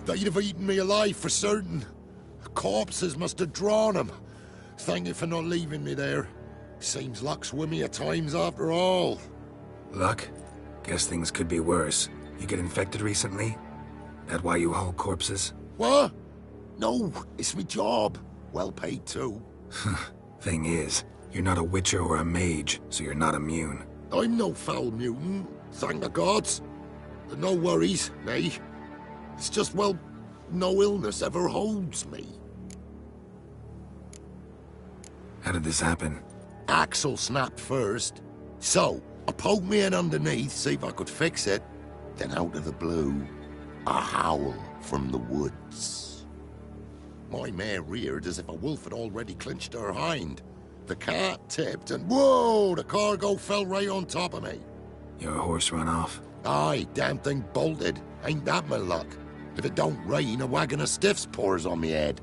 They'd have eaten me alive for certain. Corpses must have drawn them. Thank you for not leaving me there. Seems luck's with me at times after all. Luck? Guess things could be worse. You get infected recently? That why you haul corpses? What? No, it's my job. Well paid too. Thing is, you're not a witcher or a mage, so you're not immune. I'm no foul mutant, thank the gods. No worries, me. It's just, well, no illness ever holds me. How did this happen? Axle snapped first. So, I poked me in underneath, see if I could fix it. Then out of the blue, a howl from the woods. My mare reared as if a wolf had already clinched her hind. The cart tipped and whoa, the cargo fell right on top of me. Your horse run off? Aye, damn thing bolted. Ain't that my luck? If it don't rain, a wagon of stiffs pours on me head.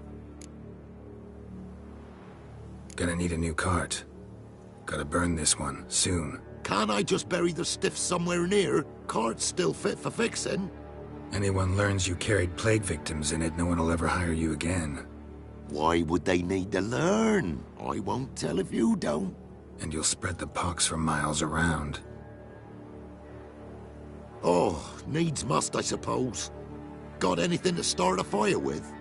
Gonna need a new cart. Gotta burn this one, soon. Can't I just bury the stiffs somewhere near? Cart's still fit for fixing. Anyone learns you carried plague victims in it, no one will ever hire you again. Why would they need to learn? I won't tell if you don't. And you'll spread the pox for miles around. Oh, needs must, I suppose. Got anything to start a fire with?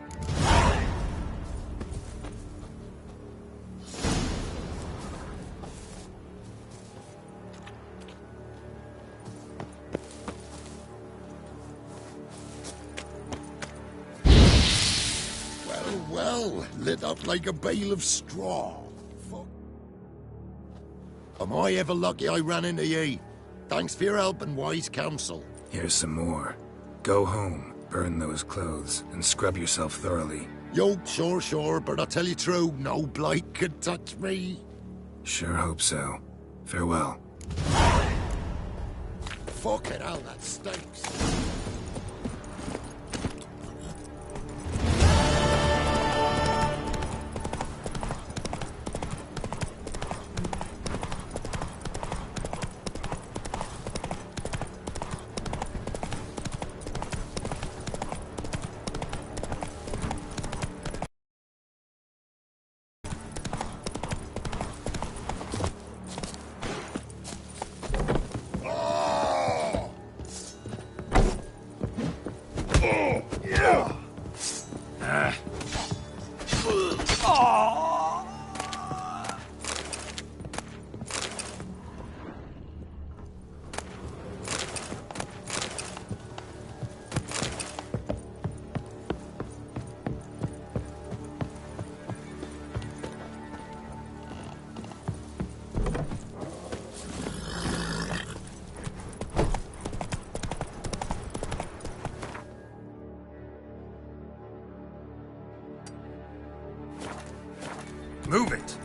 Well, lit up like a bale of straw. Fuck. Am I ever lucky I ran into ye? Thanks for your help and wise counsel. Here's some more. Go home, burn those clothes, and scrub yourself thoroughly. Yo, sure, but I tell you true, no blight could touch me. Sure hope so. Farewell. Fucking hell, that stinks. Move it!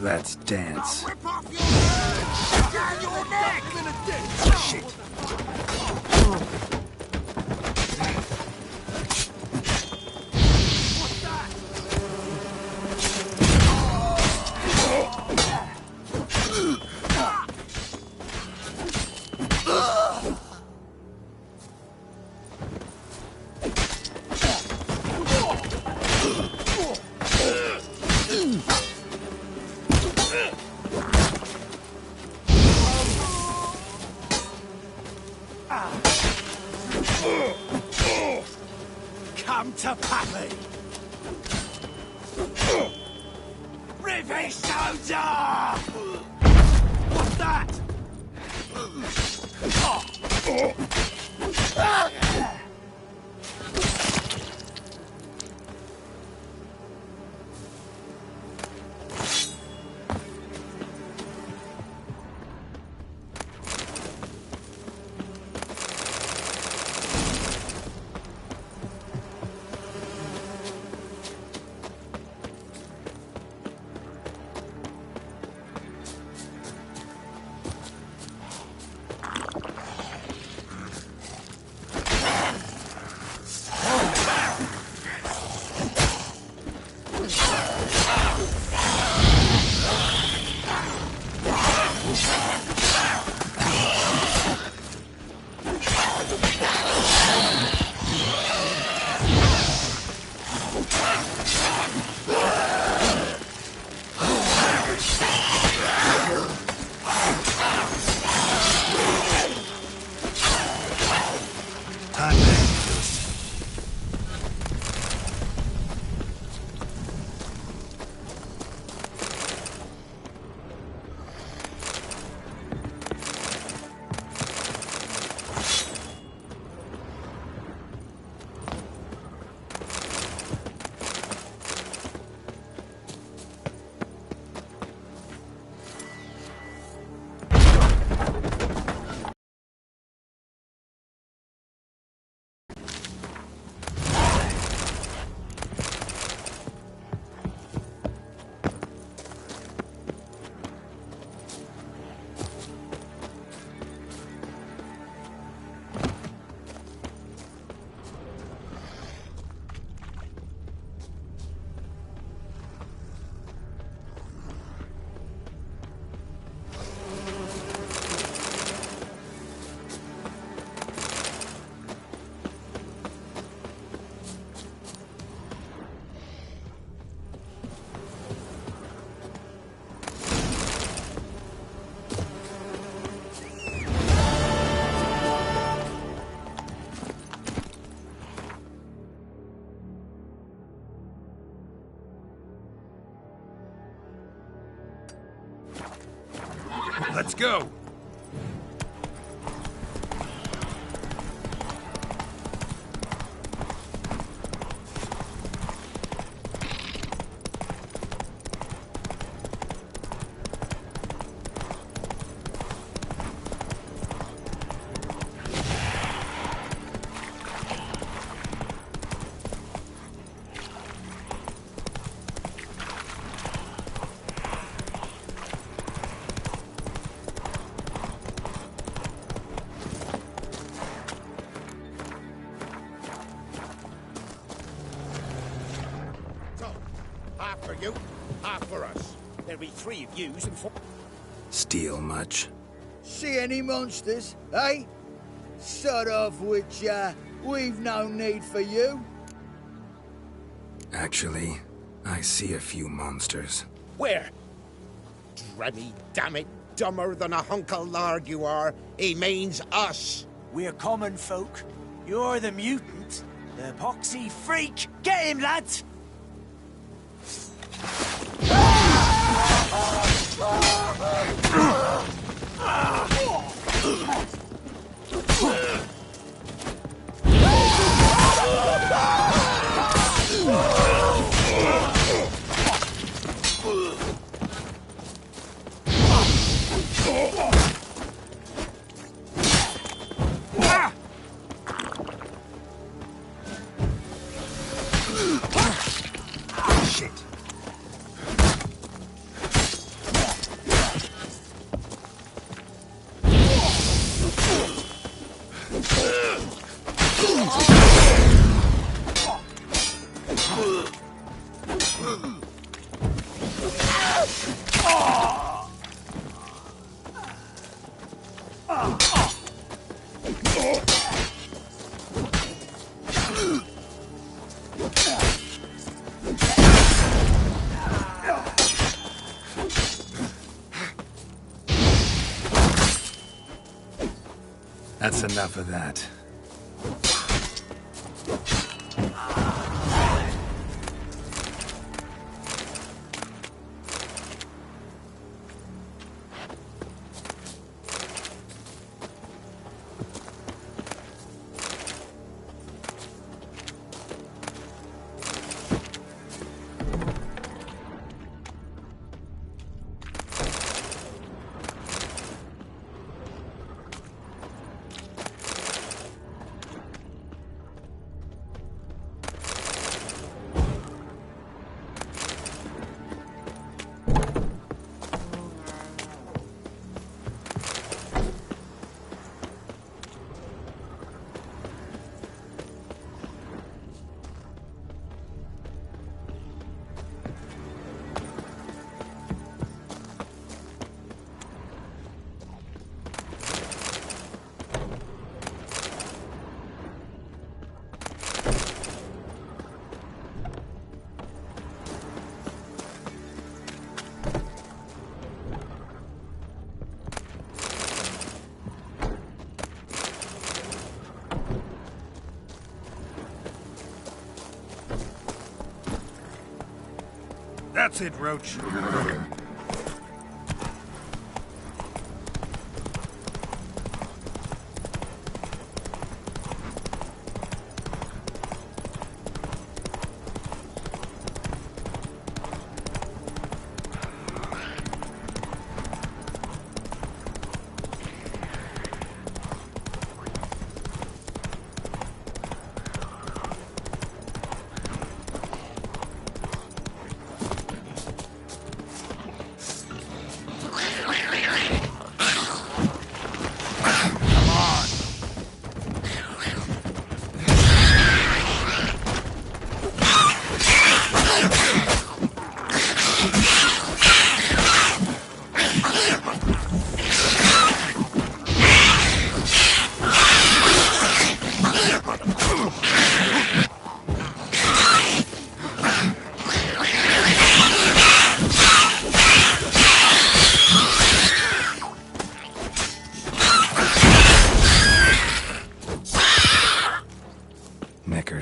Let's dance. Rip off your head! Down your neck! Shit! Come to Pappy! Revenge soldier! What's that? Let's go! Half for you, half for us. There'll be 3 of yous and 4... Steal much? See any monsters, eh? Sort of which, we've no need for you. Actually, I see a few monsters. Where? Dremmy, damn it, dumber than a hunk of lard you are. He means us. We're common folk. You're the mutant. The poxy freak. Get him, lads! That's enough of that. That's it, Roach.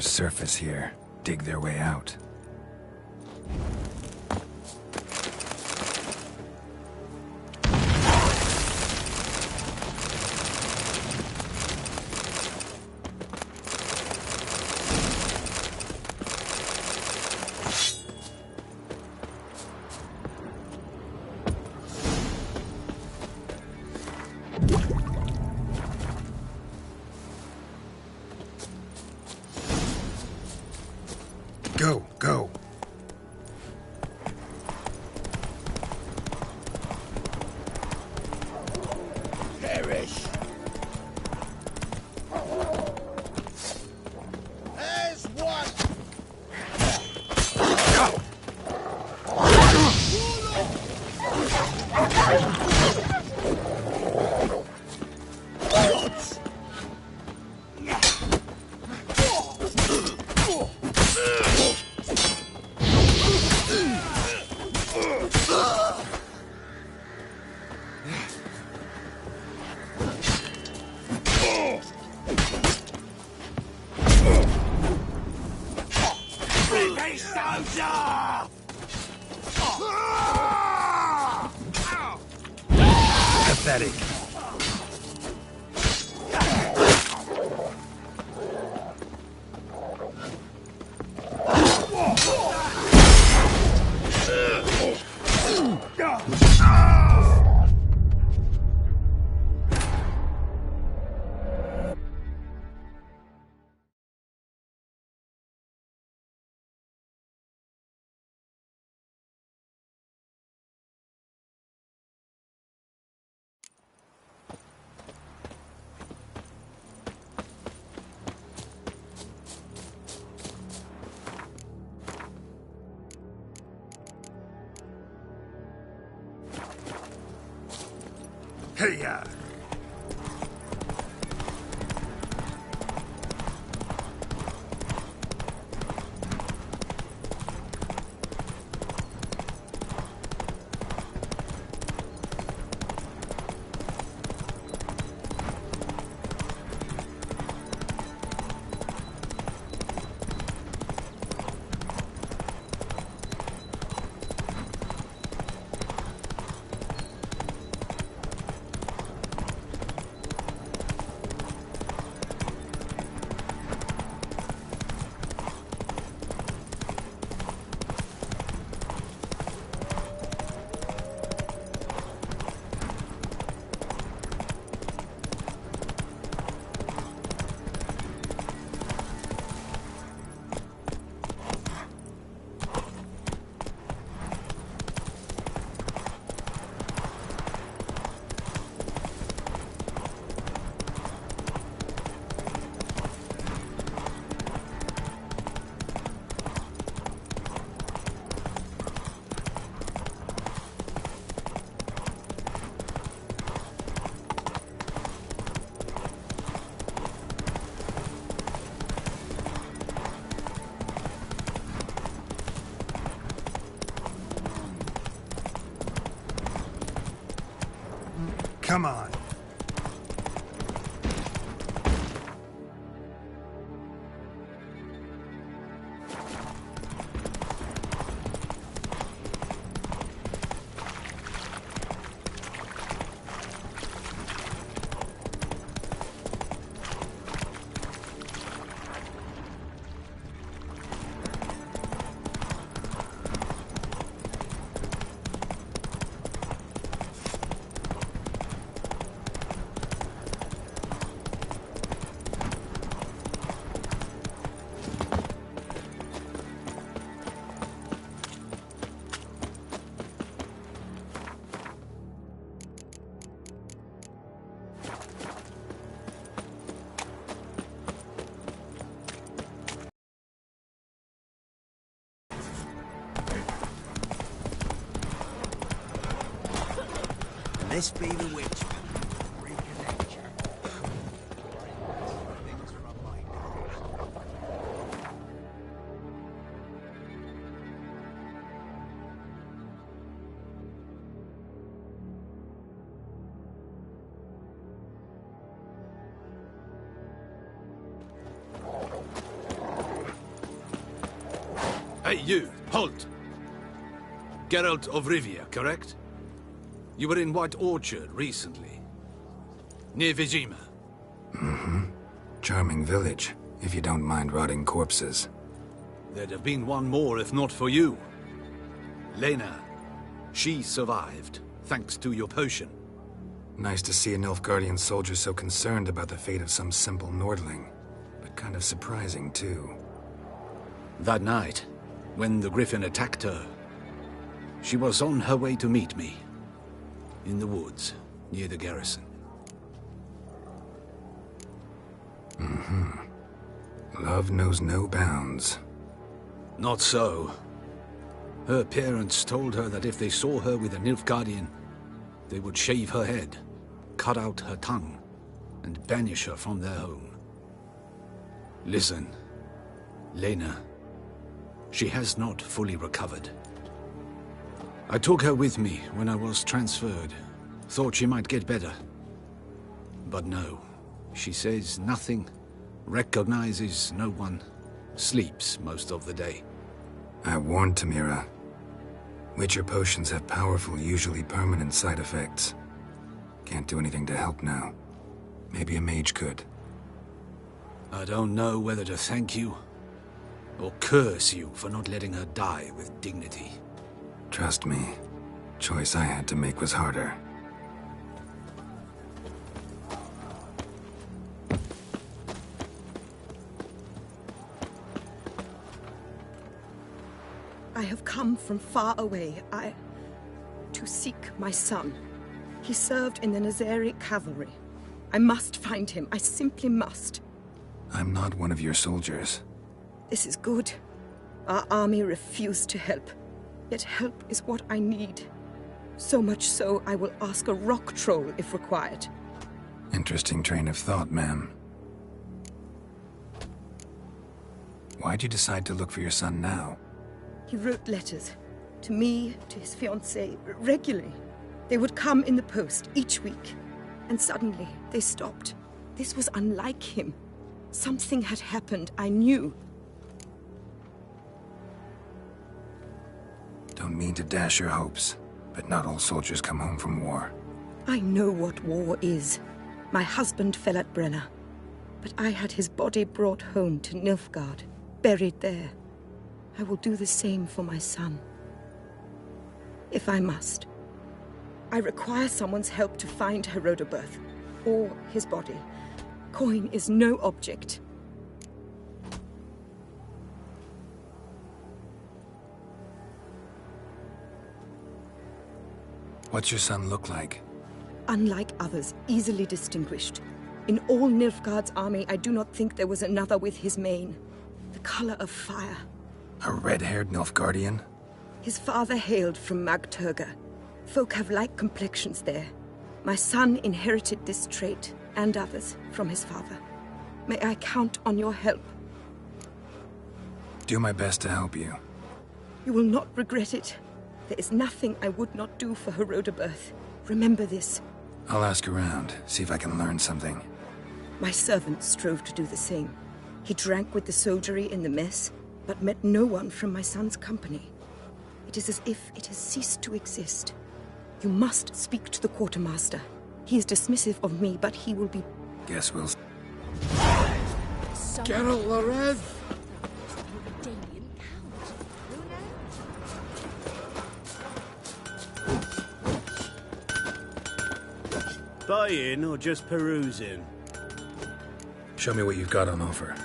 Surface here. Dig their way out. Go, go. Perish. There's one. Pathetic. Hey-ya! Come on. This be the witch. Reconnect you. Things from my Hey, you! Halt! Geralt of Rivia, correct? You were in White Orchard recently. Near Vizima. Mm-hmm. Charming village, if you don't mind rotting corpses. There'd have been one more if not for you. Lena. She survived, thanks to your potion. Nice to see a Nilfgaardian soldier so concerned about the fate of some simple Nordling. But kind of surprising, too. That night, when the Griffin attacked her, she was on her way to meet me. In the woods, near the garrison. Love knows no bounds. Not so. Her parents told her that if they saw her with a Nilfgaardian, they would shave her head, cut out her tongue, and banish her from their home. Listen, Lena, she has not fully recovered. I took her with me when I was transferred. Thought she might get better. But no, she says nothing, recognizes no one, sleeps most of the day. I warned Tamira. Witcher potions have powerful, usually permanent side effects. Can't do anything to help now. Maybe a mage could. I don't know whether to thank you or curse you for not letting her die with dignity. Trust me, choice I had to make was harder. I have come from far away. To seek my son. He served in the Nazari cavalry. I must find him. I simply must. I'm not one of your soldiers. This is good. Our army refused to help. Yet help is what I need. So much so, I will ask a rock troll if required. Interesting train of thought, ma'am. Why'd you decide to look for your son now? He wrote letters. To me, to his fiancée, regularly. They would come in the post each week. And suddenly, they stopped. This was unlike him. Something had happened, I knew. Don't mean to dash your hopes, but not all soldiers come home from war. I know what war is. My husband fell at Brenna. But I had his body brought home to Nilfgaard, buried there. I will do the same for my son. If I must. I require someone's help to find Herodoberth, or his body. Coin is no object. What's your son look like? Unlike others, easily distinguished. In all Nilfgaard's army, I do not think there was another with his mane. The color of fire. A red-haired Nilfgaardian? His father hailed from Magturga. Folk have light complexions there. My son inherited this trait, and others, from his father. May I count on your help? Do my best to help you. You will not regret it. There is nothing I would not do for Herodoberth. Remember this. I'll ask around, see if I can learn something. My servant strove to do the same. He drank with the soldiery in the mess, but met no one from my son's company. It is as if it has ceased to exist. You must speak to the quartermaster. He is dismissive of me, but he will be... Guess we'll... Geralt Larev! Buying or just perusing? Show me what you've got on offer.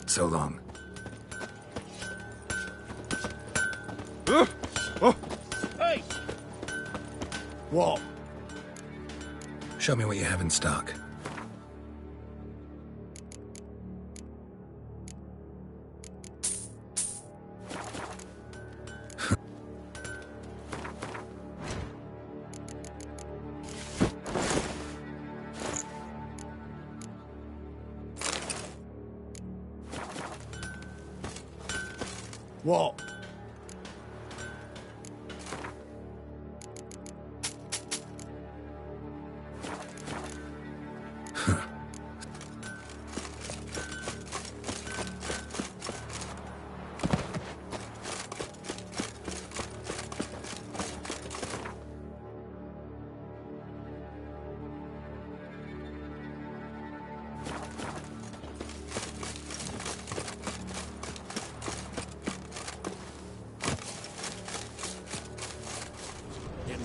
So long. Hey! What? Show me what you have in stock. What?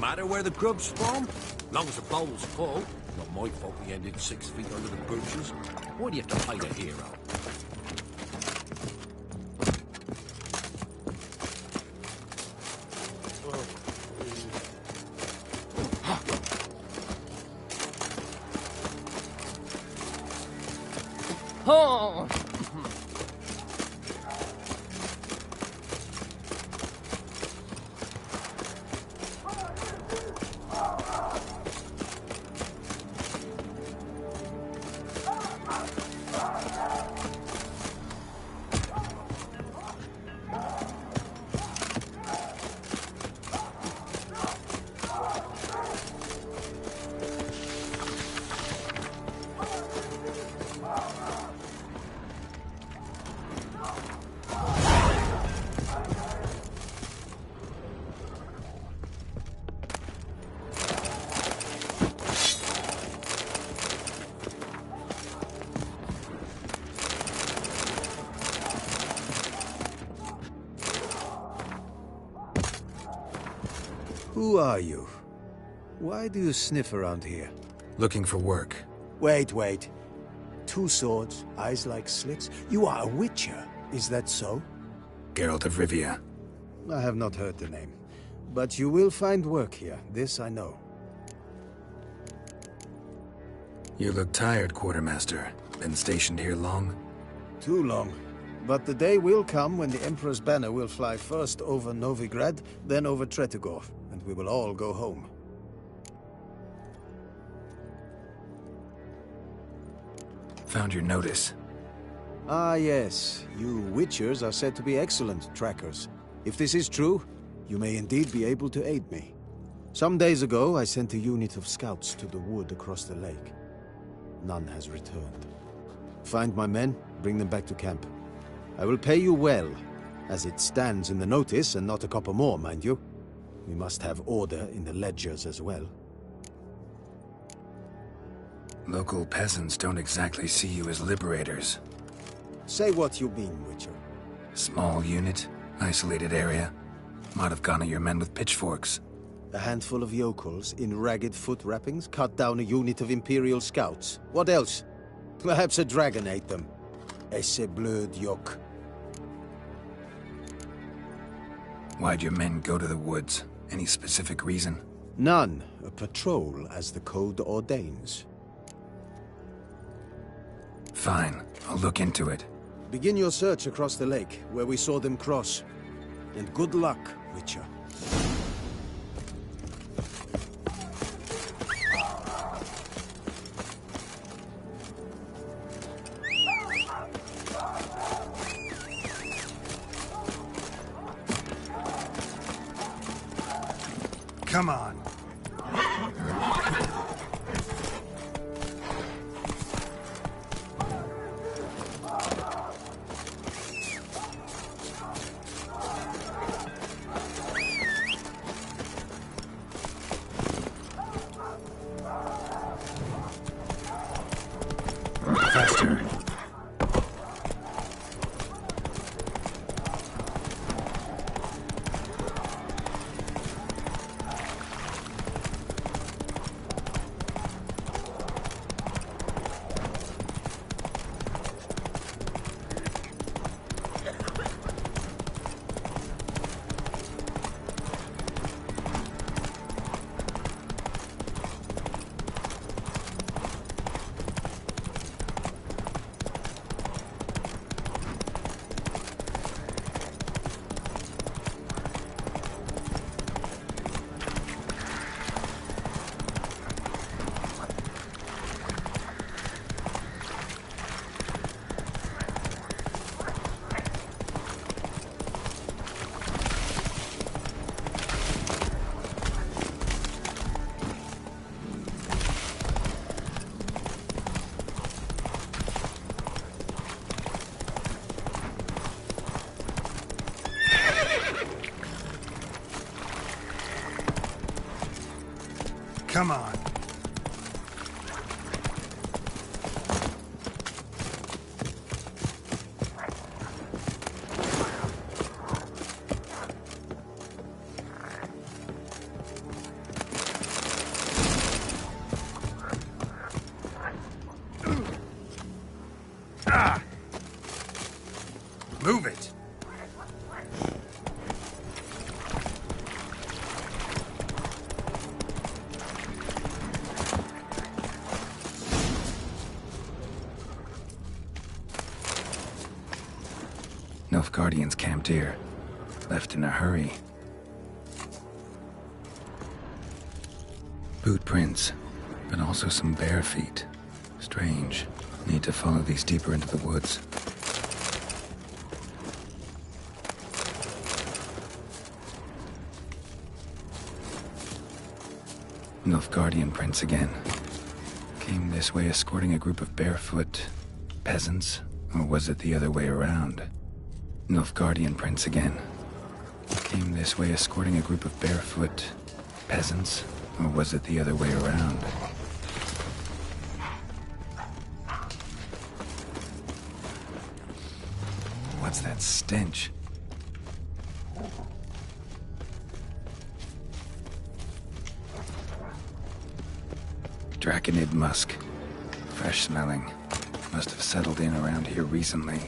matter where the grub's from, long as the bowl's full. Not my fault we ended 6 feet under the birches. Why do you have to hide a hero? Oh! Who are you? Why do you sniff around here? Looking for work. Wait. 2 swords, eyes like slits. You are a witcher, is that so? Geralt of Rivia. I have not heard the name. But you will find work here, this I know. You look tired, Quartermaster. Been stationed here long? Too long. But the day will come when the Emperor's banner will fly first over Novigrad, then over Tretogor, and we will all go home. Found your notice. Ah yes, you Witchers are said to be excellent trackers. If this is true, you may indeed be able to aid me. Some days ago, I sent a unit of scouts to the wood across the lake. None has returned. Find my men, bring them back to camp. I will pay you well, as it stands in the notice, and not a copper more, mind you. We must have order in the ledgers as well. Local peasants don't exactly see you as liberators. Say what you mean, Witcher. Small unit, isolated area. Might have gone at your men with pitchforks. A handful of yokels in ragged foot wrappings cut down a unit of Imperial scouts. What else? Perhaps a dragon ate them. Esse bleu yoke. Why'd your men go to the woods? Any specific reason? None. A patrol, as the code ordains. Fine. I'll look into it. Begin your search across the lake, where we saw them cross. And good luck, Witcher. Come on. Faster. Come on. Nilfgaardians camped here. Left in a hurry. Boot prints, but also some bare feet. Strange. Need to follow these deeper into the woods. Nilfgaardian prints again. Came this way escorting a group of barefoot peasants, or was it the other way around? Nilfgaardian prints again. Came this way escorting a group of barefoot peasants, or was it the other way around? What's that stench? Draconid musk. Fresh smelling. Must have settled in around here recently.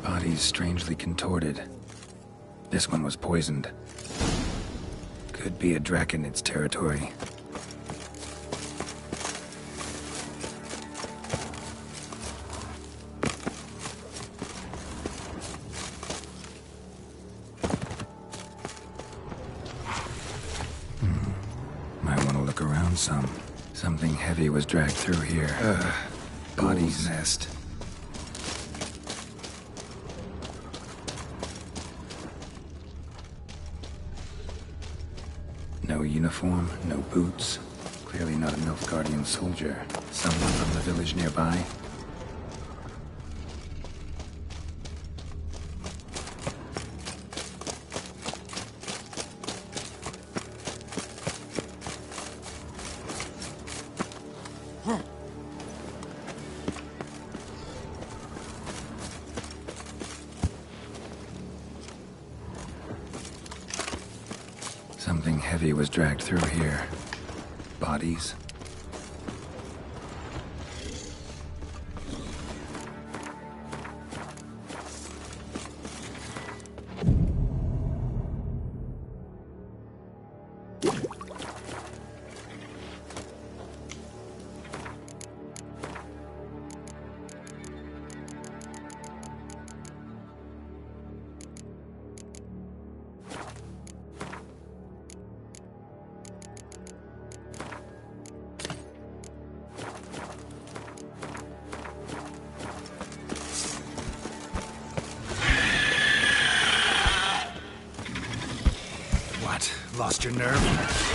Bodies strangely contorted. This one was poisoned. Could be a Draconid's territory. Might want to look around some. Something heavy was dragged through here. Body's nest. No uniform, no boots. Clearly not a Nilfgaardian soldier. Someone from the village nearby. Something heavy was dragged through here. Bodies. Lost your nerve?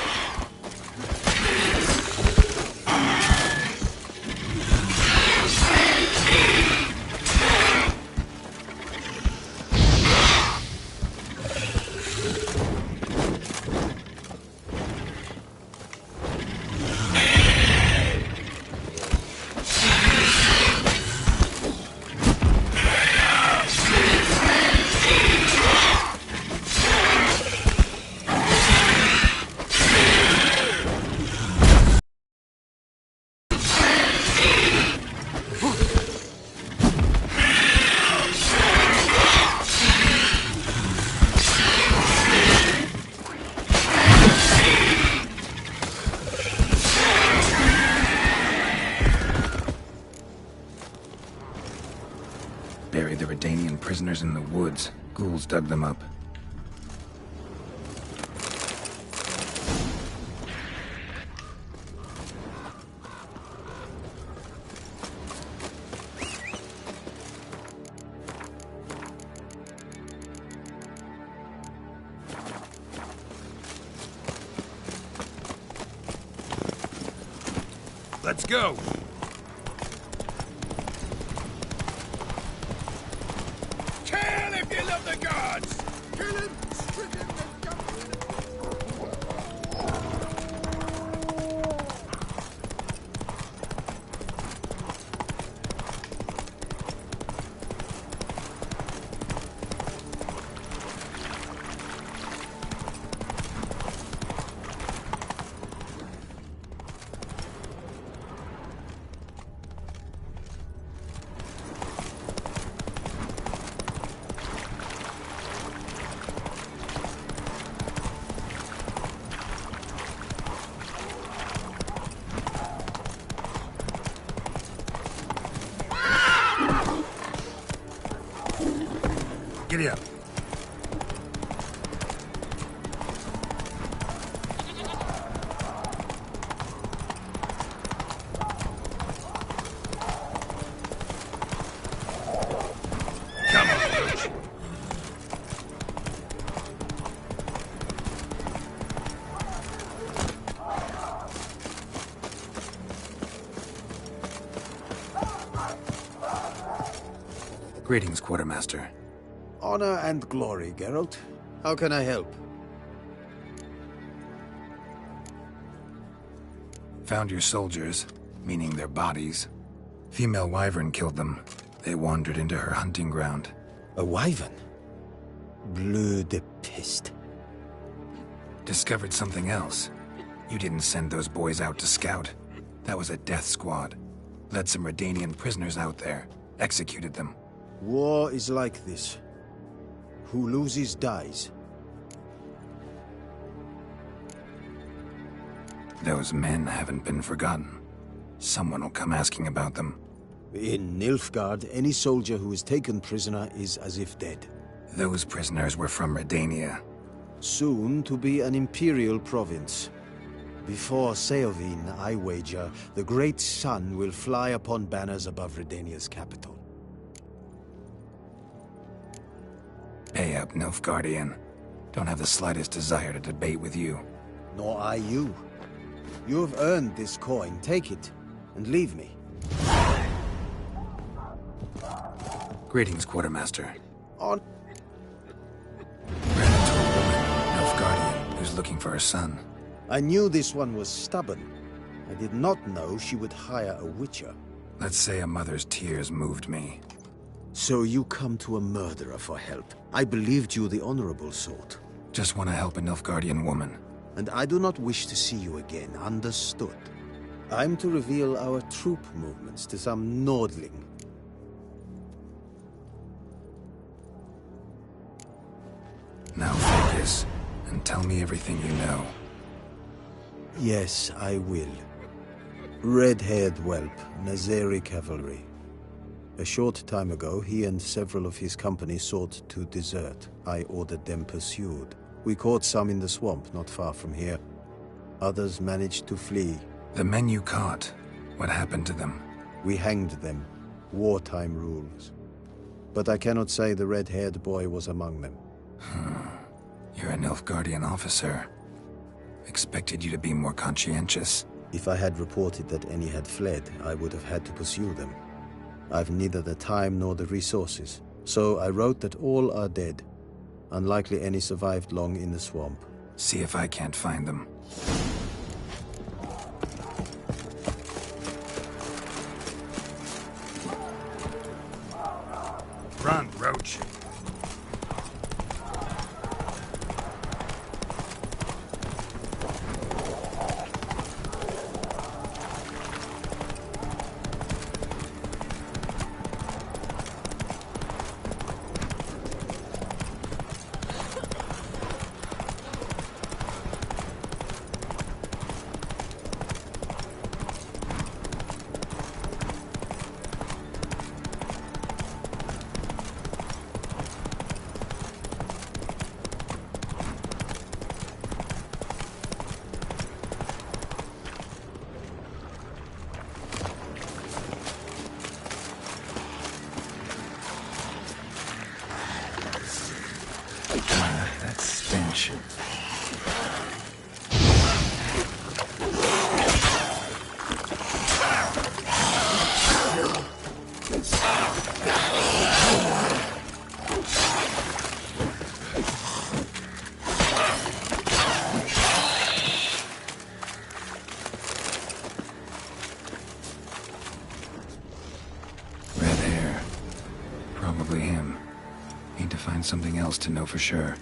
Buried the Redanian prisoners in the woods. Ghouls dug them up. Let's go! Kill if you love the gods! Kill him! Strip him and dump Giddy up. Greetings, Quartermaster. Honor and glory, Geralt. How can I help? Found your soldiers, meaning their bodies. Female wyvern killed them. They wandered into her hunting ground. A wyvern? Bleu de piste. Discovered something else. You didn't send those boys out to scout. That was a death squad. Led some Redanian prisoners out there. Executed them. War is like this. Who loses dies. Those men haven't been forgotten. Someone will come asking about them. In Nilfgaard, any soldier who is taken prisoner is as if dead. Those prisoners were from Redania. Soon to be an imperial province. Before Seovin, I wager, the great sun will fly upon banners above Redania's capital. Pay up, Nilfgaardian. Don't have the slightest desire to debate with you. Nor I you. You have earned this coin. Take it, and leave me. Greetings, Quartermaster. On. Ran into a woman, Nilfgaardian, who's looking for her son. I knew this one was stubborn. I did not know she would hire a witcher. Let's say a mother's tears moved me. So you come to a murderer for help. I believed you the honorable sort. Just want to help a Nilfgaardian woman. And I do not wish to see you again, understood? I'm to reveal our troop movements to some Nordling. Now focus, and tell me everything you know. Yes, I will. Red-haired whelp, Nazeri cavalry. A short time ago, he and several of his company sought to desert. I ordered them pursued. We caught some in the swamp not far from here. Others managed to flee. The men you caught, what happened to them? We hanged them. Wartime rules. But I cannot say the red-haired boy was among them. You're a Nilfgaardian officer. Expected you to be more conscientious. If I had reported that any had fled, I would have had to pursue them. I've neither the time nor the resources, so I wrote that all are dead. Unlikely any survived long in the swamp. See if I can't find them. Run, Roach. That stench. Red hair. Probably him. Need to find something else to know for sure.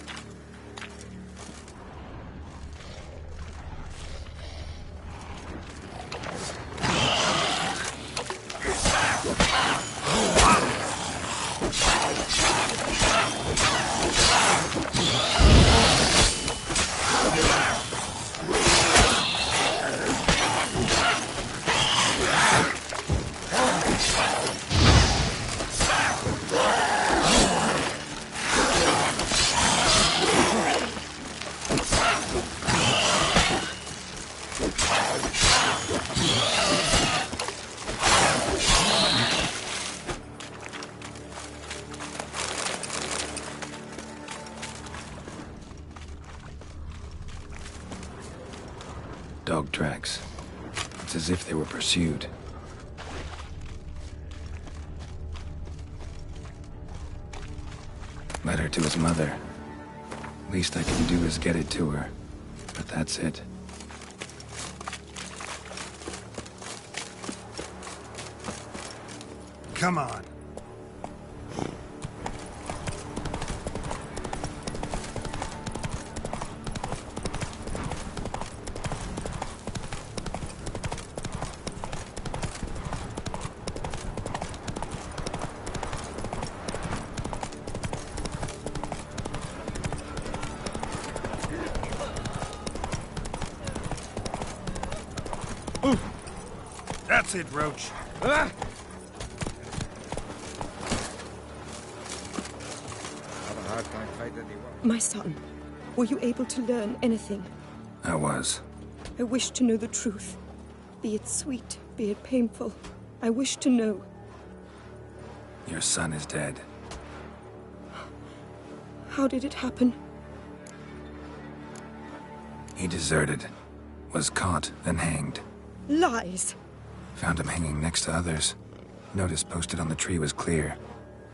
Dog tracks. It's as if they were pursued. Letter to his mother. Least I can do is get it to her. But that's it. Come on. That's it, Roach. Ah! My son, were you able to learn anything? I was. I wish to know the truth. Be it sweet, be it painful. I wish to know. Your son is dead. How did it happen? He deserted. Was caught, then hanged. Lies! Found him hanging next to others. Notice posted on the tree was clear.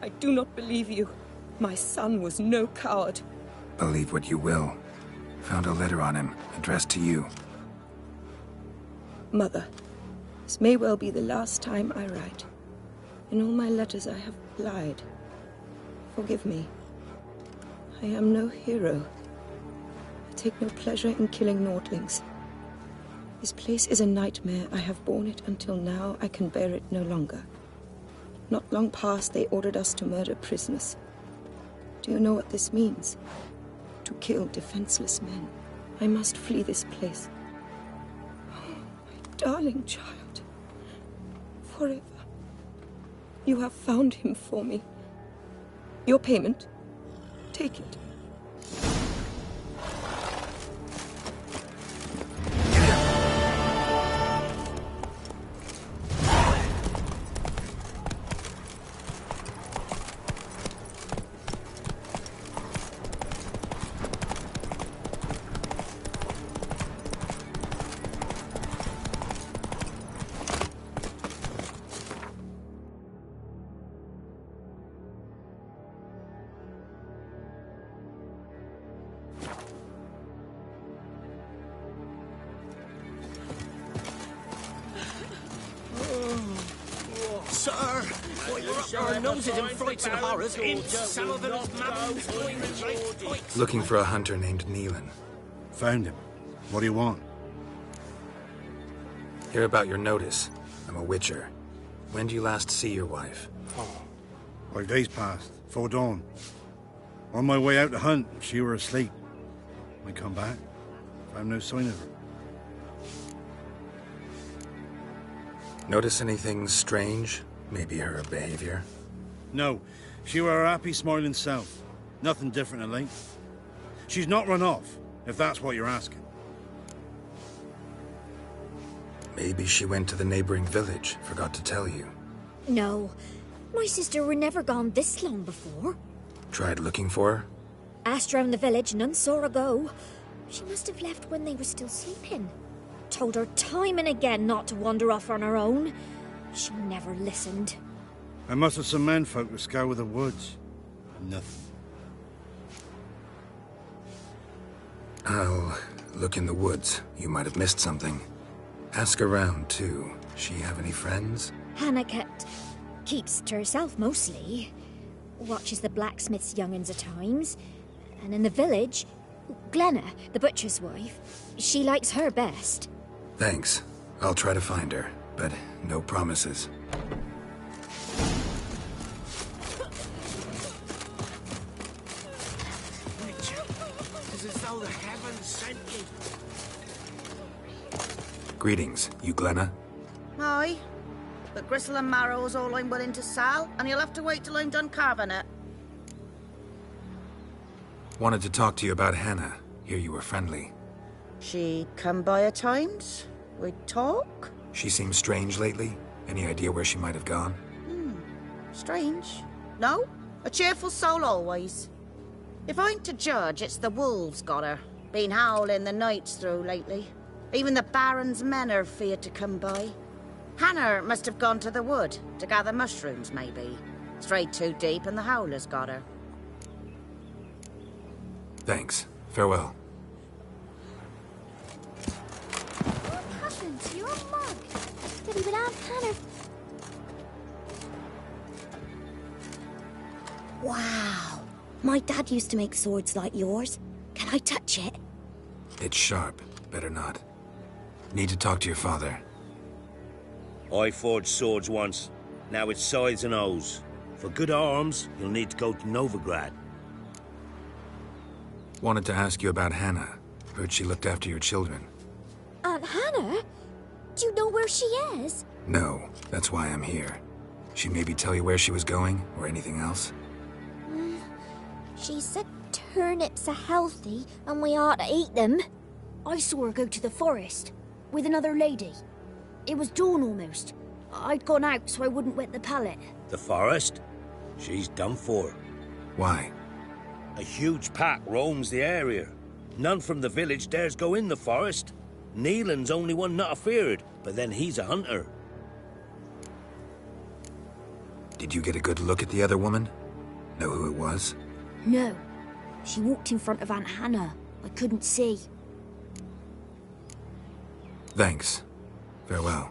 I do not believe you. My son was no coward. Believe what you will. Found a letter on him, addressed to you. Mother, this may well be the last time I write. In all my letters I have lied. Forgive me. I am no hero. I take no pleasure in killing Nordlings. This place is a nightmare. I have borne it until now. I can bear it no longer. Not long past, they ordered us to murder prisoners. Do you know what this means? To kill defenseless men. I must flee this place. Oh, my darling child. Forever. You have found him for me. Your payment. Take it. Sir, we're up our noses in frights and horrors. Some of them is maddened. Looking for a hunter named Neelan. Found him. What do you want? Hear about your notice. I'm a witcher. When do you last see your wife? 5 days passed, 'fore dawn. On my way out to hunt, she were asleep. I come back, found no sign of her. Notice anything strange? Maybe her behavior? No, she were her happy, smiling self. Nothing different of late. She's not run off, if that's what you're asking. Maybe she went to the neighboring village, forgot to tell you. No, my sister were never gone this long before. Tried looking for her? Asked round the village, none saw her go. She must have left when they were still sleeping. Told her time and again not to wander off on her own. She never listened. I must have some menfolk to scour the woods. Nothing. I'll look in the woods. You might have missed something. Ask around, too. She have any friends? Hannah keeps to herself mostly. Watches the blacksmith's young'uns at times. And in the village, Glenna, the butcher's wife, she likes her best. Thanks. I'll try to find her, but no promises. It's as though the heavens sent you. Greetings. You Glenna? Aye. But gristle and marrow's all I'm willing to sell, and you'll have to wait till I'm done carving it. Wanted to talk to you about Hannah. Hear you were friendly. She come by at times? We'd talk? She seems strange lately. Any idea where she might have gone? Strange. No? A cheerful soul always. If I'm to judge, it's the wolves got her. Been howling the nights through lately. Even the Baron's men are feared to come by. Hannah must have gone to the wood, to gather mushrooms, maybe. Strayed too deep and the howlers got her. Thanks. Farewell. What happened to your mug? That he would ask Hannah. Wow. My dad used to make swords like yours. Can I touch it? It's sharp. Better not. Need to talk to your father. I forged swords once. Now it's scythes and hoes. For good arms, you'll need to go to Novigrad. Wanted to ask you about Hannah. Heard she looked after your children. Aunt Hannah? Do you know where she is? No, that's why I'm here. She maybe tell you where she was going, or anything else? She said turnips are healthy and we ought to eat them. I saw her go to the forest with another lady. It was dawn almost. I'd gone out so I wouldn't wet the pallet. The forest? She's done for. Why? A huge pack roams the area. None from the village dares go in the forest. Neelan's only one not afeared, but then he's a hunter. Did you get a good look at the other woman? Know who it was? No. She walked in front of Aunt Hannah. I couldn't see. Thanks. Farewell.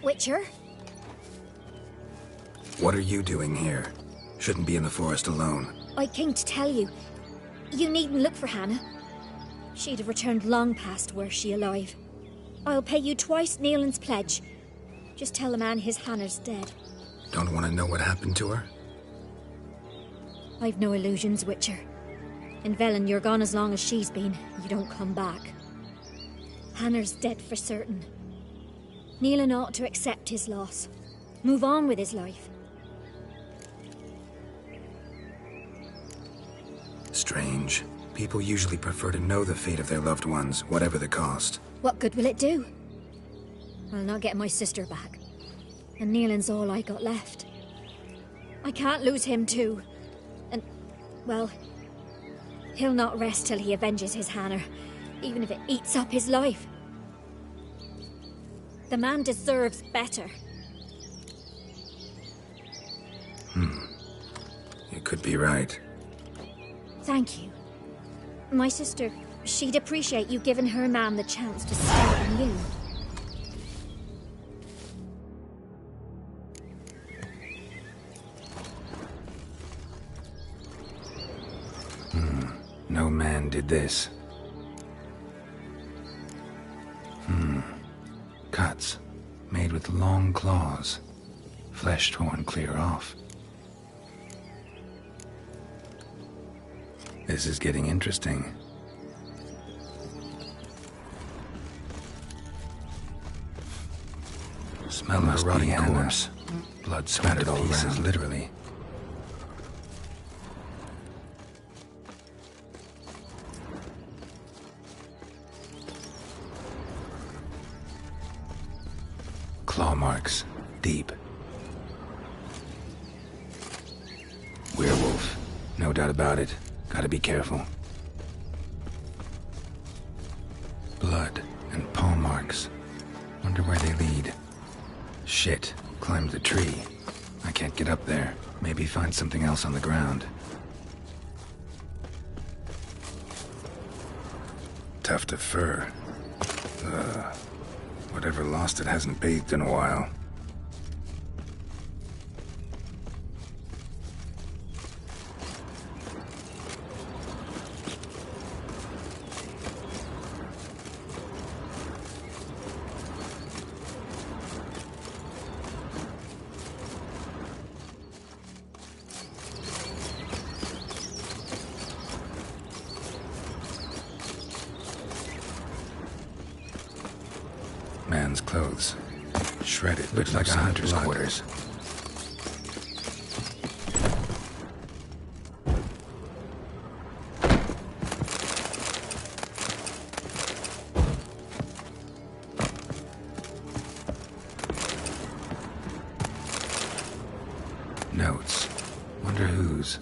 Witcher? What are you doing here? Shouldn't be in the forest alone. I came to tell you. You needn't look for Hannah. She'd have returned long past were she alive. I'll pay you twice Neelan's pledge. Just tell the man his Hannah's dead. Don't want to know what happened to her? I've no illusions, Witcher. In Velen, you're gone as long as she's been. You don't come back. Hannah's dead for certain. Neelan ought to accept his loss. Move on with his life. Strange. People usually prefer to know the fate of their loved ones, whatever the cost. What good will it do? I'll not get my sister back. And Neelan's all I got left. I can't lose him too. And, well, he'll not rest till he avenges his Hannah, even if it eats up his life. The man deserves better. You could be right. Thank you. My sister, she'd appreciate you giving her man the chance to stay on you. No man did this. Cuts, made with long claws. Flesh torn clear off. This is getting interesting. Smell of a rotting corpse. Blood spattered all around, literally. Claw marks. Deep. Werewolf. No doubt about it. Gotta be careful. Blood and paw marks. Wonder where they lead. Shit. Climbed the tree. I can't get up there. Maybe find something else on the ground. Tuft of fur. Whatever lost it hasn't bathed in a while. Man's clothes. Shredded. Looks like a hunter's quarters. Notes. Wonder whose.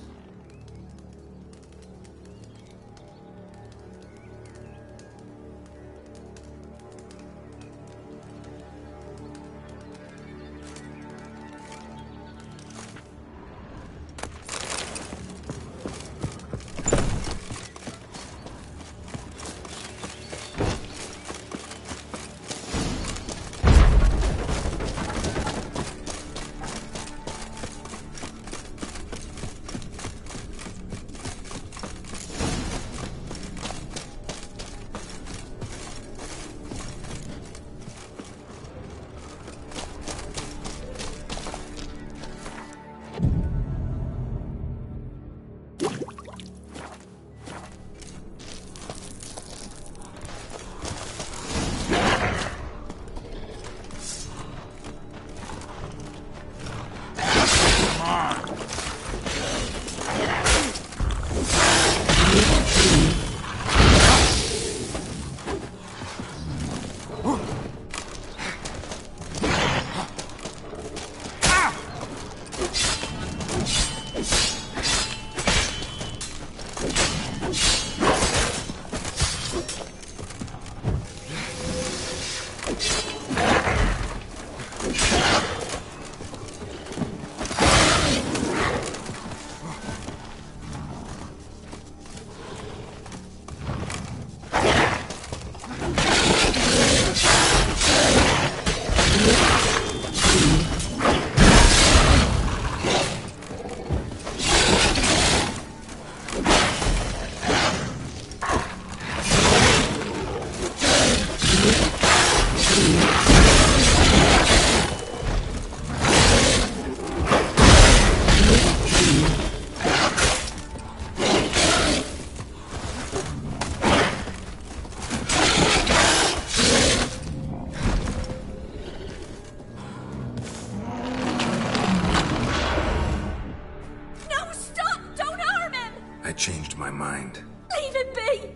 Changed my mind. Leave him be!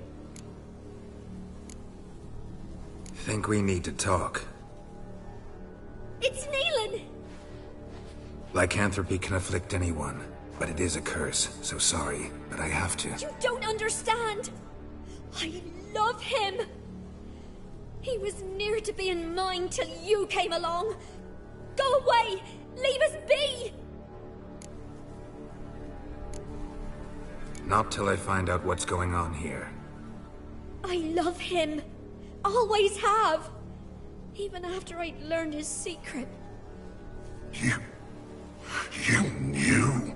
Think we need to talk. It's Neelan! Lycanthropy can afflict anyone, but it is a curse, so sorry, but I have to. You don't understand! I love him! He was near to being mine till you came along! Go away! Leave us be! Not till I find out what's going on here. I love him. Always have. Even after I'd learned his secret. You knew?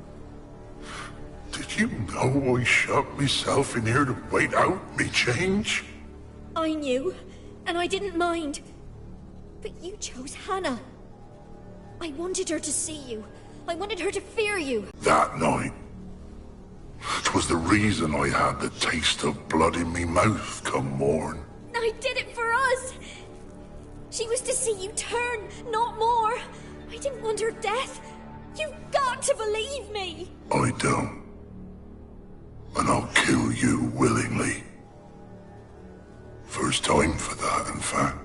Did you know I shut myself in here to wait out me change? I knew, and I didn't mind. But you chose Hannah. I wanted her to see you. I wanted her to fear you. That night. 'Twas the reason I had the taste of blood in me mouth come morn. I did it for us. She was to see you turn, not more. I didn't want her death. You've got to believe me. I don't. And I'll kill you willingly. First time for that, in fact.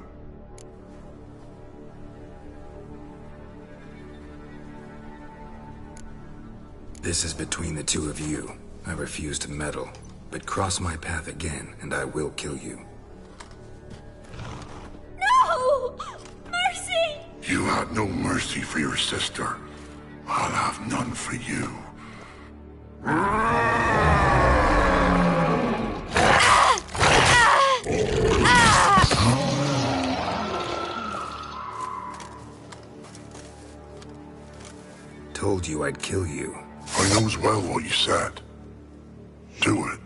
This is between the two of you. I refuse to meddle, but cross my path again, and I will kill you. No! Mercy! You had no mercy for your sister. I'll have none for you. Told you I'd kill you. I knows well what you said. Do it.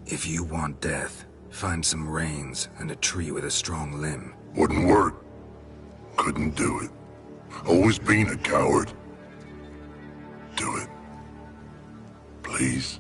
If you want death, find some reins and a tree with a strong limb. Wouldn't work. Couldn't do it. Always been a coward. Do it. Please.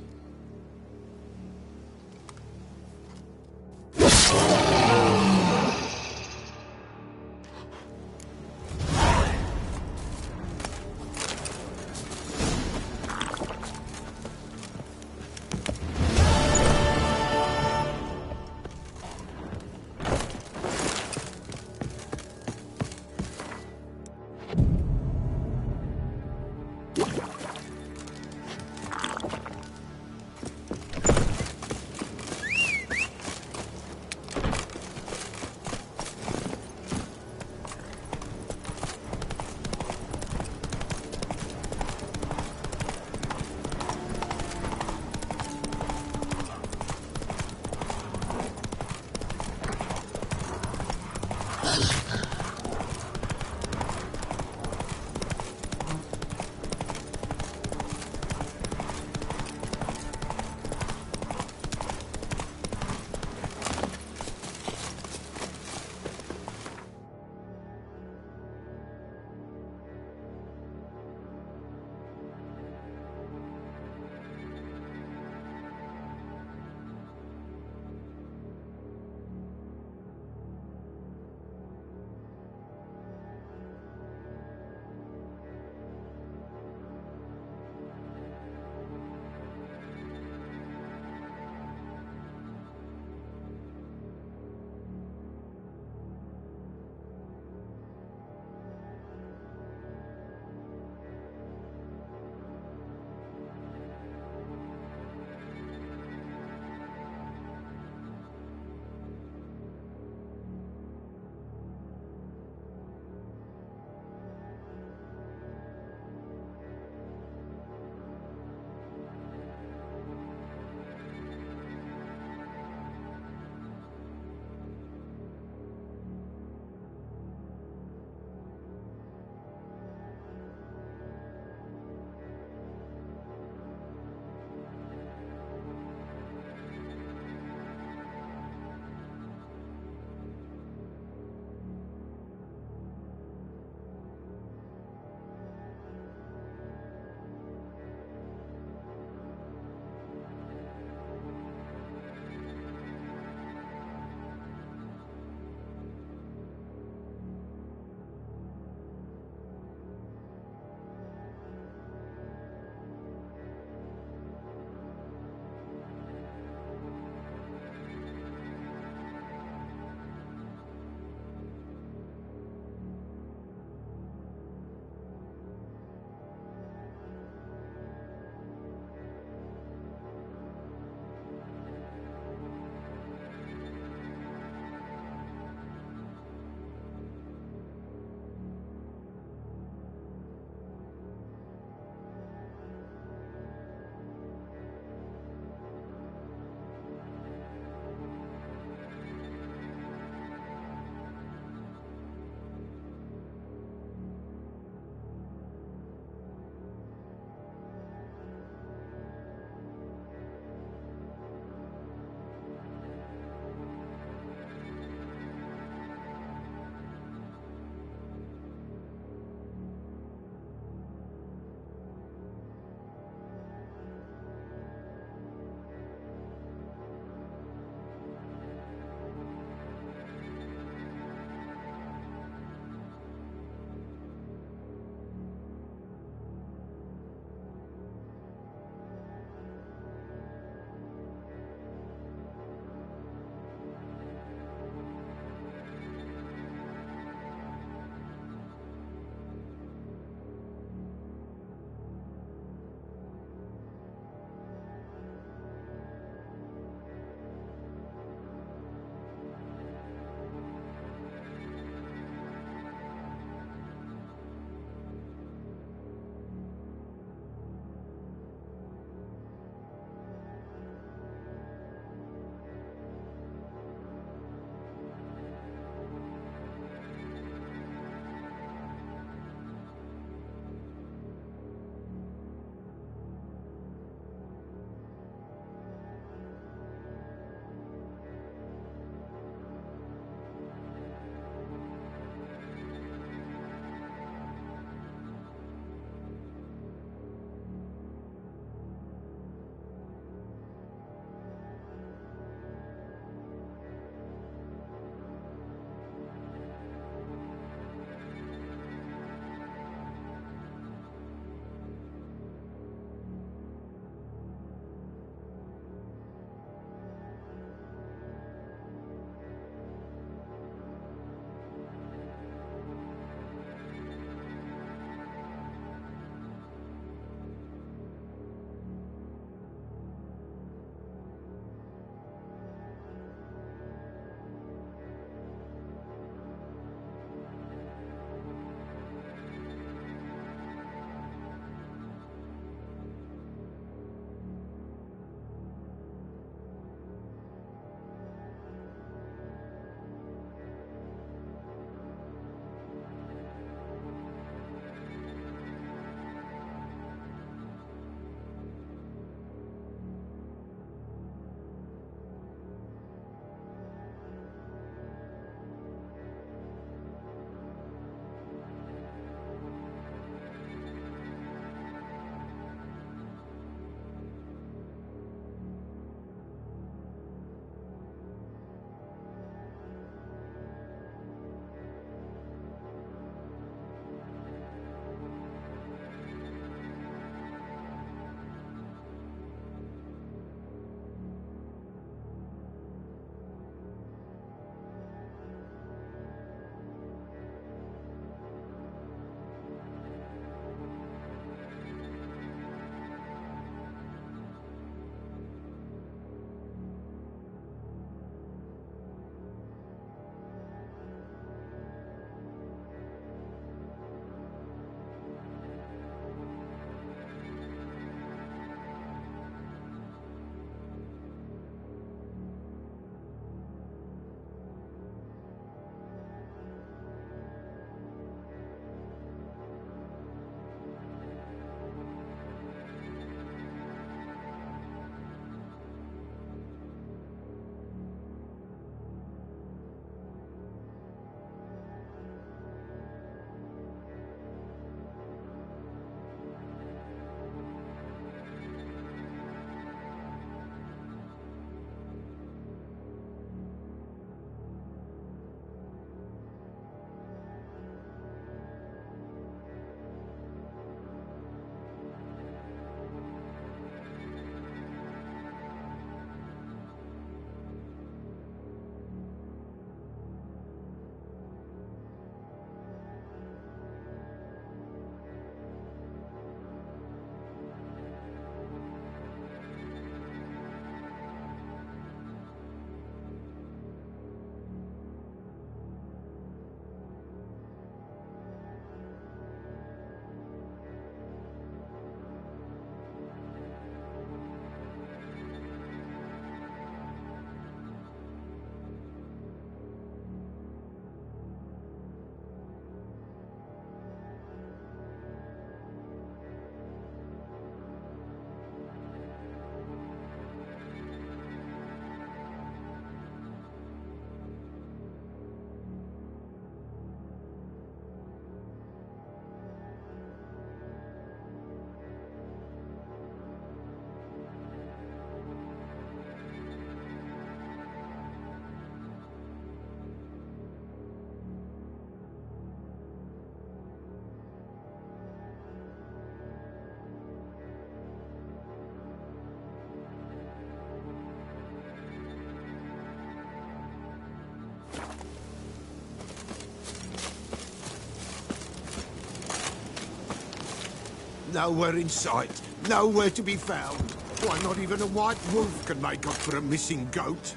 Nowhere in sight. Nowhere to be found. Why, not even a white wolf can make up for a missing goat.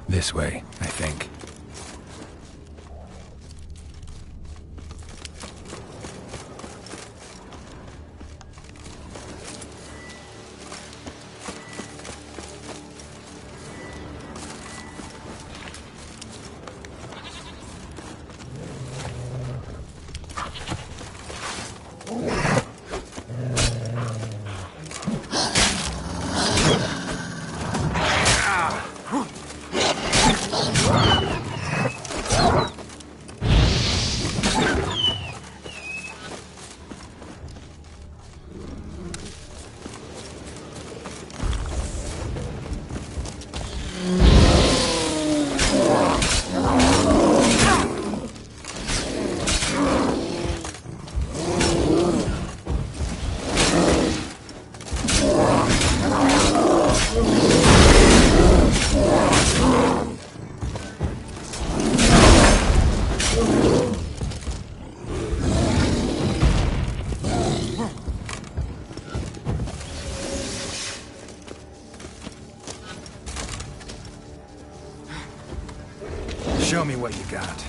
This way, I think. Show me what you got.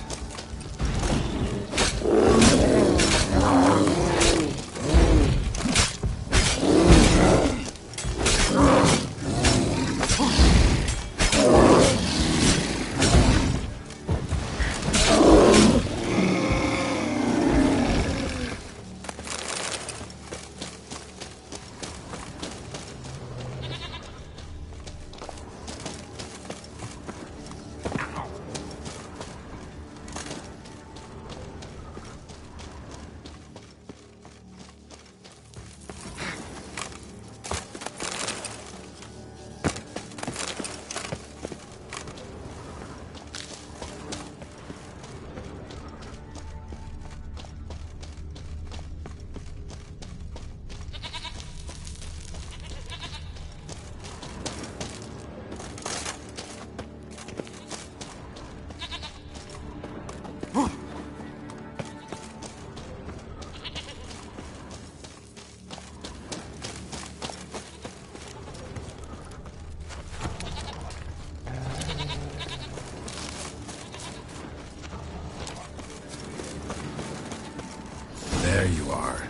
There you are.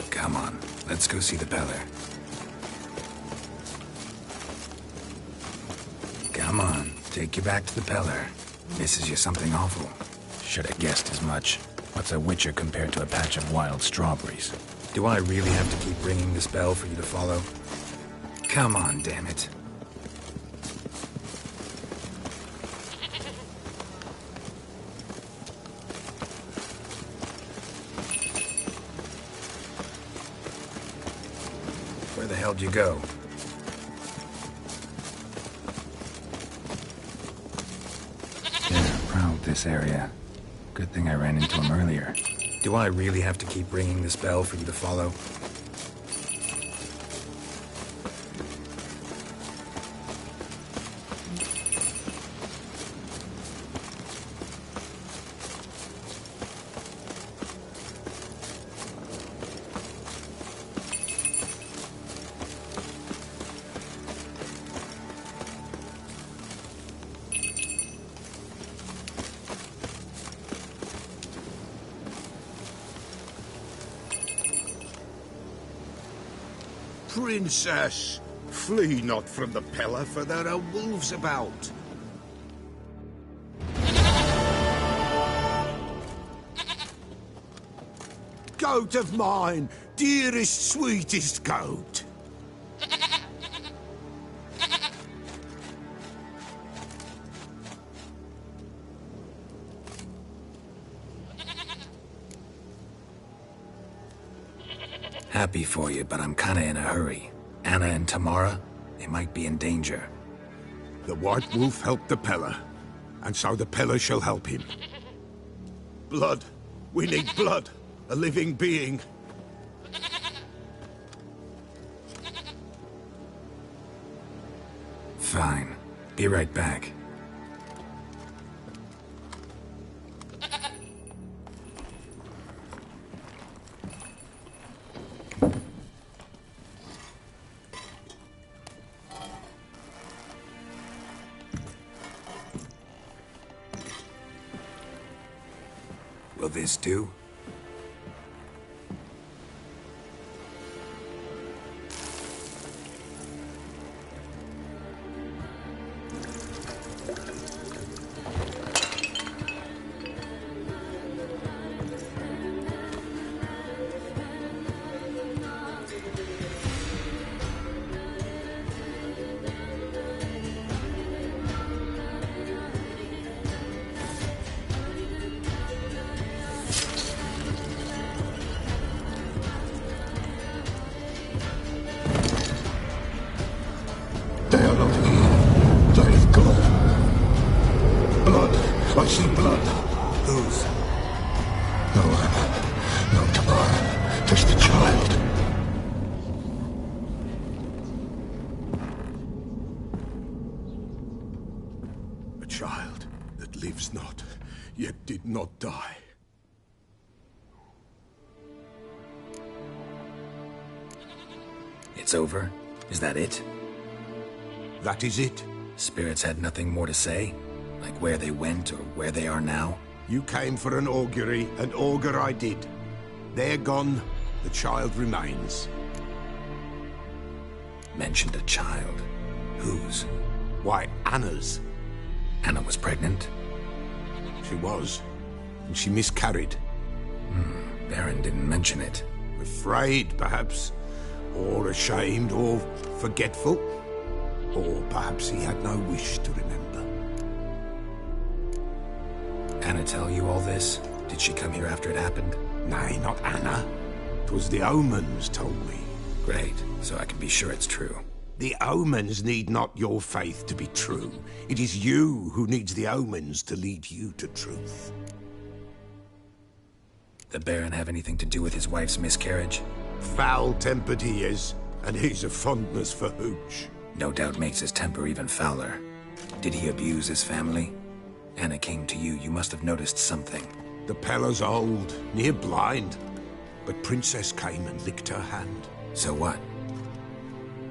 Come on, let's go see the Peller. Come on, take you back to the Peller. Misses you something awful. Should have guessed as much. What's a witcher compared to a patch of wild strawberries? Do I really have to keep ringing this bell for you to follow? Come on, damn it. Where the hell'd you go? Yeah, prowled this area. Good thing I ran into him earlier. Do I really have to keep ringing this bell for you to follow? Princess, flee not from the Peller, for there are wolves about. Goat of mine, dearest, sweetest goat. Happy for you, but I'm kinda in a hurry. Anna and Tamara, they might be in danger. The White Wolf helped the Peller, and so the Peller shall help him. Blood. We need blood. A living being. Fine. Be right back. Will this do? I see blood. Whose? No, Anna. No, Tamara. Just the child. A child that lives not, yet did not die. It's over? Is that it? That is it. Spirits had nothing more to say? Like where they went or where they are now? You came for an augury, and augur I did. They're gone, the child remains. Mentioned a child. Whose? Why, Anna's. Anna was pregnant? She was, and she miscarried. Baron didn't mention it. Afraid, perhaps, or ashamed, or forgetful. Or perhaps he had no wish to remember. Anna tell you all this? Did she come here after it happened? Nay, not Anna. 'Twas the omens told me. Great, so I can be sure it's true. The omens need not your faith to be true. It is you who needs the omens to lead you to truth. The Baron have anything to do with his wife's miscarriage? Foul-tempered he is, and he's a fondness for hooch. No doubt makes his temper even fouler. Did he abuse his family? Anna came to you, you must have noticed something. The Pella's old, near blind. But Princess came and licked her hand. So what?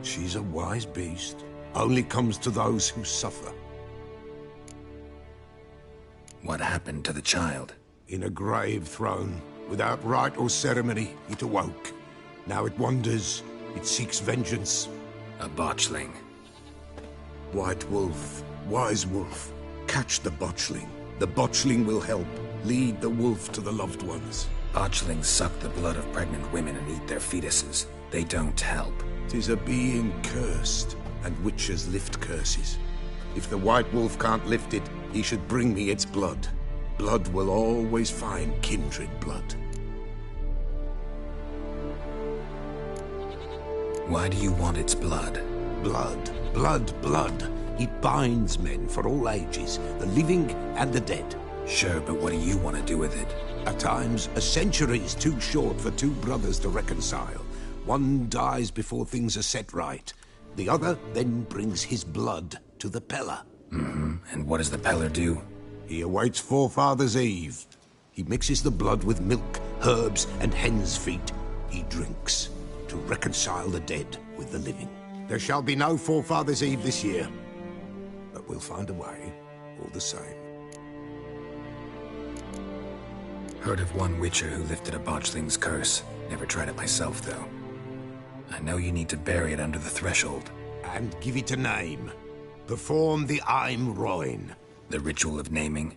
She's a wise beast. Only comes to those who suffer. What happened to the child? In a grave thrown. Without rite or ceremony, it awoke. Now it wanders. It seeks vengeance. A botchling. White wolf, wise wolf. Catch the botchling. The botchling will help. Lead the wolf to the loved ones. Botchlings suck the blood of pregnant women and eat their fetuses. They don't help. 'Tis a being cursed, and witches lift curses. If the white wolf can't lift it, he should bring me its blood. Blood will always find kindred blood. Why do you want its blood? Blood, blood, blood. It binds men for all ages, the living and the dead. Sure, but what do you want to do with it? At times, a century is too short for two brothers to reconcile. One dies before things are set right. The other then brings his blood to the Pella. And what does the Peller do? He awaits Forefathers' Eve. He mixes the blood with milk, herbs, and hen's feet. He drinks to reconcile the dead with the living. There shall be no Forefathers' Eve this year. But we'll find a way, all the same. Heard of one witcher who lifted a botchling's curse. Never tried it myself, though. I know you need to bury it under the threshold. And give it a name. Perform the Aim Roin. The ritual of naming?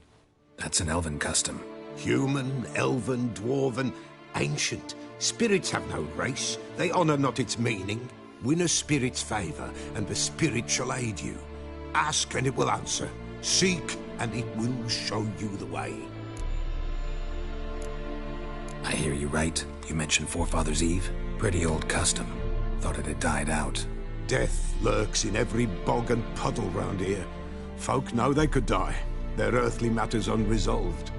That's an elven custom. Human, elven, dwarven, ancient. Spirits have no race. They honor not its meaning. Win a spirit's favor, and the spirit shall aid you. Ask, and it will answer. Seek, and it will show you the way. I hear you right. You mentioned Forefathers' Eve? Pretty old custom. Thought it had died out. Death lurks in every bog and puddle round here. Folk know they could die, their earthly matters unresolved.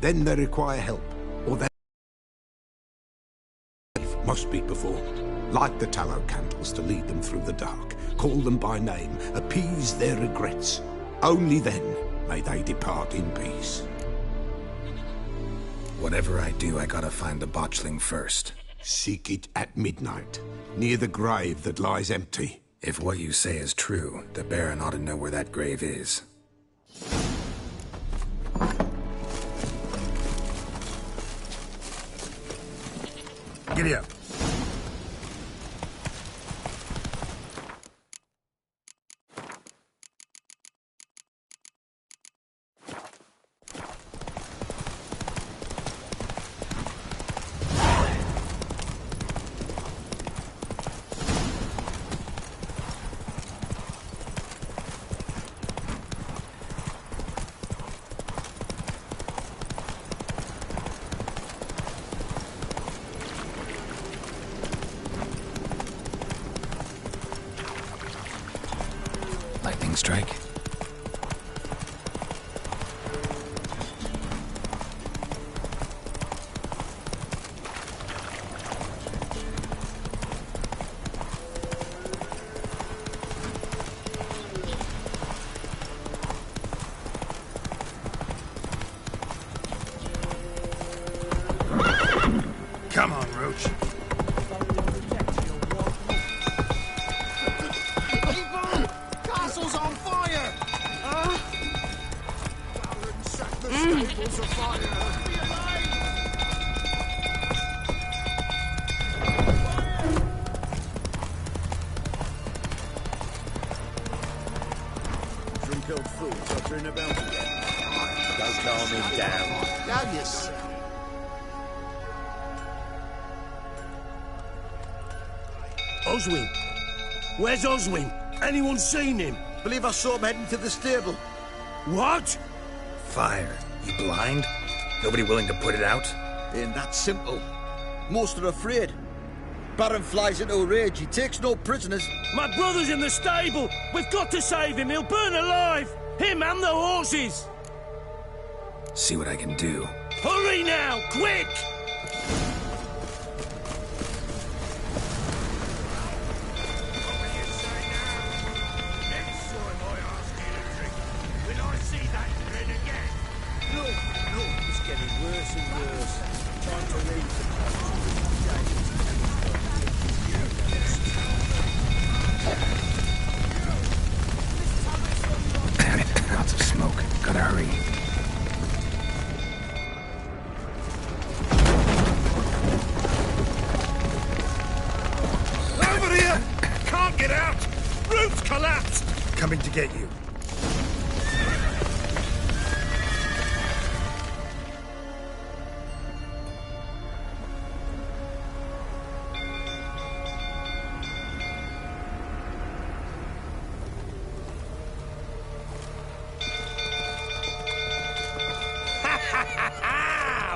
Then they require help, or their life must be performed. Light the tallow candles to lead them through the dark. call them by name, appease their regrets. Only then may they depart in peace. Whatever I do, I gotta find the botchling first. Seek it at midnight, near the grave that lies empty. If what you say is true, the Baron ought to know where that grave is. Giddy up. Lightning strike. Come on, Roach. Castle's on fire! Baron set the stables afire! Drink old fool tottering about again. Don't calm him down. Down yourself. Oswin! Where's Oswin? Anyone seen him? Believe I saw him heading to the stable. What? Fire. You blind? Nobody willing to put it out? Ain't that simple. Most are afraid. Baron flies into a rage. He takes no prisoners. My brother's in the stable! We've got to save him! He'll burn alive! Him and the horses! See what I can do. Hurry now! Quick! Lots of smoke. Gotta hurry. Over here! Can't get out! Roof's collapsed! Coming to get you.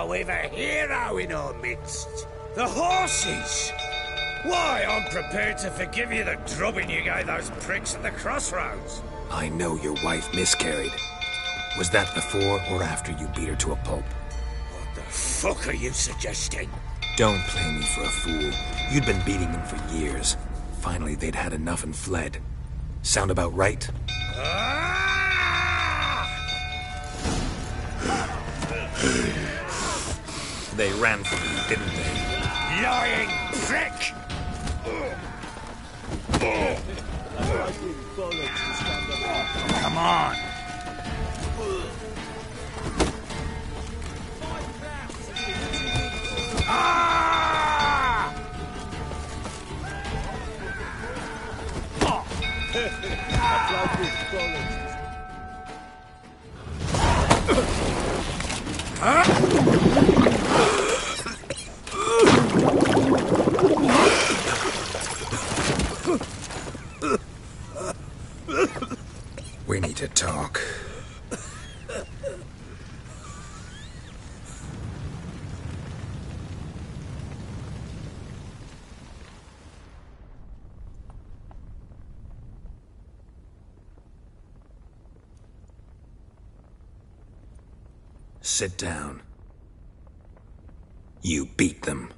We've a hero in our midst. The horses! Why, I'm prepared to forgive you the drubbing you gave those pricks at the crossroads. I know your wife miscarried. Was that before or after you beat her to a pulp? What the fuck are you suggesting? Don't play me for a fool. You'd been beating them for years. Finally, they'd had enough and fled. Sound about right? They ran from you, didn't they? Lying prick! Come on! We need to talk. Sit down. You beat them.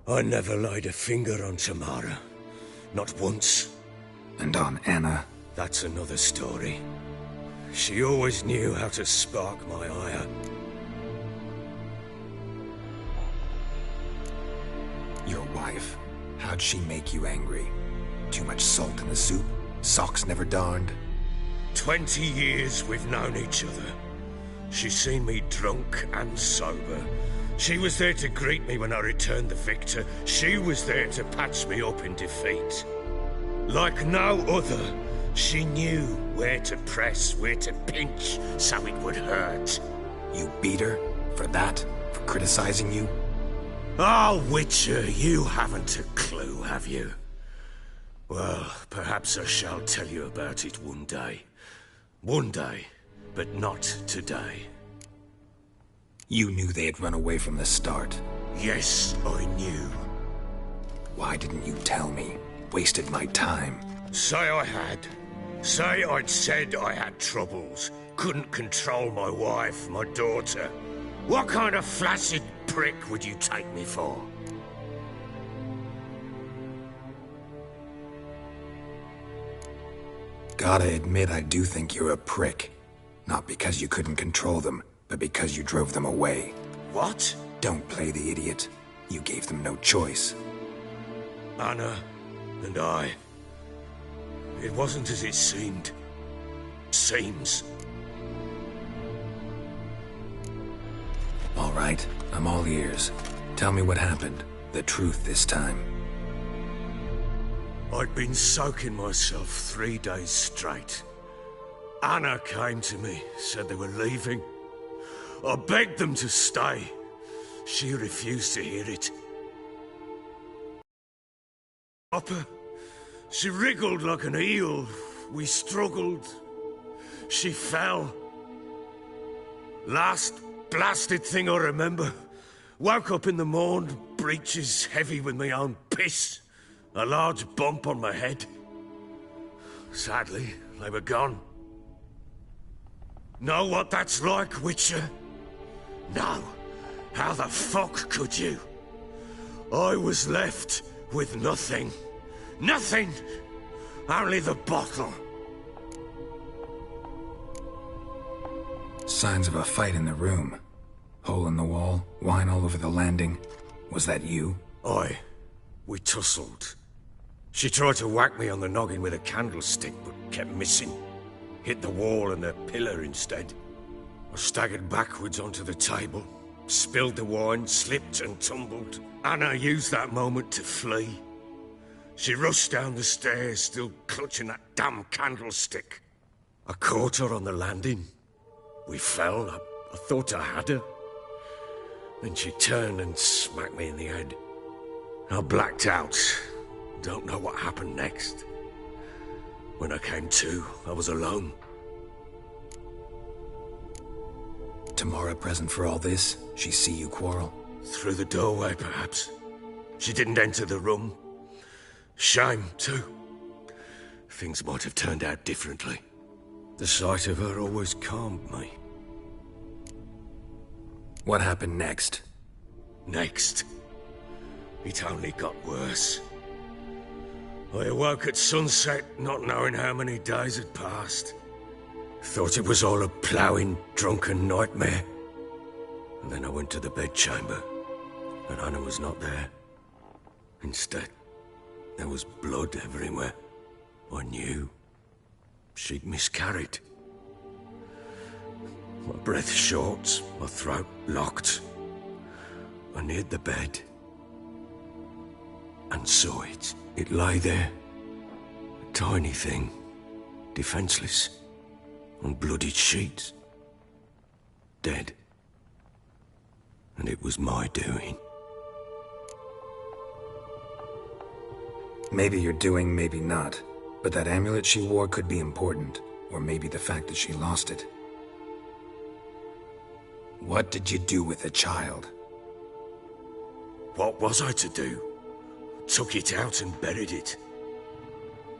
I never laid a finger on Tamara. Not once. And on Anna? That's another story. She always knew how to spark my ire. Your wife. How'd she make you angry? Too much salt in the soup? Socks never darned? 20 years we've known each other. She's seen me drunk and sober. She was there to greet me when I returned the victor. She was there to patch me up in defeat. Like no other, she knew where to press, where to pinch, so it would hurt. You beat her? For that? For criticizing you? Oh, Witcher, you haven't a clue, have you? Well, perhaps I shall tell you about it one day. One day, but not today. You knew they had run away from the start. Yes, I knew. Why didn't you tell me? Wasted my time. Say I had. Say I'd said I had troubles. Couldn't control my wife, my daughter. What kind of flaccid prick would you take me for? Gotta admit, I do think you're a prick. Not because you couldn't control them, but because you drove them away. What? Don't play the idiot. You gave them no choice. Anna and I... It wasn't as it seemed. Seems. All right, I'm all ears. Tell me what happened. The truth this time. I'd been soaking myself 3 days straight. Anna came to me, said they were leaving. I begged them to stay. She refused to hear it. Upper, she wriggled like an eel. We struggled. She fell. Last blasted thing I remember. Woke up in the morn, breeches heavy with my own piss. A large bump on my head. Sadly, they were gone. Know what that's like, Witcher? No. How the fuck could you? I was left with nothing. Nothing! Only the bottle. Signs of a fight in the room. Hole in the wall, wine all over the landing. Was that you? Aye. We tussled. She tried to whack me on the noggin with a candlestick, but kept missing. Hit the wall and the pillar instead. I staggered backwards onto the table, spilled the wine, slipped and tumbled. Anna used that moment to flee. She rushed down the stairs, still clutching that damn candlestick. I caught her on the landing. We fell. I thought I had her. Then she turned and smacked me in the head. I blacked out. Don't know what happened next. When I came to, I was alone. Tamara present for all this? She see you quarrel? Through the doorway, perhaps. She didn't enter the room. Shame, too. Things might have turned out differently. The sight of her always calmed me. What happened next? Next? It only got worse. I awoke at sunset, not knowing how many days had passed. Thought it was all a ploughing, drunken nightmare. And then I went to the bedchamber, and Anna was not there. Instead, there was blood everywhere. I knew. She'd miscarried. My breath short, my throat locked. I neared the bed and saw it. It lay there, a tiny thing, defenseless, on bloodied sheets, dead. And it was my doing. Maybe you're doing, maybe not. But that amulet she wore could be important. Or maybe the fact that she lost it. What did you do with the child? What was I to do? Took it out and buried it.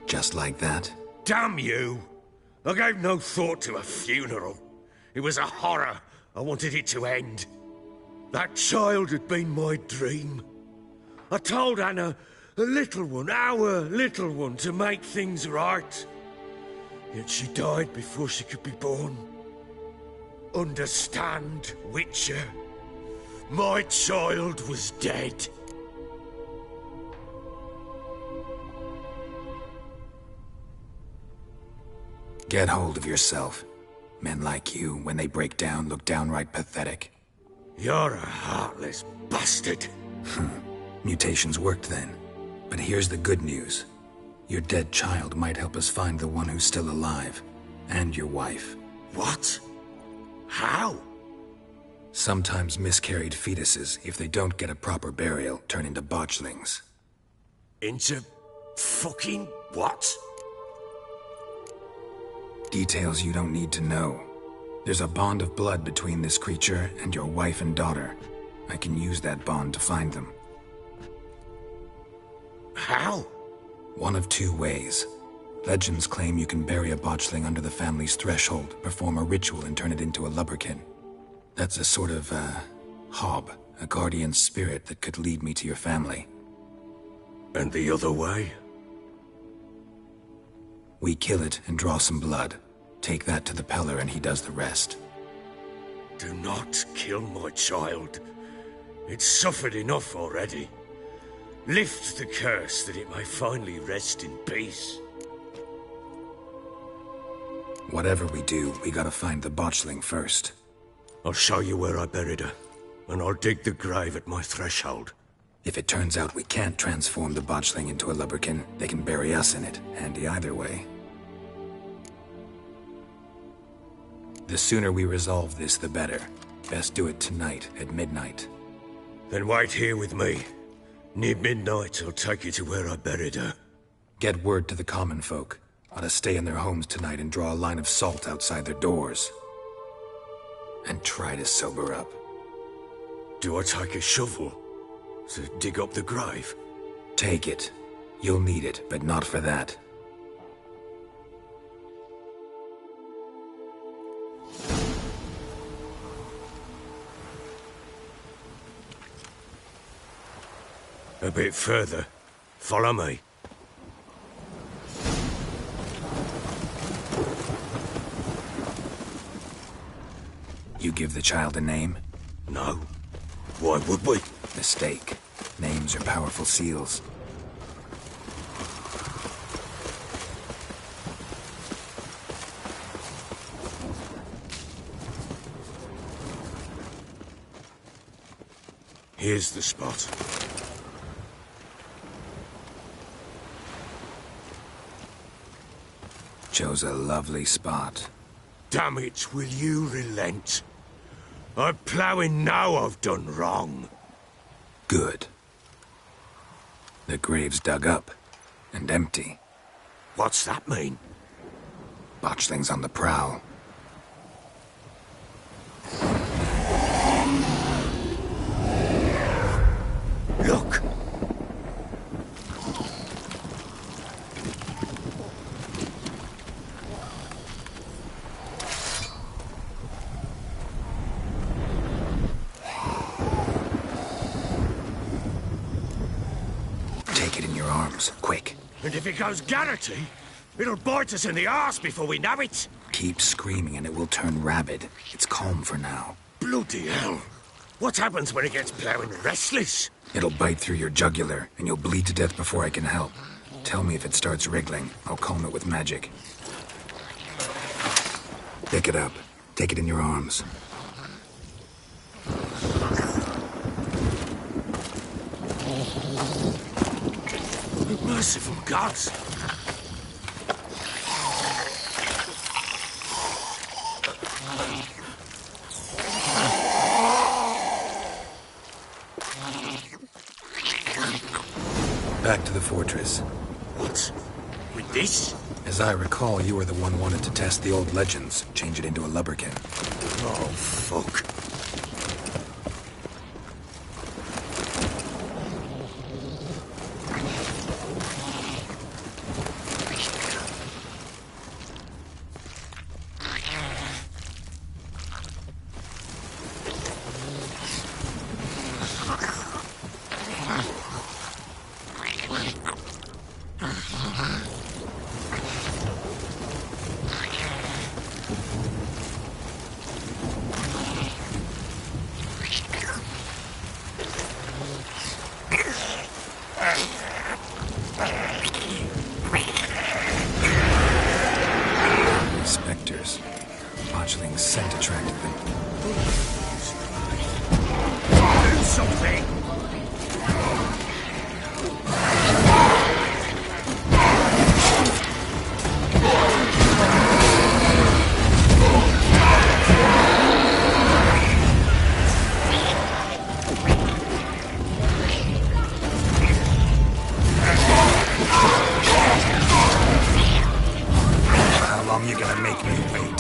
Just like that? Damn you! I gave no thought to a funeral. It was a horror. I wanted it to end. That child had been my dream. I told Anna A little one, our little one, to make things right. Yet she died before she could be born. Understand, Witcher? My child was dead. Get hold of yourself. Men like you, when they break down, look downright pathetic. You're a heartless bastard. Mutations worked then. But here's the good news. Your dead child might help us find the one who's still alive. And your wife. What? How? Sometimes miscarried fetuses, if they don't get a proper burial, turn into botchlings. Into fucking what? Details you don't need to know. There's a bond of blood between this creature and your wife and daughter. I can use that bond to find them. How? One of two ways. Legends claim you can bury a botchling under the family's threshold, perform a ritual and turn it into a lubberkin. That's a sort of, hob, a guardian spirit that could lead me to your family. And the other way? We kill it and draw some blood. Take that to the Peller and he does the rest. Do not kill my child. It's suffered enough already. Lift the curse that it may finally rest in peace. Whatever we do, we gotta find the botchling first. I'll show you where I buried her, and I'll dig the grave at my threshold. If it turns out we can't transform the botchling into a lubberkin, they can bury us in it. Handy either way. The sooner we resolve this, the better. Best do it tonight, at midnight. Then wait here with me. Near midnight, I'll take you to where I buried her. Get word to the common folk. Ought to stay in their homes tonight and draw a line of salt outside their doors. And try to sober up. Do I take a shovel to dig up the grave? Take it. You'll need it, but not for that. A bit further. Follow me. You give the child a name? No. Why would we? Mistake. Names are powerful seals. Here's the spot. Chose a lovely spot. Damn it, will you relent? I'm ploughing now I've done wrong. Good. The grave's dug up. And empty. What's that mean? Botchling's on the prowl. Look! Take it in your arms, quick. And if it goes Garrity, it'll bite us in the arse before we know it. Keep screaming and it will turn rabid. It's calm for now. Bloody hell. What happens when it gets ploughing restless? It'll bite through your jugular, and you'll bleed to death before I can help. Tell me if it starts wriggling. I'll calm it with magic. Pick it up. Take it in your arms. Merciful gods! Back to the fortress. What? With this? As I recall, you were the one wanted to test the old legends, change it into a lubberkin. Oh, fuck. thing! How long you gonna make me wait?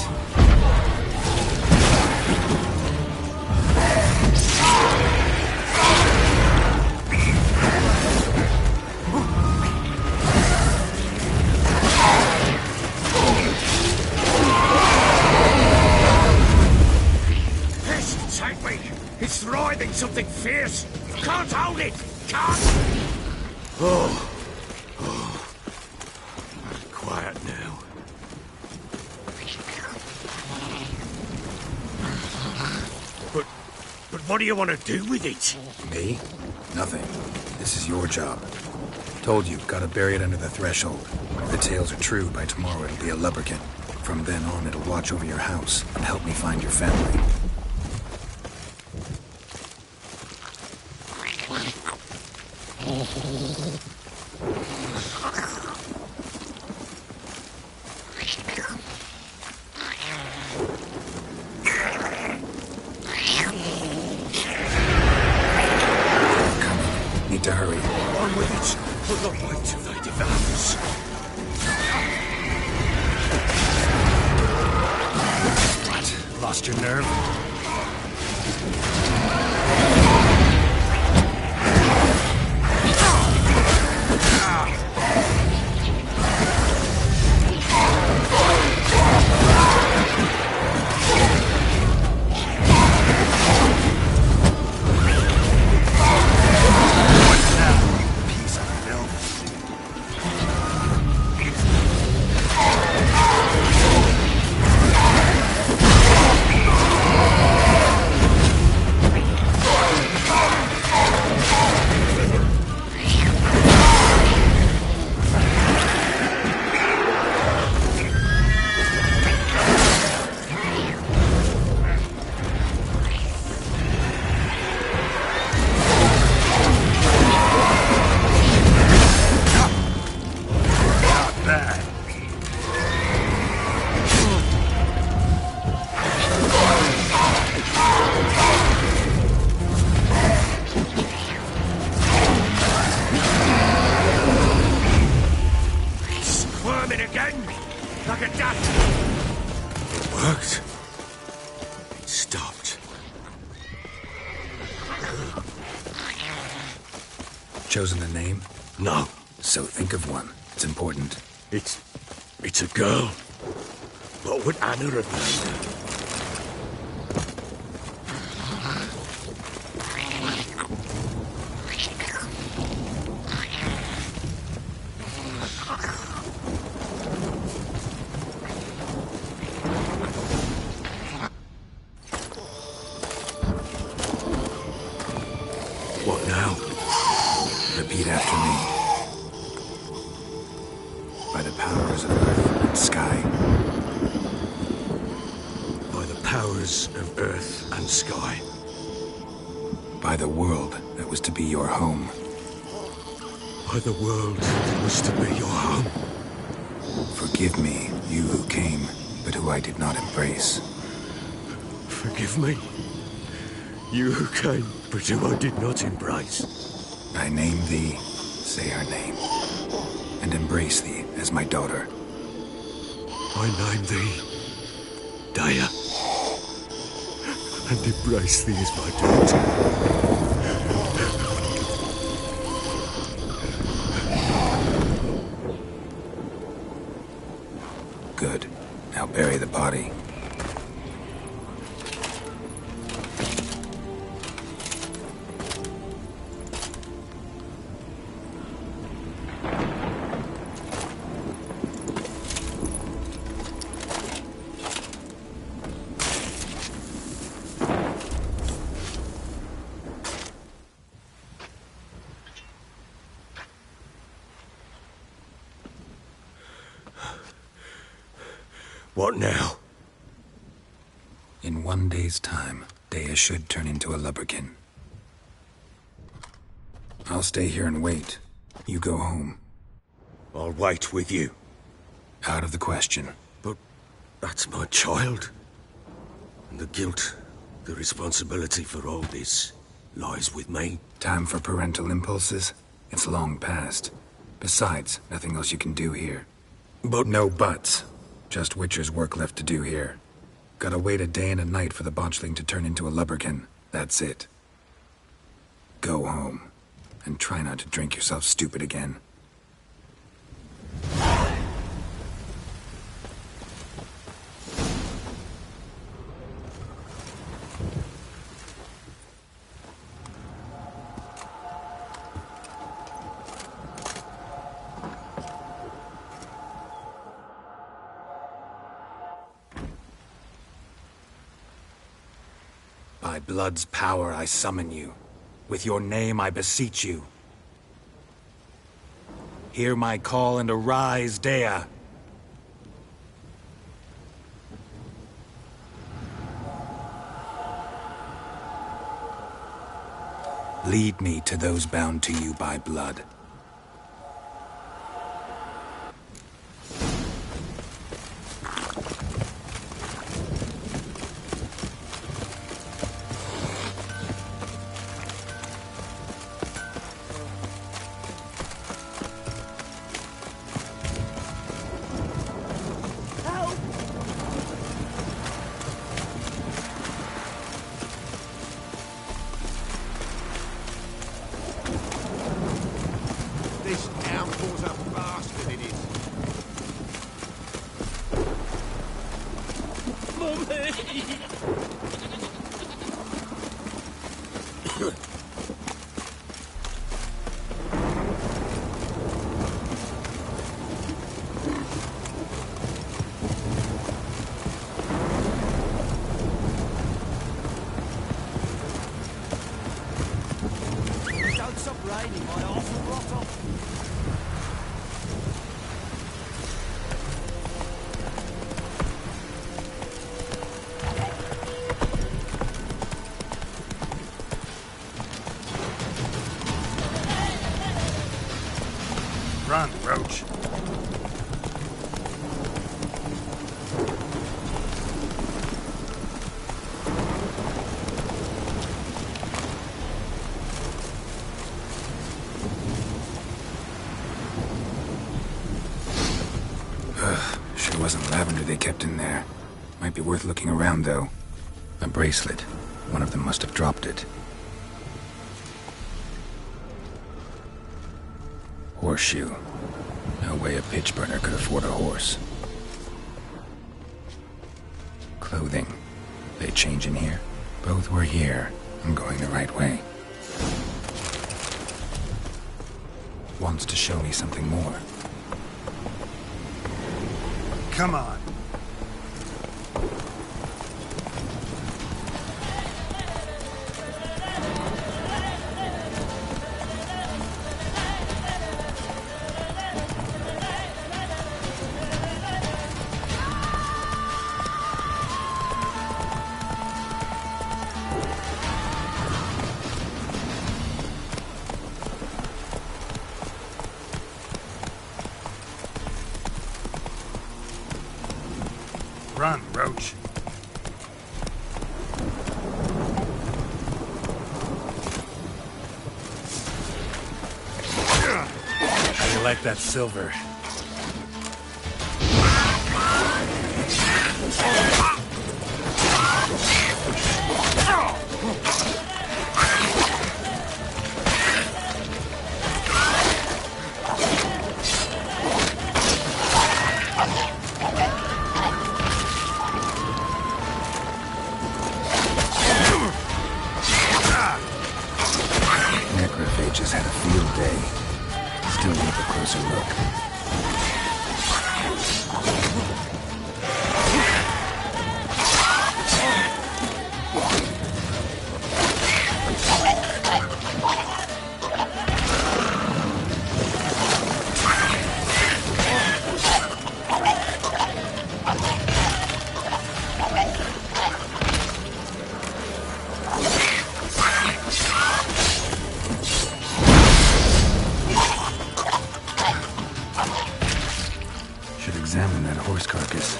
This, take me! It's writhing something fierce! Can't hold it! Can't! Oh. Quiet now. But what do you want to do with it? Me? Nothing. This is your job. Told you, gotta bury it under the threshold. If the tales are true, by tomorrow it'll be a lubberkin. From then on, it'll watch over your house and help me find your family. Need to hurry. On with it! But not wait till they devour us. What? Lost your nerve? Squirming again! Like a duck! It worked. It stopped. Chosen a name? No. So think of one. It's important. It's a girl. What would Anna have named her? What now? Repeat after me. By the powers of earth and sky. By the powers of earth and sky. By the world that was to be your home. By the world that was to be your home. Forgive me, you who came, but who I did not embrace. Forgive me. You who came, but who I did not embrace. I name thee, say her name, and embrace thee as my daughter. I name thee, Daya, and embrace thee as my daughter. Good. Now bury the body. What now? In 1 day's time, Daya should turn into a lubberkin. I'll stay here and wait. You go home. I'll wait with you. Out of the question. But that's my child. And the guilt, the responsibility for all this lies with me. Time for parental impulses? It's long past. Besides, nothing else you can do here. But no buts. Just Witcher's work left to do here. Gotta wait a day and a night for the botchling to turn into a lubberkin. That's it. Go home. And try not to drink yourself stupid again. By blood's power I summon you. With your name I beseech you. Hear my call and arise, Dea. Lead me to those bound to you by blood. Run, Roach. Sure wasn't lavender they kept in there. Might be worth looking around, though. A bracelet. One of them must have dropped it. Horseshoe. No way a pitch burner could afford a horse. Clothing. They change in here? Both were here. I'm going the right way. Wants to show me something more. Come on. Run, Roach. How do you like that silver? Necrophages had a field day. Still need a closer look. horse carcass.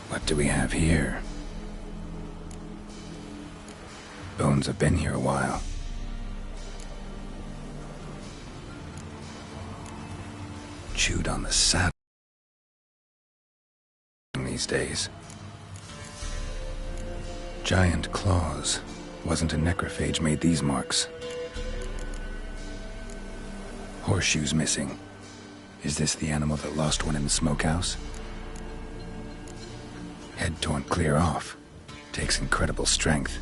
What do we have here? Bones have been here a while. Chewed on the saddle these days. Giant claws. Wasn't a necrophage made these marks. Horseshoes missing. Is this the animal that lost one in the smokehouse? Head torn clear off. Takes incredible strength.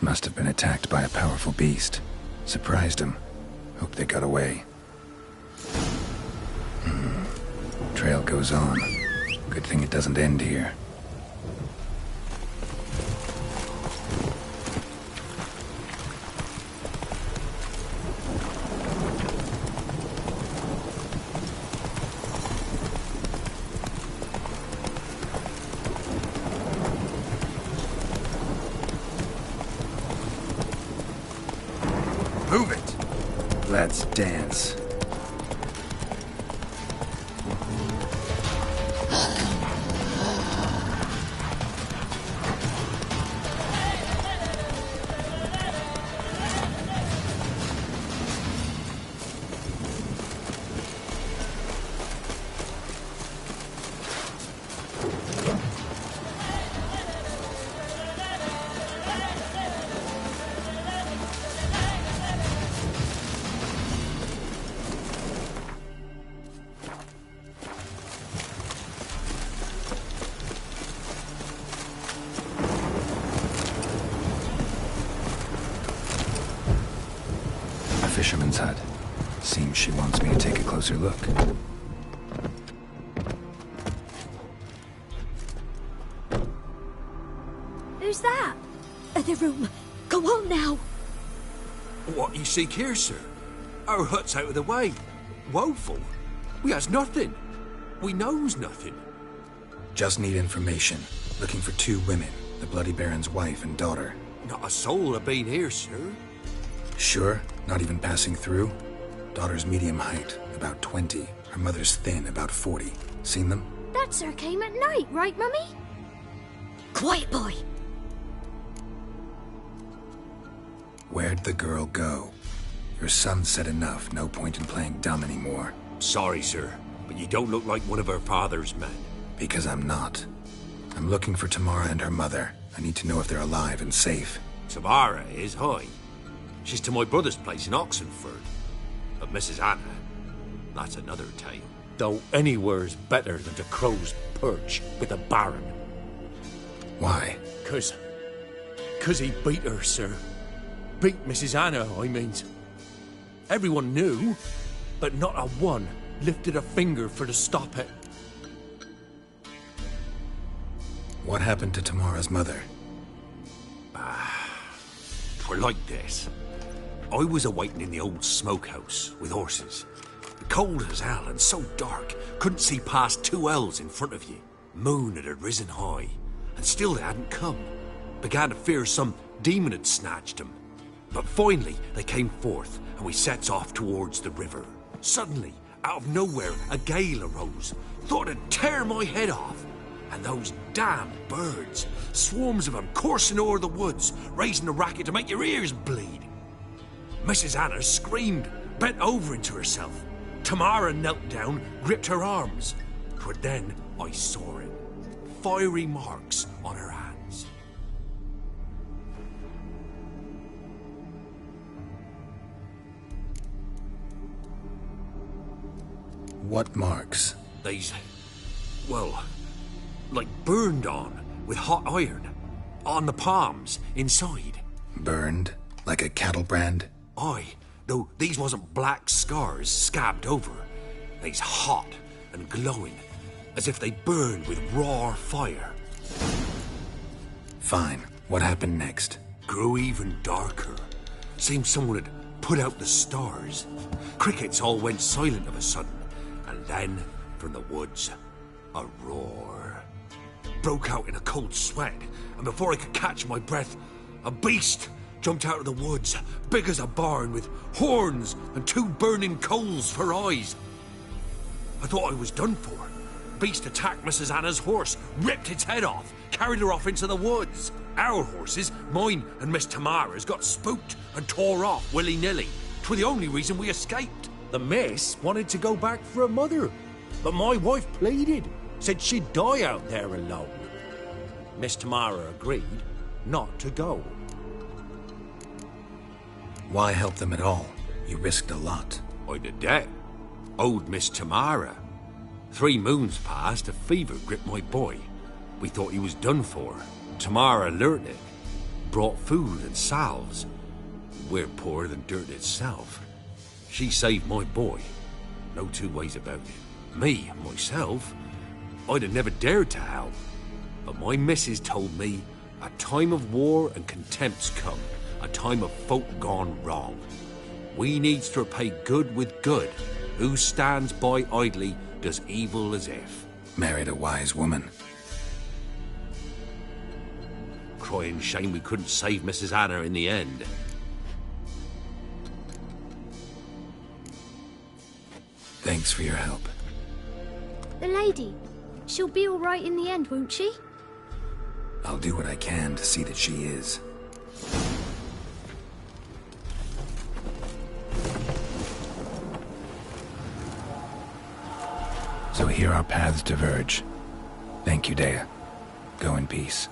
Must have been attacked by a powerful beast. Surprised him. Hope they got away. Trail goes on. Good thing it doesn't end here. Move it! Let's dance. Fisherman's hut. Seems she wants me to take a closer look. Who's that? The room. Go on now. What you seek here, sir? Our hut's out of the way. Woeful. We has nothing. We knows nothing. Just need information. Looking for 2 women. The Bloody Baron's wife and daughter. Not a soul have been here, sir. Sure? Not even passing through? Daughter's medium height, about 20. Her mother's thin, about 40. Seen them? That sir came at night, right, Mummy? Quiet, boy. Where'd the girl go? Your son said enough. No point in playing dumb anymore. Sorry, sir, but you don't look like one of her father's men. Because I'm not. I'm looking for Tamara and her mother. I need to know if they're alive and safe. Tamara is, hi. She's to my brother's place in Oxenford. But Mrs. Anna, that's another tale. Though anywhere's better than to Crow's Perch with a baron. Why? 'Cause he beat her, sir. Beat Mrs. Anna, I means. Everyone knew, but not a one lifted a finger for to stop it. What happened to Tamara's mother? Twere like this. I was awaiting in the old smokehouse with horses. Cold as hell and so dark, couldn't see past 2 ells in front of you. Moon had risen high, and still they hadn't come. Began to fear some demon had snatched them. But finally they came forth, and we sets off towards the river. Suddenly, out of nowhere, a gale arose. Thought it'd tear my head off. And those damned birds, swarms of them coursing o'er the woods, raising a racket to make your ears bleed. Mrs. Anna screamed, bent over into herself. Tamara knelt down, gripped her arms. 'Twere then I saw it. Fiery marks on her hands. What marks? They's, well, like burned on with hot iron. On the palms, inside. Burned? Like a cattle brand? Aye, though these wasn't black scars scabbed over. They's hot and glowing, as if they burned with raw fire. Fine. What happened next? Grew even darker. Seemed someone had put out the stars. Crickets all went silent of a sudden, and then from the woods. A roar. Broke out in a cold sweat, and before I could catch my breath, a beast jumped out of the woods, big as a barn, with horns and 2 burning coals for eyes. I thought I was done for. Beast attacked Mrs. Anna's horse, ripped its head off, carried her off into the woods. Our horses, mine and Miss Tamara's, got spooked and tore off willy-nilly. 'Twere the only reason we escaped. The miss wanted to go back for her mother, but my wife pleaded, said she'd die out there alone. Miss Tamara agreed not to go. Why help them at all? You risked a lot. I'd a debt. Owed Miss Tamara. 3 moons passed, a fever gripped my boy. We thought he was done for. Tamara learnt it. Brought food and salves. We're poorer than dirt itself. She saved my boy. No 2 ways about it. Me, myself, I'd have never dared to help. But my missus told me a time of war and contempt's come. A time of folk gone wrong. We needs to repay good with good. Who stands by idly does evil as if. Married a wise woman. Crying shame we couldn't save Mrs. Anna in the end. Thanks for your help. The lady, she'll be all right in the end, won't she? I'll do what I can to see that she is. So here our paths diverge. Thank you, Dea. Go in peace.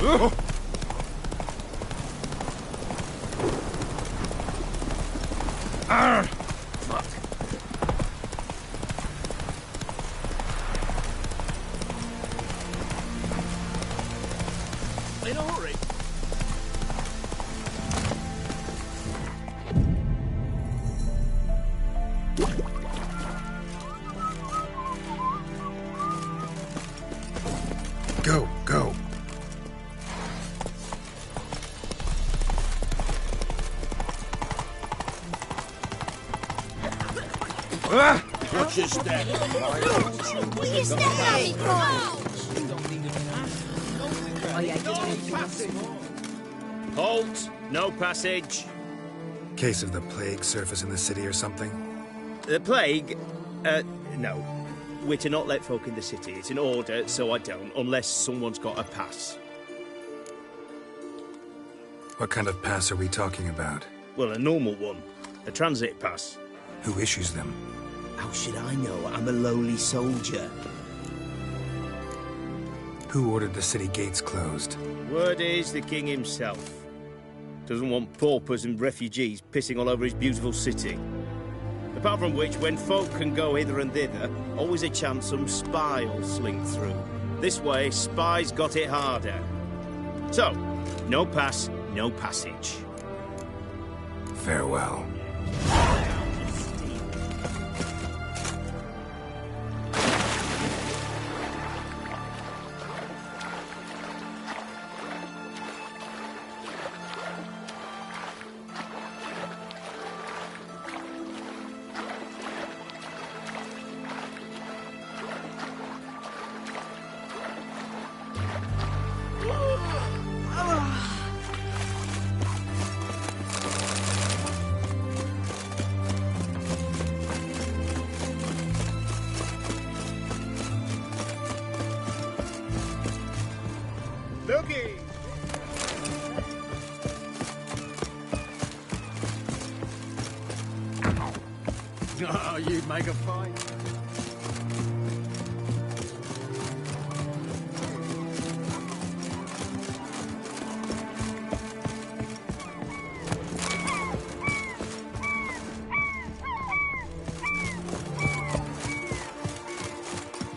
Fuck. In a hurry. Go, go. Watch your step. Will you step at me, Halt! No passage. Case of the plague surface in the city or something? The plague? No. We're to not let folk in the city. It's an order, so I don't, unless someone's got a pass. What kind of pass are we talking about? Well, a normal one. A transit pass. Who issues them? How should I know? I'm a lowly soldier. Who ordered the city gates closed? Word is the king himself. Doesn't want paupers and refugees pissing all over his beautiful city. Apart from which, when folk can go hither and thither, always a chance some spy will slink through. This way, spies got it harder. So, no pass, no passage. Farewell. Looky! Oh, you'd make a fine.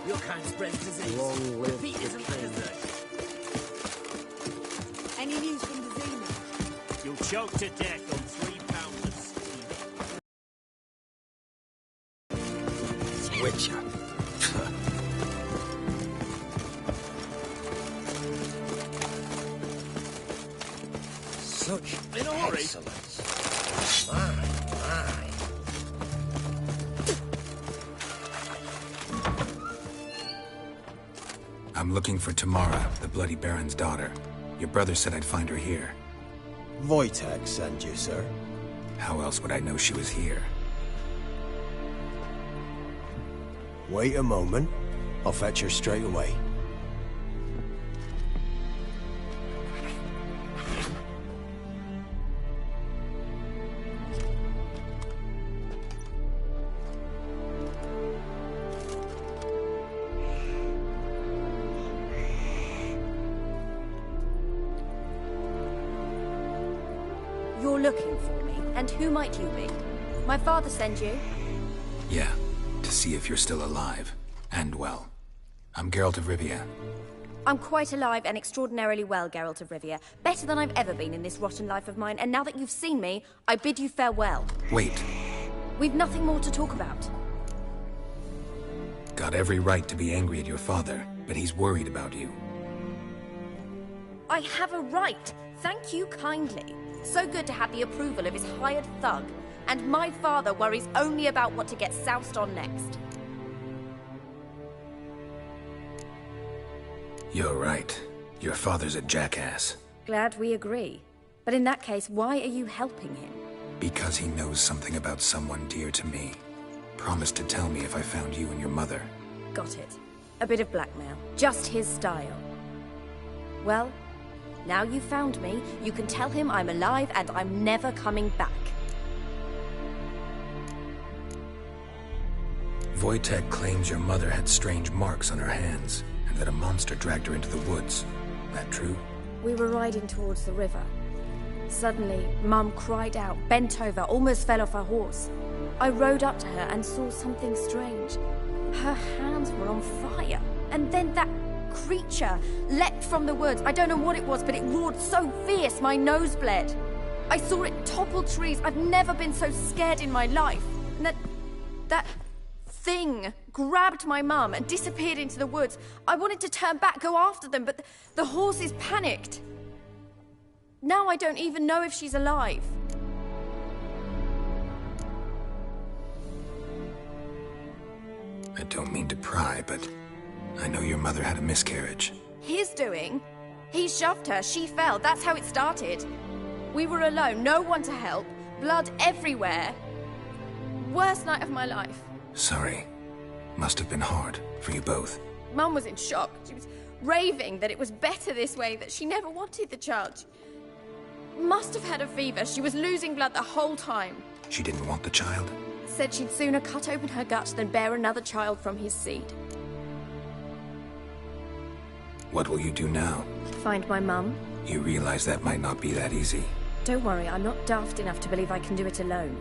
Your kind spreads disease. Long live Defeat the isn't king. desert. Any news from the Zima? You'll choke to death on 3 pounds of steam. Witcher. Such In a hurry. excellence. My. I'm looking for Tamara, the Bloody Baron's daughter. Your brother said I'd find her here. Wojtek sent you, sir. How else would I know she was here? Wait a moment. I'll fetch her straight away. You're looking for me, and who might you be? My father sent you? Yeah, to see if you're still alive. And well. I'm Geralt of Rivia. I'm quite alive and extraordinarily well, Geralt of Rivia. Better than I've ever been in this rotten life of mine, and now that you've seen me, I bid you farewell. Wait. We've nothing more to talk about. Got every right to be angry at your father, but he's worried about you. I have a right. Thank you kindly. So good to have the approval of his hired thug. And my father worries only about what to get soused on next. You're right. Your father's a jackass. Glad we agree. But in that case, why are you helping him? Because he knows something about someone dear to me. Promised to tell me if I found you and your mother. Got it. A bit of blackmail. Just his style. Well, now you've found me, you can tell him I'm alive and I'm never coming back. Wojtek claims your mother had strange marks on her hands, and that a monster dragged her into the woods. That true? We were riding towards the river. Suddenly, Mum cried out, bent over, almost fell off her horse. I rode up to her and saw something strange. Her hands were on fire. And then that creature leapt from the woods. I don't know what it was, but it roared so fierce my nose bled. I saw it topple trees. I've never been so scared in my life. And that thing grabbed my mum and disappeared into the woods. I wanted to turn back, go after them, but the horses panicked. Now I don't even know if she's alive. I don't mean to pry, but I know your mother had a miscarriage. His doing? He shoved her, she fell, that's how it started. We were alone, no one to help, blood everywhere. Worst night of my life. Sorry. Must have been hard for you both. Mum was in shock. She was raving that it was better this way, that she never wanted the child. She must have had a fever. She was losing blood the whole time. She didn't want the child? Said she'd sooner cut open her gut than bear another child from his seed. What will you do now? Find my mum. You realize that might not be that easy. Don't worry, I'm not daft enough to believe I can do it alone.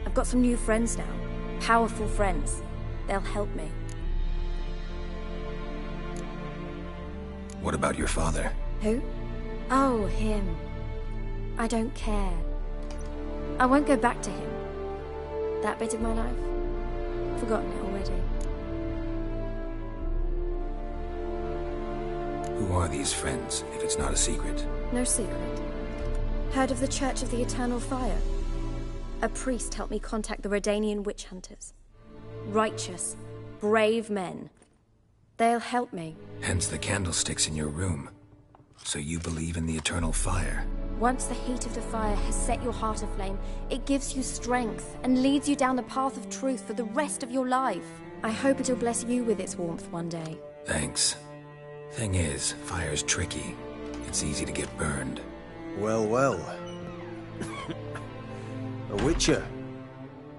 I've got some new friends now. Powerful friends. They'll help me. What about your father? Who? Oh, him. I don't care. I won't go back to him. That bit of my life? Forgotten it already. Who are these friends, if it's not a secret? No secret. Heard of the Church of the Eternal Fire? A priest helped me contact the Redanian witch hunters. Righteous, brave men. They'll help me. Hence the candlesticks in your room. So you believe in the eternal fire? Once the heat of the fire has set your heart aflame, it gives you strength and leads you down the path of truth for the rest of your life. I hope it'll bless you with its warmth one day. Thanks. Thing is, fire's tricky. It's easy to get burned. Well, well. A witcher.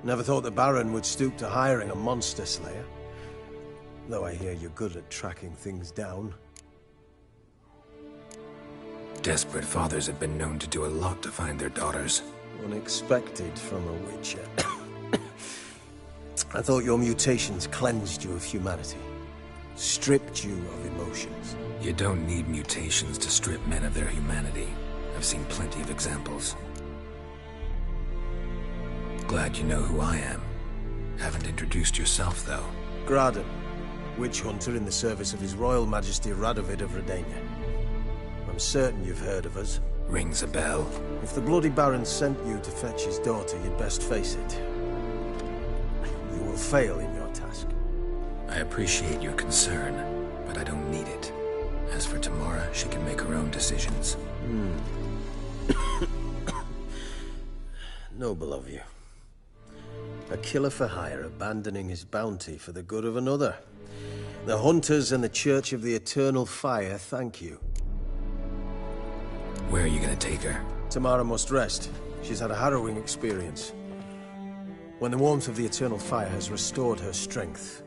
Never thought the Baron would stoop to hiring a monster slayer. Though I hear you're good at tracking things down. Desperate fathers have been known to do a lot to find their daughters. Unexpected from a witcher. I thought your mutations cleansed you of humanity. Stripped you of emotions. You don't need mutations to strip men of their humanity. I've seen plenty of examples. Glad you know who I am. Haven't introduced yourself, though. Graden, witch hunter in the service of His Royal Majesty Radovid of Redania. I'm certain you've heard of us. Rings a bell. If the Bloody Baron sent you to fetch his daughter, you'd best face it. You will fail in your task. I appreciate your concern, but I don't need it. As for Tamara, she can make her own decisions. Noble of you. A killer for hire abandoning his bounty for the good of another. The Hunters and the Church of the Eternal Fire thank you. Where are you gonna take her? Tamara must rest. She's had a harrowing experience. When the warmth of the Eternal Fire has restored her strength,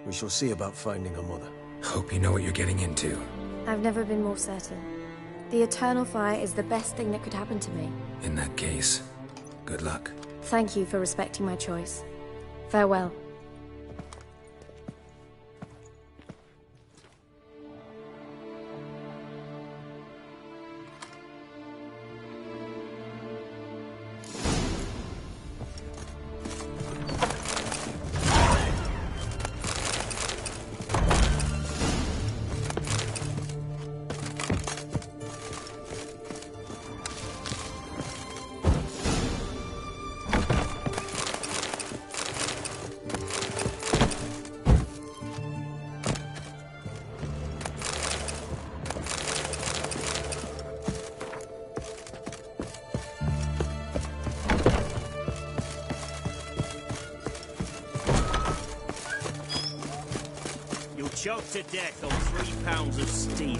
we shall see about finding her mother. Hope you know what you're getting into. I've never been more certain. The Eternal Fire is the best thing that could happen to me. In that case, good luck. Thank you for respecting my choice. Farewell. Choked to death on 3 pounds of steam.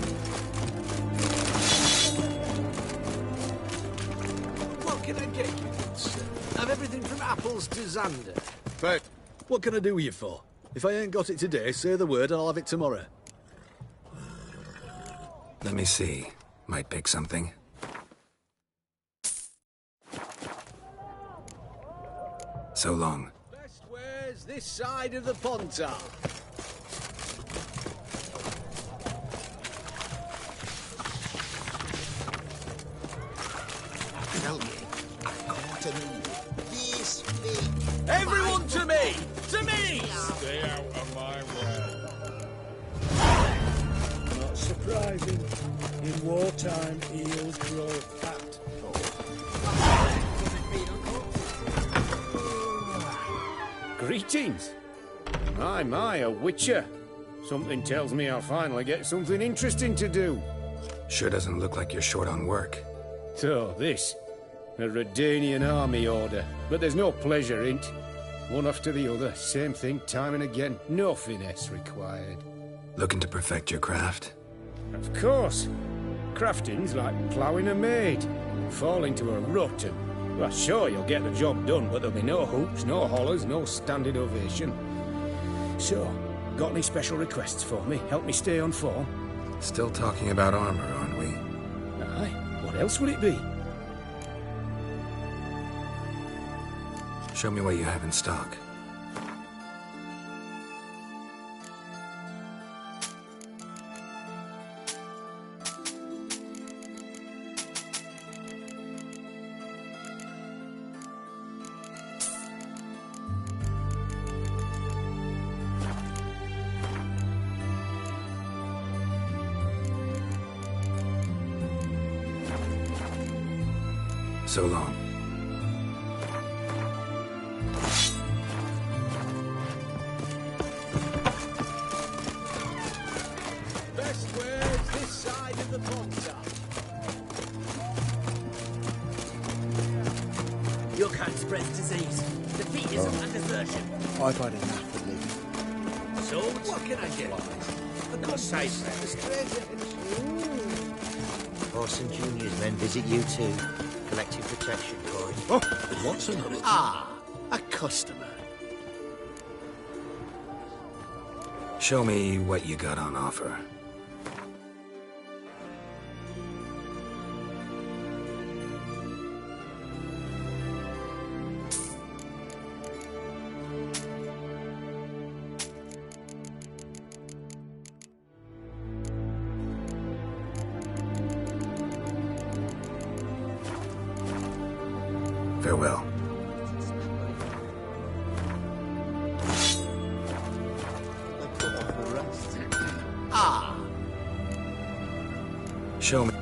What can I get you, good sir? I've everything from apples to Xander. But what can I do you for? If I ain't got it today, say the word and I'll have it tomorrow. Let me see. Might pick something. So long. Best wares this side of the Pontar. I tell you, I caught a this big. Everyone to me! To me! Stay out of my way. Not surprising. In wartime, eels grow fat. Greetings. My, a witcher. Something tells me I'll finally get something interesting to do. Sure doesn't look like you're short on work. So, this. A Redanian army order. But there's no pleasure in it. One after the other, same thing time and again. No finesse required. Looking to perfect your craft? Of course. Crafting's like ploughing a maid. Fall into a rut and, well, sure, you'll get the job done, but there'll be no hoops, no hollers, no standing ovation. So, got any special requests for me? Help me stay on form? Still talking about armor, aren't we? Aye. What else would it be? Show me what you have in stock. So long. Best wares this side of the Pontar. Your kind spreads disease. Defeatism and desertion. I've had enough of living. So, what can I get? For God's sake, Orson Jr.'s men visit you too. Collective protection coin. Oh, what's another? Ah, a customer. Show me what you got on offer. Farewell. Ah. Show me.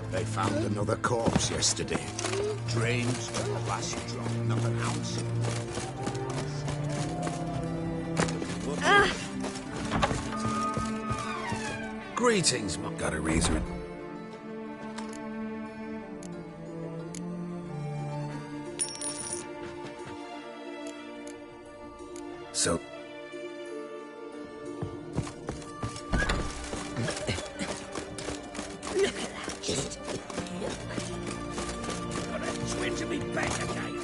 They found another corpse yesterday. Drained to the last drop, not an ounce. Greetings, Mom. Got a razor? So... Swim to me back again.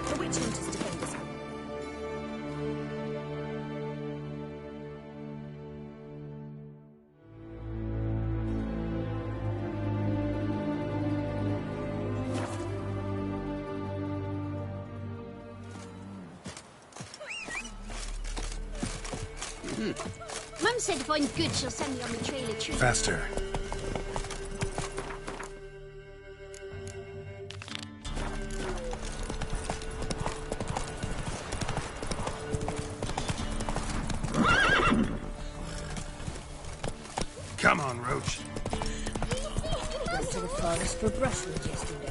The witch hunters defend us. Mum said if I'm good, she'll send me on the trail of trees. Faster. Come on, Roach. out to the forest for brushwood yesterday.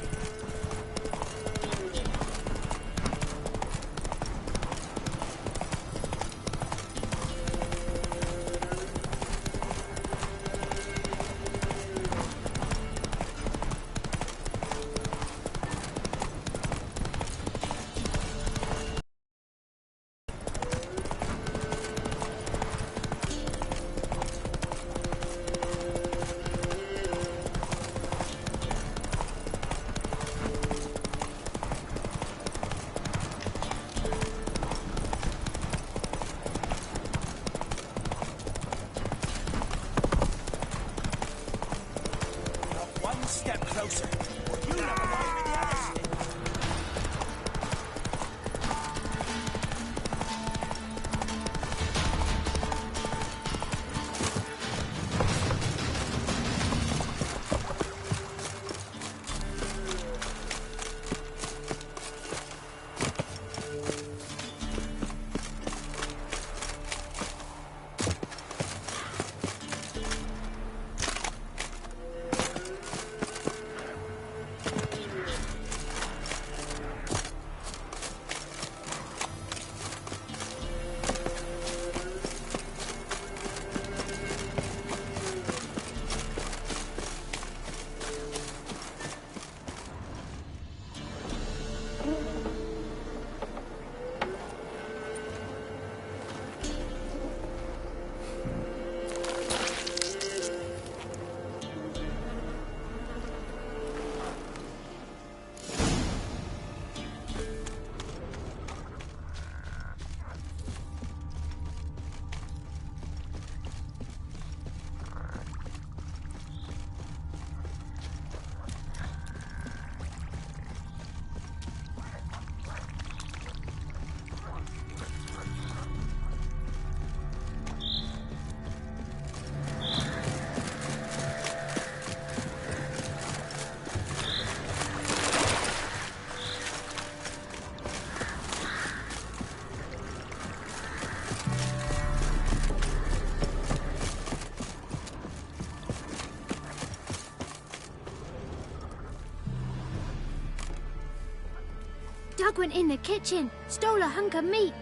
Doug went in the kitchen, stole a hunk of meat.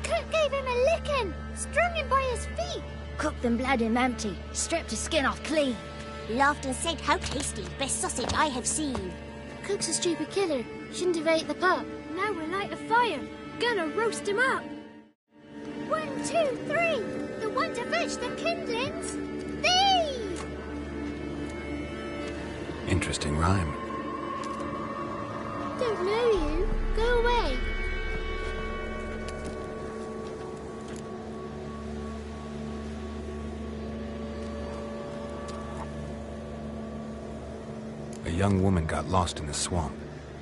Cook gave him a licking, strung him by his feet. Cooked and bled him empty, stripped his skin off clean. Laughed and said, "How tasty, best sausage I have seen." Cook's a stupid killer, shouldn't have ate the pup. Now we'll light a fire, gonna roast him up. 1, 2, 3, the one to fetch the kindlings. Thee! Interesting rhyme. Don't know you. Go away. A young woman got lost in the swamp.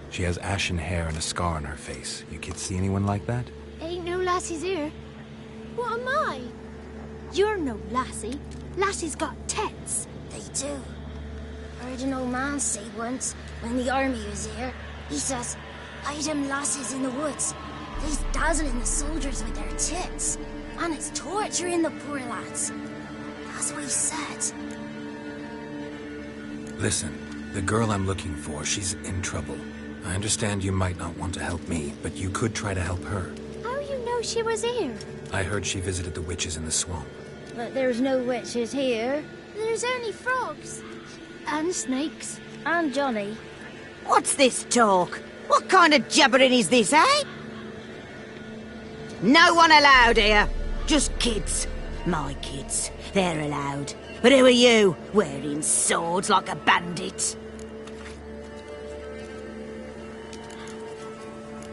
She has ashen hair and a scar on her face. You kids see anyone like that? Ain't no lassies here. What am I? You're no lassie. Lassies got tits. They do. I heard an old man say once, when the army was here, he says, "I them lasses in the woods. They's dazzling the soldiers with their tits, and it's torturing the poor lads." That's what he said. Listen, the girl I'm looking for, she's in trouble. I understand you might not want to help me, but you could try to help her. How you know she was here? I heard she visited the witches in the swamp. But there's no witches here. There's only frogs. And snakes. And Johnny. What's this talk? What kind of jabbering is this, eh? No one allowed here. Just kids. My kids. They're allowed. But who are you, wearing swords like a bandit?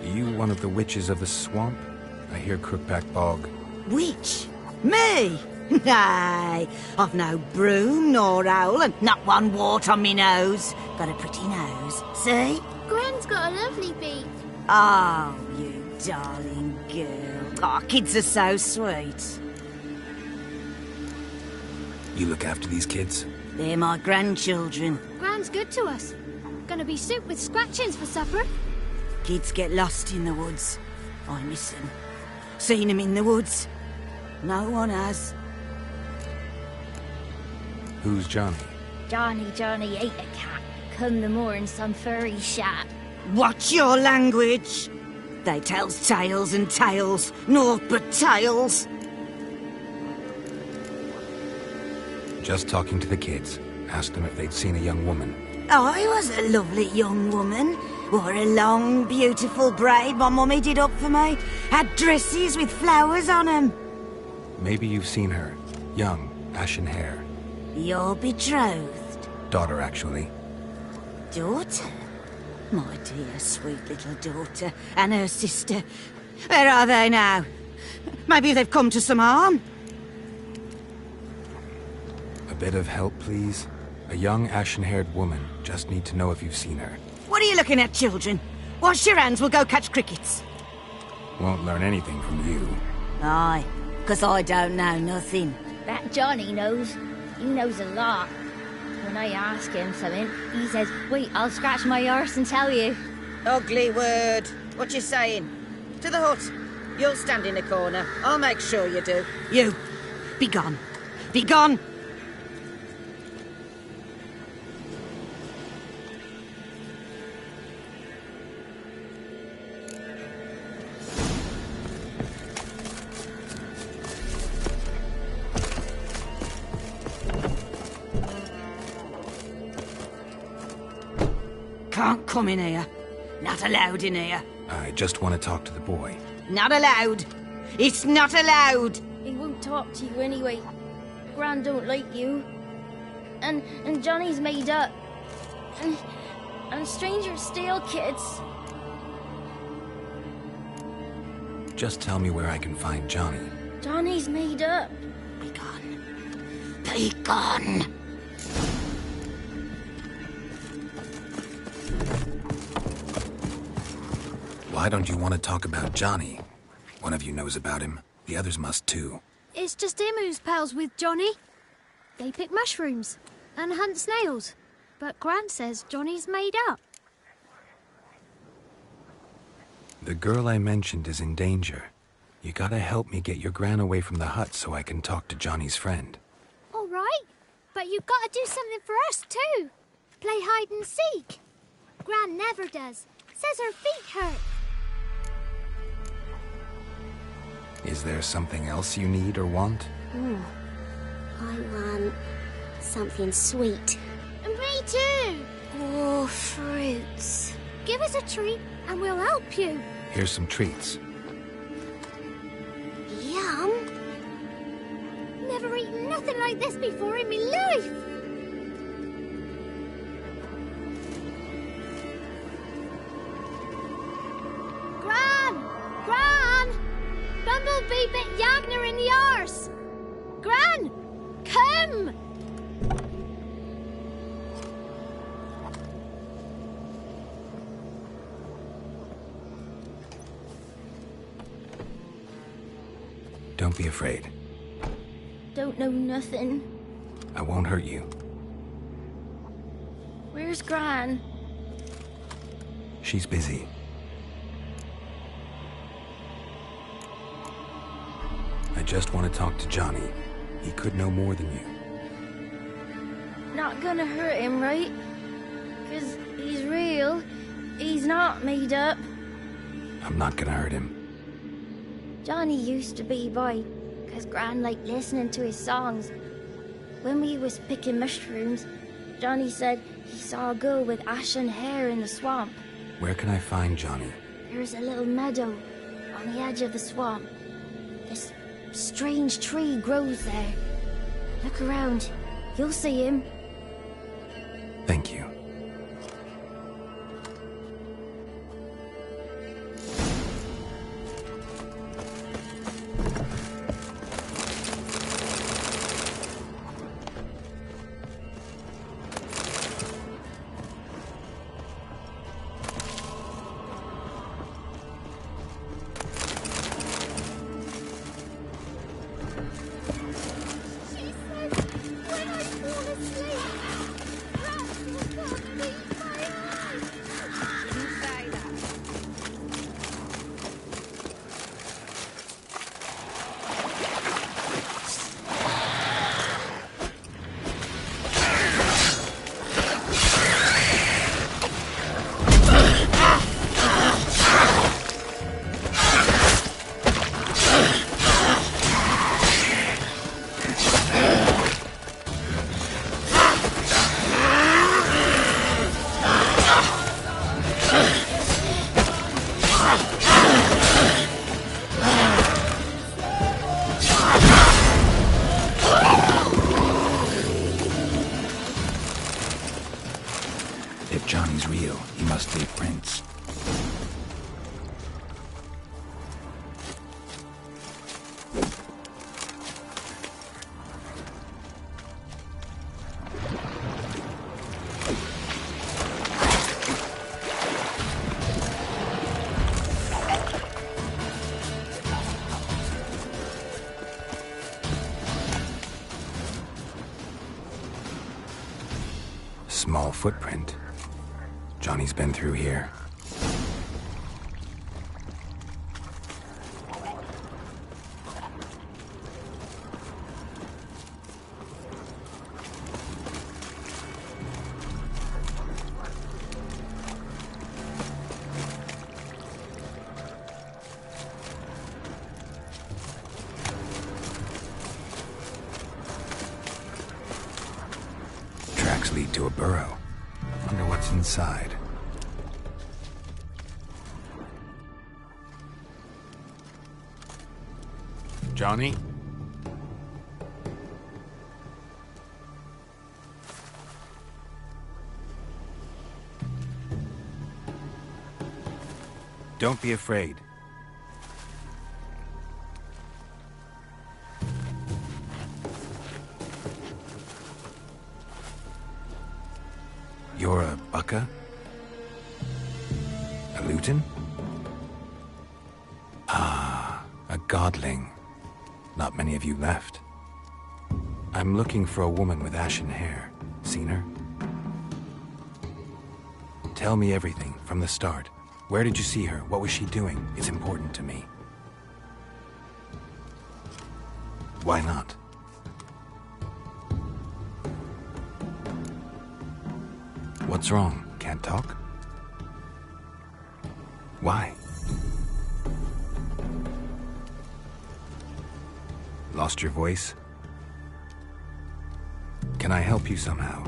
Are you one of the witches of the swamp? I hear Crookback Bog. Witch? Me? Nay, I've no broom nor owl and not one wart on me nose. Got a pretty nose, see? Gwen's got a lovely beak. Oh, you darling girl. Oh, kids are so sweet. You look after these kids? They're my grandchildren. Gran's good to us. Gonna be soup with scratchings for supper. Kids get lost in the woods. I miss them. Seen them in the woods. No one has. Who's Johnny? Johnny ate a cat. Come the morn some furry shat. Watch your language. They tells tales and tales, naught but tales. Just talking to the kids. Asked them if they'd seen a young woman. I was a lovely young woman. Wore a long, beautiful braid my mummy did up for me. Had dresses with flowers on 'em. Maybe you've seen her. Young, ashen hair. Your betrothed? Daughter, actually. Daughter? My dear, sweet little daughter. And her sister. Where are they now? Maybe they've come to some harm. A bit of help, please? A young, ashen-haired woman. Just need to know if you've seen her. What are you looking at, children? Wash your hands, we'll go catch crickets. Won't learn anything from you. Aye, 'cause I don't know nothing. That Johnny knows. He knows a lot. When I ask him something, he says, wait, I'll scratch my arse and tell you. Ugly word. What you saying? To the hut. You'll stand in a corner. I'll make sure you do. You, be gone. Be gone! Can't come in here. Not allowed in here. I just want to talk to the boy. Not allowed. It's not allowed. He won't talk to you anyway. Gran don't like you. And Johnny's made up. And strangers steal kids. Just tell me where I can find Johnny. Johnny's made up. Be gone. Be gone. Why don't you want to talk about Johnny? One of you knows about him. The others must too. It's just him who's pals with Johnny. They pick mushrooms and hunt snails. But Gran says Johnny's made up. The girl I mentioned is in danger. You gotta help me get your gran away from the hut so I can talk to Johnny's friend. All right, but you've got to do something for us too. Play hide and seek. Gran never does. Says her feet hurt. Is there something else you need or want? I want something sweet. Me too. Oh, fruits. Give us a treat and we'll help you. Here's some treats. Yum. Never eaten nothing like this before in me life. Gran! Bumblebee bit Yagner in the arse. Gran! Come! Don't be afraid. Don't know nothing. I won't hurt you. Where's Gran? She's busy. I just want to talk to Johnny. He could know more than you. Not gonna hurt him, right? 'Cause he's real. He's not made up. I'm not gonna hurt him. Johnny used to be boy, 'cause Gran liked listening to his songs. When we was picking mushrooms, Johnny said he saw a girl with ashen hair in the swamp. Where can I find Johnny? There's a little meadow on the edge of the swamp. This strange tree grows there. Look around. You'll see him. Thank you. Johnny's real, he must be a prince. Small footprint. Johnny's been through here. Tracks lead to a burrow. Wonder what's inside. Johnny? Don't be afraid. You're a bucka? A luton? Ah, a godling. Not many of you left. I'm looking for a woman with ashen hair. Seen her? Tell me everything, from the start. Where did you see her? What was she doing? It's important to me. Why not? What's wrong? Can't talk? Why? Lost your voice? Can I help you somehow?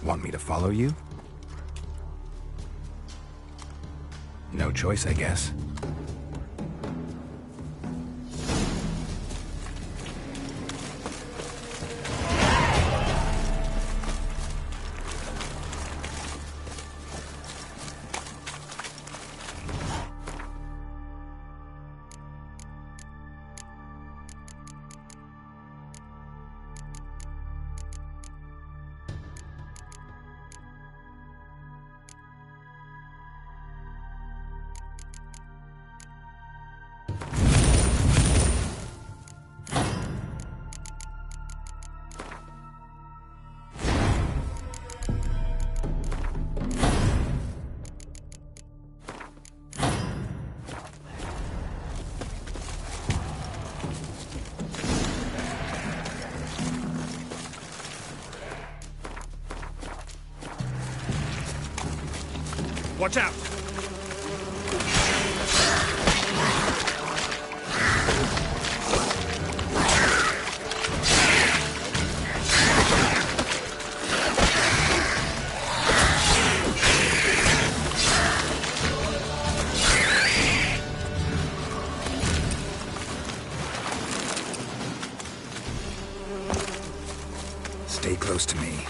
Want me to follow you? No choice, I guess. Watch out! Stay close to me.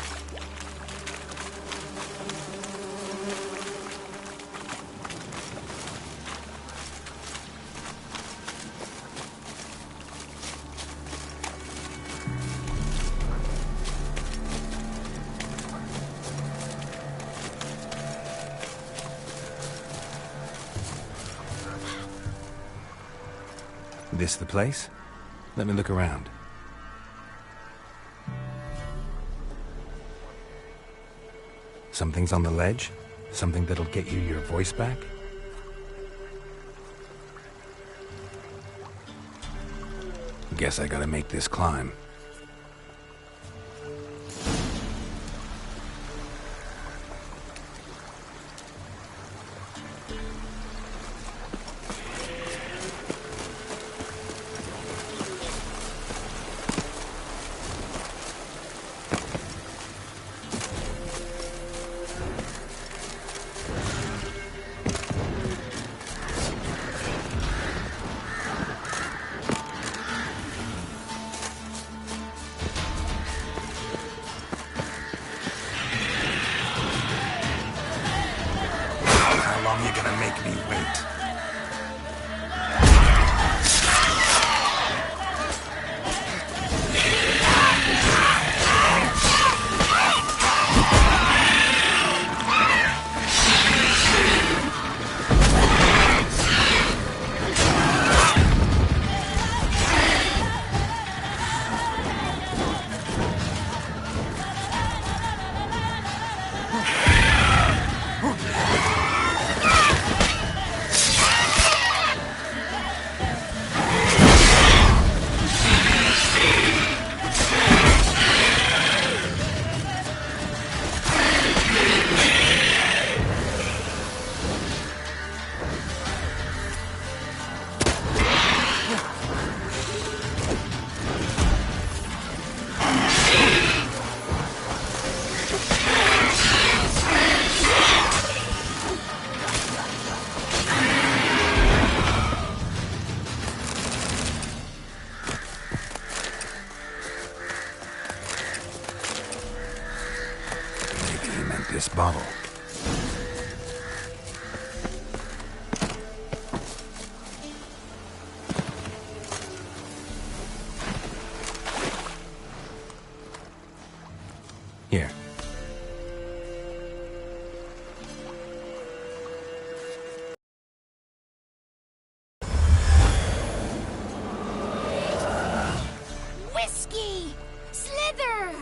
This the place? Let me look around. Something's on the ledge? Something that'll get you your voice back? Guess I gotta make this climb. gonna make me wait. This bottle. Here. Whiskey! Slither!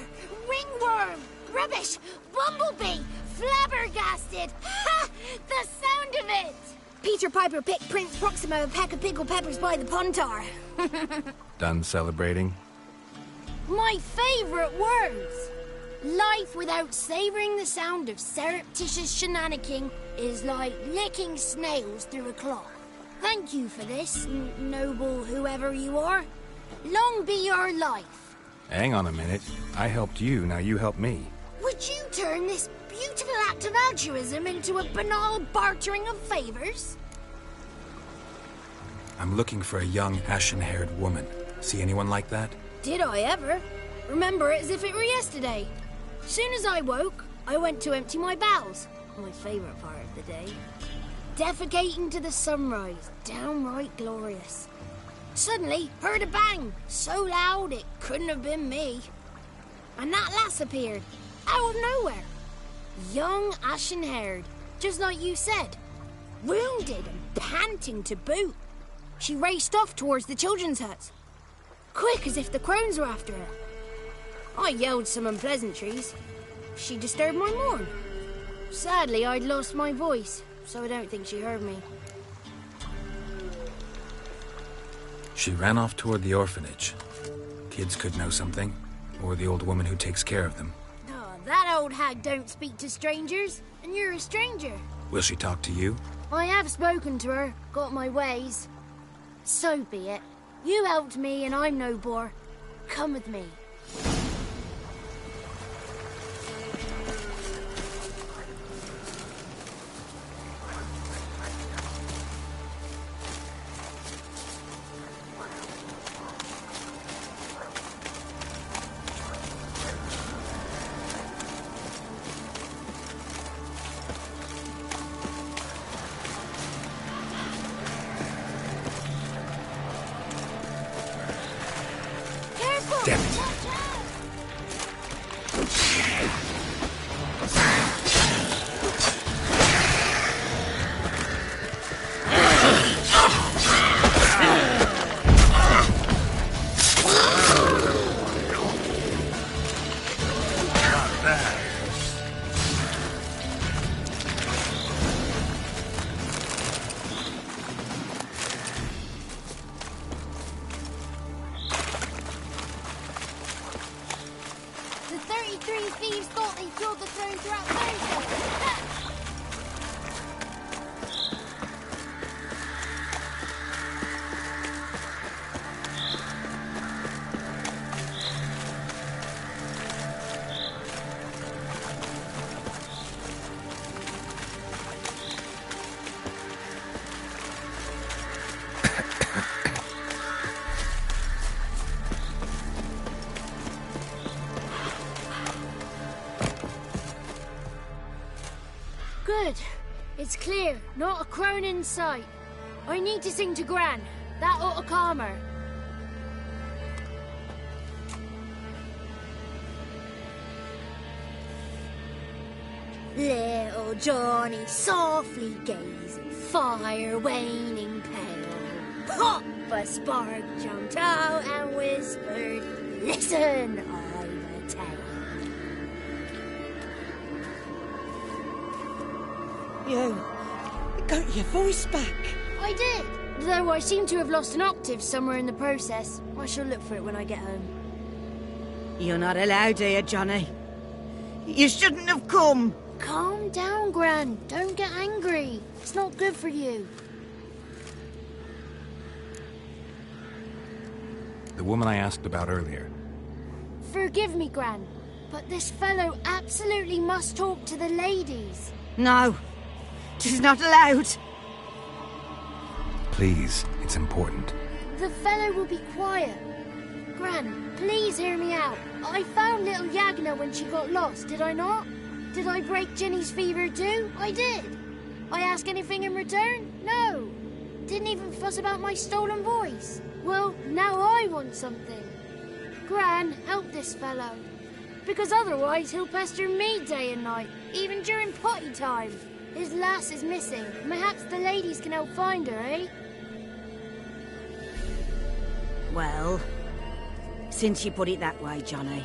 Ringworm! Rubbish! Bumblebee! Flabbergasted! Ha! The sound of it! Peter Piper picked Prince Proximo a pack of pickled peppers by the pontar. Done celebrating? My favourite words! Life without savouring the sound of surreptitious shenanigans is like licking snails through a cloth. Thank you for this, noble whoever you are. Long be your life. Hang on a minute. I helped you, now you help me. Would you turn this beautiful act of altruism into a banal bartering of favours? I'm looking for a young, ashen-haired woman. See anyone like that? Did I ever? Remember it as if it were yesterday. Soon as I woke, I went to empty my bowels. My favourite part of the day. Defecating to the sunrise, downright glorious. Suddenly, heard a bang, so loud it couldn't have been me. And that lass appeared, out of nowhere. Young, ashen-haired, just like you said. Wounded and panting to boot. She raced off towards the children's huts. Quick as if the crones were after her. I yelled some unpleasantries. She disturbed my morn. Sadly, I'd lost my voice, so I don't think she heard me. She ran off toward the orphanage. Kids could know something, or the old woman who takes care of them. Oh, that old hag don't speak to strangers, and you're a stranger. Will she talk to you? I have spoken to her, got my ways. So be it. You helped me, and I'm no bore. Come with me. Damn it! It's clear, not a crone in sight. I need to sing to Gran. That ought to calm her. Little Johnny softly gazing, fire waning pale. Pop! A spark jumped out and whispered, "Listen, I've a tale." You got your voice back. I did, though I seem to have lost an octave somewhere in the process. I shall look for it when I get home. You're not allowed here, Johnny. You shouldn't have come. Calm down, Gran. Don't get angry. It's not good for you. The woman I asked about earlier. Forgive me, Gran, but this fellow absolutely must talk to the ladies. No, she's not allowed. Please, it's important. The fellow will be quiet. Gran, please hear me out. I found little Yagna when she got lost, did I not? Did I break Ginny's fever too? I did. I ask anything in return? No. Didn't even fuss about my stolen voice. Well, now I want something. Gran, help this fellow. Because otherwise he'll pester me day and night, even during potty time. His lass is missing. Perhaps the ladies can help find her, eh? Well, since you put it that way, Johnny,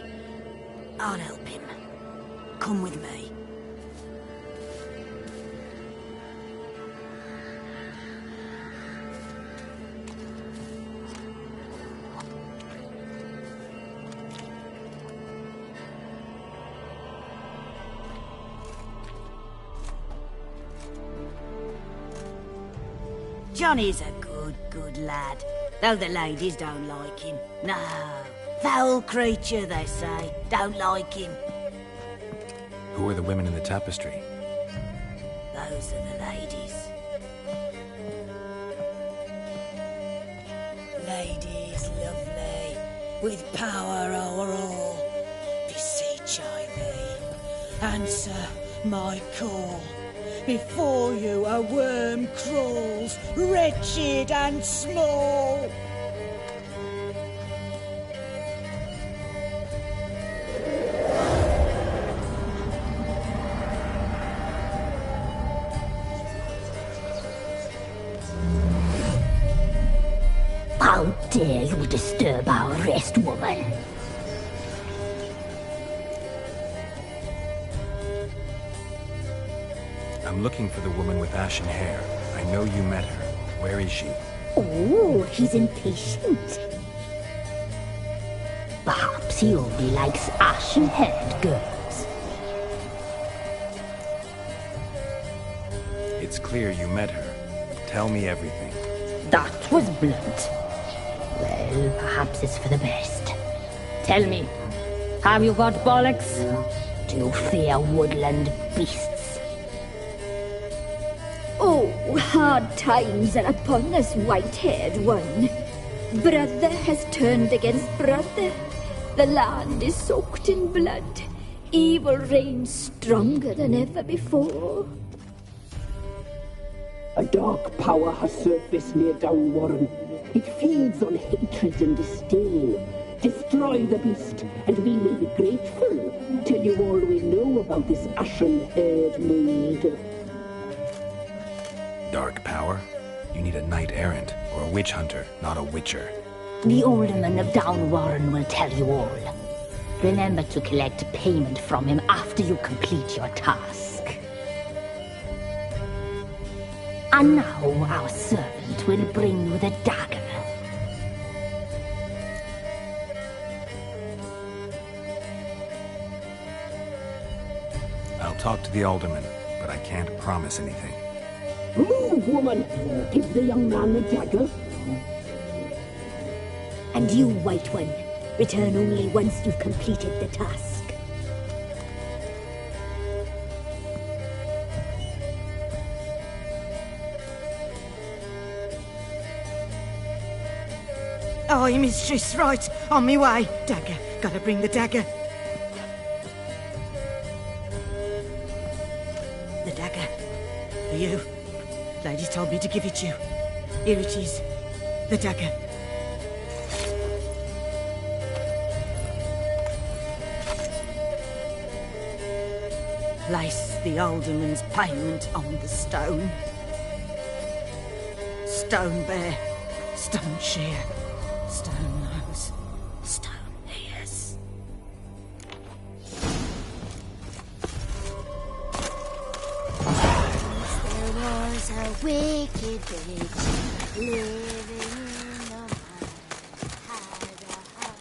I'll help him. Come with me. Johnny's a good lad, though the ladies don't like him. No, foul creature, they say. Don't like him. Who are the women in the tapestry? Those are the ladies. Ladies lovely, with power o'er all. Beseech I thee, answer my call. Before you a worm crawls, wretched and small. How dare you disturb our rest, woman? I'm looking for the woman with ashen hair. I know you met her. Where is she? Oh, he's impatient. Perhaps he only likes ashen-haired girls. It's clear you met her. Tell me everything. That was blunt. Well, perhaps it's for the best. Tell me, have you got bollocks? Do you fear woodland beasts? Oh, hard times are upon us, white-haired one. Brother has turned against brother. The land is soaked in blood. Evil reigns stronger than ever before. A dark power has surfaced near Downwarren. It feeds on hatred and disdain. Destroy the beast, and we may be grateful. Tell you all we know about this ashen-haired maid. Dark power? You need a knight-errant, or a witch-hunter, not a witcher. The alderman of Downwarren will tell you all. Remember to collect payment from him after you complete your task. And now our servant will bring you the dagger. I'll talk to the alderman, but I can't promise anything. Move, woman! Give the young man the dagger. And you, White One, return only once you've completed the task. Aye, mistress, right. On me way. Dagger. Gotta bring the dagger. The dagger. For you. told me to give it you. Here it is. The dagger. Place the alderman's payment on the stone. Stone bear, stone shear, stone nose, stone ears. There was a wicked bitch living in a mine. Had a heart.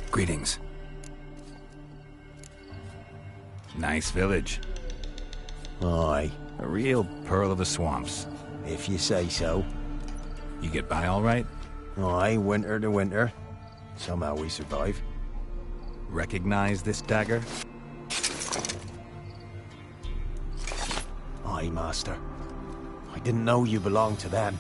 Greetings. Nice village. Aye. A real pearl of the swamps. If you say so. You get by all right? Aye, winter to winter. Somehow we survive. Recognize this dagger? Aye, master. I didn't know you belonged to them.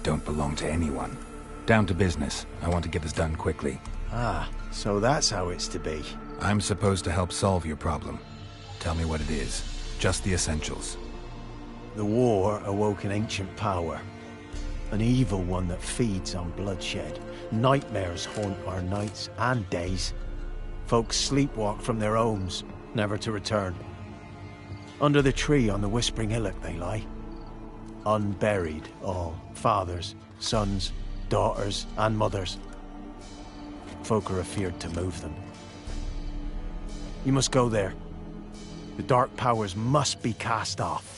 Don't belong to anyone. Down to business. I want to get this done quickly. Ah, so that's how it's to be. I'm supposed to help solve your problem. Tell me what it is. Just the essentials. The war awoke an ancient power. An evil one that feeds on bloodshed. Nightmares haunt our nights and days. Folks sleepwalk from their homes, never to return. Under the tree on the Whispering Hillock they lie. Unburied all. Fathers, sons, daughters, and mothers. Folk are afeard to move them. You must go there. The dark powers must be cast off.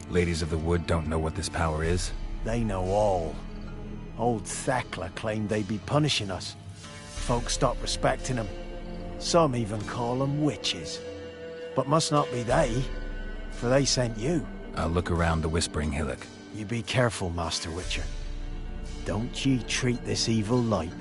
Ladies of the Wood don't know what this power is? They know all. Old Thekla claimed they'd be punishing us. Folk stopped respecting them. Some even call them witches. But must not be they, for they sent you. I'll look around the Whispering Hillock. You be careful, Master Witcher. Don't ye treat this evil light.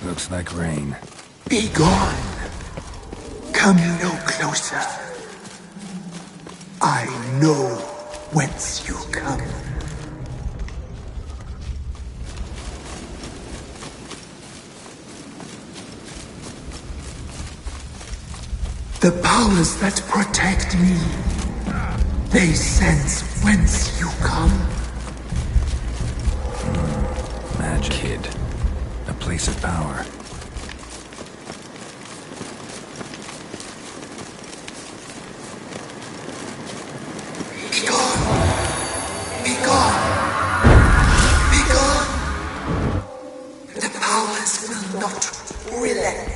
Looks like rain. Be gone. Come no closer. I know whence you come. The powers that protect me, they sense whence you come. Magic. Kid. A place of power. Be gone. Be gone. Be gone. The powers will not relent.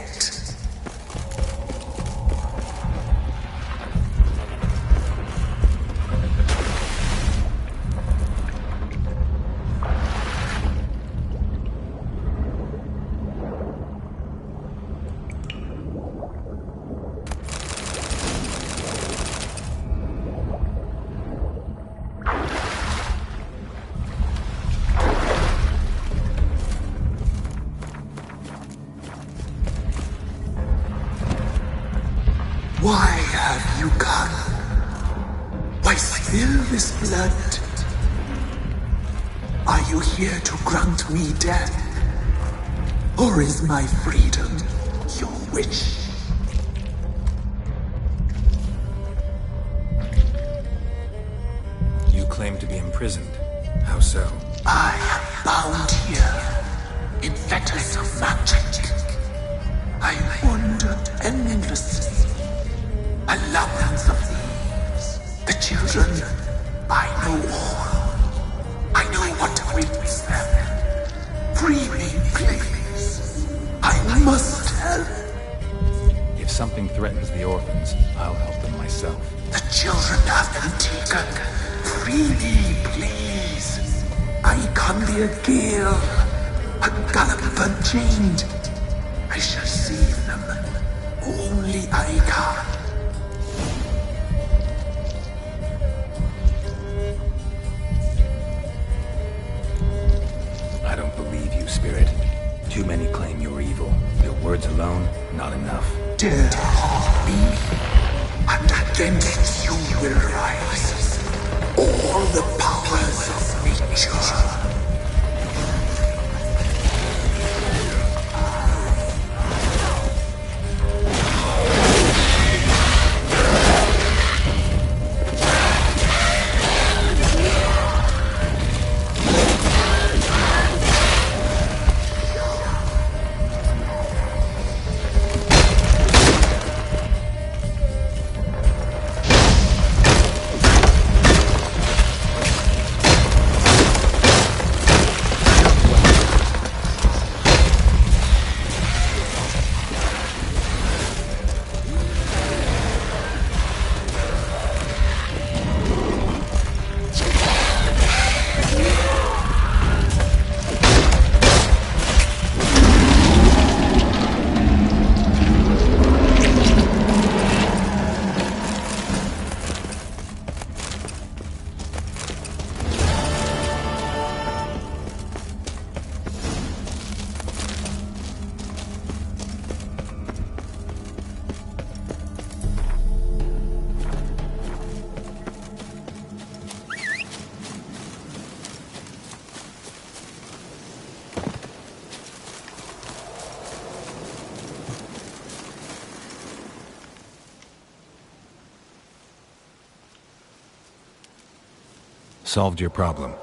this blood? Are you here to grant me death? Or is my freedom your wish? You claim to be imprisoned. How so? I am bound here in fetters of magic. I wandered endlessly, a labyrinth of thieves. The children, I know all. I know what awaits them. Free me, please. I must help. If something threatens the orphans, I'll help them myself. The children have been taken. Free me, please. I can be a gale, a gallop unchained. I shall save them. Only I can. I don't believe you, Spirit. Too many claim you're evil. Your words alone, not enough. Dare harm me, and against you will rise all the powers of nature. Solved your problem.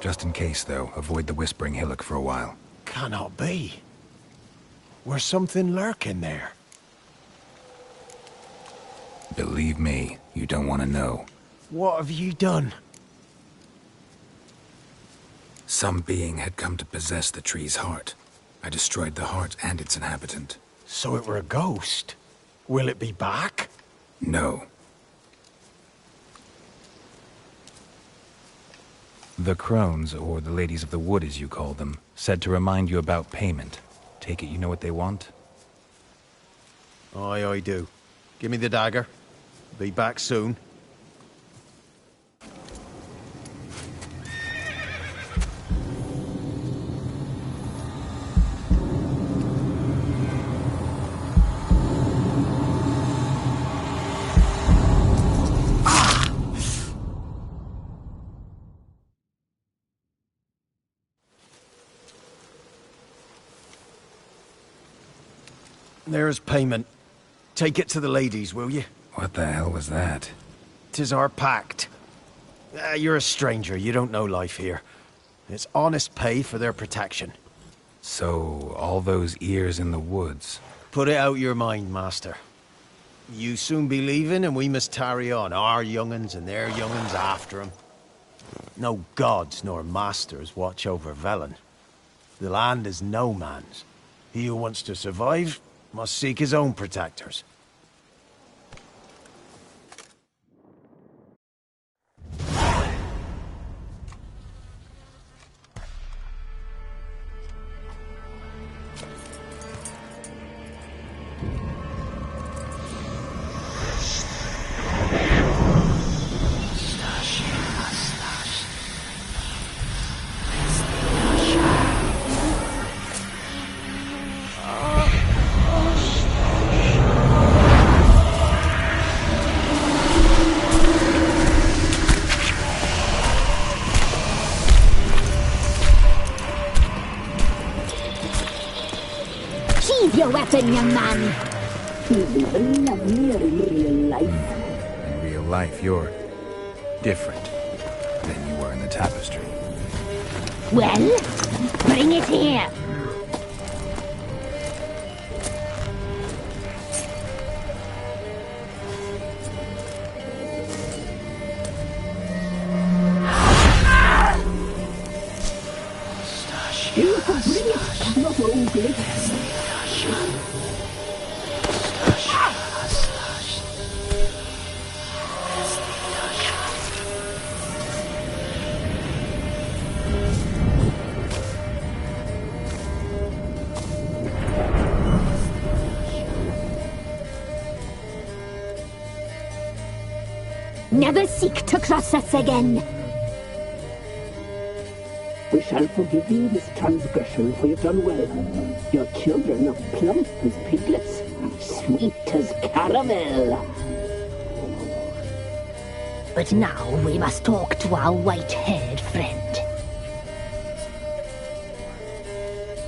Just in case, though, avoid the Whispering Hillock for a while. Cannot be. Where's something lurking there? Believe me, you don't want to know. What have you done? Some being had come to possess the tree's heart. I destroyed the heart and its inhabitant. So it were a ghost. Will it be back? No. The crones, or the ladies of the wood as you call them, said to remind you about payment. Take it you know what they want? Aye, I do. Give me the dagger. Be back soon. There's payment. Take it to the ladies, will you? What the hell was that? 'Tis our pact. You're a stranger, you don't know life here. It's honest pay for their protection. So, all those ears in the woods. Put it out your mind, master. You soon be leaving and we must tarry on, our young'uns and their young'uns after 'em. No gods nor masters watch over Velen. The land is no man's. He who wants to survive must seek his own protectors. Sheathe your weapon, young man. He's even lovelier in real life. In real life, you're different than you were in the tapestry. Well, bring it here. You can bring it, not ogle it. Never seek to cross us again. We shall forgive you this transgression, for you've done well. Your children are plump as piglets, sweet as caramel. But now we must talk to our white-haired friend.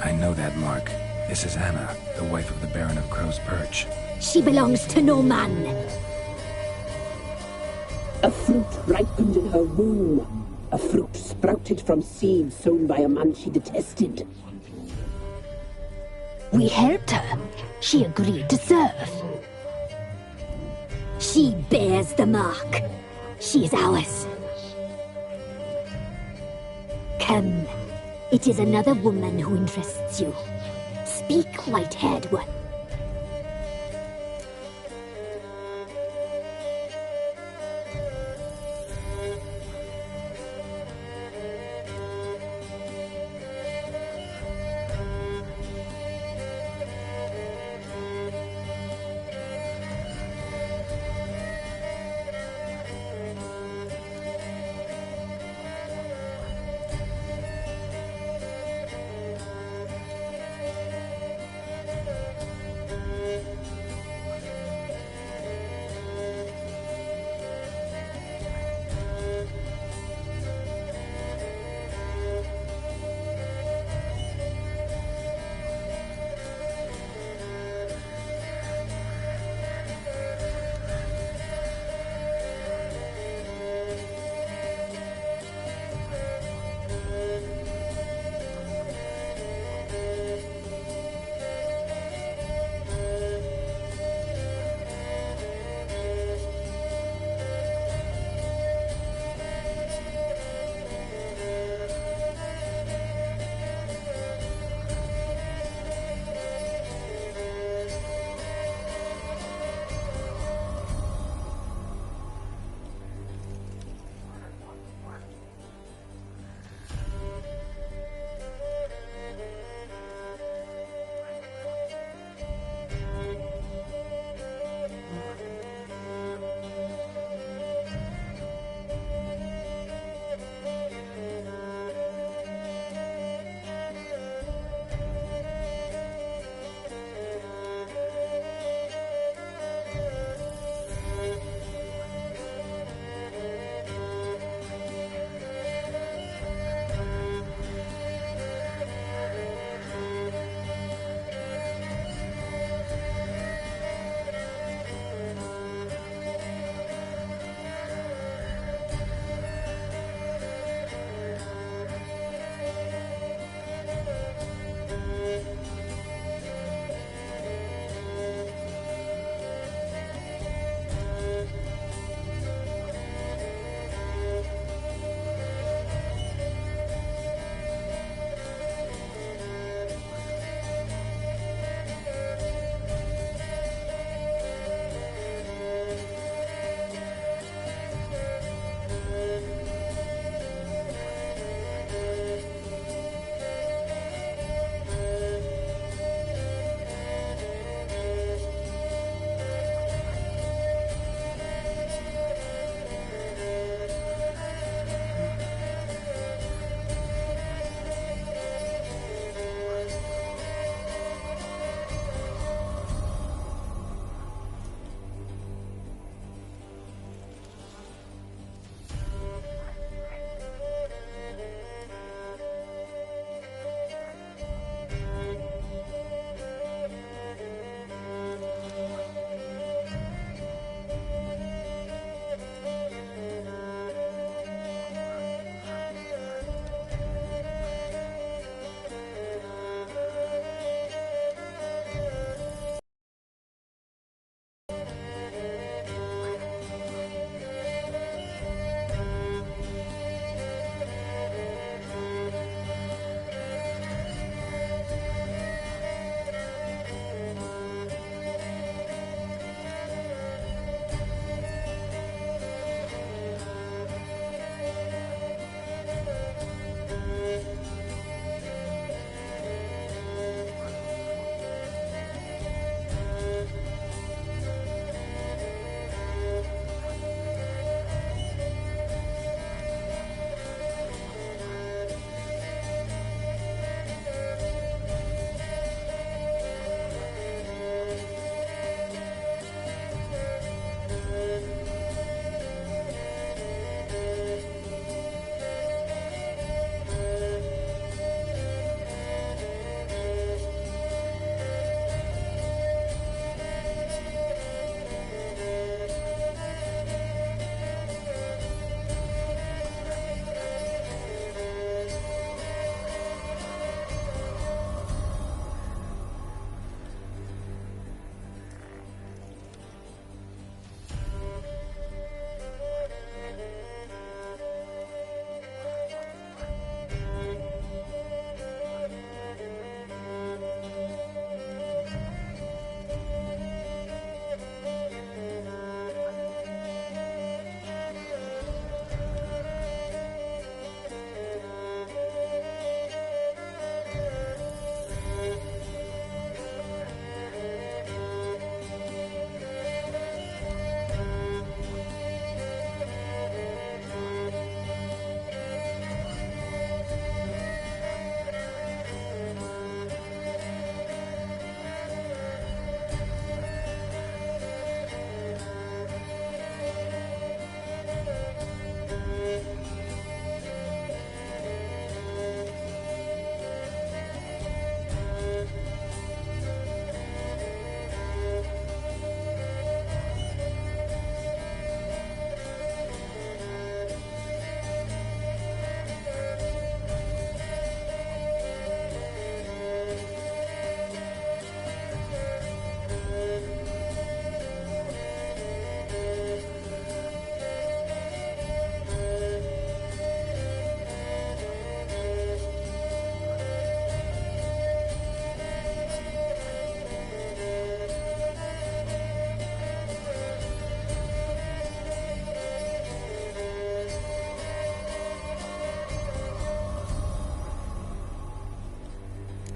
I know that mark. This is Anna, the wife of the Baron of Crow's Perch. She belongs to no man. A fruit ripened in her womb. A fruit sprouted from seeds sown by a man she detested. We helped her. She agreed to serve. She bears the mark. She is ours. Come. It is another woman who interests you. Speak, white-haired one.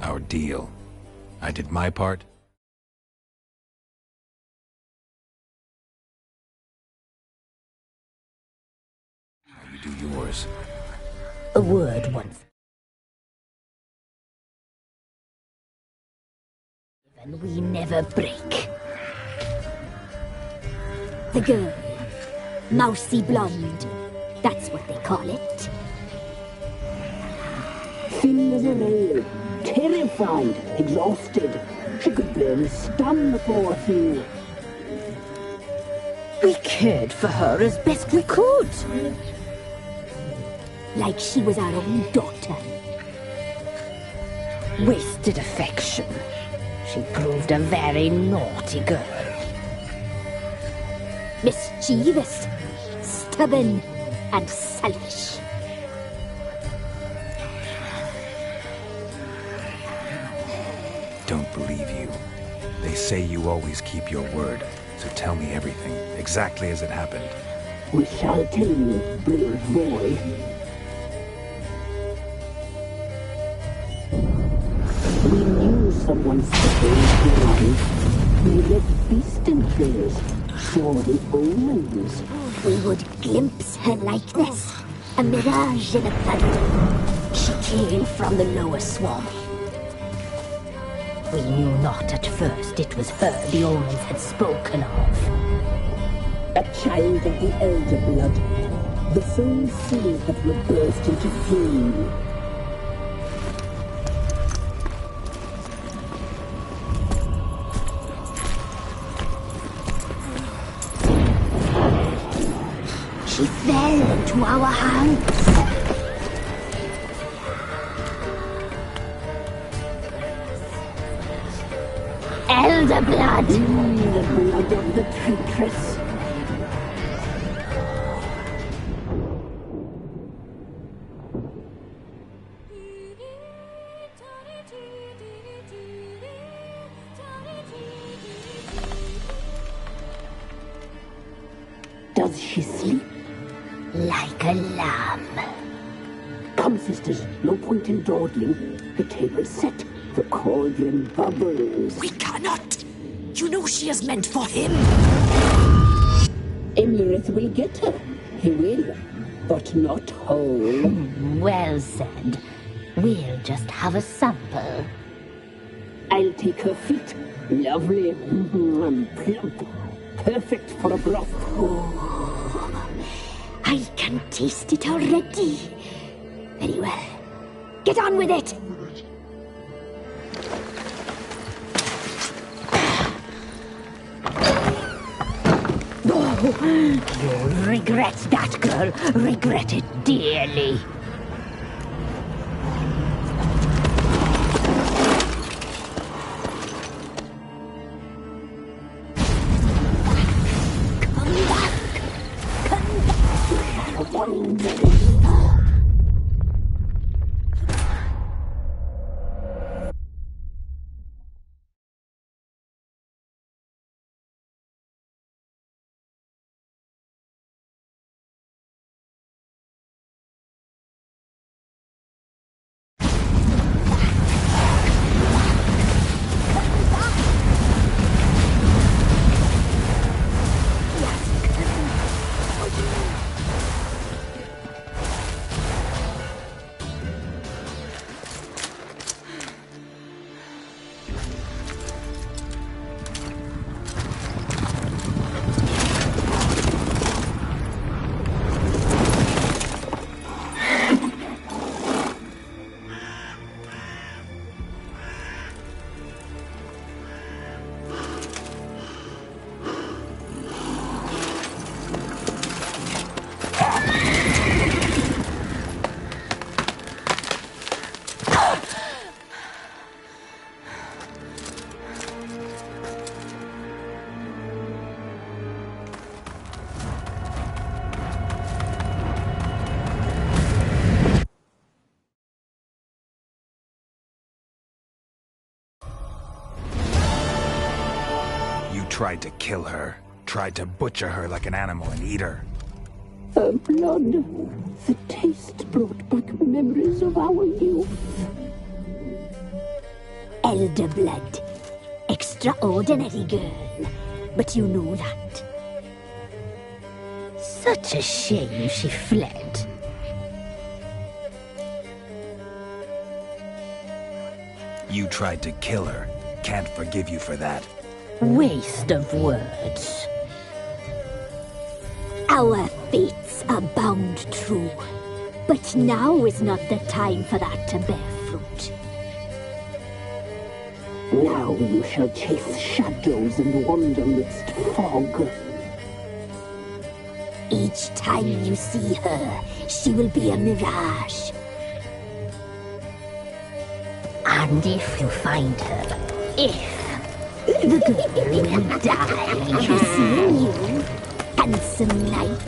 Our deal. I did my part. Now you do yours. A word once. And we never break. The girl. Mousy blonde. That's what they call it. Thin as a rail, terrified, exhausted. She could barely stand the poor thing. We cared for her as best we could. Like she was our own daughter. Wasted affection. She proved a very naughty girl. Mischievous, stubborn, and selfish. Don't believe you. They say you always keep your word, so tell me everything, exactly as it happened. We shall tell you, brave boy. We knew someone strange behind. We left beast entrails, saw the omens. We would glimpse her likeness, a mirage in a blood. She came from the lower swamp. We knew not at first it was her the omens had spoken of. A child of the elder blood, the soul seas that were burst into flame. She fell into our hands. Elder blood! The blood of the traitress. Does she sleep? Like a lamb. Come, sisters, no point in dawdling. The table's set. The cauldron bubbles. We cannot! You know she is meant for him! Emmerith will get her. He will, but not whole. Well said. We'll just have a sample. I'll take her feet. Lovely and plump. Perfect for a broth. Oh, I can taste it already. Very well. Get on with it! You'll regret that, girl. Regret it dearly. Come back! Come back! Tried to kill her. Tried to butcher her like an animal and eat her. Her blood. The taste brought back memories of our youth. elder blood. Extraordinary girl. But you know that. Such a shame she fled. You tried to kill her. Can't forgive you for that. Waste of words. Our fates are bound true. But now is not the time for that to bear fruit. Now you shall chase shadows and wander midst fog. Each time you see her, she will be a mirage. And if you find her, the girl will die seeing you, handsome knight.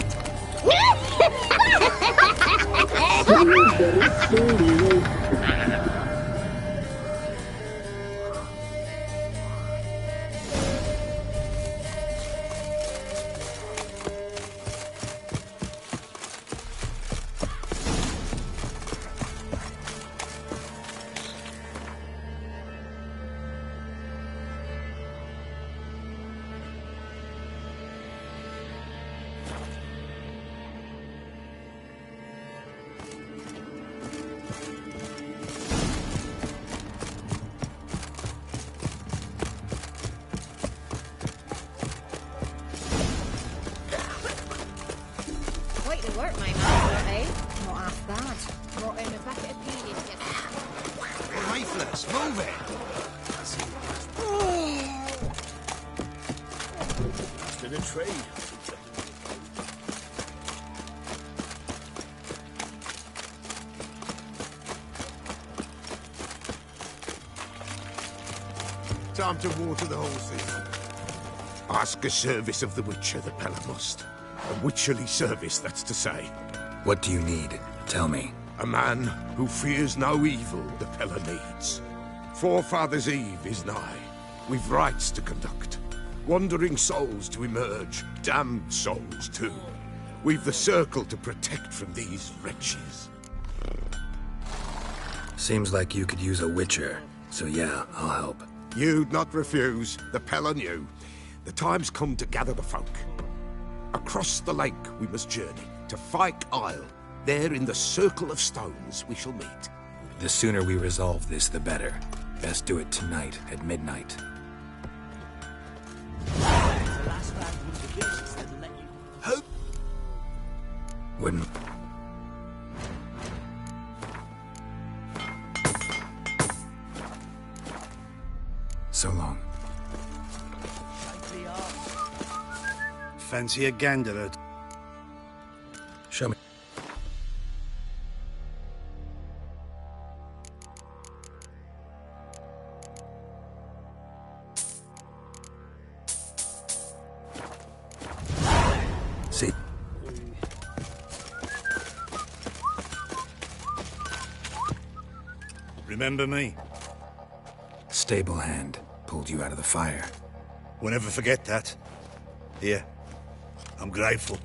Time to water the horses. Ask a service of the Witcher, the Pella must. A witcherly service, that's to say. What do you need? Tell me. A man who fears no evil the Pella needs. Forefathers' Eve is nigh. We've rites to conduct. Wandering souls to emerge. Damned souls, too. We've the circle to protect from these wretches. Seems like you could use a witcher. So yeah, I'll help. You'd not refuse. The Pella knew. The time's come to gather the folk. Across the lake we must journey, to Fyke Isle. There in the circle of stones we shall meet. The sooner we resolve this, the better. Best do it tonight, at midnight. Hope. Wouldn't... So long. Fancy a gander? Show me. See. Remember me? Stable hand. Pulled you out of the fire. Won't ever forget that. Here. I'm grateful.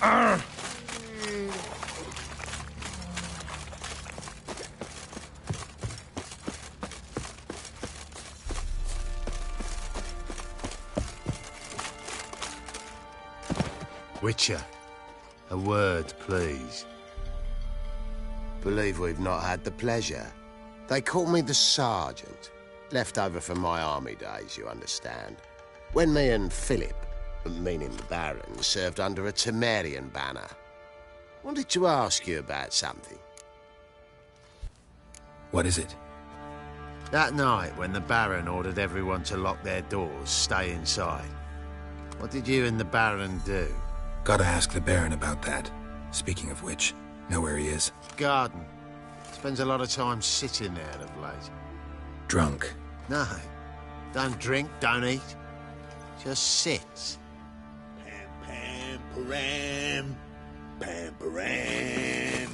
Yeah. Witcher, a word, please. Believe we've not had the pleasure. They call me the Sergeant. Left over from my army days, you understand. When me and Philip, meaning the Baron, served under a Temerian banner. Wanted to ask you about something. What is it? That night when the Baron ordered everyone to lock their doors, stay inside. What did you and the Baron do? Gotta ask the Baron about that. Speaking of which, know where he is? Garden. Spends a lot of time sitting there of late. Drunk. No. Don't drink, don't eat. Just sits. Pam-pam-param. Pam-param.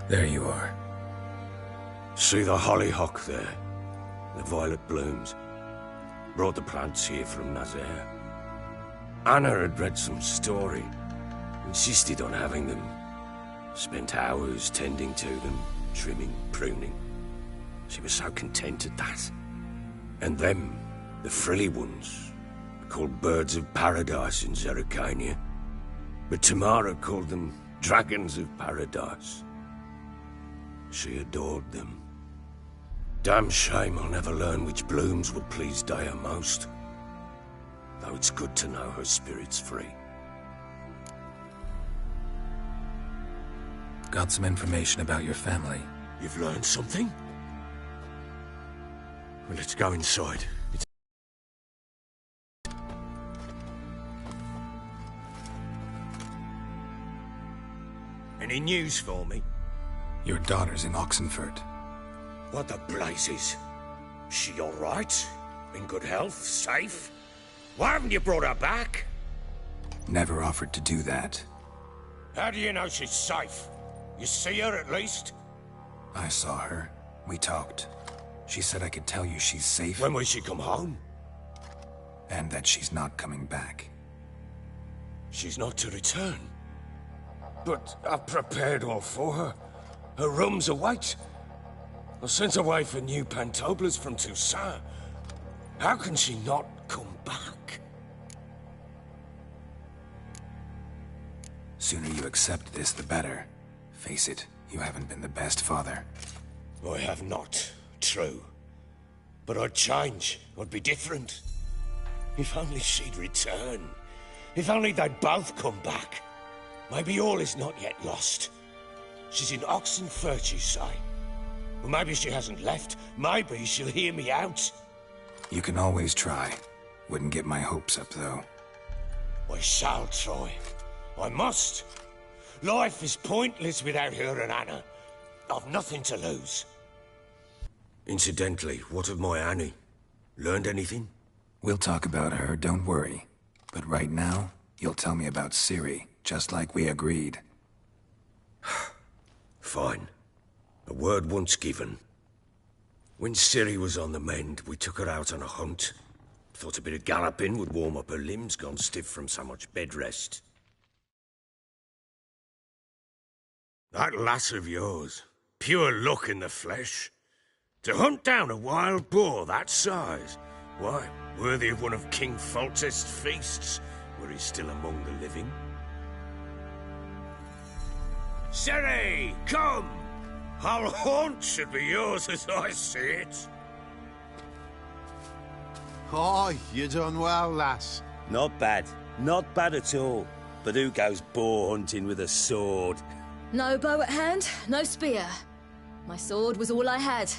There you are. See the hollyhock there? The violet blooms. Brought the plants here from Nazaire. Anna had read some story. Insisted on having them. Spent hours tending to them, trimming, pruning. She was so content at that. And them, the frilly ones, called birds of paradise in Zerrikania. But Tamara called them dragons of paradise. She adored them. Damn shame I'll never learn which blooms would please Dea most. Though it's good to know her spirit's free. Got some information about your family. You've learned something? Well, let's go inside. Any news for me? Your daughter's in Oxenfurt. What the blazes? She all right? In good health? Safe? Why haven't you brought her back? Never offered to do that. How do you know she's safe? You see her at least? I saw her. We talked. She said I could tell you she's safe. When will she come home? And that she's not coming back. She's not to return. But I've prepared all for her. Her room's await. I've sent away for new pantoblas from Toussaint. How can she not come back? Sooner you accept this, the better. Face it, you haven't been the best father. I have not, true. But I'd change, I'd be different. If only she'd return. If only they'd both come back. Maybe all is not yet lost. She's in Oxenfurt, you say? Well, maybe she hasn't left. Maybe she'll hear me out. You can always try. Wouldn't get my hopes up, though. I shall try. I must. Life is pointless without her and Anna. I've nothing to lose. Incidentally, what of my Annie? Learned anything? We'll talk about her, don't worry. But right now, you'll tell me about Ciri, just like we agreed. Fine. A word once given. When Ciri was on the mend, we took her out on a hunt. Thought a bit of galloping would warm up her limbs, gone stiff from so much bed rest. That lass of yours, pure luck in the flesh. To hunt down a wild boar that size, why, worthy of one of King Foltest's feasts, were he still among the living. Ciri, come! Our haunt should be yours as I see it. Oh, you done well, lass. Not bad. Not bad at all. But who goes boar hunting with a sword? No bow at hand, no spear. My sword was all I had.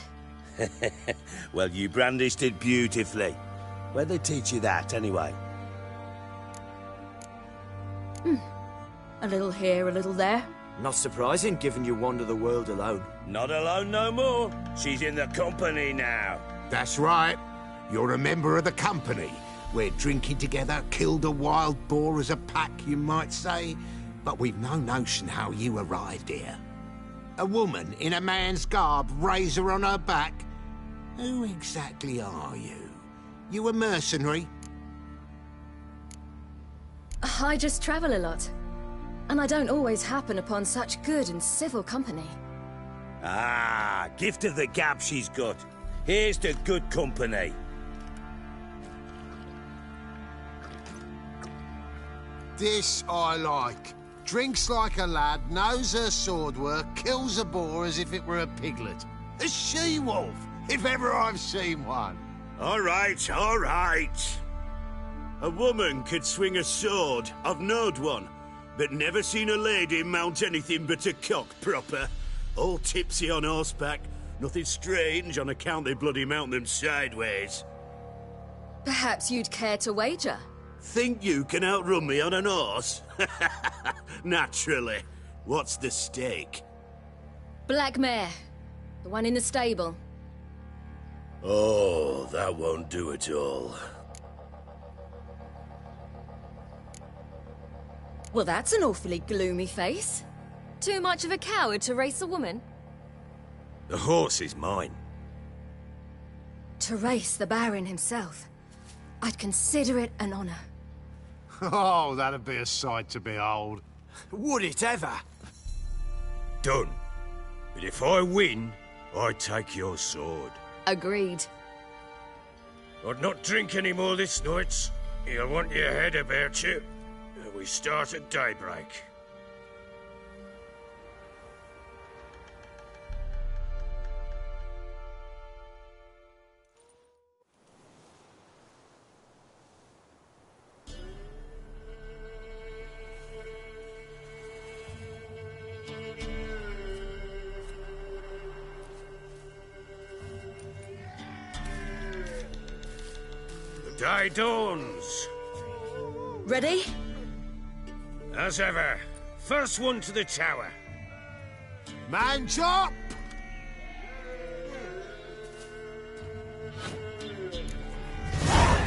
Well, you brandished it beautifully. Where'd they teach you that, anyway? A little here, a little there. Not surprising, given you wander the world alone. Not alone no more. She's in the company now. That's right. You're a member of the company. We're drinking together, killed a wild boar as a pack, you might say. But we've no notion how you arrived here. A woman in a man's garb, razor on her back. Who exactly are you? You a mercenary? I just travel a lot. And I don't always happen upon such good and civil company. Ah, gift of the gab she's got. Here's to good company. This I like. Drinks like a lad, knows her sword work, kills a boar as if it were a piglet. A she-wolf, if ever I've seen one. All right, all right. A woman could swing a sword. I've knowed one. But never seen a lady mount anything but a cock proper. All tipsy on horseback. Nothing strange on account they bloody mount them sideways. Perhaps you'd care to wager? Think you can outrun me on an horse? Naturally. What's the stake? Black mare. The one in the stable. Oh, that won't do at all. Well, that's an awfully gloomy face. Too much of a coward to race a woman? The horse is mine. To race the Baron himself. I'd consider it an honor. Oh, that'd be a sight to behold. Would it ever? Done. But if I win, I take your sword. Agreed. I'd not drink any more this night. You'll want your head about you. We start at daybreak. The day dawns. Ready? As ever, first one to the tower. Man chop!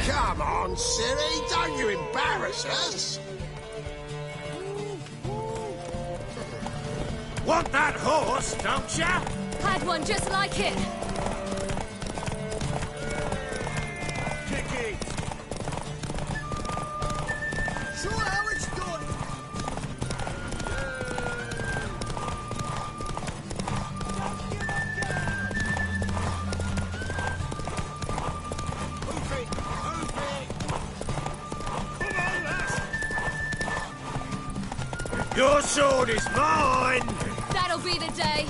Come on, Siri, don't you embarrass us! Want that horse, don't ya? Had one just like it. Kick it! Show how it's done! Move it! Move it! Come on, lass! Your sword is mine! That'll be the day.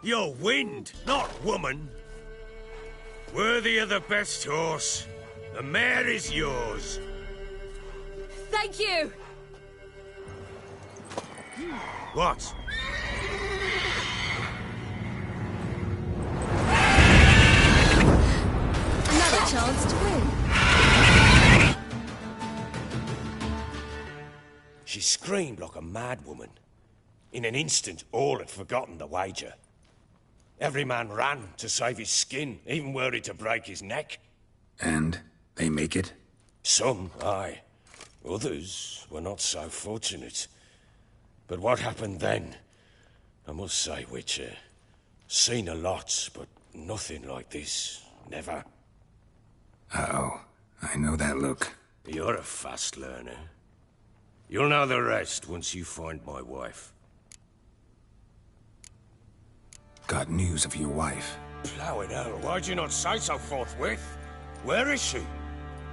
You're wind, not woman. Worthy of the best horse. The mare is yours. Thank you. What? Another chance to win. She screamed like a mad woman. In an instant, all had forgotten the wager. Every man ran to save his skin, even were it to break his neck. And they make it? Some, aye. Others were not so fortunate. But what happened then? I must say, Witcher, seen a lot, but nothing like this. Never. Uh-oh. I know that look. You're a fast learner. You'll know the rest once you find my wife. Got news of your wife. Plowing hell, why'd you not say so forthwith? Where is she?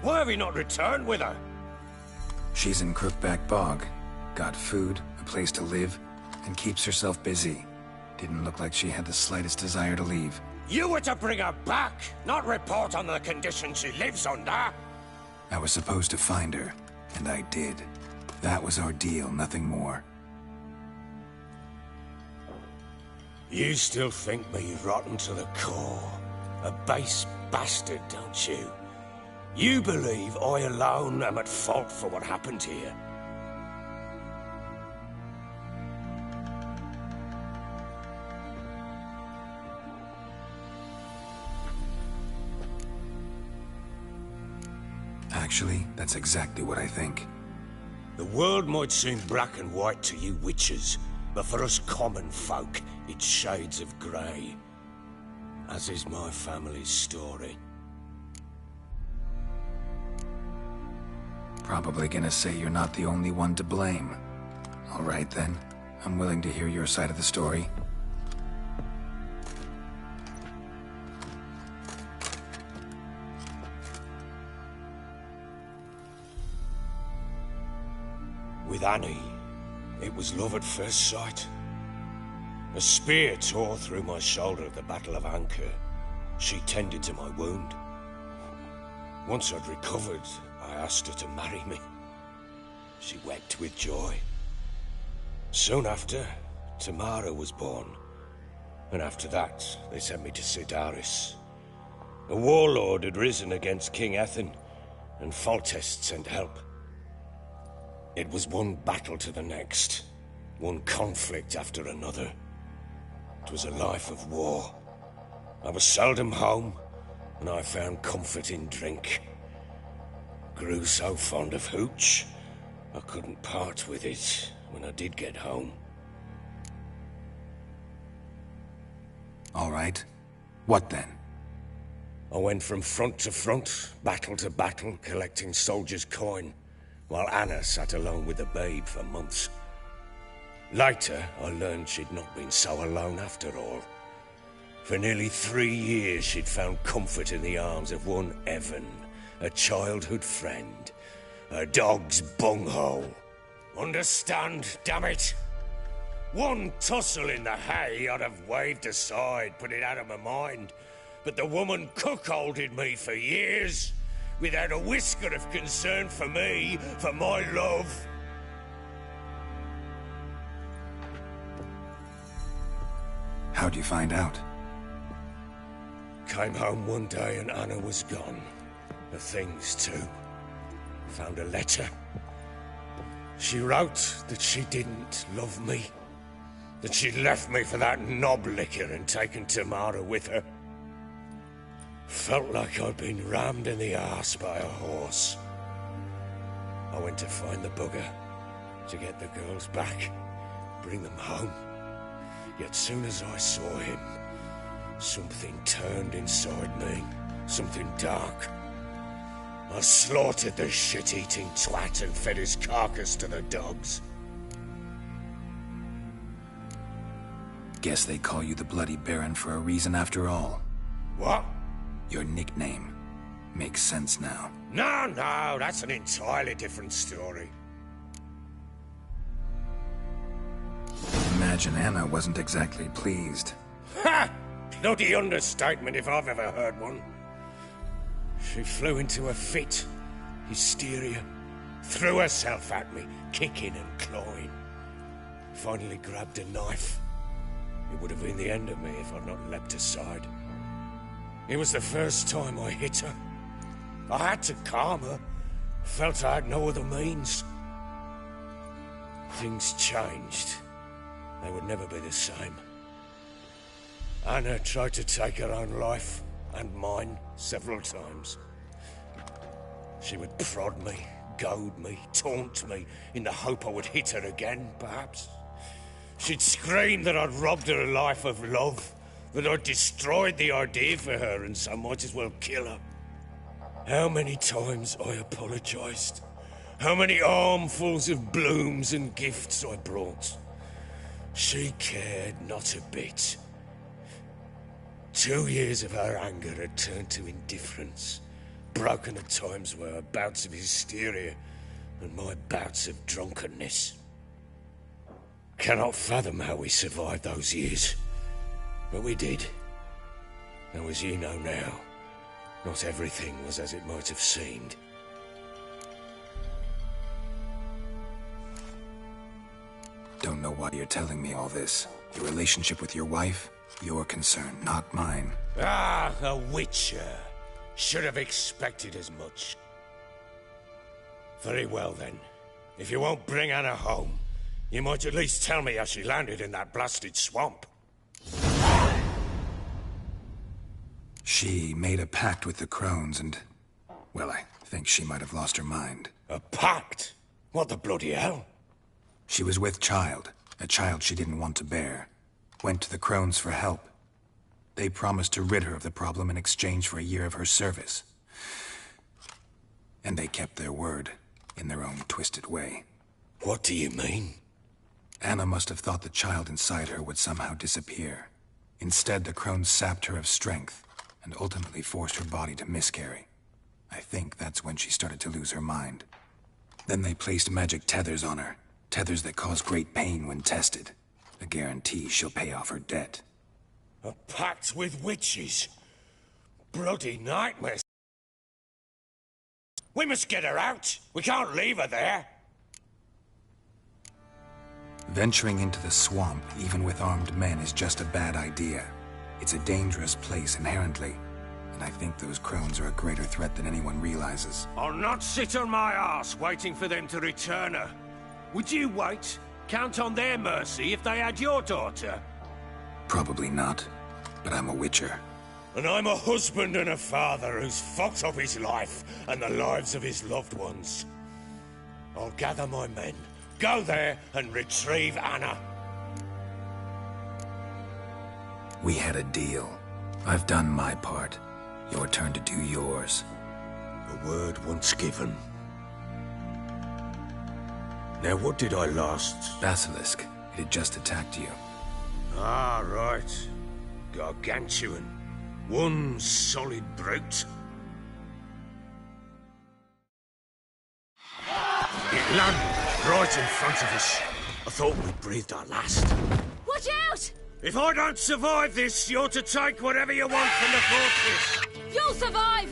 Why have you not returned with her? She's in Crookback Bog. Got food, a place to live, and keeps herself busy. Didn't look like she had the slightest desire to leave. You were to bring her back, not report on the conditions she lives under. I was supposed to find her, and I did. That was our deal, nothing more. You still think me rotten to the core. A base bastard, don't you? You believe I alone am at fault for what happened here. Actually, that's exactly what I think. The world might seem black and white to you witches, but for us common folk, it's shades of grey. As is my family's story. Probably gonna say you're not the only one to blame. All right then, I'm willing to hear your side of the story. With Annie, it was love at first sight. A spear tore through my shoulder at the Battle of Anchor. She tended to my wound. Once I'd recovered, I asked her to marry me. She wept with joy. Soon after, Tamara was born. And after that, they sent me to Sidaris. A warlord had risen against King Ethan, and Foltest sent help. It was one battle to the next, one conflict after another. It was a life of war. I was seldom home, and I found comfort in drink. Grew so fond of hooch, I couldn't part with it when I did get home. All right. What then? I went from front to front, battle to battle, collecting soldiers' coin, while Anna sat alone with the babe for months. Later, I learned she'd not been so alone after all. For nearly 3 years, she'd found comfort in the arms of one Evan, a childhood friend, a dog's bunghole. Understand, damn it? One tussle in the hay I'd have waved aside, put it out of my mind. But the woman cuckolded me for years, without a whisker of concern for me, for my love. How'd you find out? Came home one day and Anna was gone. The things too. Found a letter. She wrote that she didn't love me. That she'd left me for that knob licker and taken Tamara with her. Felt like I'd been rammed in the arse by a horse. I went to find the bugger, to get the girls back, bring them home. Yet soon as I saw him, something turned inside me, something dark. I slaughtered the shit-eating twat and fed his carcass to the dogs. Guess they call you the Bloody Baron for a reason after all. What? Your nickname. Makes sense now. No, that's an entirely different story. Imagine Anna wasn't exactly pleased. Ha! Bloody understatement if I've ever heard one. She flew into a fit, hysteria, threw herself at me, kicking and clawing. Finally grabbed a knife. It would have been the end of me if I'd not leapt aside. It was the first time I hit her. I had to calm her. Felt I had no other means. Things changed. They would never be the same. Anna tried to take her own life, and mine, several times. She would prod me, goad me, taunt me, in the hope I would hit her again, perhaps. She'd scream that I'd robbed her life of love, that I'd destroyed the idea for her, and so might as well kill her. How many times I apologized. How many armfuls of blooms and gifts I brought. She cared not a bit. 2 years of her anger had turned to indifference, broken at times by her bouts of hysteria and my bouts of drunkenness. Cannot fathom how we survived those years, but we did. Though as you know now, not everything was as it might have seemed. Don't know why you're telling me all this. Your relationship with your wife? Your concern, not mine. Ah, a witcher. Should have expected as much. Very well then. If you won't bring Anna home, you might at least tell me how she landed in that blasted swamp. She made a pact with the crones and... well, I think she might have lost her mind. A pact? What the bloody hell? She was with child, a child she didn't want to bear. Went to the crones for help. They promised to rid her of the problem in exchange for a year of her service. And they kept their word, in their own twisted way. What do you mean? Anna must have thought the child inside her would somehow disappear. Instead, the crones sapped her of strength, and ultimately forced her body to miscarry. I think that's when she started to lose her mind. Then they placed magic tethers on her, tethers that cause great pain when tested. A guarantee she'll pay off her debt. A pact with witches? Bloody nightmares. We must get her out. We can't leave her there. Venturing into the swamp, even with armed men, is just a bad idea. It's a dangerous place inherently, and I think those crones are a greater threat than anyone realizes. I'll not sit on my arse waiting for them to return her. Would you wait? Count on their mercy if they had your daughter? Probably not, but I'm a witcher. And I'm a husband and a father who's fucked up his life and the lives of his loved ones. I'll gather my men, go there and retrieve Anna. We had a deal. I've done my part. Your turn to do yours. A word once given. Now, what did I last... Basilisk. It had just attacked you. Ah, right. Gargantuan. One solid brute. It landed right in front of us. I thought we breathed our last. Watch out! If I don't survive this, you're to take whatever you want from the fortress. You'll survive!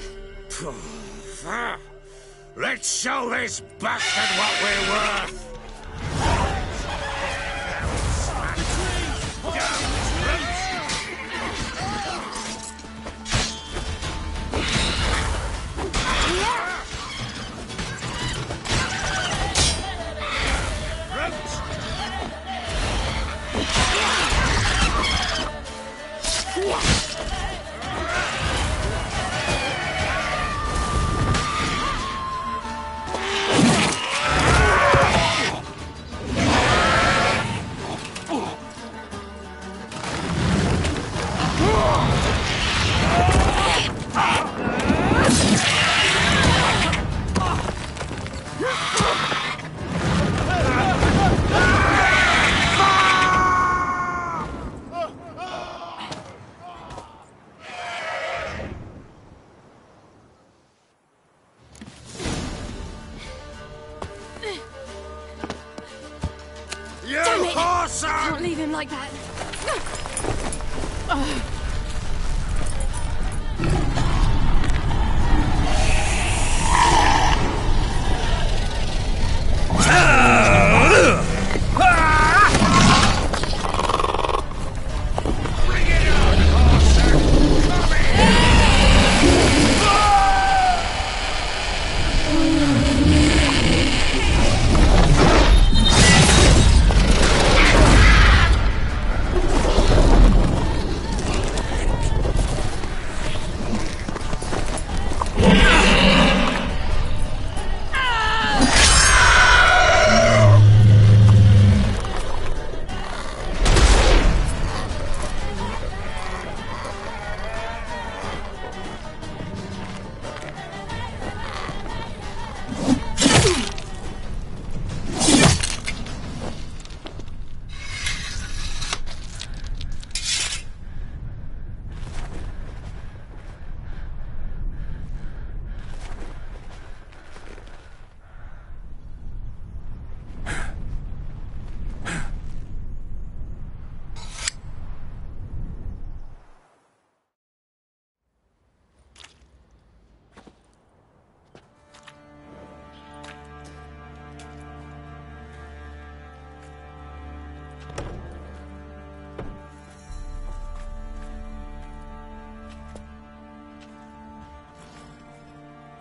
Let's show this bastard what we're worth! Damn it! Can't leave him like that.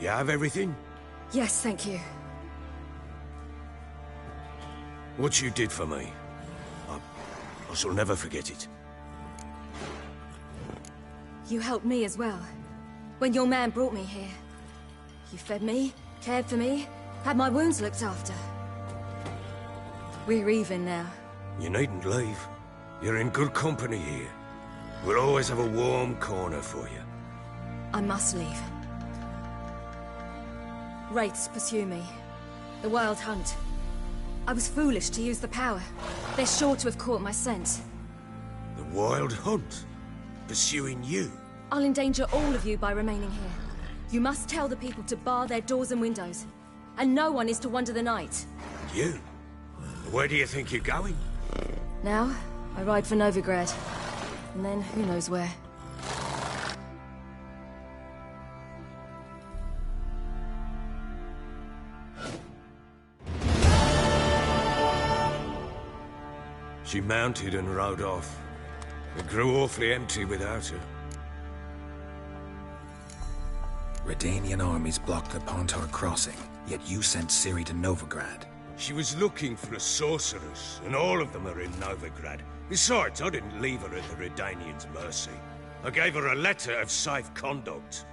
You have everything? Yes, thank you. What you did for me, I shall never forget it. You helped me as well. When your man brought me here. You fed me, cared for me, had my wounds looked after. We're even now. You needn't leave. You're in good company here. We'll always have a warm corner for you. I must leave. Wraiths pursue me. The Wild Hunt. I was foolish to use the power. They're sure to have caught my scent. The Wild Hunt? Pursuing you? I'll endanger all of you by remaining here. You must tell the people to bar their doors and windows. And no one is to wander the night. You? Where do you think you're going? Now, I ride for Novigrad. And then, who knows where. She mounted and rode off. It grew awfully empty without her. Redanian armies blocked the Pontar crossing, yet you sent Ciri to Novigrad. She was looking for a sorceress, and all of them are in Novigrad. Besides, I didn't leave her at the Redanians' mercy. I gave her a letter of safe conduct.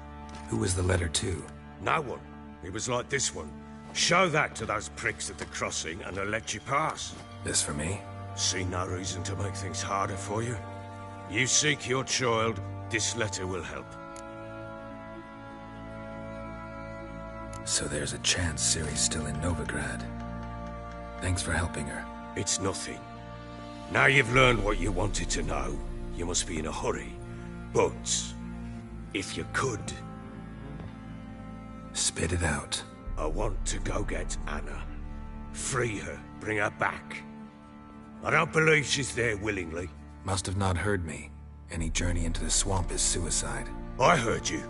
Who was the letter to? No one. It was like this one. Show that to those pricks at the crossing, and they'll let you pass. This for me? See no reason to make things harder for you. You seek your child, this letter will help. So there's a chance Ciri's still in Novigrad. Thanks for helping her. It's nothing. Now you've learned what you wanted to know, you must be in a hurry. But, if you could... Spit it out. I want to go get Anna. Free her, bring her back. I don't believe she's there willingly. Must have not heard me. Any journey into the swamp is suicide. I heard you,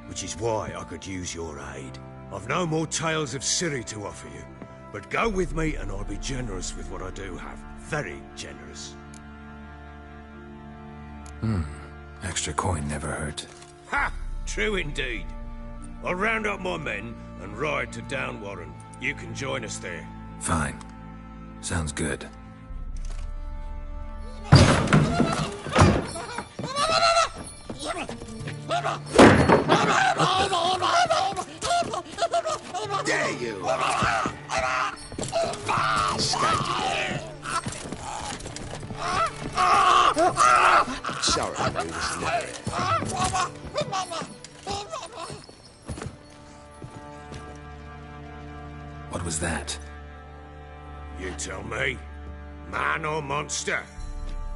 which is why I could use your aid. I've no more tales of Ciri to offer you, but go with me and I'll be generous with what I do have. Very generous. Extra coin never hurt. Ha! True indeed. I'll round up my men and ride to Downwarren. You can join us there. Fine. Sounds good. There you are. Sorry, I was never. What was that? You tell me. Man or monster?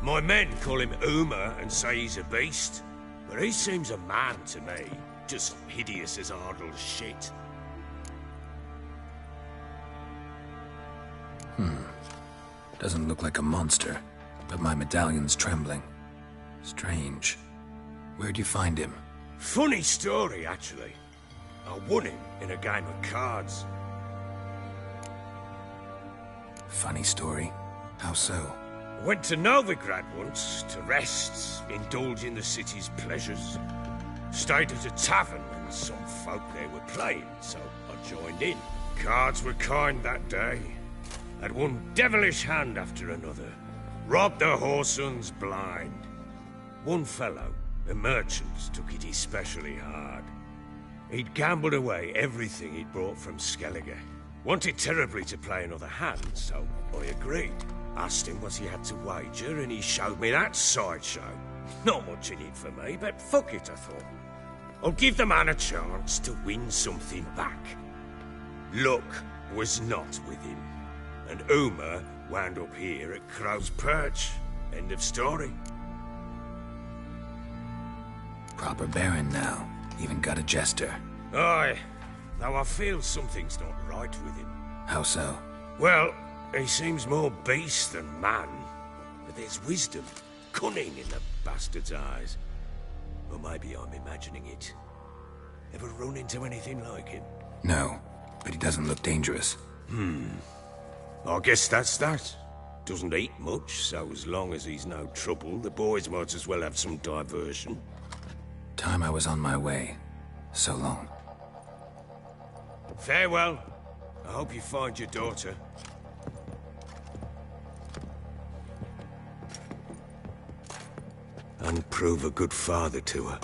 My men call him Uma and say he's a beast. But he seems a man to me. Just hideous as Ardle's shit. Doesn't look like a monster, but my medallion's trembling. Strange. Where'd you find him? Funny story, actually. I won him in a game of cards. Funny story? How so? Went to Novigrad once to rest, indulge in the city's pleasures. Stayed at a tavern and some folk there were playing, so I joined in. Cards were kind that day. Had one devilish hand after another. Robbed the whoresons blind. One fellow, a merchant, took it especially hard. He'd gambled away everything he'd brought from Skellige. Wanted terribly to play another hand, so I agreed. Asked him what he had to wager, and he showed me that sideshow. Not much in it for me, but fuck it, I thought. I'll give the man a chance to win something back. Luck was not with him, and Uma wound up here at Crow's Perch. End of story. Proper baron now. Even got a jester. Aye, though I feel something's not right with him. How so? Well, he seems more beast than man. But there's wisdom, cunning in the bastard's eyes. Or maybe I'm imagining it. Ever run into anything like him? No, but he doesn't look dangerous. I guess that's that. Doesn't eat much, so as long as he's no trouble, the boys might as well have some diversion. Time I was on my way. So long. Farewell. I hope you find your daughter. And prove a good father to her.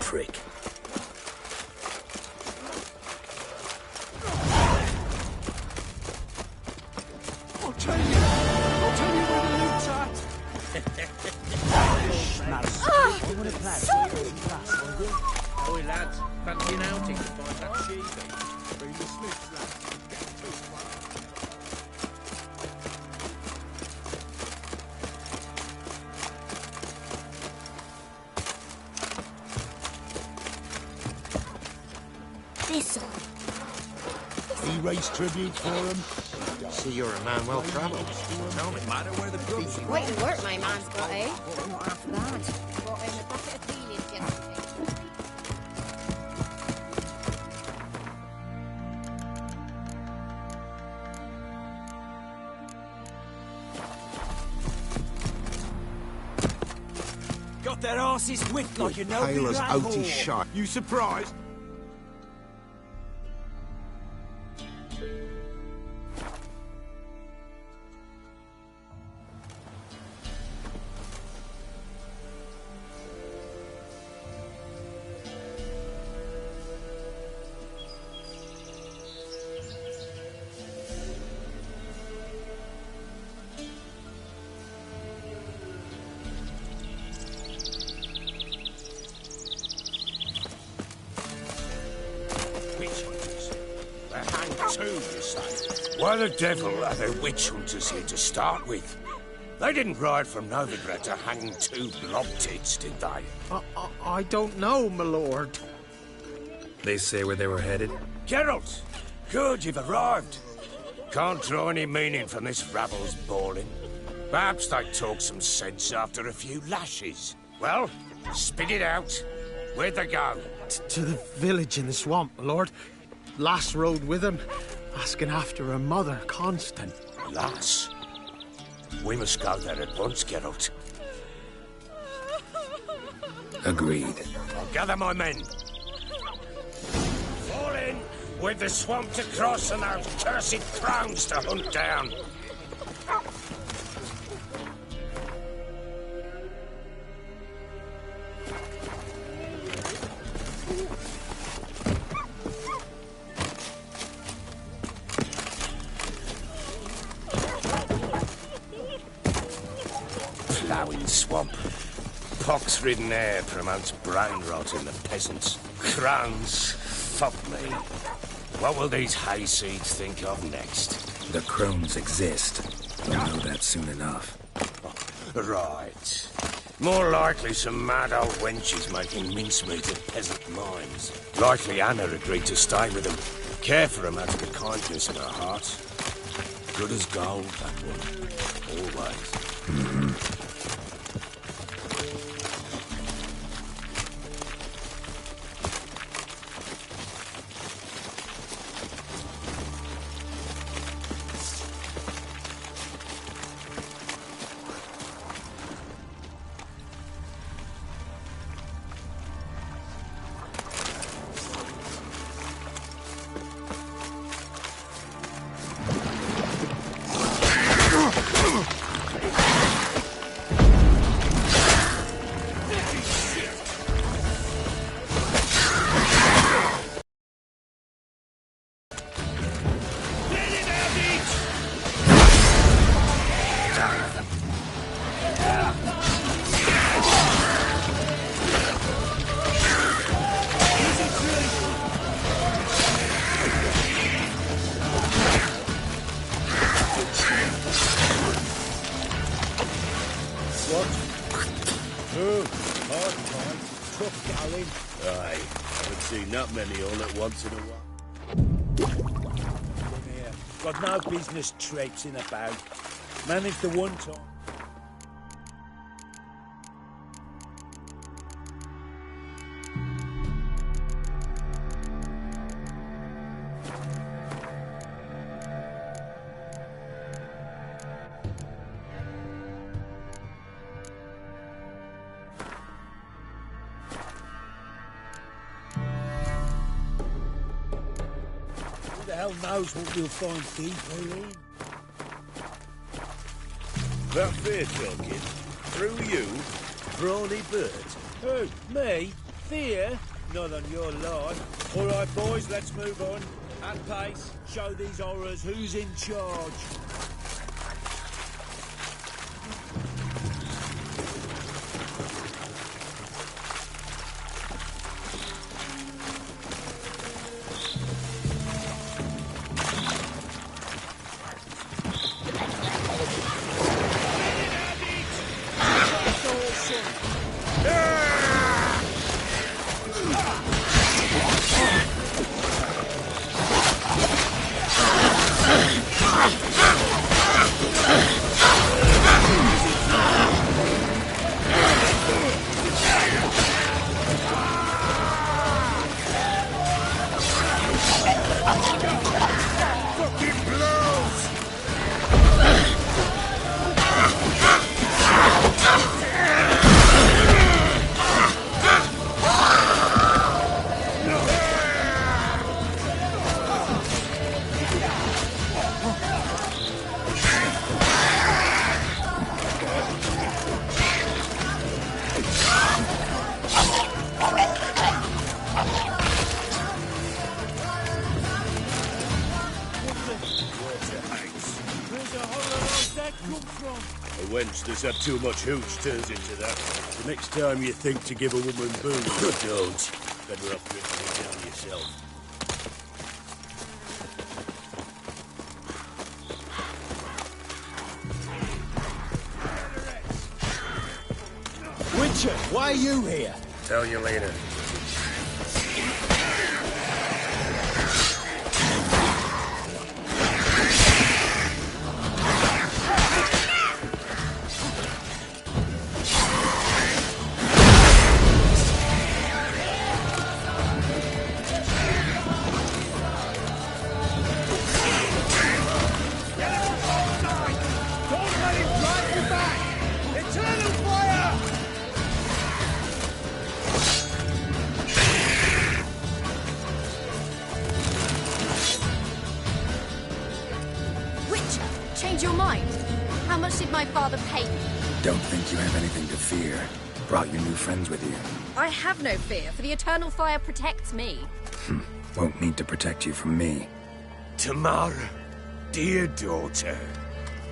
Prick. I'll tell you where the loot's at. Oi, lads, fancy an outing to find that sheep? Bring the Smiths, lads. He raised tribute for him. See, you're a man well travelled. No matter where the goods are. Quite the work my man's got, eh? Not after that. Brought in a bucket of peelings yesterday. Got their asses whipped like a Taylor's Novigrad outy whore. shot. You surprised? too, you say? Why the devil are there witch hunters here to start with? They didn't ride from Novigrad to hang two blob-tits, did they? I don't know, my lord. They say where they were headed? Geralt! Good, you've arrived. Can't draw any meaning from this rabble's bawling. Perhaps they talk some sense after a few lashes. Well, spit it out. Where'd they go? To the village in the swamp, my lord. Lass rode with him, asking after her mother, Constant. Lass? We must go there at once, Geralt. Agreed. I'll gather my men. Fall in, with the swamp to cross and those cursed crowns to hunt down. Ploughing swamp. Pox-ridden air promotes brain rot in the peasants. Crowns, fuck me. What will these hayseeds think of next? The crones exist. We'll know that soon enough. Right. More likely some mad old wenches making mincemeat of peasant minds. Likely Anna agreed to stay with them. Care for them out of the kindness in her heart. Good as gold, that one. Always. Mm-hmm. Got no business traipsing about. Managed the one time. Who the hell knows what we'll find deeper in? That fair talking? Through you, brawny bird. Who? Me? Fear? Not on your life. All right, boys, let's move on. At pace, show these horrors who's in charge. Wench that's had too much hooch turns into that. The next time you think to give a woman booze, don't. Better off drinking it down yourself. Witcher, why are you here? Tell you later. Change your mind? How much did my father pay you? Don't think you have anything to fear. Brought your new friends with you. I have no fear, for the eternal fire protects me. Won't need to protect you from me. Tamara, dear daughter,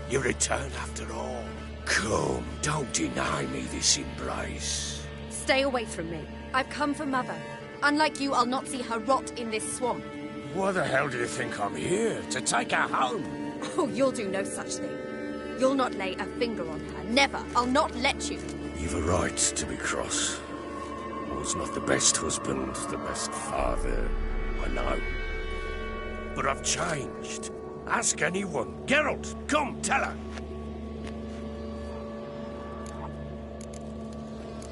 you return after all. Come, don't deny me this embrace. Stay away from me. I've come for Mother. Unlike you, I'll not see her rot in this swamp. Why the hell do you think I'm here? To take her home? Oh, you'll do no such thing. You'll not lay a finger on her. Never. I'll not let you. You've a right to be cross. I was not the best husband, the best father, I know. But I've changed. Ask anyone. Geralt, come, tell her.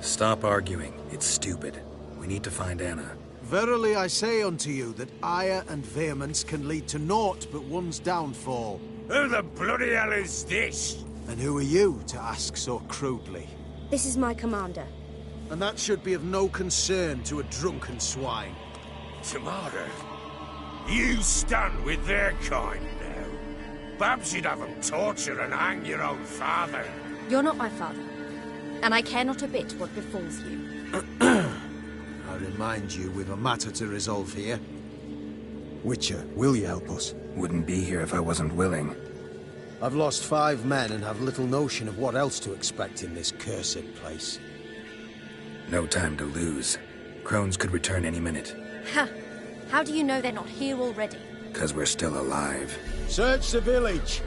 Stop arguing. It's stupid. We need to find Anna. Verily I say unto you that ire and vehemence can lead to naught but one's downfall. Who the bloody hell is this? And who are you to ask so crudely? This is my commander. And that should be of no concern to a drunken swine. Tamara, you stand with their kind now. Perhaps you'd have them torture and hang your own father. You're not my father, and I care not a bit what befalls you. I remind you, we've a matter to resolve here. Witcher, will you help us? Wouldn't be here if I wasn't willing. I've lost 5 men and have little notion of what else to expect in this cursed place. No time to lose. Crones could return any minute. Ha! How do you know they're not here already? 'Cause we're still alive. Search the village!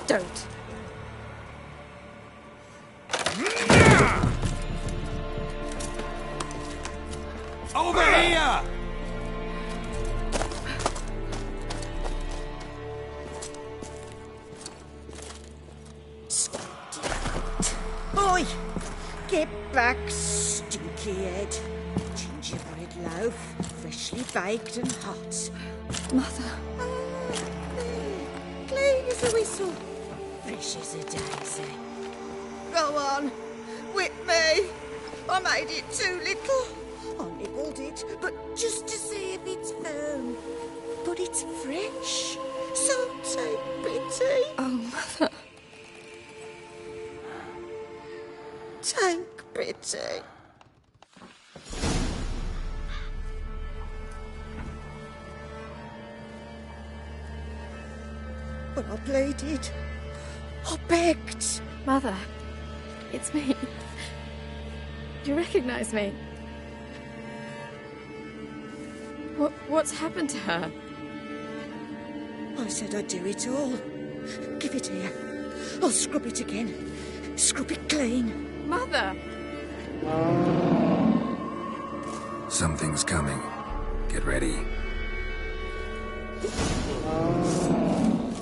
Don't. Over here! Oi! Get back, stinky head. Gingerbread loaf, freshly baked and hot. Mother. Clean as a whistle. Fresh as a daisy. Go on, whip me. I made it too little. I nibbled it, but just to see if it's firm. But it's fresh, so take pity. Oh, Mother. Take pity. But I pleaded. I begged. Mother, it's me. Do you recognize me? What's happened to her? I said I'd do it all. Give it here. I'll scrub it again. Scrub it clean. Mother! Something's coming. Get ready.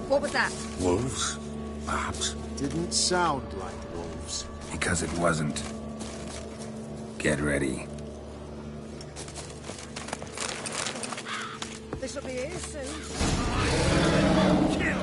What was that? Wolves? Perhaps. Didn't sound like wolves. Because it wasn't. Get ready. This'll be here soon. Kill!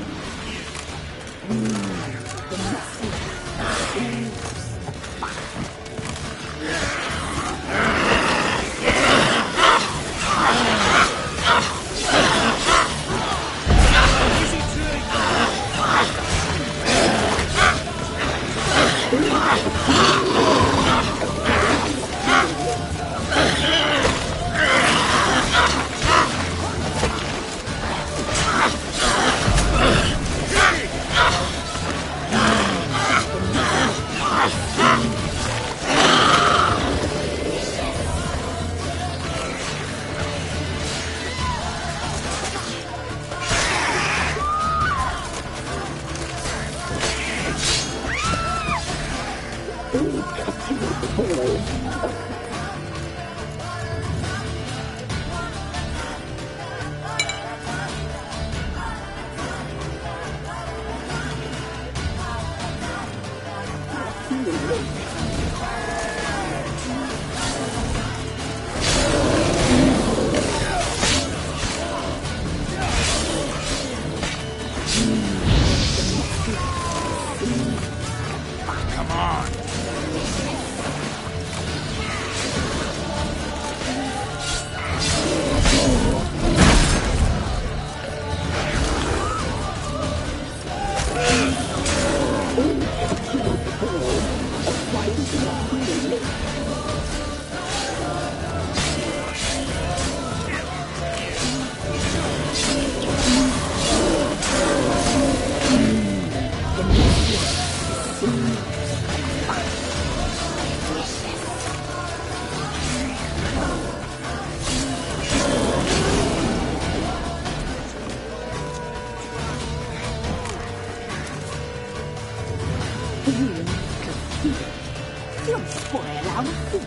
You'll spoil our feast.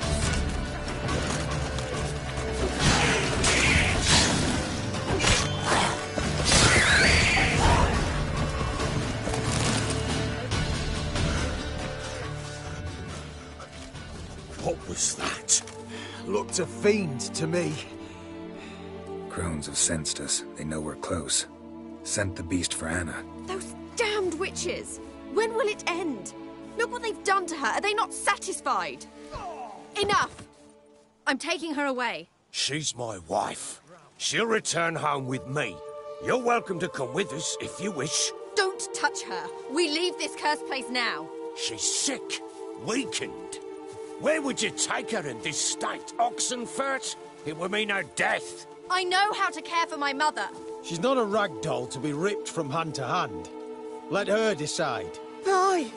What was that? Looked a fiend to me. Crones have sensed us. They know we're close. Sent the beast for Anna. Those damned witches! When will it end? Look what they've done to her. Are they not satisfied? Enough! I'm taking her away. She's my wife. She'll return home with me. You're welcome to come with us if you wish. Don't touch her. We leave this cursed place now. She's sick, weakened. Where would you take her in this state? Oxenfurt? It would mean her death. I know how to care for my mother. She's not a rag doll to be ripped from hand to hand. Let her decide. Bye.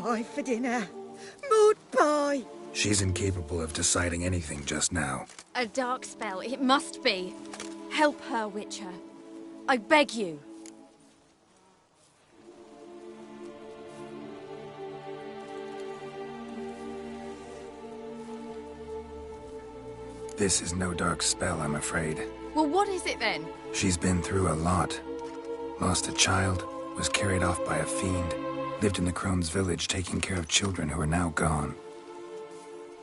Bye for dinner. Mood bye. She's incapable of deciding anything just now. A dark spell, it must be. Help her, Witcher. I beg you. This is no dark spell, I'm afraid. Well, what is it then? She's been through a lot. Lost a child, was carried off by a fiend, lived in the Crone's village taking care of children who are now gone.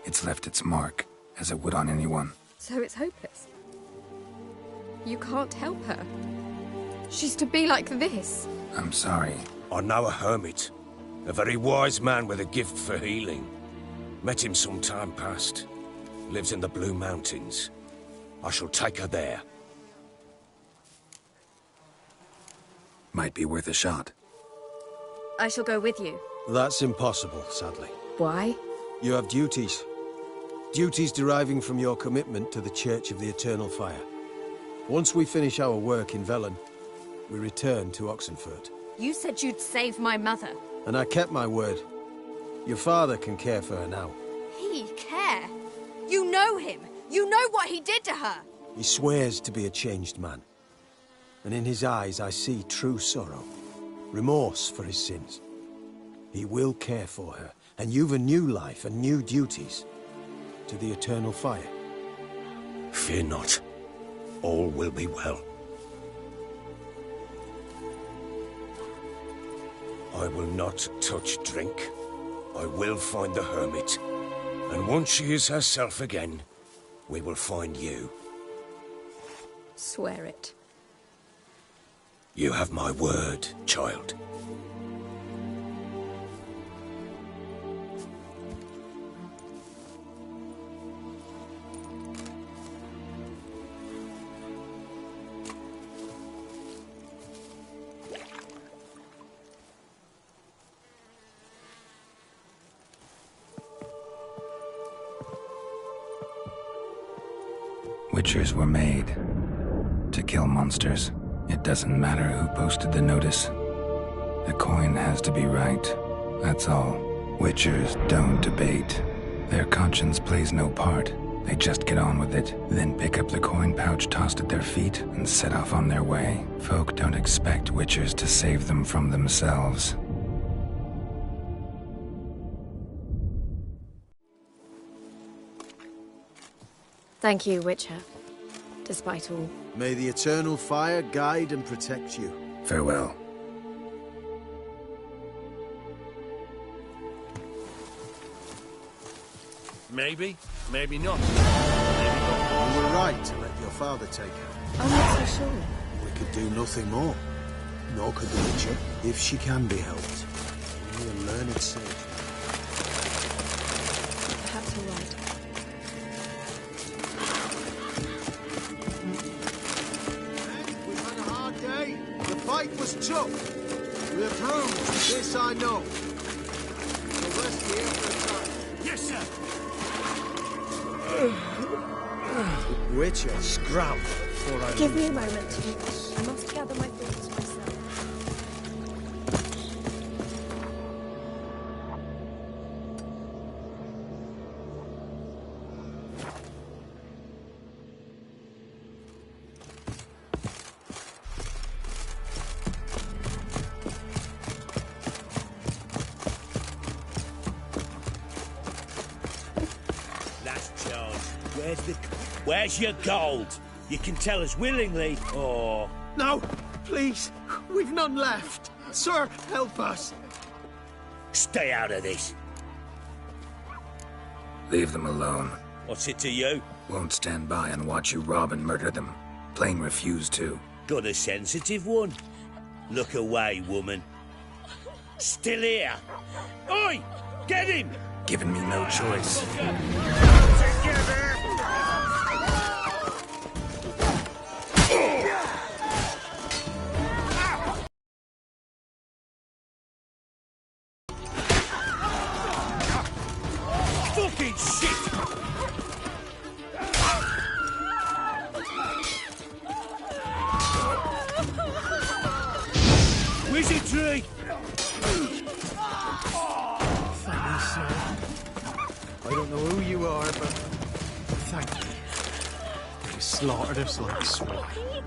It's left its mark, as it would on anyone. So it's hopeless. You can't help her. She's to be like this. I'm sorry. I know a hermit. A very wise man with a gift for healing. Met him some time past. Lives in the Blue Mountains. I shall take her there. Might be worth a shot. I shall go with you. That's impossible, sadly. Why? You have duties. Duties deriving from your commitment to the Church of the Eternal Fire. Once we finish our work in Velen, we return to Oxenfurt. You said you'd save my mother. And I kept my word. Your father can care for her now. He care? You know him. You know what he did to her. He swears to be a changed man. And in his eyes I see true sorrow. Remorse for his sins. He will care for her. And you've a new life and new duties. To the Eternal Fire. Fear not. All will be well. I will not touch drink. I will find the hermit. And once she is herself again, we will find you. Swear it. You have my word, child. Witchers were made. To kill monsters. It doesn't matter who posted the notice. The coin has to be right. That's all. Witchers don't debate. Their conscience plays no part. They just get on with it, then pick up the coin pouch tossed at their feet and set off on their way. Folk don't expect Witchers to save them from themselves. Thank you, Witcher. Despite all. May the eternal fire guide and protect you. Farewell. Maybe, maybe not. You were right to let your father take her. I'm not so sure. We could do nothing more. Nor could the Witcher, if she can be helped. Only a learned sage. Perhaps you're right. We've had a hard day. The fight was tough. We're bruised, this I know. We'll rest here for a time. Yes, sir! Witcher, scrap before I Give leave. me a moment. I must gather my thoughts myself. Where's your gold? You can tell us willingly, or... No, please. We've none left. Sir, help us. Stay out of this. Leave them alone. What's it to you? Won't stand by and watch you rob and murder them. Plain refuse to. Got a sensitive one. Look away, woman. Still here. Oi! Get him! Giving me no choice. Together! Fucking shit! Wizardry! Thank you, sir. I don't know who you are, but thank you. You slaughtered us like swine.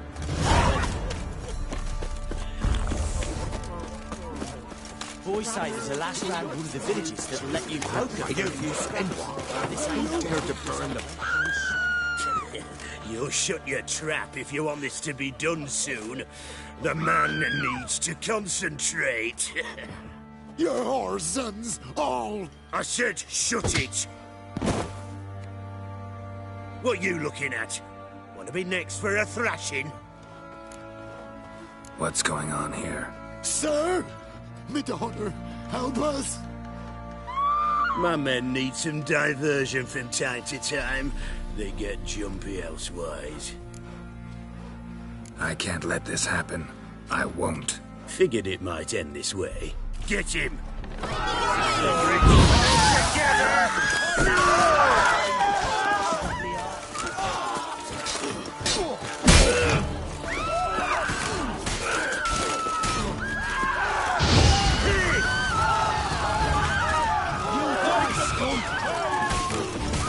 Boys say there's a last round one of the villages that'll let you poker if you spend one. This ain't here to burn the You'll shut your trap if you want this to be done soon. The man needs to concentrate. Your whoresons, all! I said shut it! What you looking at? Want to be next for a thrashing? What's going on here? Sir! Me daughter, help us! My men need some diversion from time to time. They get jumpy elsewise. I can't let this happen. I won't. Figured it might end this way. Get him!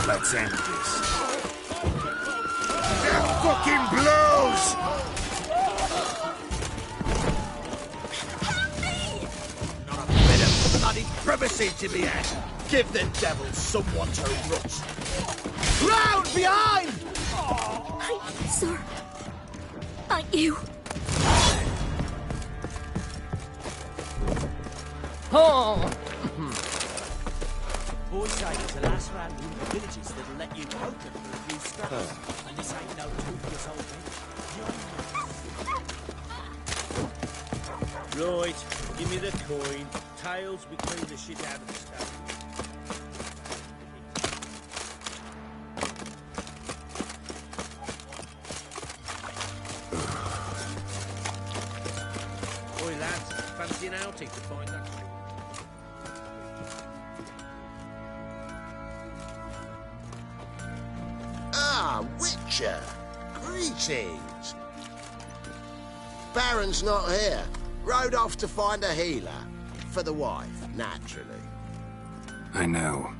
Let's end this. That fucking blows! Not a bit of bloody privacy to be had. Give the devil someone to rust. Round behind! Thank you, sir. Thank you. Oh! Boys say there's a last round one of the villages that'll let you poker for a few scraps. And this ain't no toothless old thing. Right, give me the coin. Tails, we clean the shit out of the stuff. Oi, lads, fancy an outing to find that thing? Ah, Witcher! Greetings. Baron's not here. Rode off to find a healer. For the wife, naturally. I know.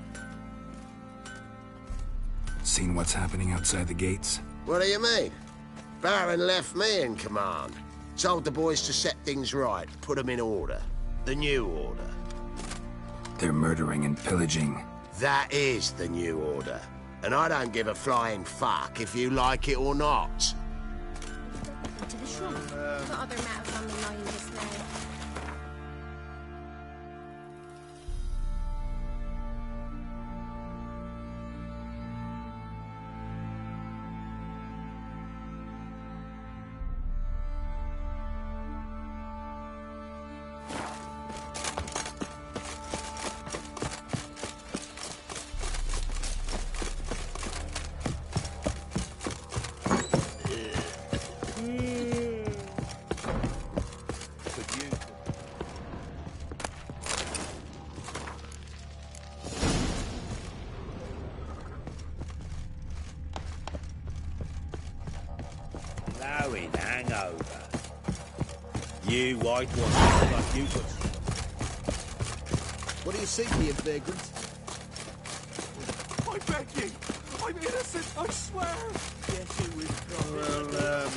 Seen what's happening outside the gates? What do you mean? Baron left me in command. Told the boys to set things right, put them in order. The new order. They're murdering and pillaging. That is the new order. And I don't give a flying fuck if you like it or not. To the shrine. What other matters on the line just now? Blowing hangover. You white one, like you would. What do you see, me, vagrant? I beg you! I'm innocent, I swear! Guess who was from? Well,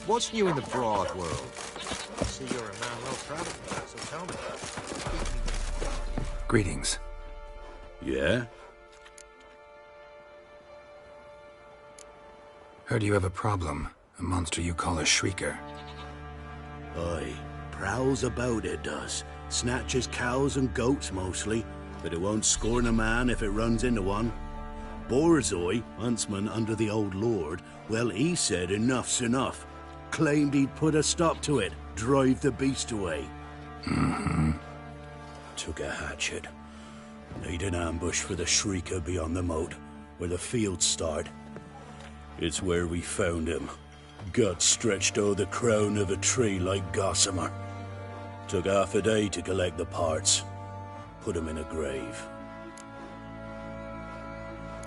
What's new in the broad world? I see you're a man well travelled, so tell me. Greetings. Yeah? Heard you have a problem. A monster you call a shrieker. aye. Prowls about, it does. Snatches cows and goats mostly, but it won't scorn a man if it runs into one. Borzoi, huntsman under the old lord, well, he said enough's enough. Claimed he'd put a stop to it, drive the beast away. Took a hatchet. Laid an ambush for the shrieker beyond the moat, where the fields start. It's where we found him. Guts stretched o'er the crown of a tree like gossamer. Took half a day to collect the parts. Put him in a grave.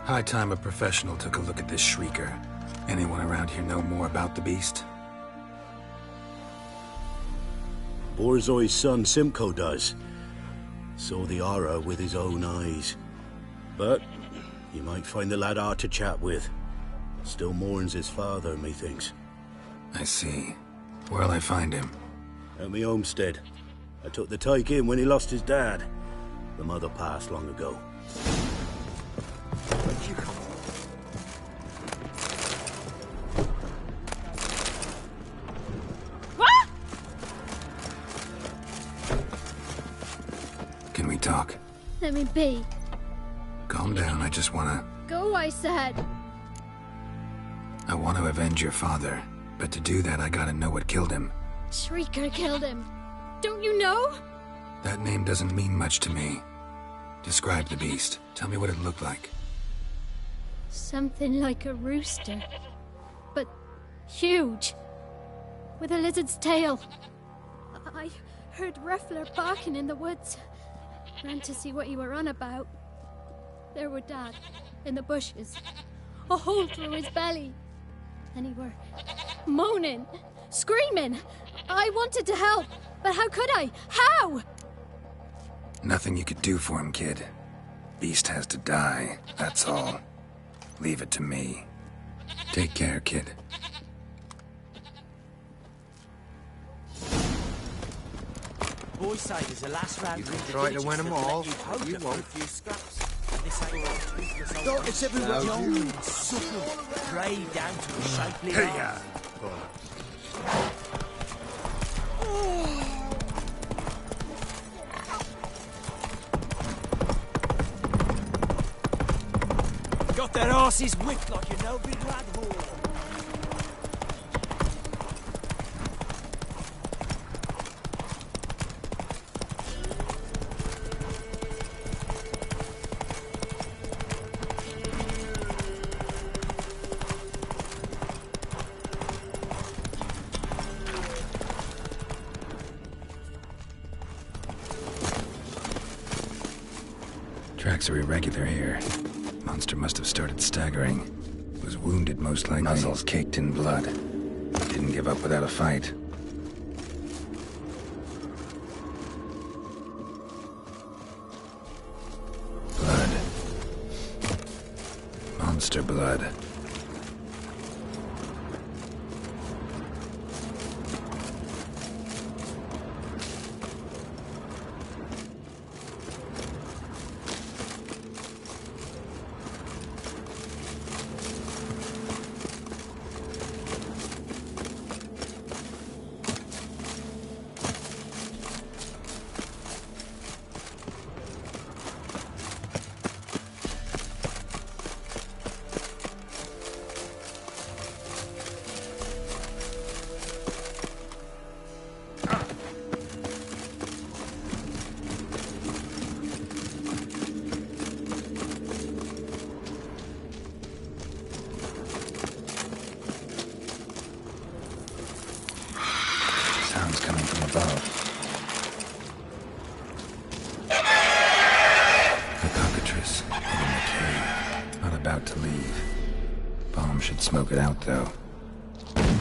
High time a professional took a look at this shrieker. Anyone around here know more about the beast? Borzoi's son Simcoe does. Saw the aura with his own eyes. But you might find the lad hard to chat with. Still mourns his father, methinks. I see. Where'll I find him? At me homestead. I took the tyke in when he lost his dad. The mother passed long ago. Where'd you come from? Can we talk? Let me be. Calm down, I just wanna... Go, I said. I want to avenge your father, but to do that I gotta know what killed him. Shrieker killed him. Don't you know? That name doesn't mean much to me. Describe the beast. Tell me what it looked like. Something like a rooster. But huge. With a lizard's tail. I heard Ruffler barking in the woods. Ran to see what you were on about. There were Dad, in the bushes. A hole through his belly. And he were moaning, screaming. I wanted to help, but how could I? How? Nothing you could do for him, kid. Beast has to die, that's all. Leave it to me. Take care, kid. Boys say there's a last round. You can try to win them all. You won't. It's everywhere. You sucker. Pray down to a shapely Hey, Got their asses whipped like you know big lad whore. tracks are irregular here. Monster must have started staggering. Was wounded most likely. Muzzles caked in blood. Didn't give up without a fight. Blood. Monster blood. Sounds coming from above. The cockatrice in the cave. Not about to leave. Bomb should smoke it out, though. Damn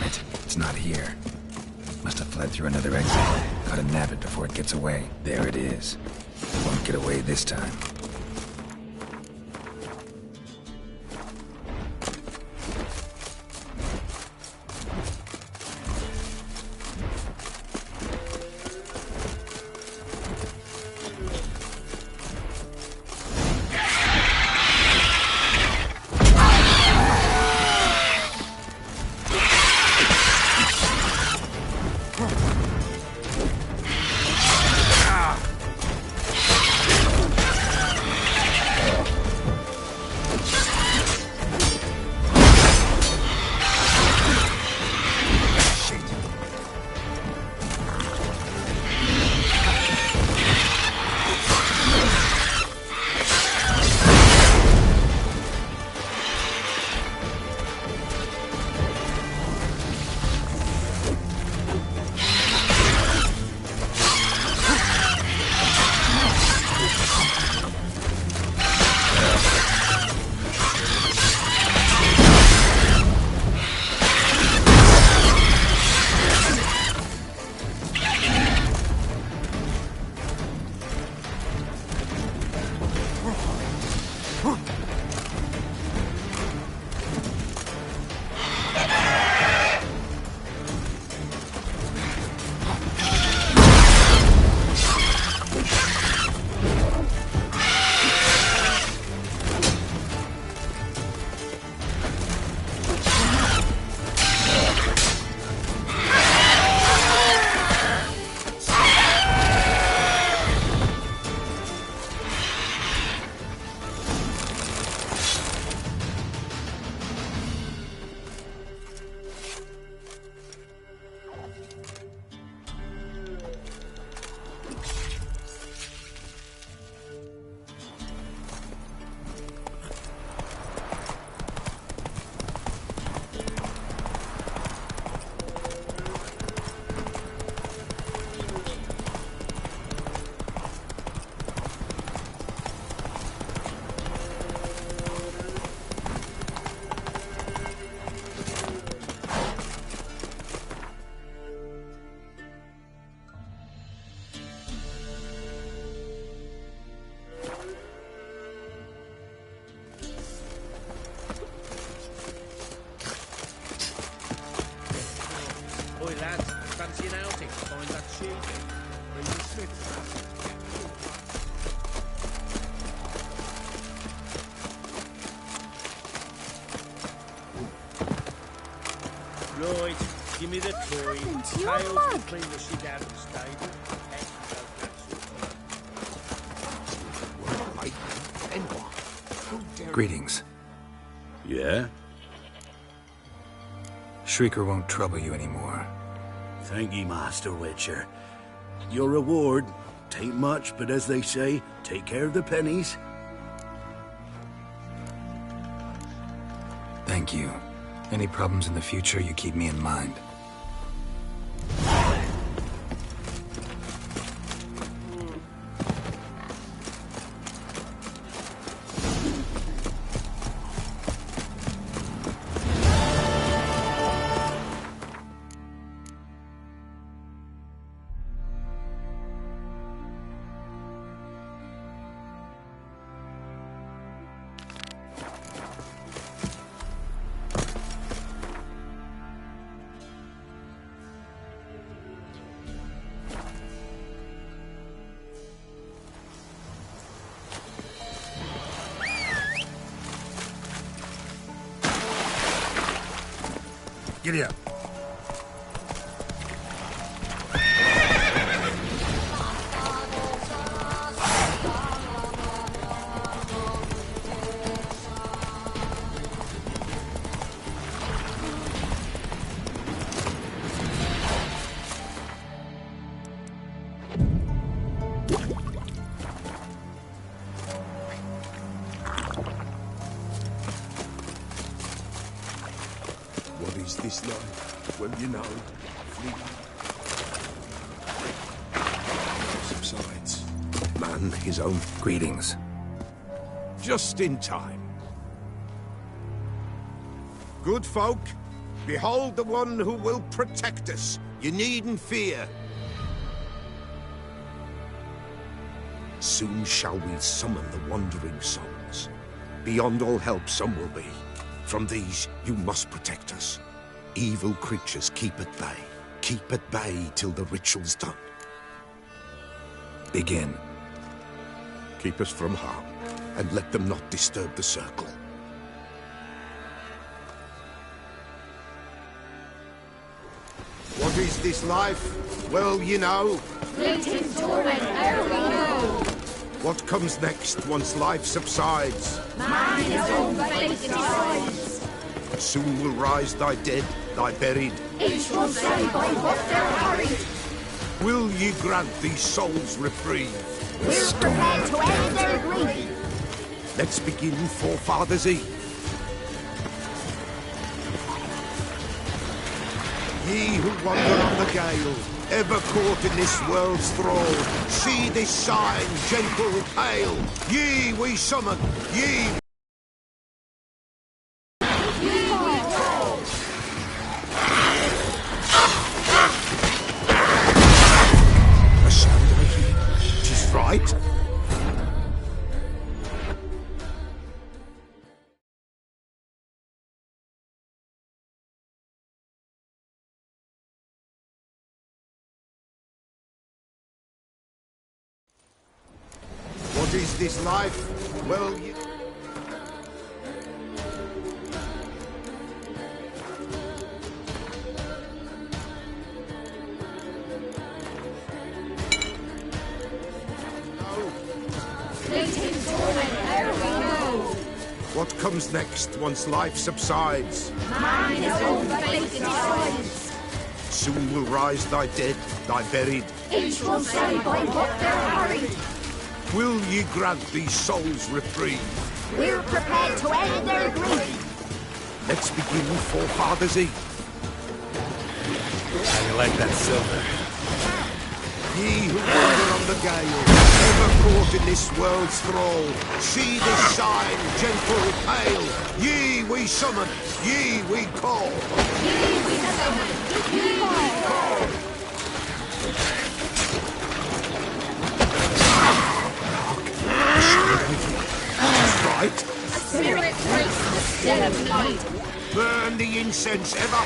it, it's not here. Must have fled through another exit. Gotta nab it before it gets away. There it is. Won't get away this time. Right, give me the toy. Tails to clean the shit out of the stable. Greetings. Yeah? Shrieker won't trouble you anymore. Thank ye, Master Witcher. Your reward, tain't much, but as they say, take care of the pennies. Thank you. Any problems in the future, you keep me in mind. Giddy up. What is this life? Well, you know, subsides. Man, his own. Greetings. Just in time. Good folk, behold the one who will protect us. You needn't fear. Soon shall we summon the wandering souls. Beyond all help some will be. From these, you must protect us. Evil creatures keep at bay. Keep at bay till the ritual's done. Begin. Keep us from harm, and let them not disturb the circle. What is this life? Well, you know. Fleeting torment, ere we know. What comes next once life subsides? Man his own fate decides. Soon will rise thy dead, thy buried. Each will say by what they're hurried. Will ye grant these souls reprieve? We're prepared to end their grief. Let's begin Forefathers' Eve. Ye who wander on the gale, ever caught in this world's thrall, see this sign, gentle, pale. Ye we summon, ye. A sound I hear, 'tis right. What is this life? Well, you... Fleeting torment, ere we know. What comes next once life subsides? Man his own fate decides. Soon will rise thy dead, thy buried. Each will say by what they're hurried. Will ye grant these souls reprieve? We're prepared to end their grief. Let's begin Forefathers' Eve. How you like that silver? Ye who wander on the gale, ever caught in this world's thrall, see this sign, gentle, pale. Ye we summon, ye we call. Ye we summon, ye we call. That's right. A spirit breaks the still of night. Burn the incense ever.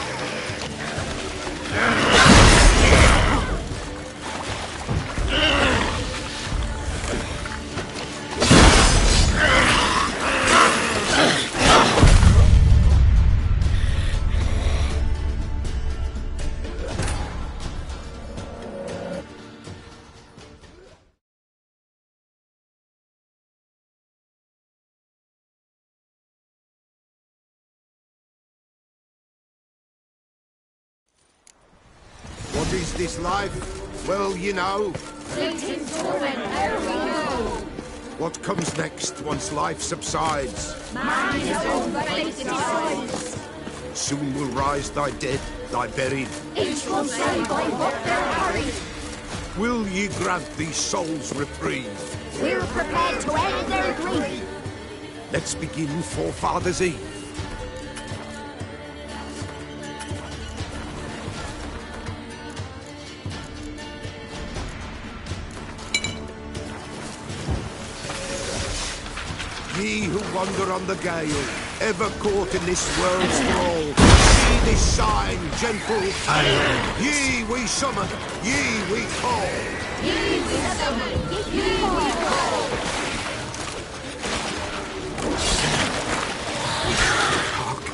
What is this life? Well, you know. Fleeting torment, ere we know. What comes next once life subsides? Man his own fate decides. Soon will rise thy dead, thy buried. Each will say by what they're hurried. Will ye grant these souls reprieve? We're prepared to end their grief. Let's begin Forefathers' Eve. Ye who wander on the gale, ever caught in this world's thrall, see this sign, gentle, pale. Ye we summon, ye we call. Ye we summon, ye we call. Hark.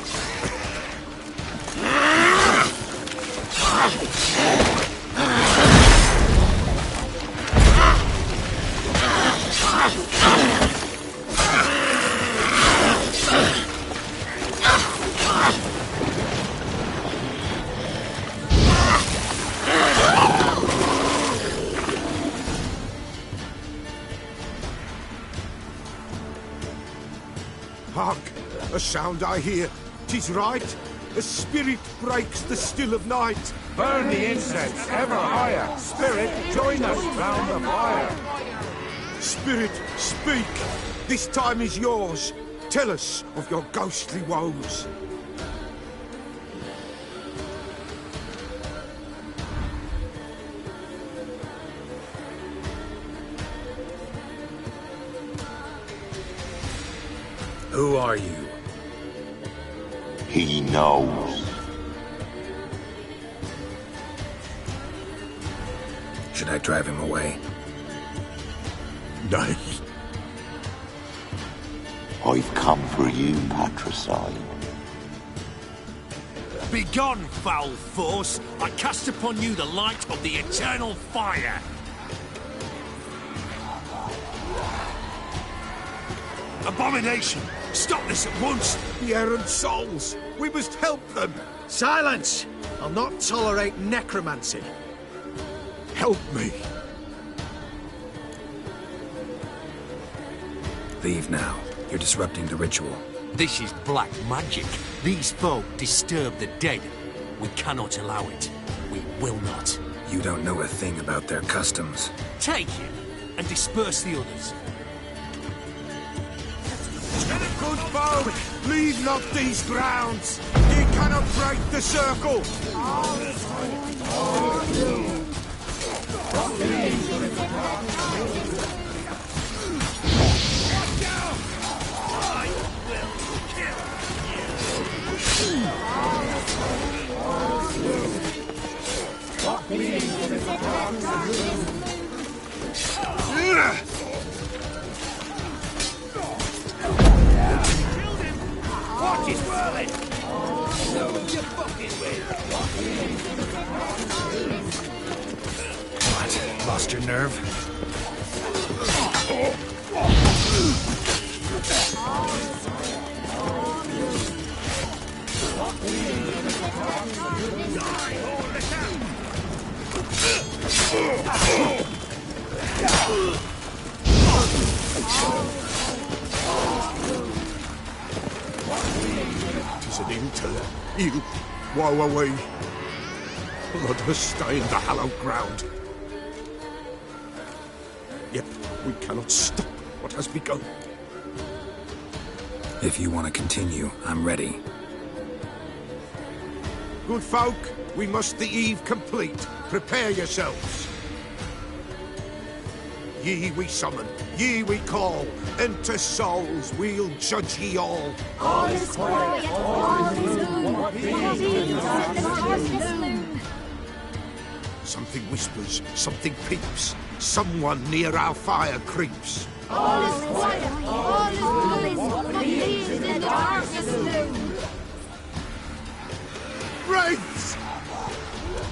a sound I hear. 'Tis right. A spirit breaks the still of night. Burn the incense ever higher. Spirit, join us round the fire. Spirit, speak. This time is yours. Tell us of your ghostly woes. Who are you? He knows. Should I drive him away? Nay. I've come for you, patricide. Begone, foul force! I cast upon you the light of the eternal fire! Abomination! Stop this at once! The errant souls! We must help them! Silence! I'll not tolerate necromancy. Help me! Leave now. You're disrupting the ritual. This is black magic. These folk disturb the dead. We cannot allow it. We will not. You don't know a thing about their customs. Take him and disperse the others. Good folk, leave not these grounds. Ye cannot break the circle. Watch his whirling! Know who you're fucking with! What? Lost your nerve? Tis an intel. Ill. Woe away. Blood has stained the hallowed ground. Yet we cannot stop what has begun. If you want to continue, I'm ready. Good folk, we must the eve complete. Prepare yourselves. Ye we summon, ye we call. Enter souls, we'll judge ye all. All is quiet, all is moon. What means in the darkness moon? Something whispers, something peeps. Someone near our fire creeps. All is quiet, all is moon. What means in the darkness moon? Wraiths!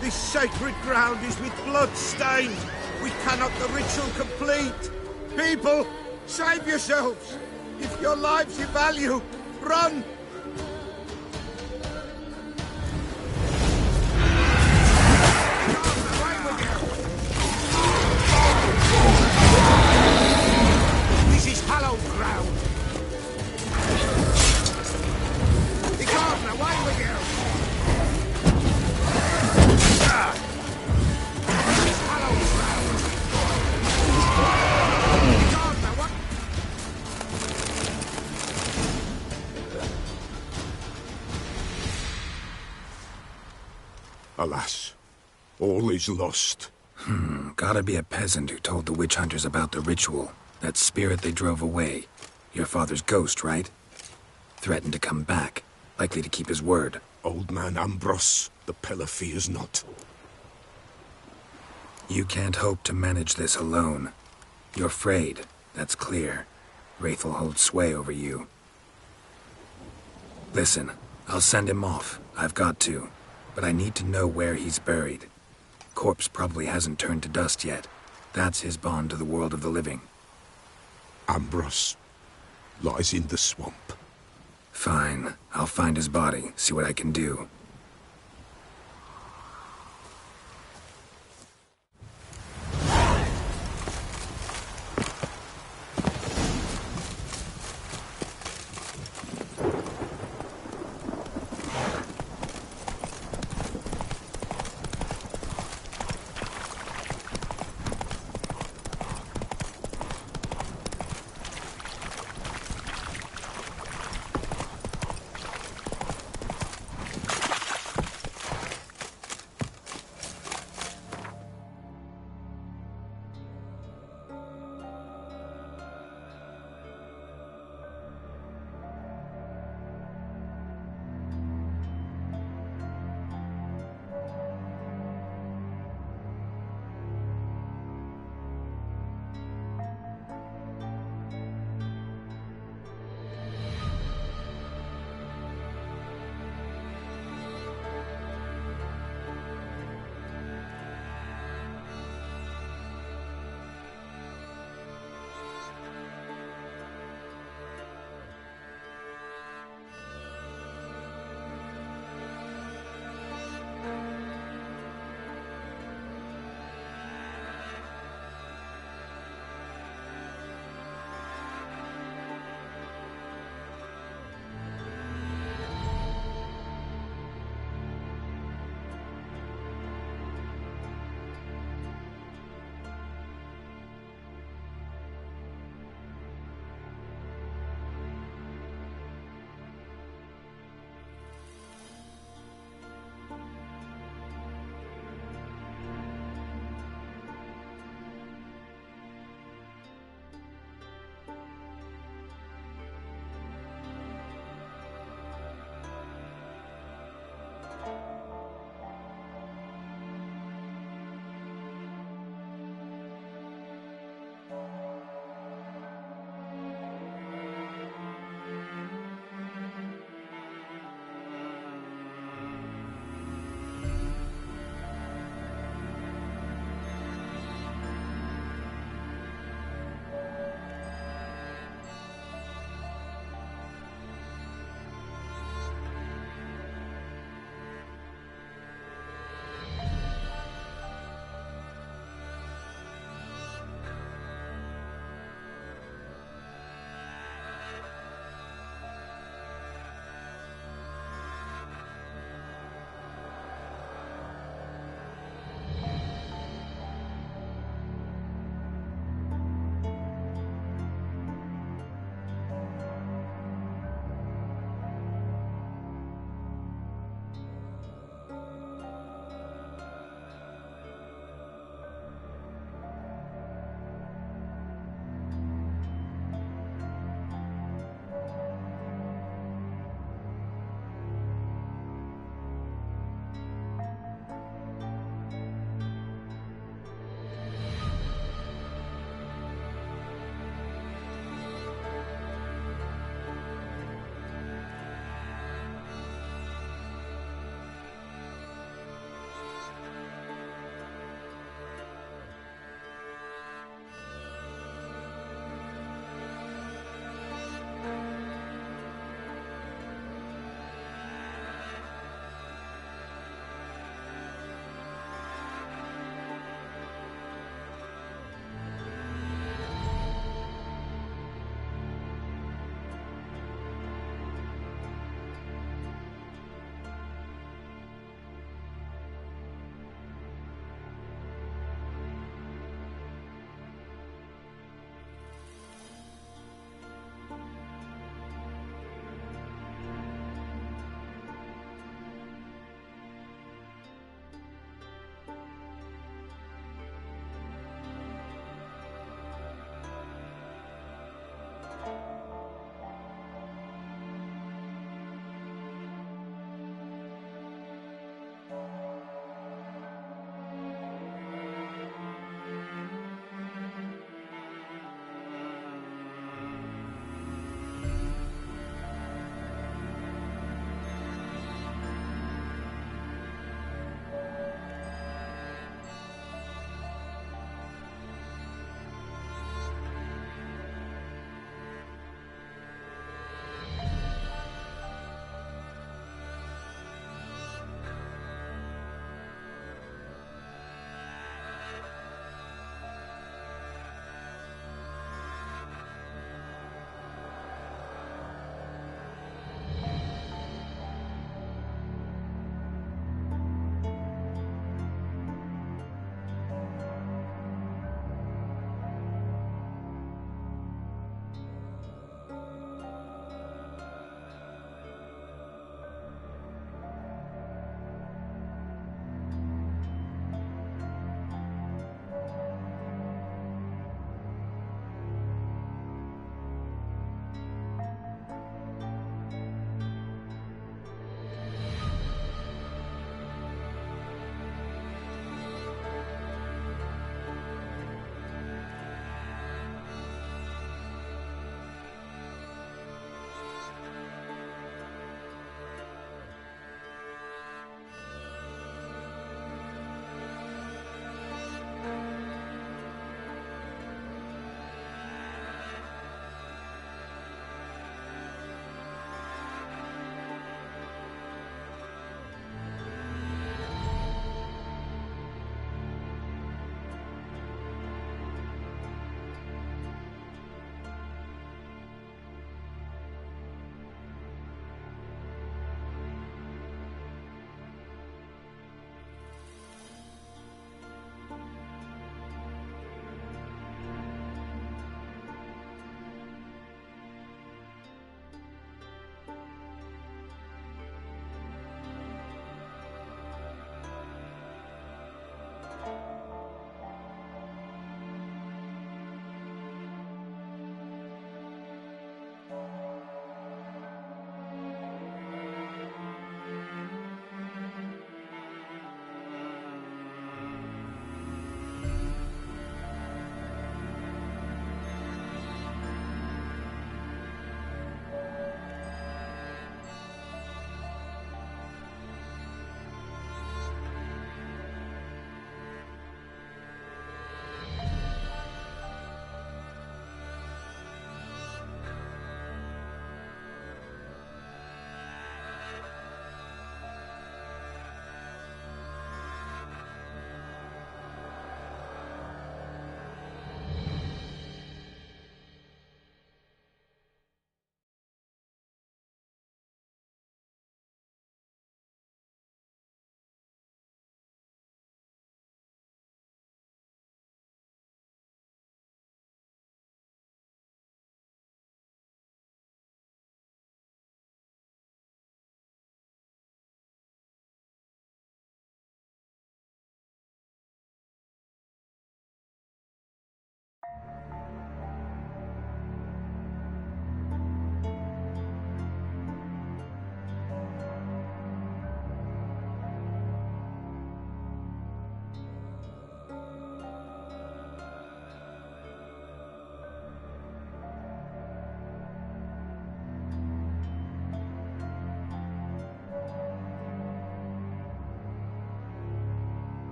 This sacred ground is with blood stained. We cannot the ritual complete. People, save yourselves. If your lives you value, run. This is hallowed ground. The garden, away with you. Alas, all is lost. Gotta be a peasant who told the witch hunters about the ritual. That spirit they drove away. Your father's ghost, right? Threatened to come back. Likely to keep his word. Old man Ambrose, the pillar fears not. You can't hope to manage this alone. You're afraid, that's clear. Wraith will hold sway over you. Listen, I'll send him off. I've got to. But I need to know where he's buried. Corpse probably hasn't turned to dust yet. That's his bond to the world of the living. Ambrose lies in the swamp. Fine. I'll find his body, see what I can do.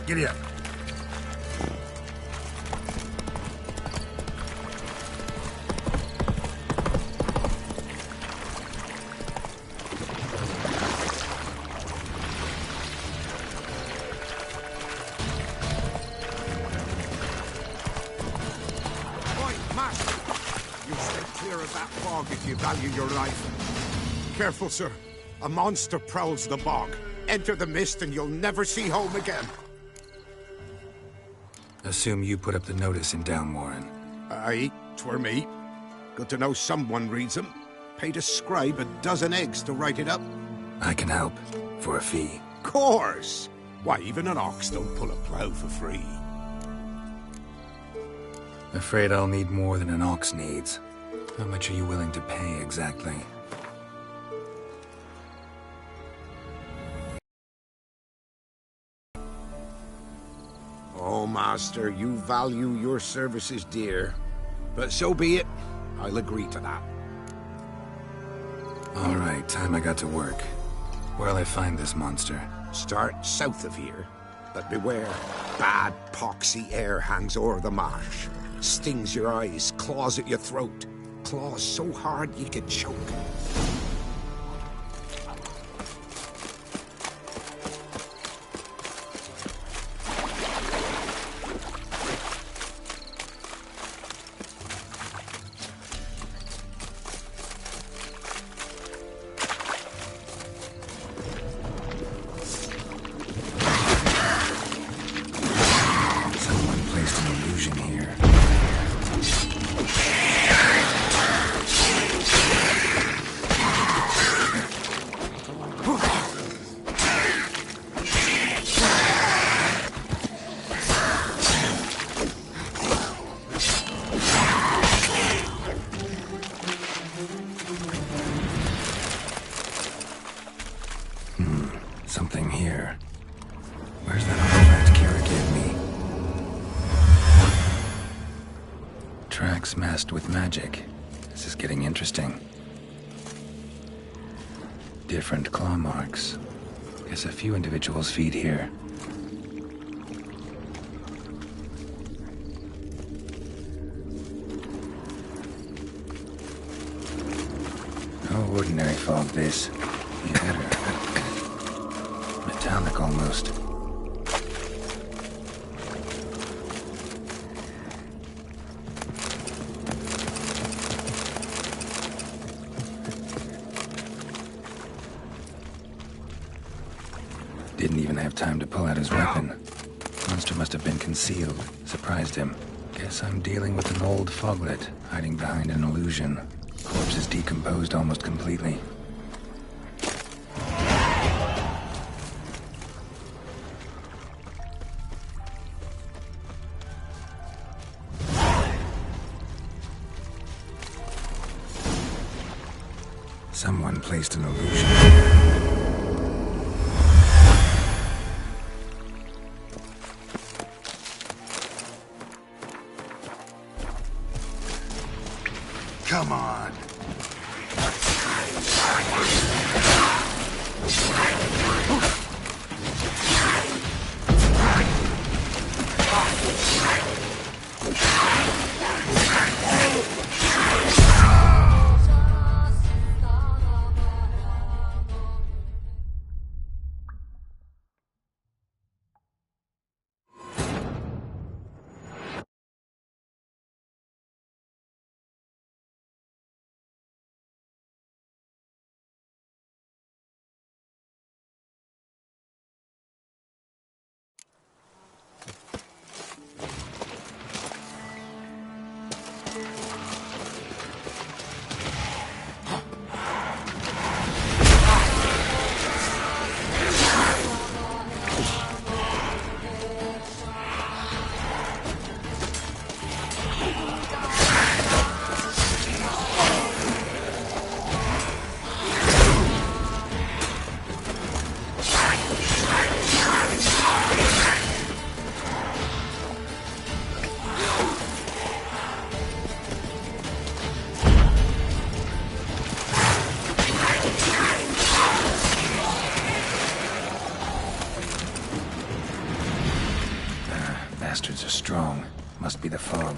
Giddy up. If you value your life. Careful, sir. A monster prowls the bog. Enter the mist and you'll never see home again. Assume you put up the notice in Downwarren. Aye, 'twere me. Good to know someone reads them. Paid a scribe a dozen eggs to write it up. I can help. For a fee. Course! Why, even an ox don't pull a plough for free. Afraid I'll need more than an ox needs. How much are you willing to pay, exactly? Oh, Master, you value your services dear. But so be it. I'll agree to that. All right, time I got to work. Where'll I find this monster? Start south of here. But beware, bad poxy air hangs o'er the marsh. Stings your eyes, claws at your throat. Claws so hard you could choke. Someone placed an illusion here. Something here. Where's that artifact Kira gave me? Tracks masked with magic. This is getting interesting. Different claw marks. Guess a few individuals feed here. No ordinary fog, this. Yeah, metallic almost. Didn't even have time to pull out his weapon. Monster must have been concealed. Surprised him. Guess I'm dealing with an old foglet, hiding behind an illusion. Corpse is decomposed almost completely. Someone placed an illusion. Come on. bastards are strong. Must be the fog.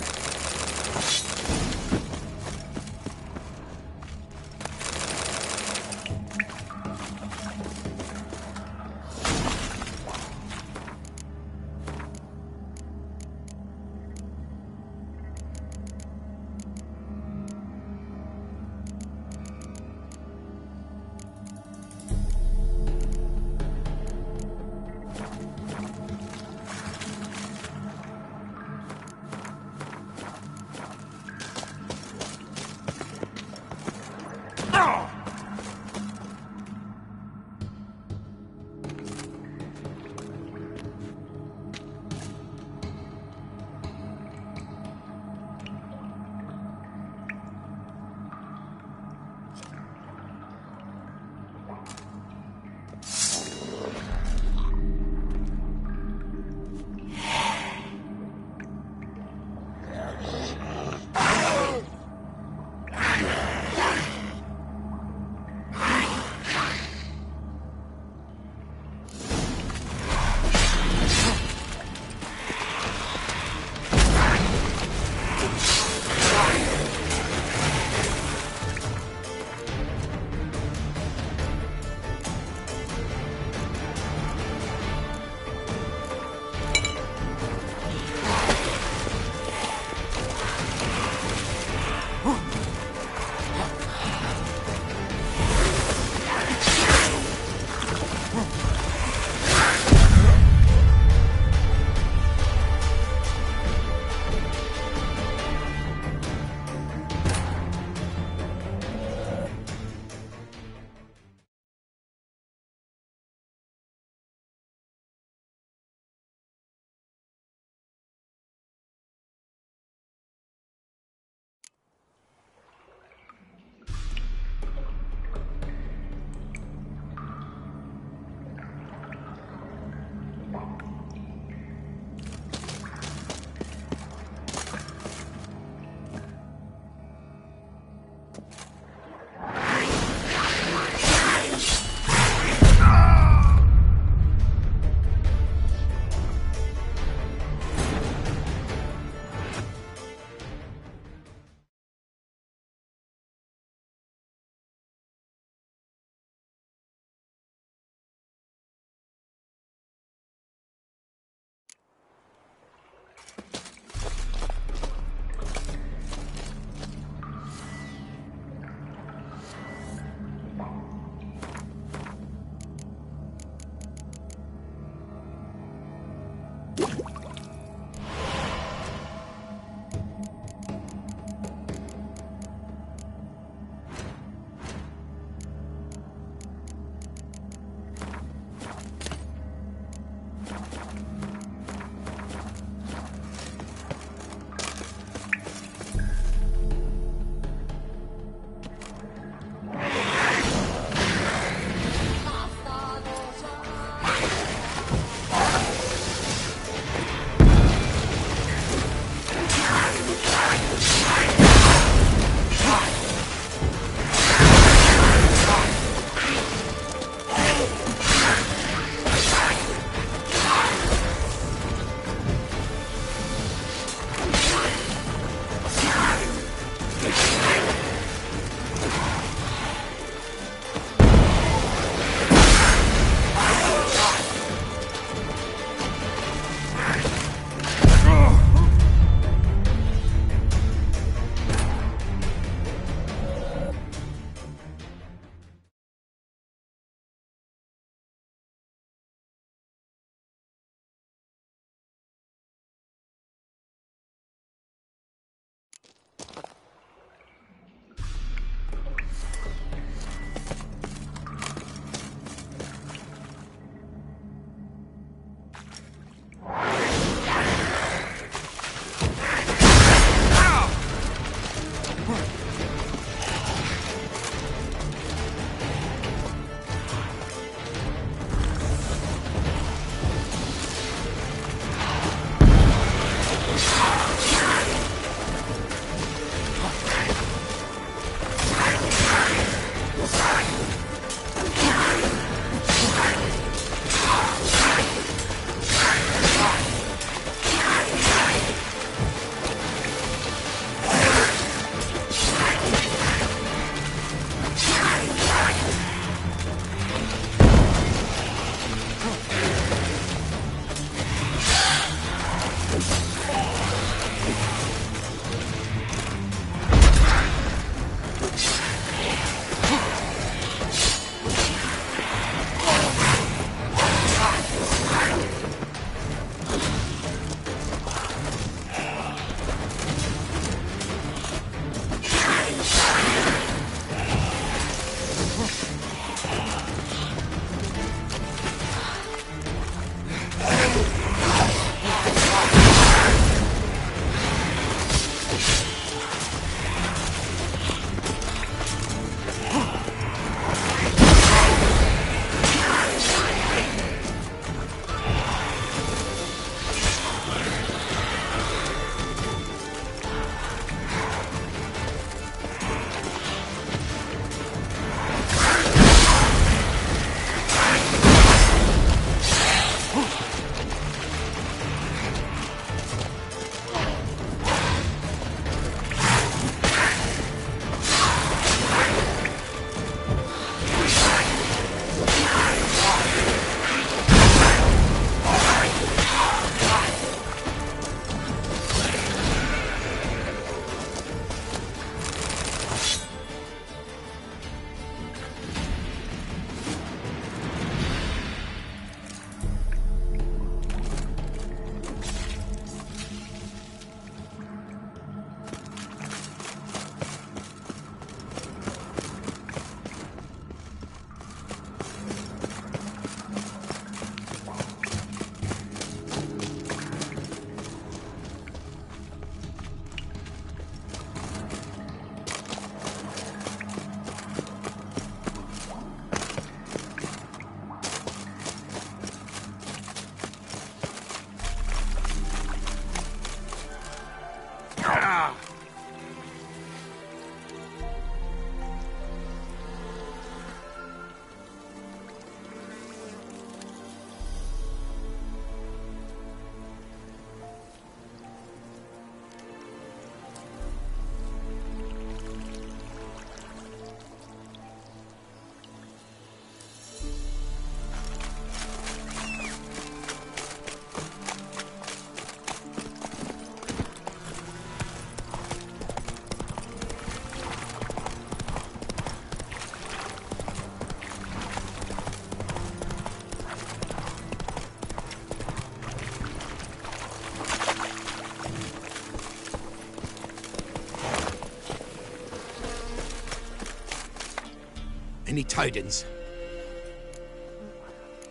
Any tidings?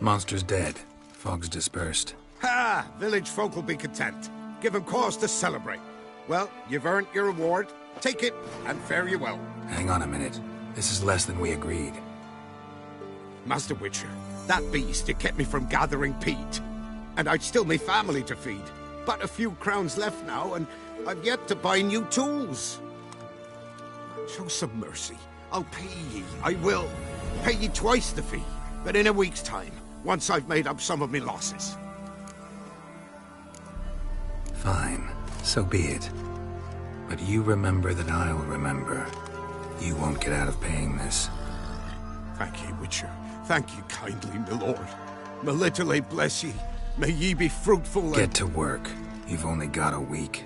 Monster's dead. Fog's dispersed. Ha! Village folk will be content. Give 'em cause to celebrate. Well, you've earned your reward. Take it, and fare you well. Hang on a minute. This is less than we agreed. Master Witcher, that beast, it kept me from gathering peat. And I'd still me family to feed. But a few crowns left now, and I've yet to buy new tools. Show some mercy. I'll pay ye. I will. Pay ye twice the fee, but in a week's time, once I've made up some of me losses. Fine. So be it. But you remember that I'll remember. You won't get out of paying this. Thank ye, Witcher. Thank ye kindly, my lord. Melitele bless ye. May ye be fruitful and... Get to work. You've only got a week.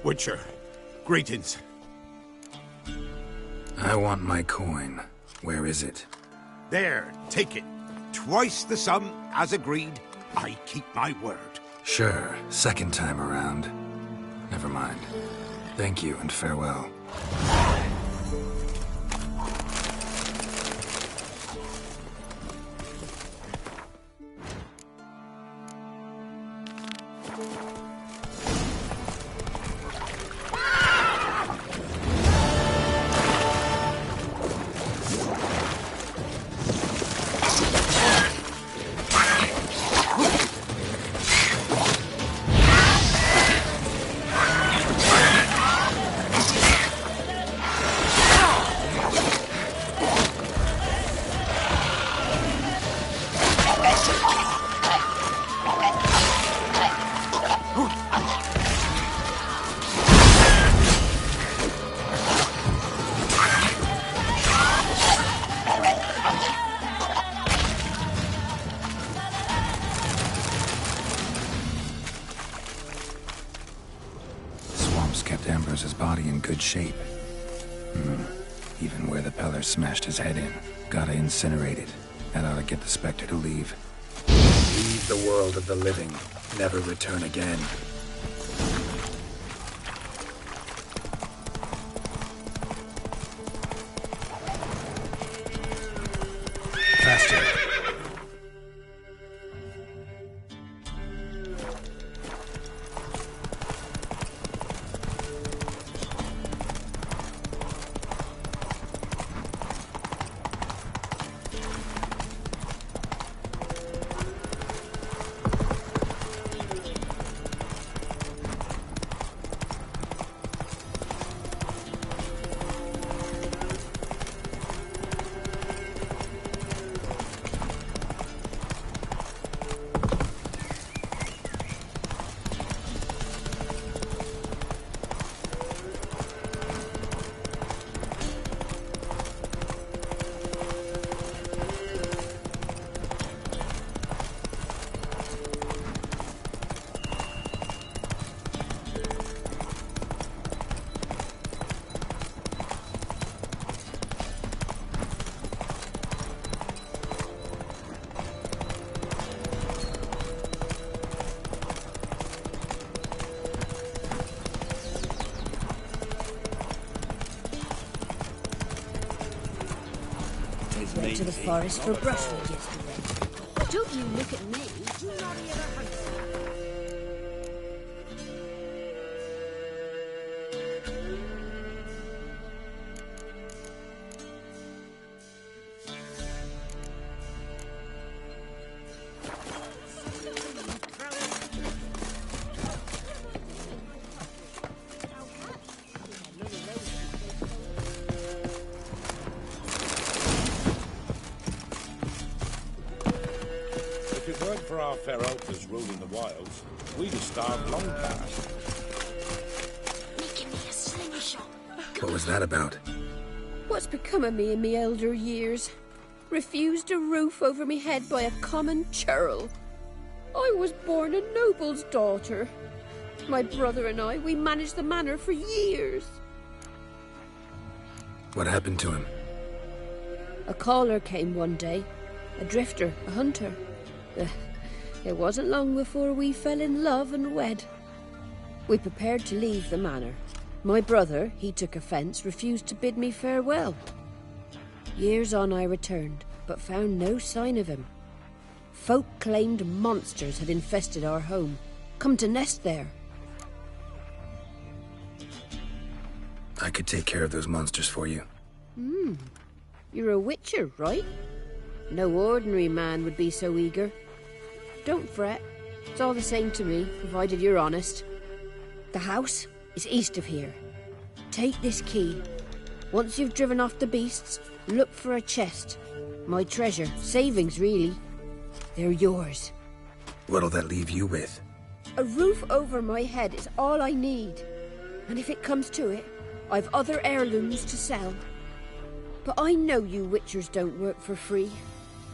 Witcher, greetings. I want my coin. Where is it? There, take it. Twice the sum, as agreed. I keep my word. Sure, second time around. Never mind. Thank you and farewell. Shape. Even where the Peller smashed his head in. Gotta incinerate it. That ought to get the Spectre to leave. Leave the world of the living. Never return again. Faster. Went to the forest for brushwood yesterday. Don't you look at me. Did you not hear the huntsman? If it weren't for our fair altars ruling the wilds, we'd have starved long past. Making me a slingshot. What was that about? What's become of me in me elder years? Refused a roof over me head by a common churl. I was born a noble's daughter. My brother and I, we managed the manor for years. What happened to him? A caller came one day. A drifter, a hunter. It wasn't long before we fell in love and wed. We prepared to leave the manor. My brother, he took offence, refused to bid me farewell. Years on I returned, but found no sign of him. Folk claimed monsters had infested our home, come to nest there. I could take care of those monsters for you. You're a witcher, right? No ordinary man would be so eager. Don't fret. It's all the same to me, provided you're honest. The house is east of here. Take this key. Once you've driven off the beasts, look for a chest. My treasure, savings really. They're yours. What'll that leave you with? A roof over my head is all I need. And if it comes to it, I've other heirlooms to sell. But I know you witchers don't work for free.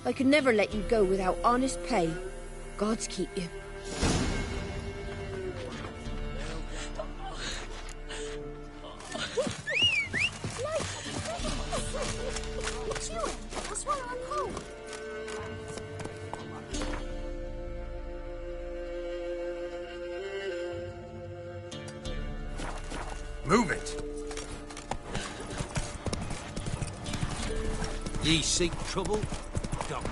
I could never let you go without honest pay. Gods keep you. What's you in? I'll swallow a cold. Move it! Ye seek trouble? Don't.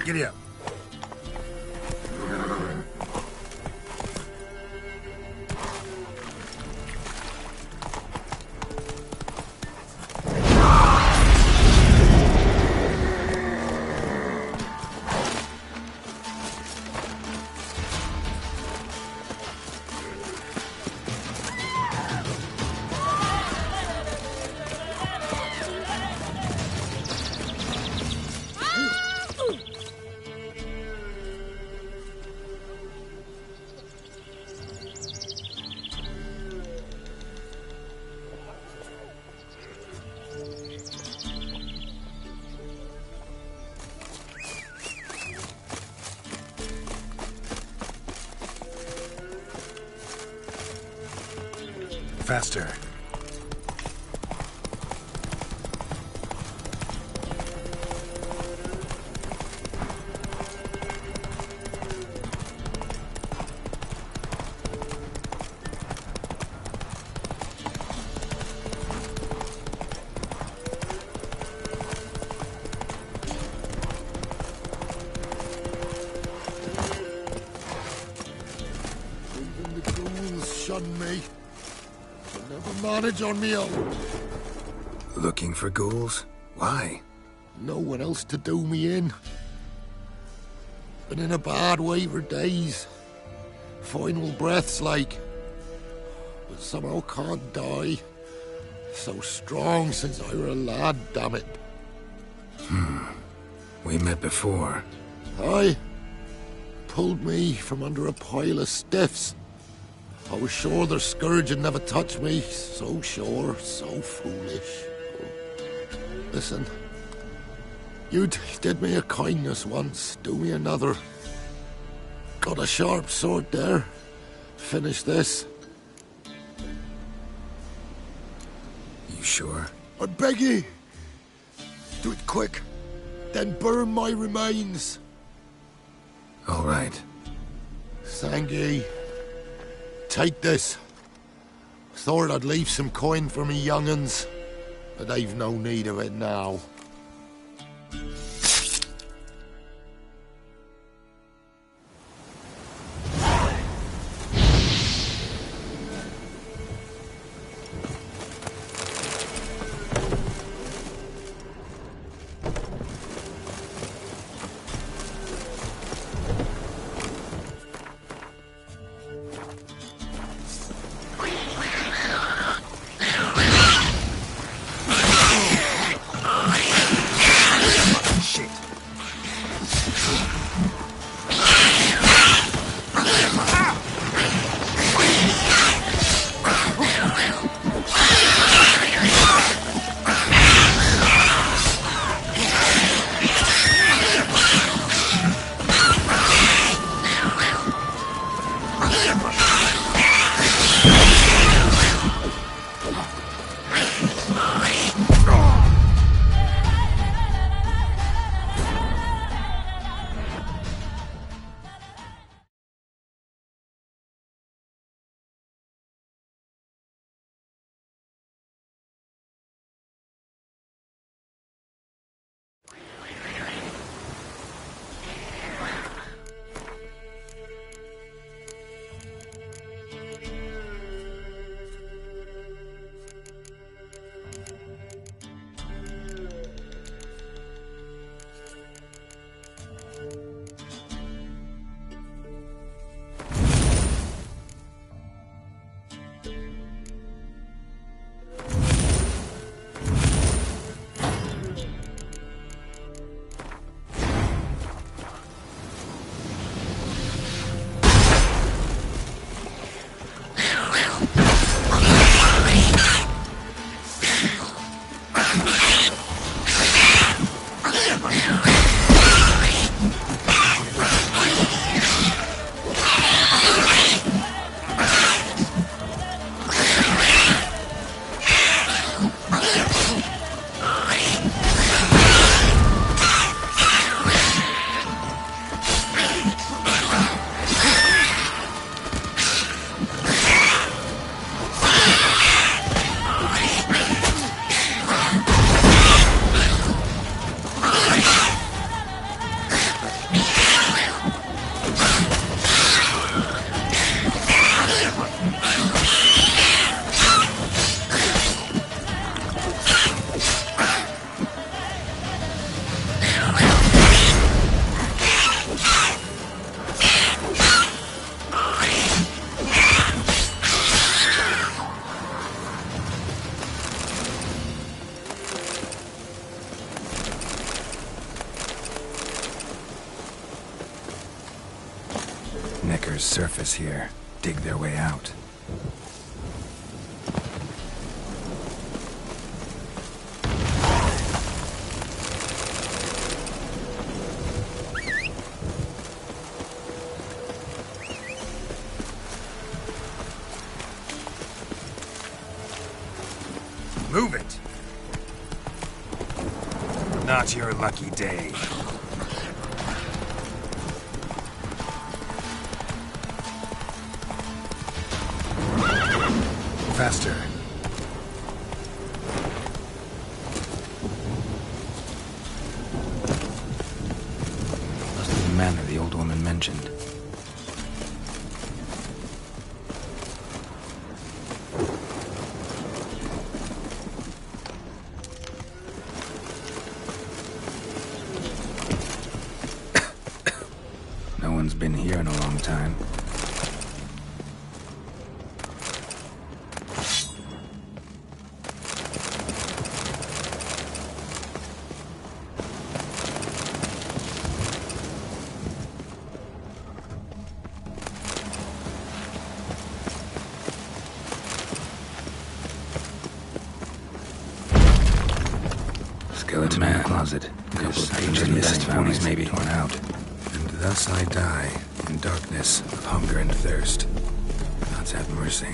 Giddy up. Faster. Even the ghouls shun me. I'll never manage on me own. Looking for ghouls? Why? No one else to do me in. Been in a bad way for days. Final breaths like. But somehow can't die. So strong since I were a lad, damn it. We met before. Aye. Pulled me from under a pile of stiffs. I was sure their scourge had never touched me. So sure, so foolish. Listen. You did me a kindness once, do me another. Got a sharp sword there. Finish this. You sure? I beg ye. Do it quick. Then burn my remains. All right. Thank ye. Take this. Thought I'd leave some coin for me young'uns, but they've no need of it now. Necker's surface here. Dig their way out. Move it! Not your lucky day. Faster. Must be the manor the old woman mentioned. No one's been here in a long time. Skeleton man closet. Couple of pages missing, bodies maybe torn out. And thus I die in darkness of hunger and thirst. Gods have mercy.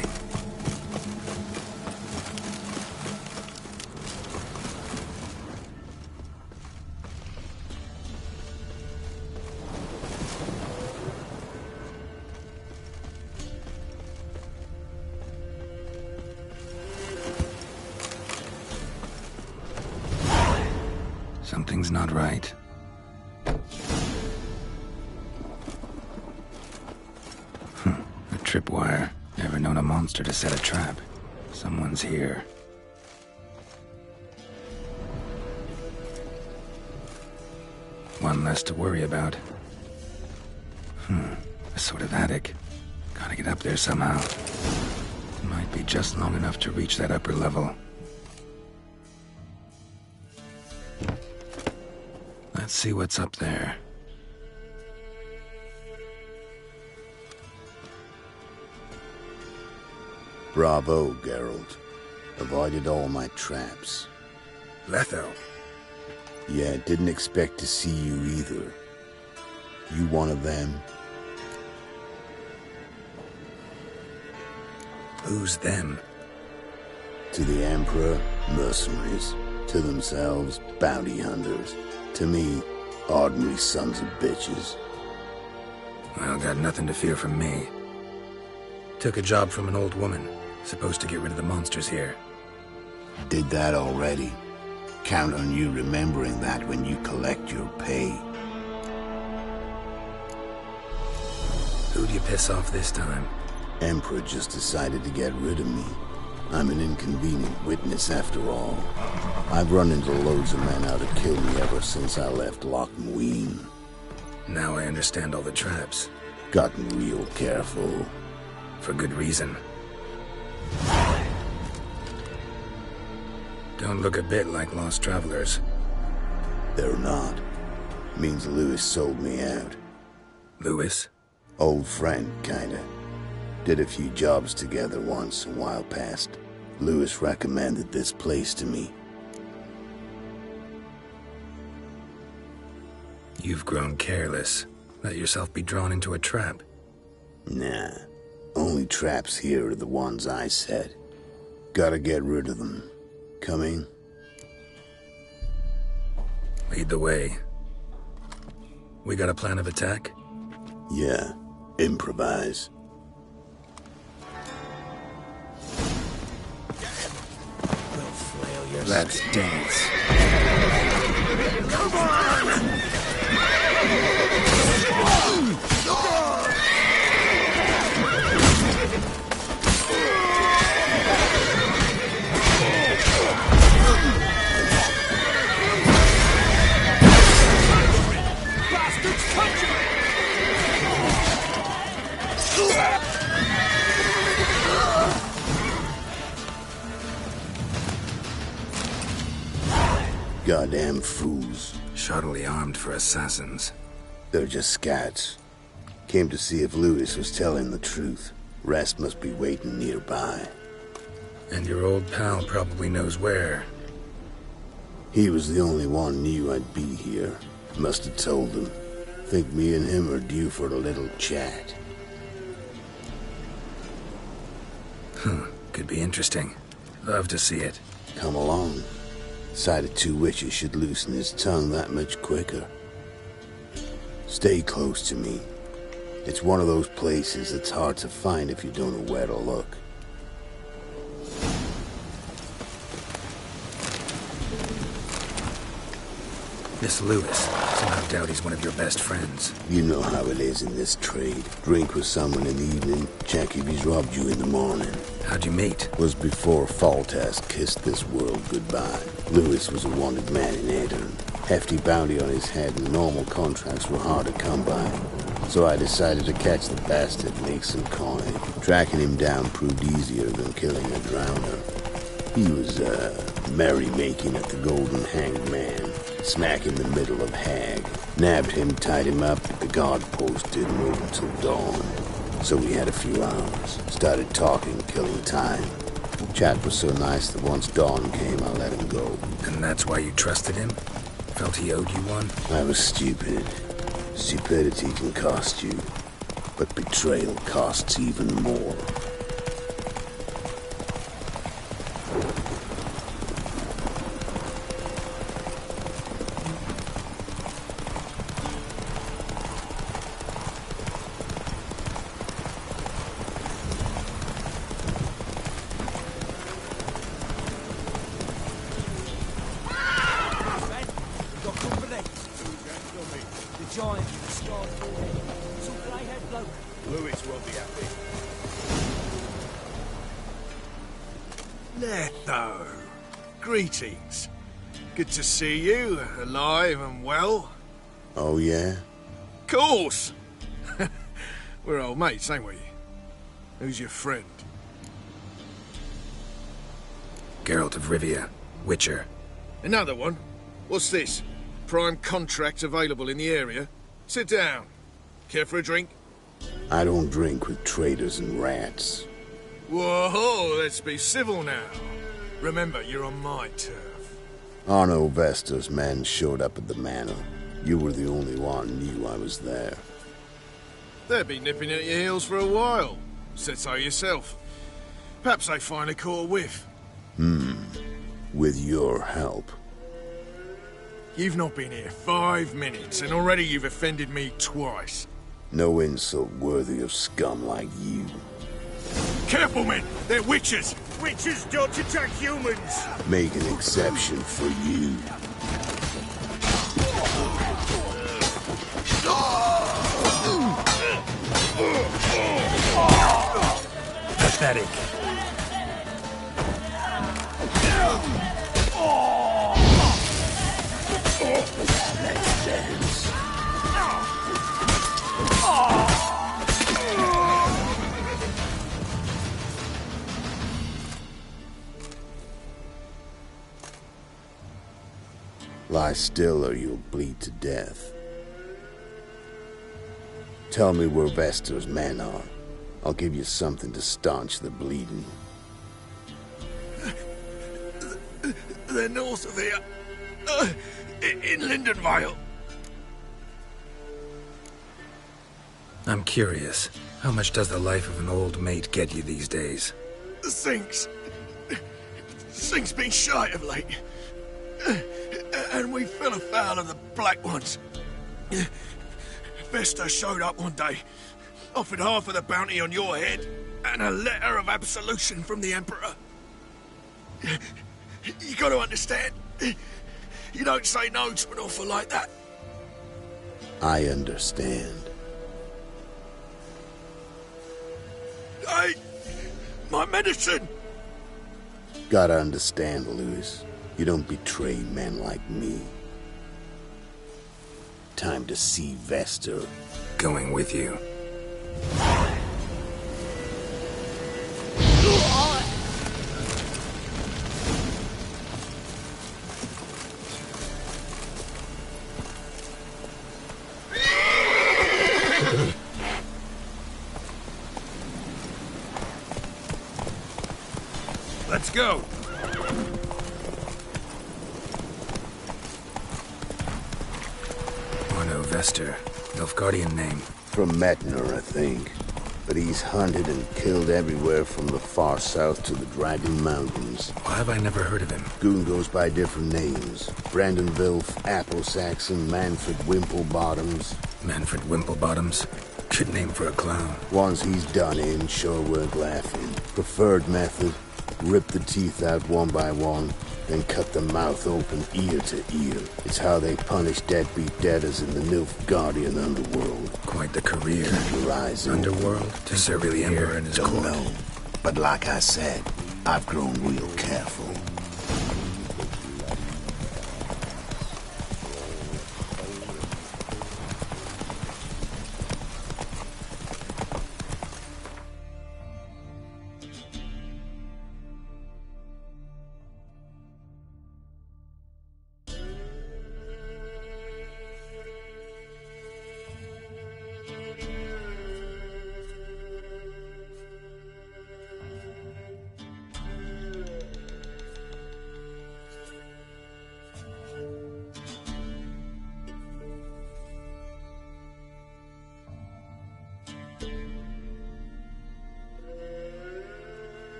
Something's not right. A tripwire. Never known a monster to set a trap. Someone's here. One less to worry about. A sort of attic. Gotta get up there somehow. Might be just long enough to reach that upper level. Let's see what's up there. Bravo, Geralt. Avoided all my traps. Letho. Yeah, didn't expect to see you either. You one of them? Who's them? To the Emperor, mercenaries. To themselves, bounty hunters. To me, ordinary sons of bitches. Well, got nothing to fear from me. Took a job from an old woman. Supposed to get rid of the monsters here. Did that already. Count on you remembering that when you collect your pay. Who'd you piss off this time? Emperor just decided to get rid of me. I'm an inconvenient witness after all. I've run into loads of men out to kill me ever since I left Loch Muin. Now I understand all the traps. Gotten real careful. For good reason. Don't look a bit like lost travelers. They're not. Means Lewis sold me out. Lewis? Old friend, kinda. Did a few jobs together once, a while past. Lewis recommended this place to me. You've grown careless. Let yourself be drawn into a trap. Nah. Only traps here are the ones I set. Gotta get rid of them. Coming? Lead the way. We got a plan of attack? Yeah. Improvise. Let's dance. Come on! Goddamn fools. Shoddily armed for assassins. They're just scats. Came to see if Lewis was telling the truth. Rest must be waiting nearby. And your old pal probably knows where. He was the only one knew I'd be here. Must have told him. Think me and him are due for a little chat. Could be interesting. Love to see it. come along. Sight of two witches should loosen his tongue that much quicker. Stay close to me. It's one of those places that's hard to find if you don't know where to look. This Lewis, so no doubt he's one of your best friends. You know how it is in this trade. Drink with someone in the evening, check if he's robbed you in the morning. How'd you meet? Was before Faltas kissed this world goodbye. Lewis was a wanted man in Aedirn. Hefty bounty on his head and normal contracts were hard to come by. So I decided to catch the bastard and make some coin. Tracking him down proved easier than killing a drowner. He was, merrymaking at the Golden Hanged Man, smack in the middle of Hag. Nabbed him, tied him up, but the guard post didn't move until dawn. So we had a few hours. Started talking, killing time. Chat was so nice that once dawn came, I let him go. And that's why you trusted him? Felt he owed you one? I was stupid. Stupidity can cost you, but betrayal costs even more. Lewis won't be happy. Letho, greetings. Good to see you, alive and well. Oh, yeah? Course! We're old mates, ain't we? Who's your friend? Geralt of Rivia, Witcher. Another one? What's this? Prime contract available in the area? Sit down. Care for a drink? I don't drink with traitors and rats. Whoa, let's be civil now. Remember, you're on my turf. Arno Vestor's men showed up at the manor. You were the only one knew I was there. They'll be nipping at your heels for a while. Said so yourself. Perhaps they finally caught a whiff. With your help. You've not been here 5 minutes, and already you've offended me twice. No insult worthy of scum like you. Careful, men! They're witches! Witches don't attack humans! Make an exception for you. Pathetic. Let's dance. Lie still or you'll bleed to death. Tell me where Vestor's men are. I'll give you something to staunch the bleeding. They're north of here. In Lindenvale. I'm curious. How much does the life of an old mate get you these days? Sinks been shy of late. And we fell afoul of the Black Ones. Vestor showed up one day, offered half of the bounty on your head, and a letter of absolution from the Emperor. You gotta understand, you don't say no to an offer like that. I understand. Hey, my medicine! Gotta understand, Lewis. You don't betray men like me. Time to see Vestor. Going with you. Let's go. Arno Vestor. Nilfgaardian name. From Metner, I think. but he's hunted and killed everywhere from the far south to the Dragon Mountains. Why have I never heard of him? Goon goes by different names. Brandon Vilf, Apple Saxon, Manfred Wimplebottoms. Manfred Wimplebottoms? Good name for a clown. Ones he's done in sure weren't laughing. Preferred method, rip the teeth out one by one, then cut the mouth open ear to ear. It's how they punish deadbeat debtors in the Nilfgaardian underworld. Quite the career. Keep your eyes open. Underworld? To serve the Emperor and his Don't court. know. But like I said, I've grown real careful.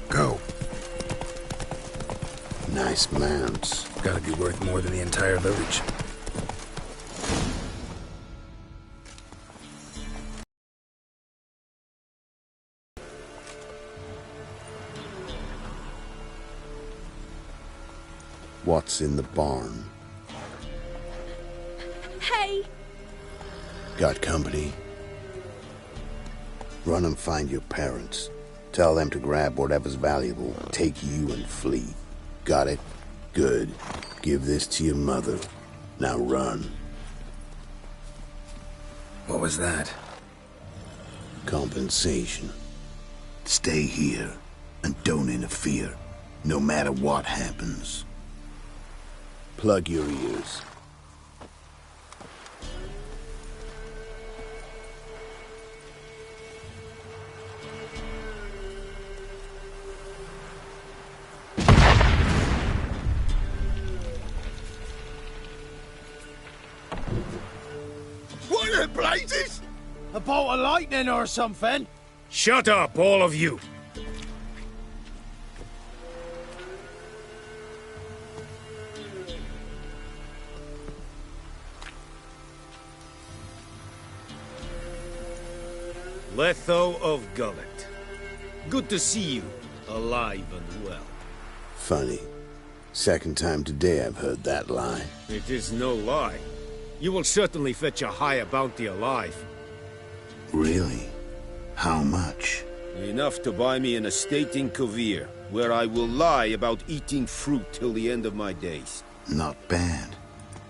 Go. Nice mounts. Gotta be worth more than the entire village. What's in the barn? Hey! Got company? Run and find your parents. Tell them to grab whatever's valuable, take you and flee. Got it? Good. Give this to your mother. Now run. What was that? Compensation. Stay here and don't interfere, no matter what happens. Plug your ears. What in blazes? A bolt of lightning or something? Shut up, all of you! Letho of Gullet. Good to see you, alive and well. Funny. Second time today I've heard that lie. It is no lie. You will certainly fetch a higher bounty alive. Really? How much? Enough to buy me an estate in Kovir, where I will lie about eating fruit till the end of my days. Not bad.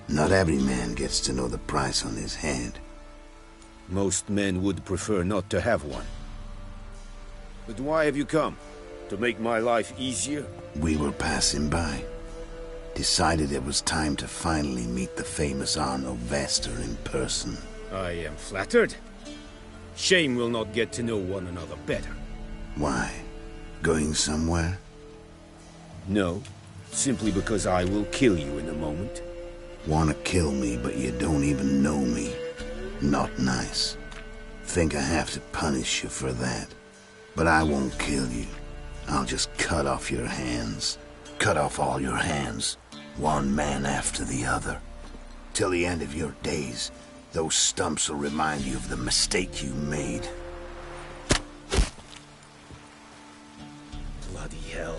Not every man gets to know the price on his head. Most men would prefer not to have one. But why have you come? To make my life easier? We were passing by. Decided it was time to finally meet the famous Arno Vester in person. I am flattered. Shame we'll not get to know one another better. Why? Going somewhere? No, simply because I will kill you in a moment. Wanna kill me, but you don't even know me. Not nice. Think I have to punish you for that. But I won't kill you. I'll just cut off your hands. Cut off all your hands, one man after the other. Till the end of your days, those stumps will remind you of the mistake you made. Bloody hell.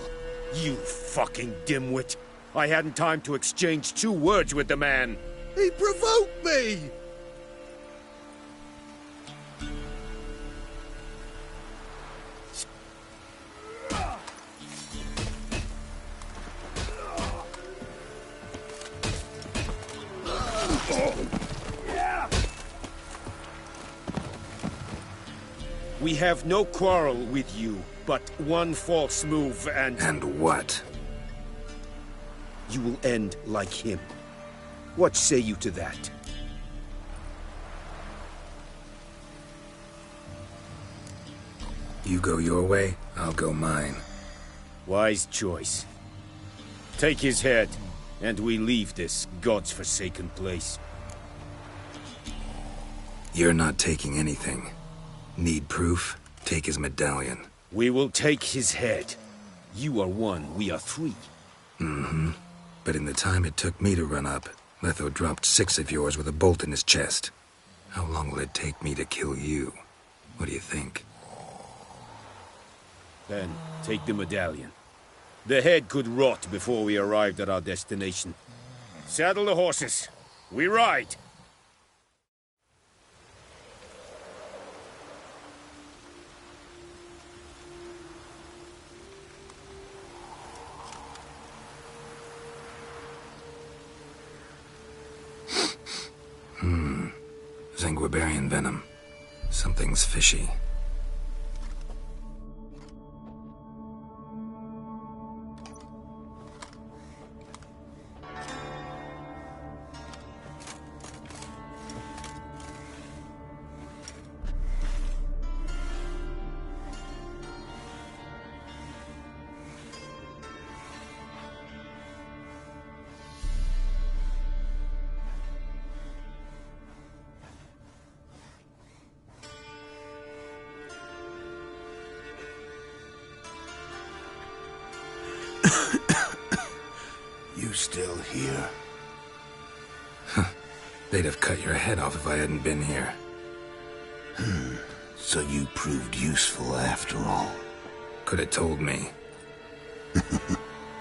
You fucking dimwit. I hadn't time to exchange 2 words with the man. He provoked me! We have no quarrel with you, but one false move and... And what? You will end like him. What say you to that? You go your way, I'll go mine. Wise choice. Take his head, and we leave this God's forsaken place. You're not taking anything. Need proof? Take his medallion. We will take his head. You are 1, we are 3. Mm-hmm. But in the time it took me to run up, Letho dropped 6 of yours with a bolt in his chest. How long will it take me to kill you? What do you think? Then, take the medallion. The head could rot before we arrived at our destination. Saddle the horses. We ride! Zenguibarian venom. Something's fishy. You still here? They'd have cut your head off if I hadn't been here. So you proved useful after all. Could have told me.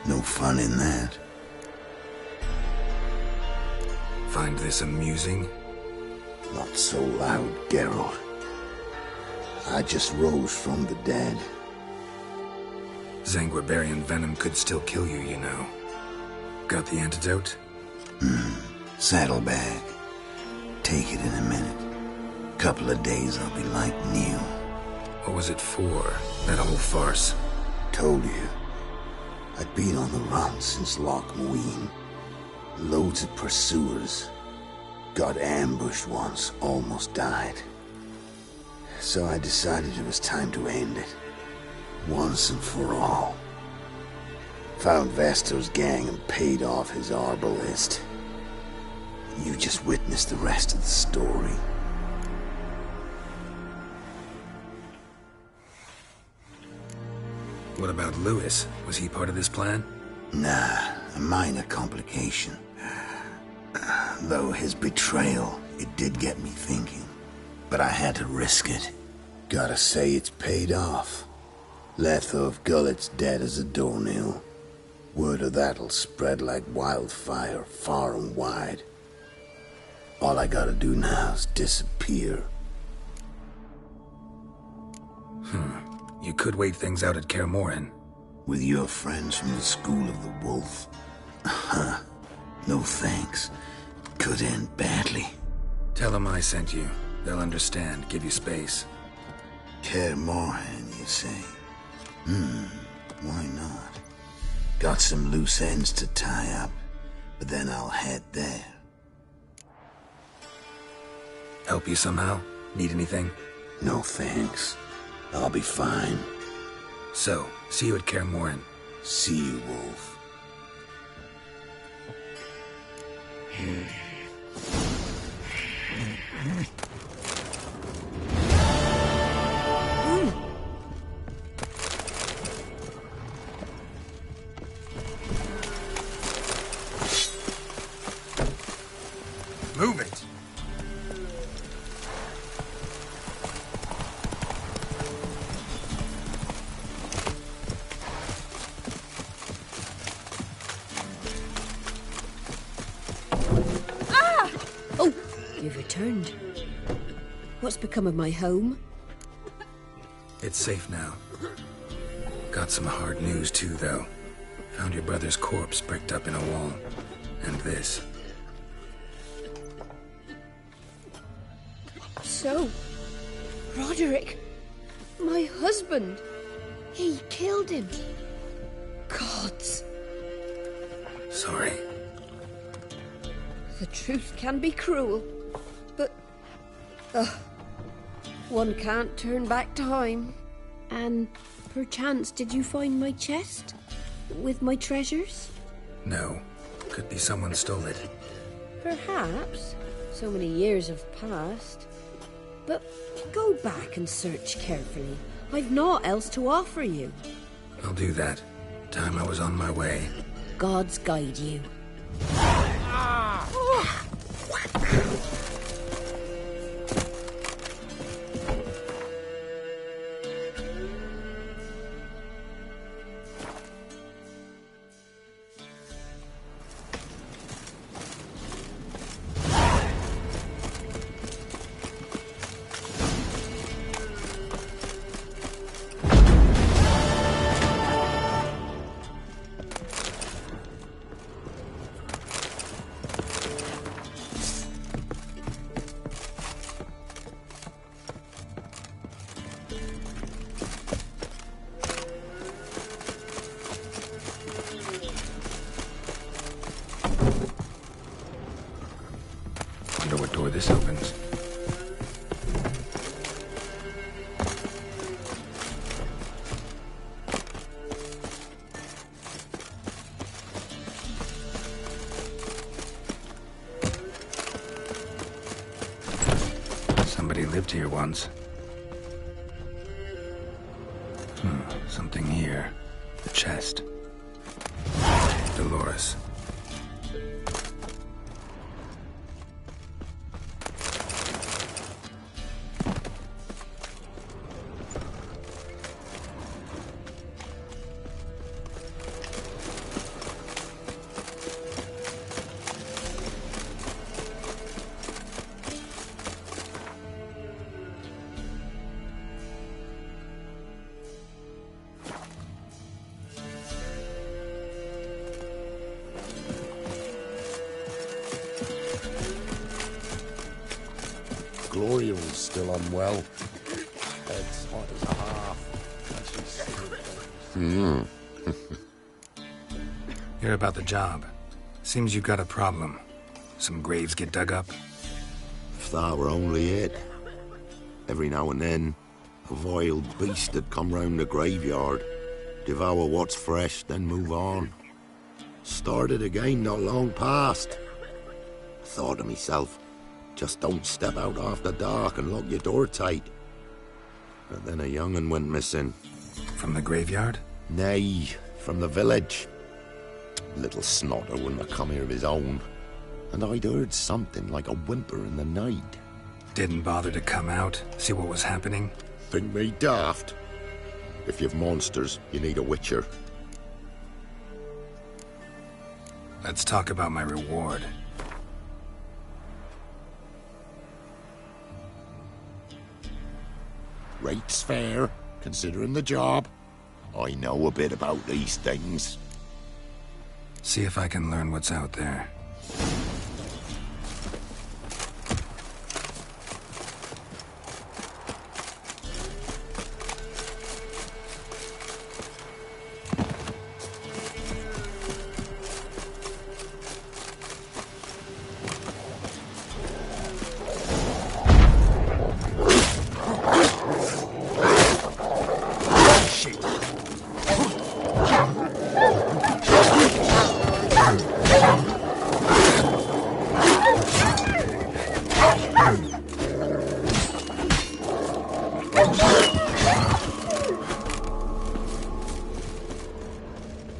No fun in that. Find this amusing? Not so loud, Geralt. I just rose from the dead. Zenguibarian venom could still kill you, you know. Got the antidote? Saddlebag. Take it in a minute. Couple of days I'll be like new. What was it for, that whole farce? Told you. I'd been on the run since Loch Muin. Loads of pursuers. Got ambushed once, almost died. So I decided it was time to end it. Once and for all. Found Vestor's gang and paid off his arbalist. You just witnessed the rest of the story. What about Lewis? Was he part of this plan? Nah, a minor complication. Though his betrayal, it did get me thinking. But I had to risk it. Gotta say it's paid off. Letho of Gullet's dead as a doornail. Word of that'll spread like wildfire far and wide. All I gotta do now is disappear. You could wait things out at Kaer Morhen. With your friends from the School of the Wolf? No thanks. Could end badly. Tell them I sent you. They'll understand, give you space. Kaer Morhen, you say? Why not? Got some loose ends to tie up, but then I'll head there. Help you somehow? Need anything? No thanks. I'll be fine. So, see you at Kaer Morhen. See you, Wolf. Move it! Ah! Oh, you've returned. What's become of my home? It's safe now. Got some hard news too, though. Found your brother's corpse bricked up in a wall. And this. So, Roderick, my husband, he killed him. Gods. Sorry. The truth can be cruel, but one can't turn back time. And perchance, did you find my chest with my treasures? No. Could be someone stole it. Perhaps. So many years have passed. But go back and search carefully. I've naught else to offer you. I'll do that. Time I was on my way. Gods guide you. Wonder what door this opens. Somebody lived here once. Something here. The chest. Dolores. Gloria's still unwell. Head's hot as a half. Hear about the job. Seems you got a problem. Some graves get dug up. If that were only it. Every now and then, a vile beast would come round the graveyard, devour what's fresh, then move on. Started again not long past. Thought to myself, just don't step out after dark and lock your door tight. But then a young'un went missing. From the graveyard? Nay, from the village. Little snotter wouldn't have come here of his own. And I'd heard something like a whimper in the night. Didn't bother to come out, see what was happening? Think me daft? If you've monsters, you need a witcher. Let's talk about my reward. Rate's fair, considering the job. I know a bit about these things. See if I can learn what's out there. shit!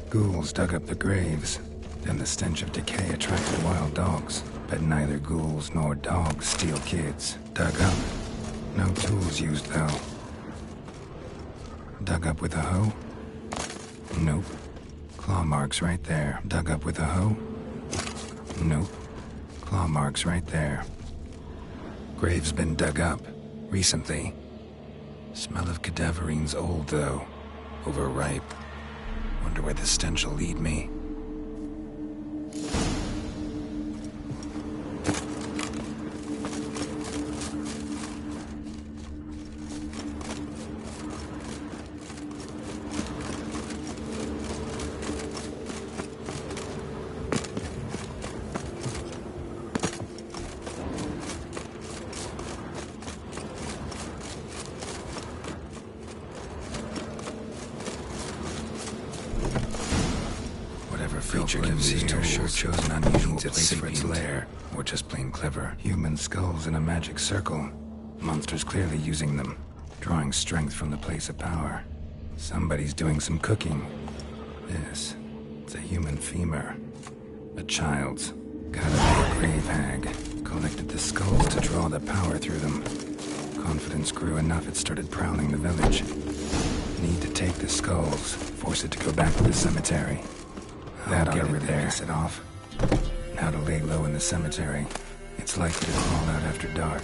Ghouls dug up the graves. Then the stench of decay attracted wild dogs. But neither ghouls nor dogs steal kids. Dug up. No tools used, though. Dug up with a hoe? Nope. Claw marks right there. Dug up with a hoe? Nope. Claw marks right there. Grave's been dug up. Recently. Smell of cadaverine's old, though. Overripe. Wonder where the stench will lead me. Creature lives here sure chose an unusual place for its lair, or just plain clever. Human skulls in a magic circle. Monsters clearly using them, drawing strength from the place of power. Somebody's doing some cooking. This, it's a human femur. A child's. Gotta be a grave hag. Collected the skulls to draw the power through them. Confidence grew enough it started prowling the village. Need to take the skulls, force it to go back to the cemetery. That'll get it there. Piss it off. Now to lay low in the cemetery. It's likely to crawl out after dark.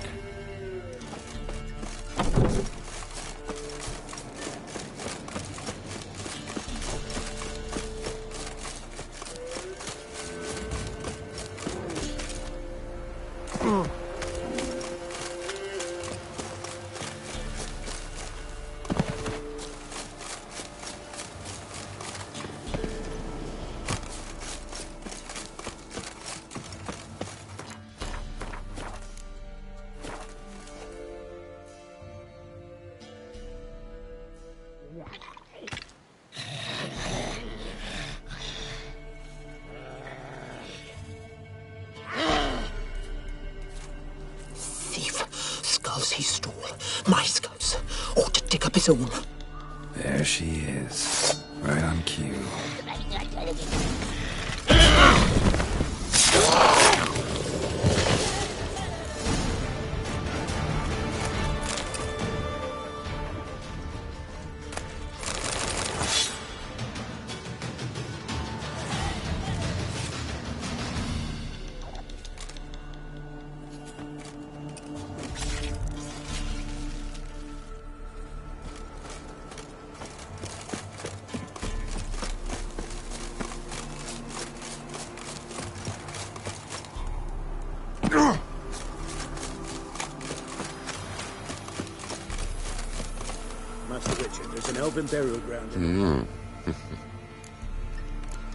He stole my skulls. Ought to dig up his own. There she is. Right on cue. Master Richard, there's an elven burial ground in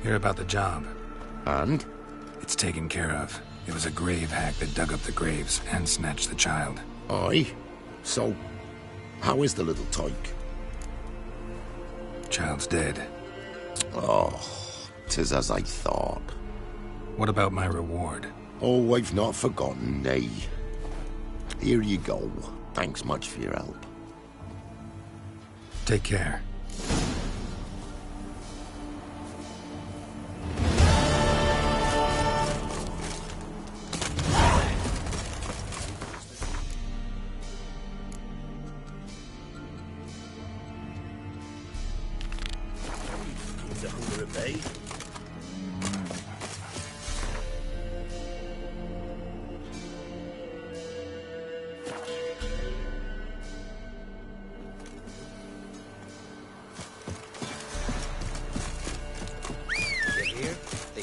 Hear about the job. And? It's taken care of. It was a grave hack that dug up the graves and snatched the child. Aye? So, how is the little tyke? Child's dead. Oh, 'tis as I thought. What about my reward? Oh, I've not forgotten, nay. Here you go. Thanks much for your help. Take care. Is the hunger at bay?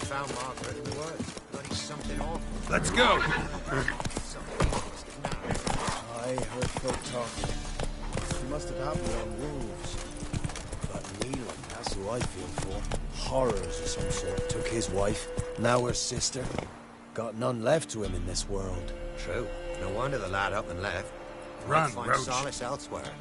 Found Margaret in the woods. Bloody something awful. Let's go! I heard folk talking. It must have happened on wolves. But Neelan, that's who I feel for. Horrors of some sort took his wife, now her sister. Got none left to him in this world. True. No wonder the lad up and left. Run, find Roach. solace elsewhere.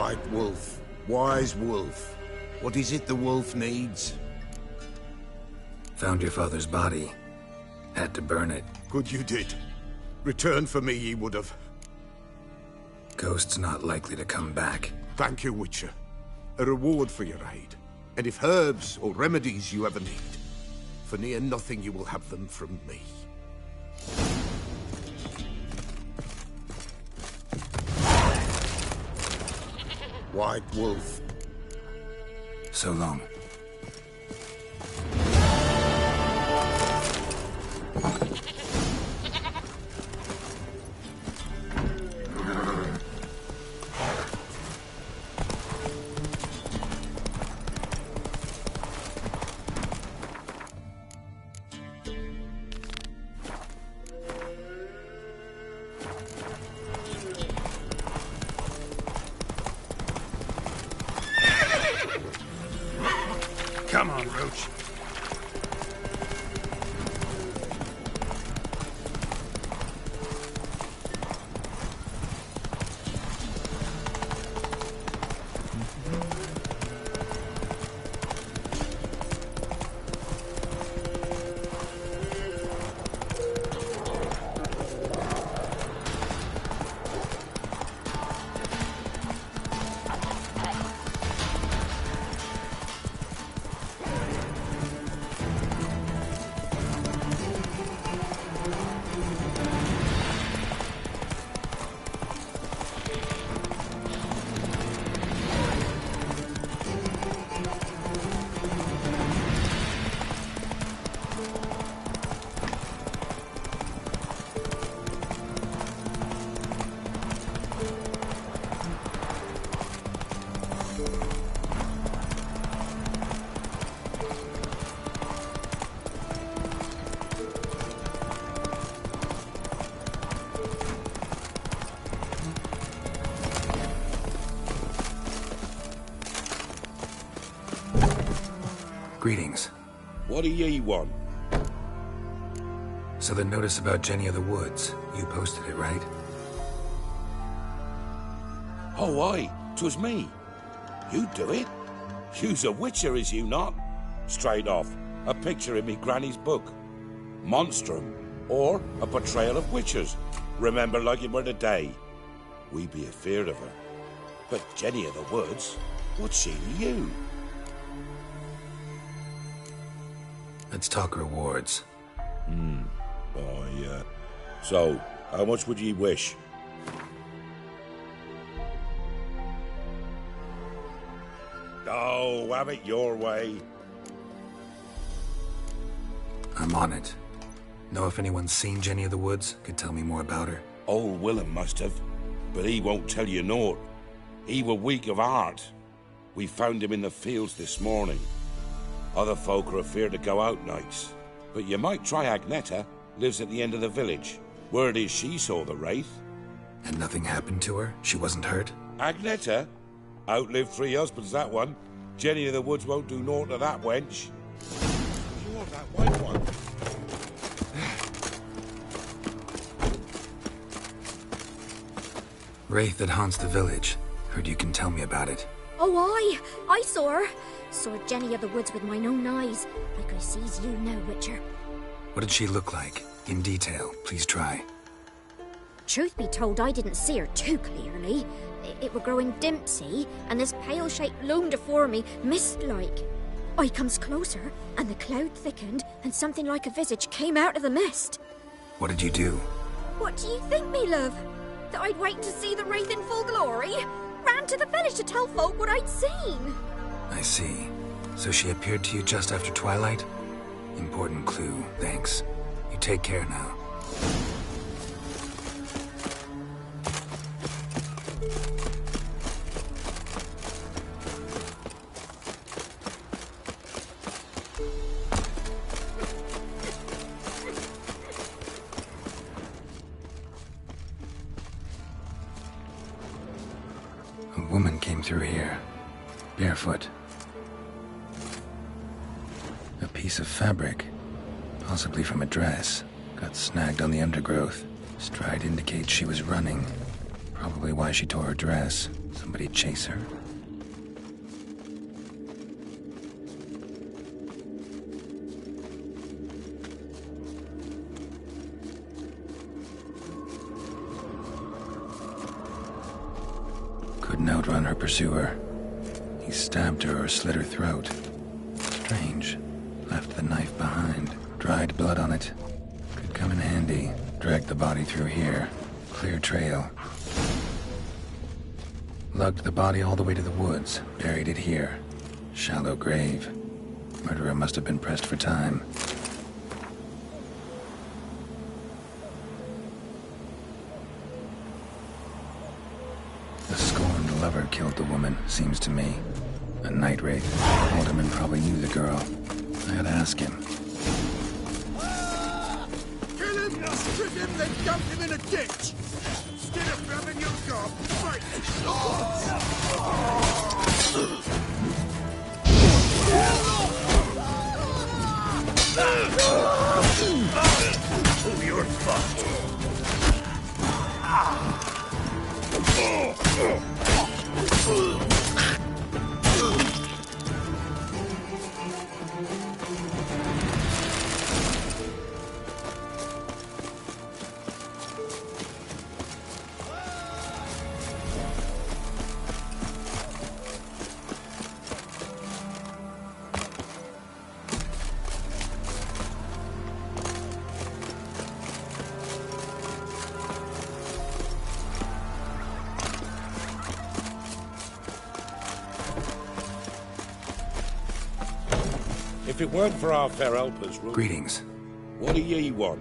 White wolf, wise wolf. What is it the wolf needs? Found your father's body. Had to burn it. Good you did. Return for me ye would have. Ghost's not likely to come back. Thank you, Witcher. A reward for your aid. And if herbs or remedies you ever need, for near nothing you will have them from me. White wolf. So long. Come on, Roach. Greetings. What do ye want? So the notice about Jenny of the Woods, you posted it, right? Oh, aye, 'twas me. You do it? You's a witcher, is you not? Straight off, a picture in me granny's book. Monstrum, or a portrayal of witchers. Remember like it were the day. We be afeard of her. But Jenny of the Woods, what's she to you? Let's talk rewards. So, how much would ye wish? Oh, have it your way. I'm on it. Know if anyone's seen Jenny of the Woods? Could tell me more about her. Old Willem must have, but he won't tell you naught. He were weak of heart. We found him in the fields this morning. Other folk are afeard to go out nights. But you might try Agneta, lives at the end of the village. Word is she saw the wraith. And nothing happened to her? She wasn't hurt? Agneta? Outlived 3 husbands, that one. Jenny of the Woods won't do naught to that wench. You're that white one. Wraith that haunts the village. Heard you can tell me about it. Oh, I saw her. Saw Jenny of the Woods with mine own eyes, like I sees you now, Witcher. What did she look like? In detail, please try. Truth be told, I didn't see her too clearly. It were growing dim, see, and this pale shape loomed afore me, mist-like. I comes closer, and the cloud thickened, and something like a visage came out of the mist. What did you do? What do you think, me love? That I'd wait to see the wraith in full glory? Ran to the village to tell folk what I'd seen. I see. So she appeared to you just after twilight? Important clue, thanks. You take care now. A woman came through here, barefoot. A piece of fabric, possibly from a dress, got snagged on the undergrowth. Stride indicates she was running. Probably why she tore her dress. Somebody chase her? Couldn't outrun her pursuer. He stabbed her or slit her throat. Strange. Left the knife behind. Dried blood on it. Could come in handy. Dragged the body through here. Clear trail. Lugged the body all the way to the woods. Buried it here. Shallow grave. Murderer must have been pressed for time. The scorned lover killed the woman, seems to me. A night wraith. Alderman probably knew the girl. I ought to ask him. Kill him! Strip him, then dump him in a ditch! Instead of grabbing your gob, fight! Oh, you're fucked. If it weren't for our fair helpers... Greetings. What do ye want?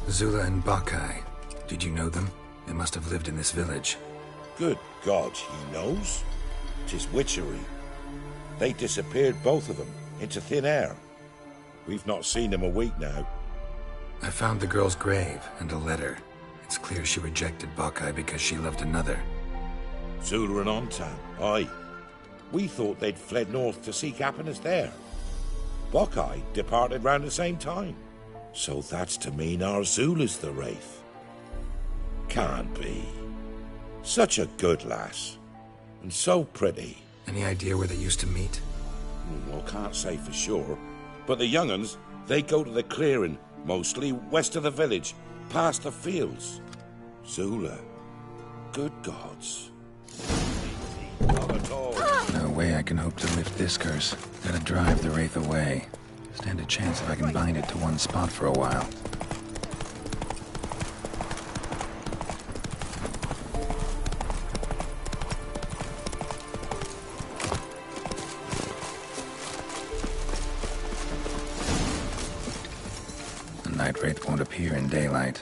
Zula and Bakai. Did you know them? They must have lived in this village. Good God, he knows? 'Tis witchery. They disappeared, both of them, into thin air. We've not seen them a week now. I found the girl's grave and a letter. It's clear she rejected Bakai because she loved another. Zula and Ontan, aye. We thought they'd fled north to seek happiness there. Bakai departed round the same time. So that's to mean our Zula's the wraith. Can't be. Such a good lass. And so pretty. Any idea where they used to meet? Well, can't say for sure. But the young'uns, they go to the clearing, mostly west of the village, past the fields. Zula. Good gods. Not at all. No way I can hope to lift this curse. Gotta drive the wraith away. Stand a chance if I can bind it to one spot for a while. The night wraith won't appear in daylight.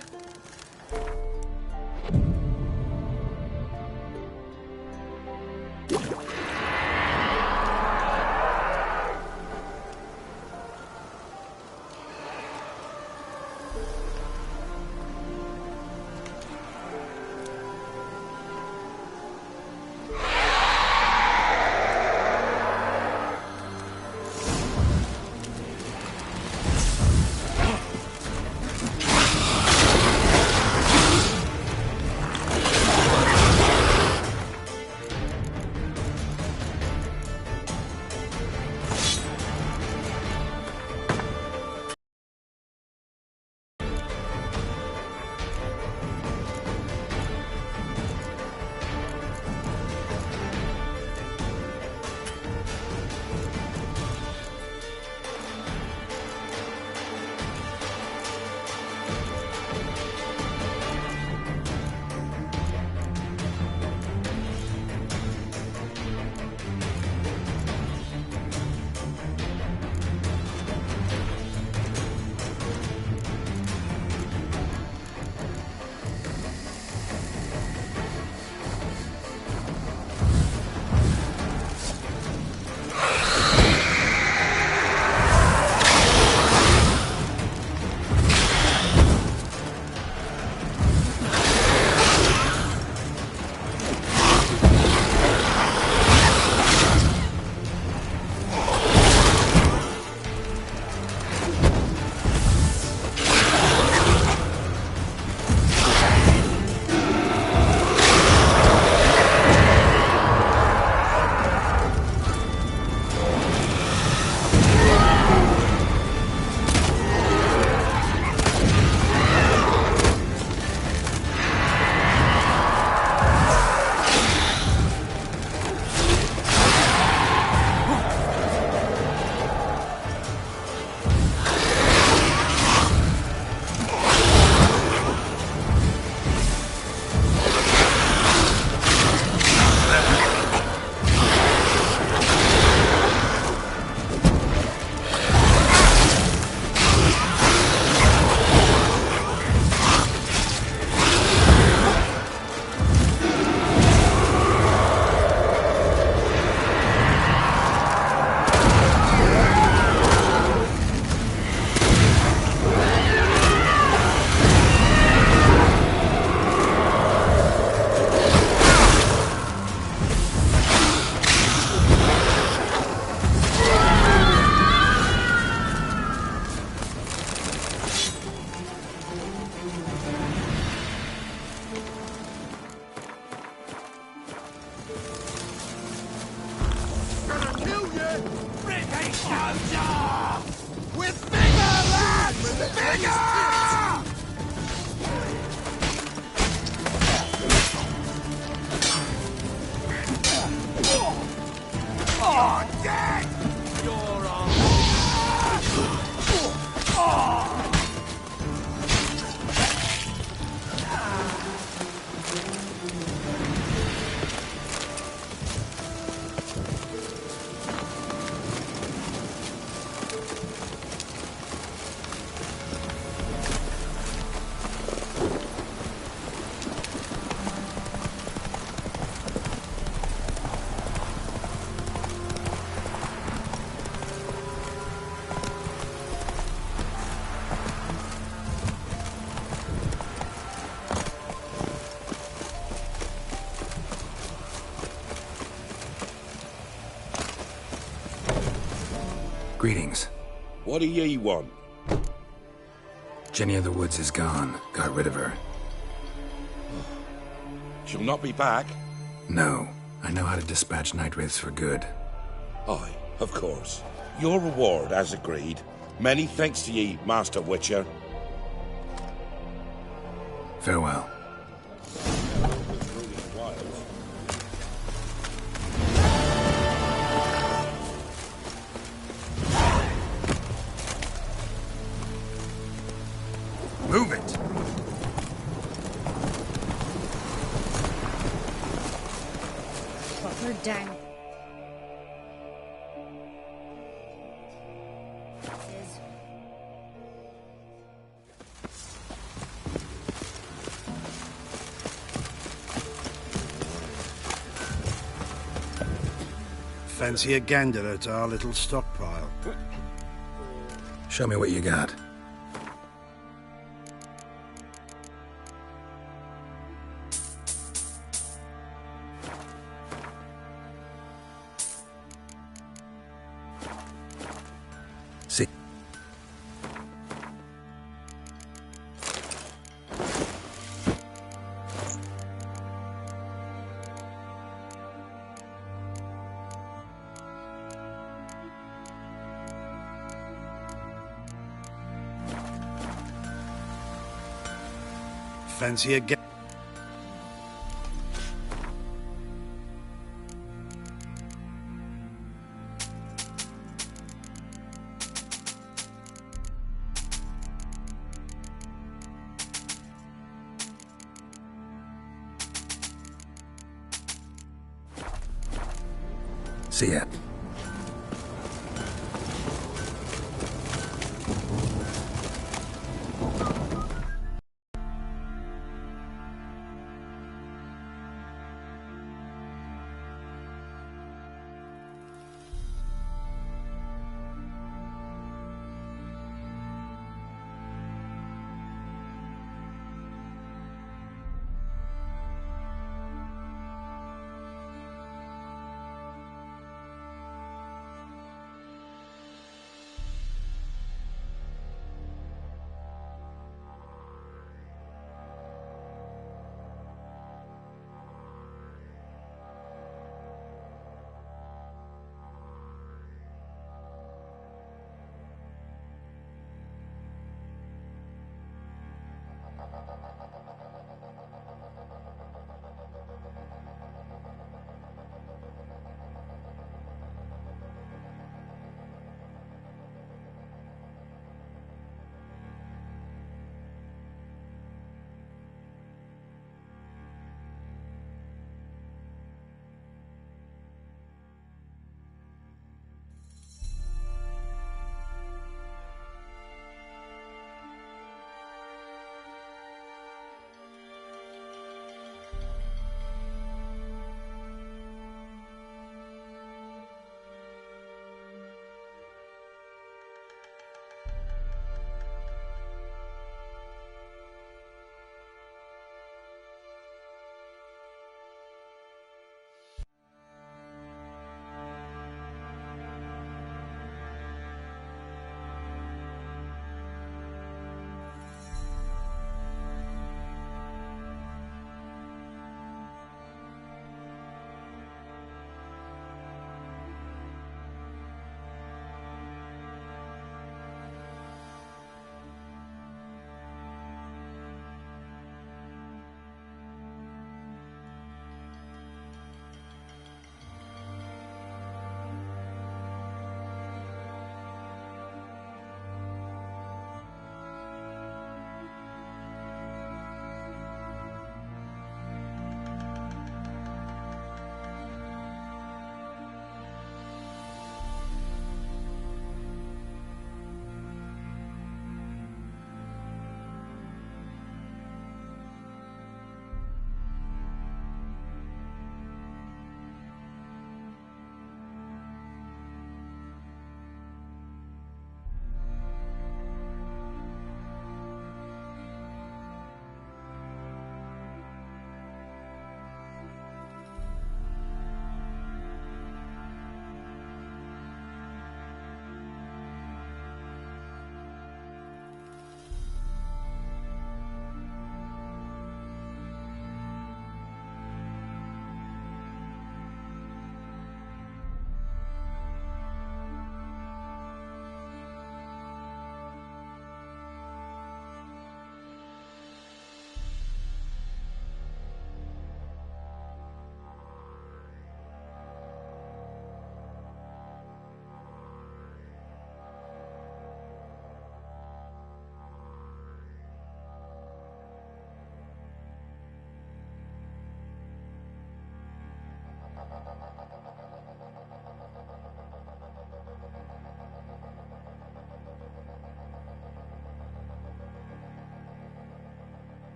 They showed ya! With vigor, lads! Vigor! Oh, dead! You're on. Greetings. What do ye want? Jenny of the Woods is gone. Got rid of her. She'll not be back? No. I know how to dispatch night wraiths for good. Aye, of course. Your reward, as agreed. Many thanks to ye, Master Witcher. Farewell. Move it! Put her down. Fancy a gander at our little stockpile? Show me what you got. See. Fancy a gander? See ya.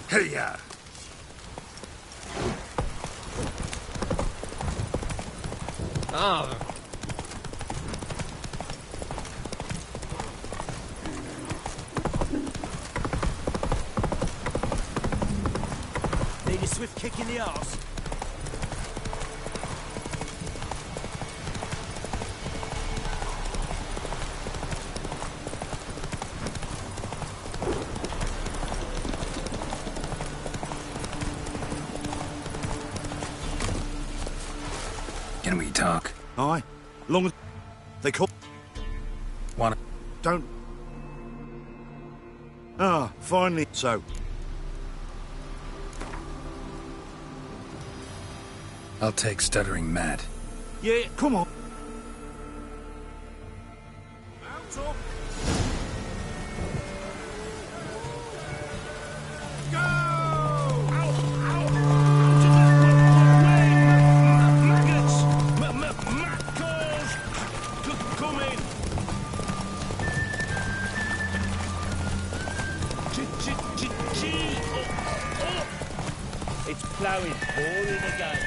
Hey-ya! Ah. Need a swift kick in the arse. Can we talk? Aye. Long as they call... Wanna... Don't... Ah, finally. So, I'll take Stuttering Matt. yeah, come on. Out up. It's ploughing, boring again.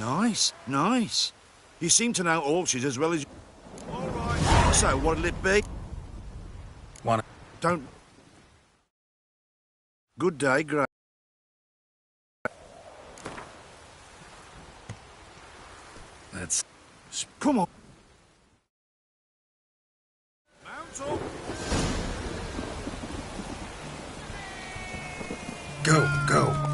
Nice, nice. You seem to know orchards as well as... All right. So, what'll it be? Wanna... Don't... Good day, Grey. Let's... Come on. Mount up. Go, go.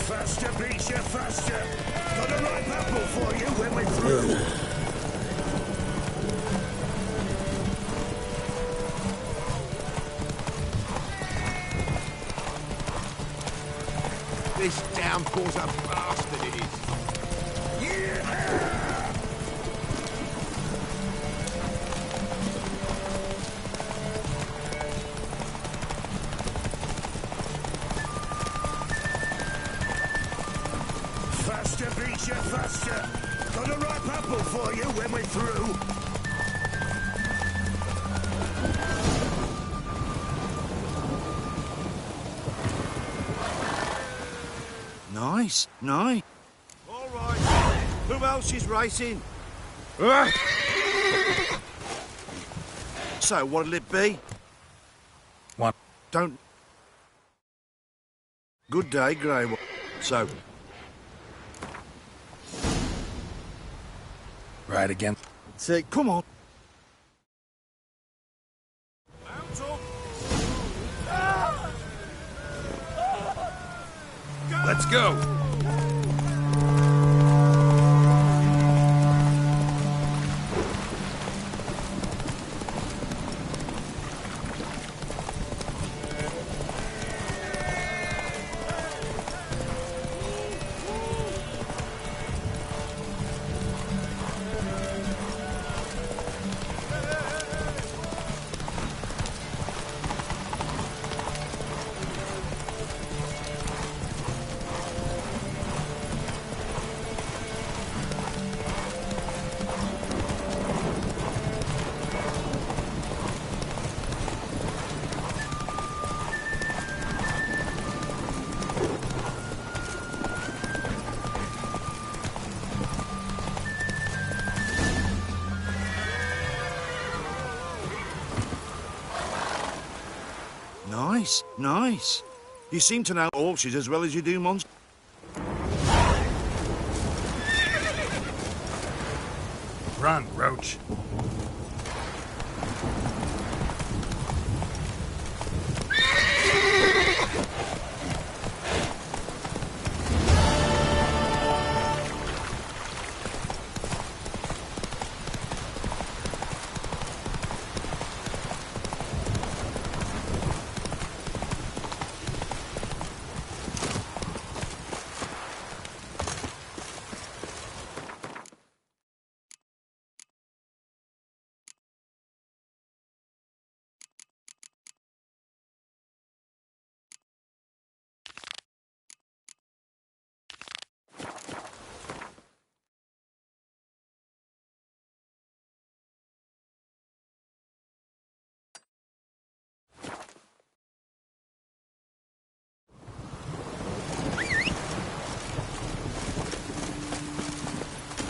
Faster, Beecher, faster! Got a ripe apple for you when we're through. This downpour's a bastard, it is. Faster, Beecher, faster! Got a ripe apple for you when we're through. Nice, nice. All right. Who else is racing? So, what'll it be? What? Don't... Good day, Grey. So... Right again. Say, come on. Let's go. Nice, nice. You seem to know orchards as well as you do monsters. Run, Roach.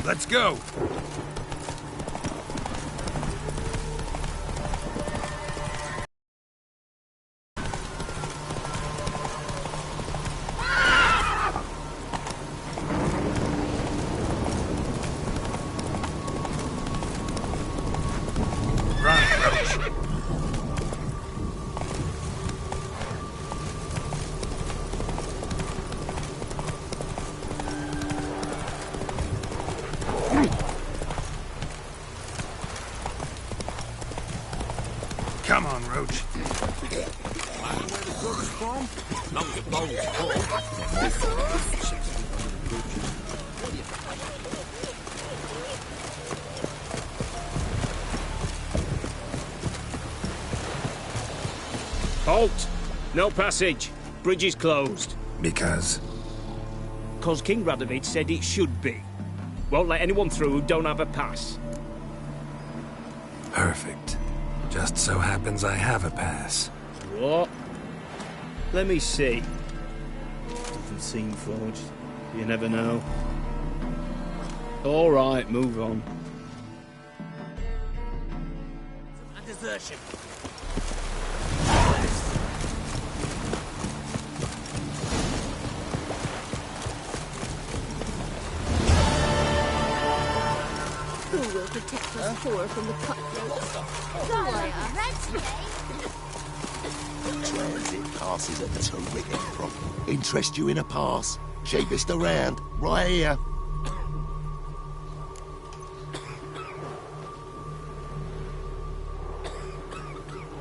Let's go! Come on, Roach. Not the bones, Halt! No passage. Bridge is closed. Because? Because King Radovid said it should be. Won't let anyone through who don't have a pass. Perfect. Just so happens I have a pass. What? Let me see. Doesn't seem forged. You never know. All right, move on. A desertion. Who will protect us poor from the cutthroats? Transit passes at the terrific prop. Interest you in a pass? Cheapest around, right here.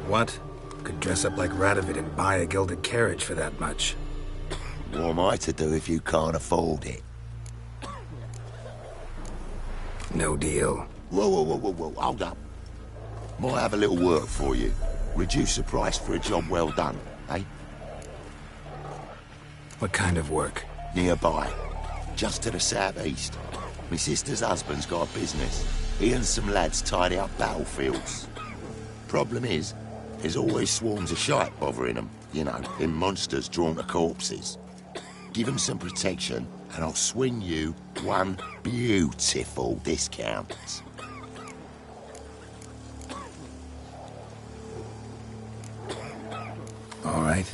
What? Could dress up like Radovid and buy a gilded carriage for that much. What am I to do if you can't afford it? No deal. Whoa, hold up. Might have a little work for you. Reduce the price for a job well done, eh? What kind of work? Nearby. Just to the southeast. My sister's husband's got a business. He and some lads tidy up battlefields. Problem is, there's always swarms of shite bothering them. You know, them monsters drawn to corpses. Give them some protection, and I'll swing you one beautiful discount. All right.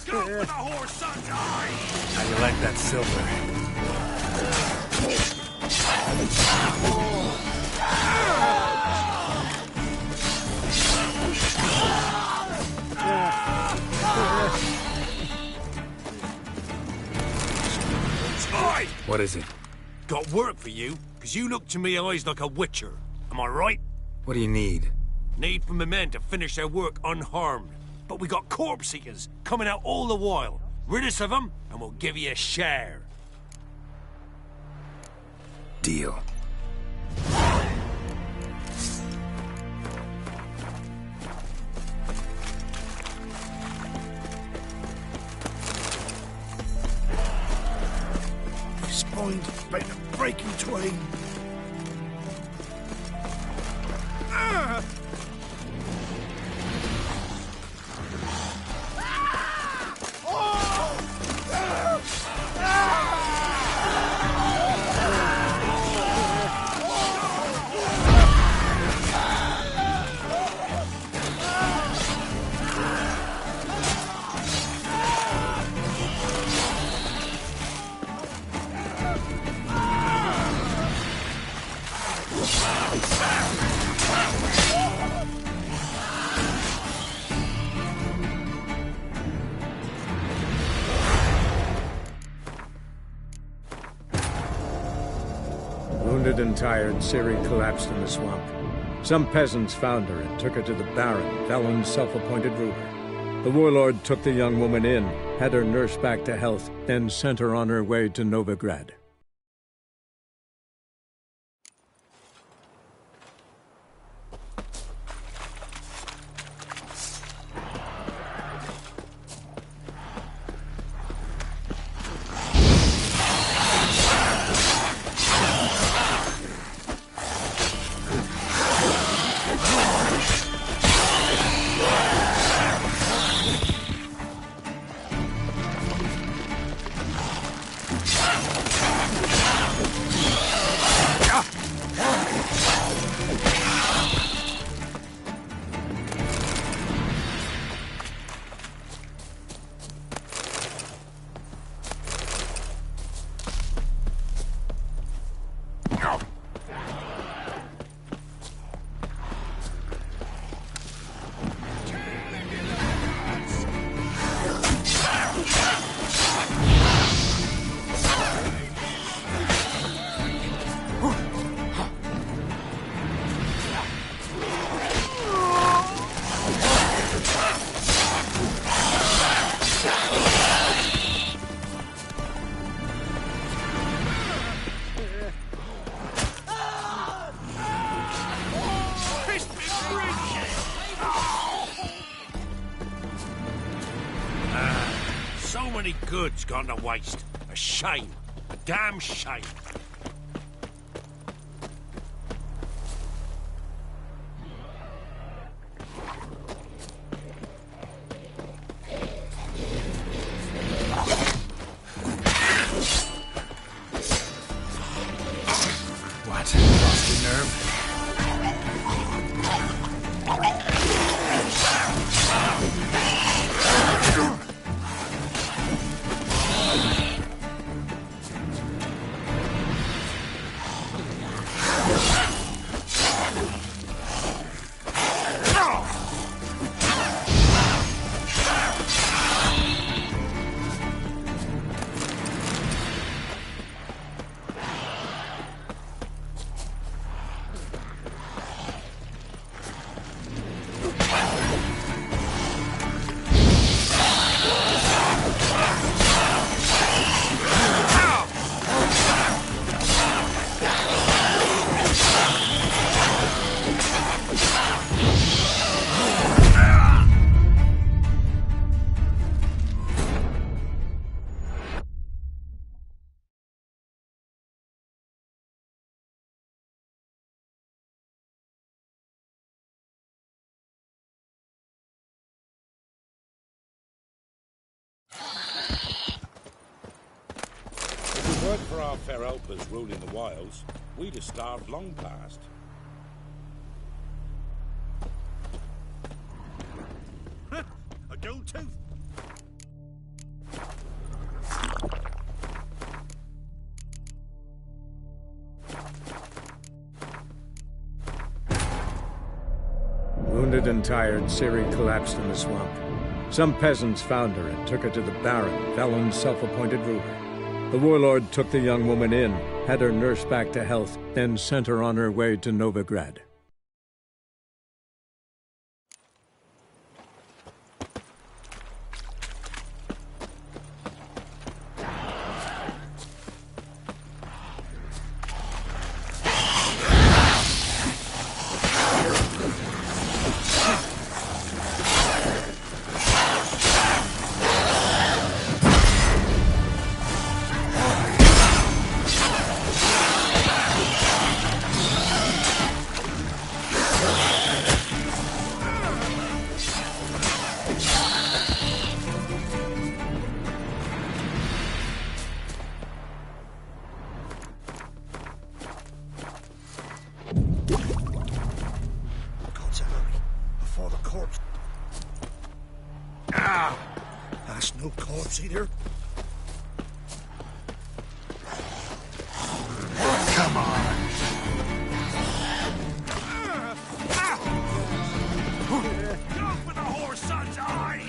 Go for the horse, son! How do you like that silver? Oi! What is it? Got work for you, because you look to me eyes like a witcher. Am I right? What do you need? Need from the men to finish their work unharmed. But we got corpse seekers coming out all the while. Rid us of them, and we'll give you a share. Deal. Spined about to break in twain. Ah! Wounded and tired, Ciri collapsed in the swamp. Some peasants found her and took her to the Baron, Valen's self-appointed ruler. The warlord took the young woman in, had her nursed back to health, then sent her on her way to Novigrad. many goods gone to waste. A shame. A damn shame. What? Lost your nerve? If it weren't for our fair helpers ruling the wilds, we'd have starved long past. A gold tooth. Wounded and tired, Ciri collapsed in the swamp. Some peasants found her and took her to the Baron, Velen's self-appointed ruler. The warlord took the young woman in, had her nursed back to health, then sent her on her way to Novigrad. That's no corpse either. Come on. Go for the whore's son's eyes!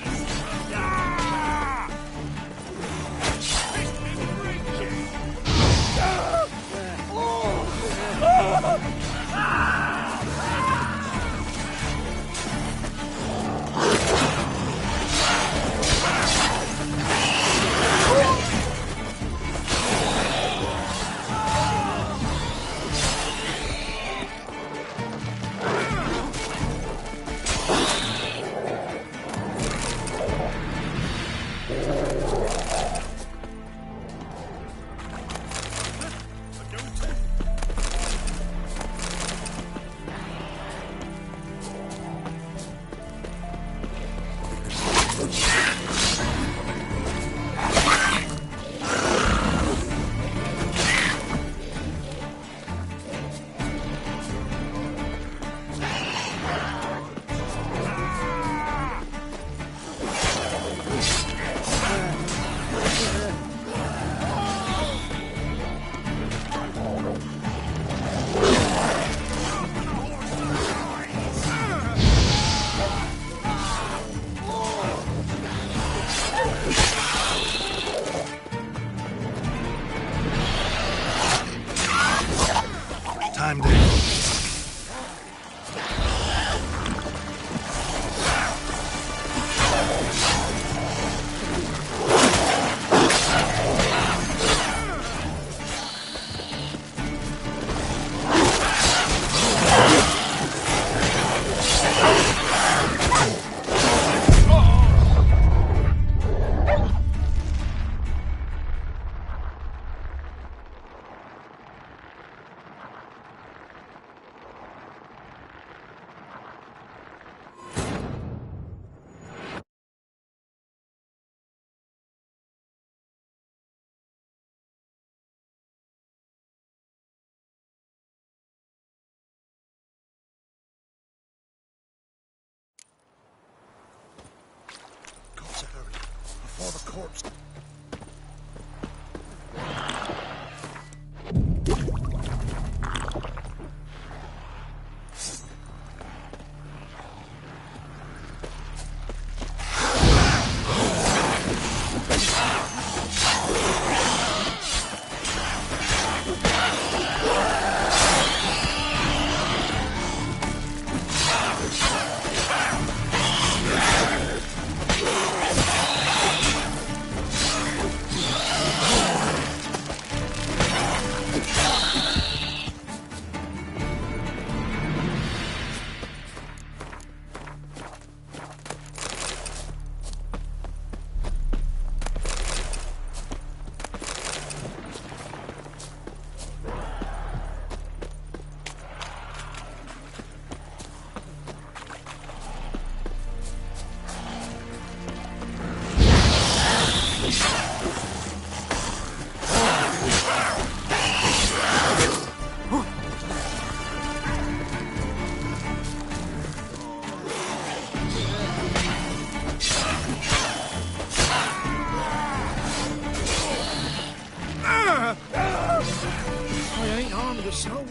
Time to... corpse. I ain't harmed a soul.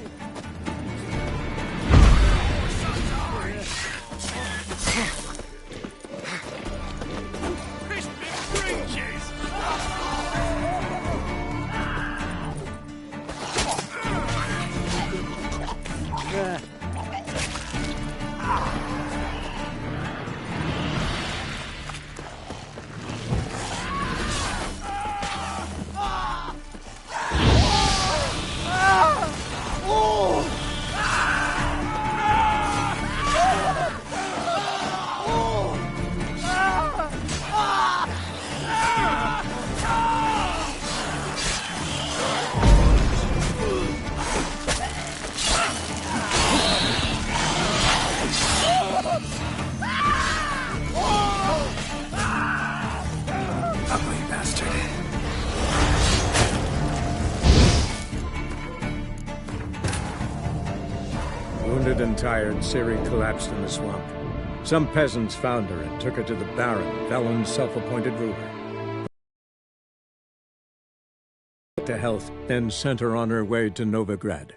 Wounded and tired, Ciri collapsed in the swamp. Some peasants found her and took her to the Baron, Velen's self-appointed ruler. To health, then sent her on her way to Novigrad.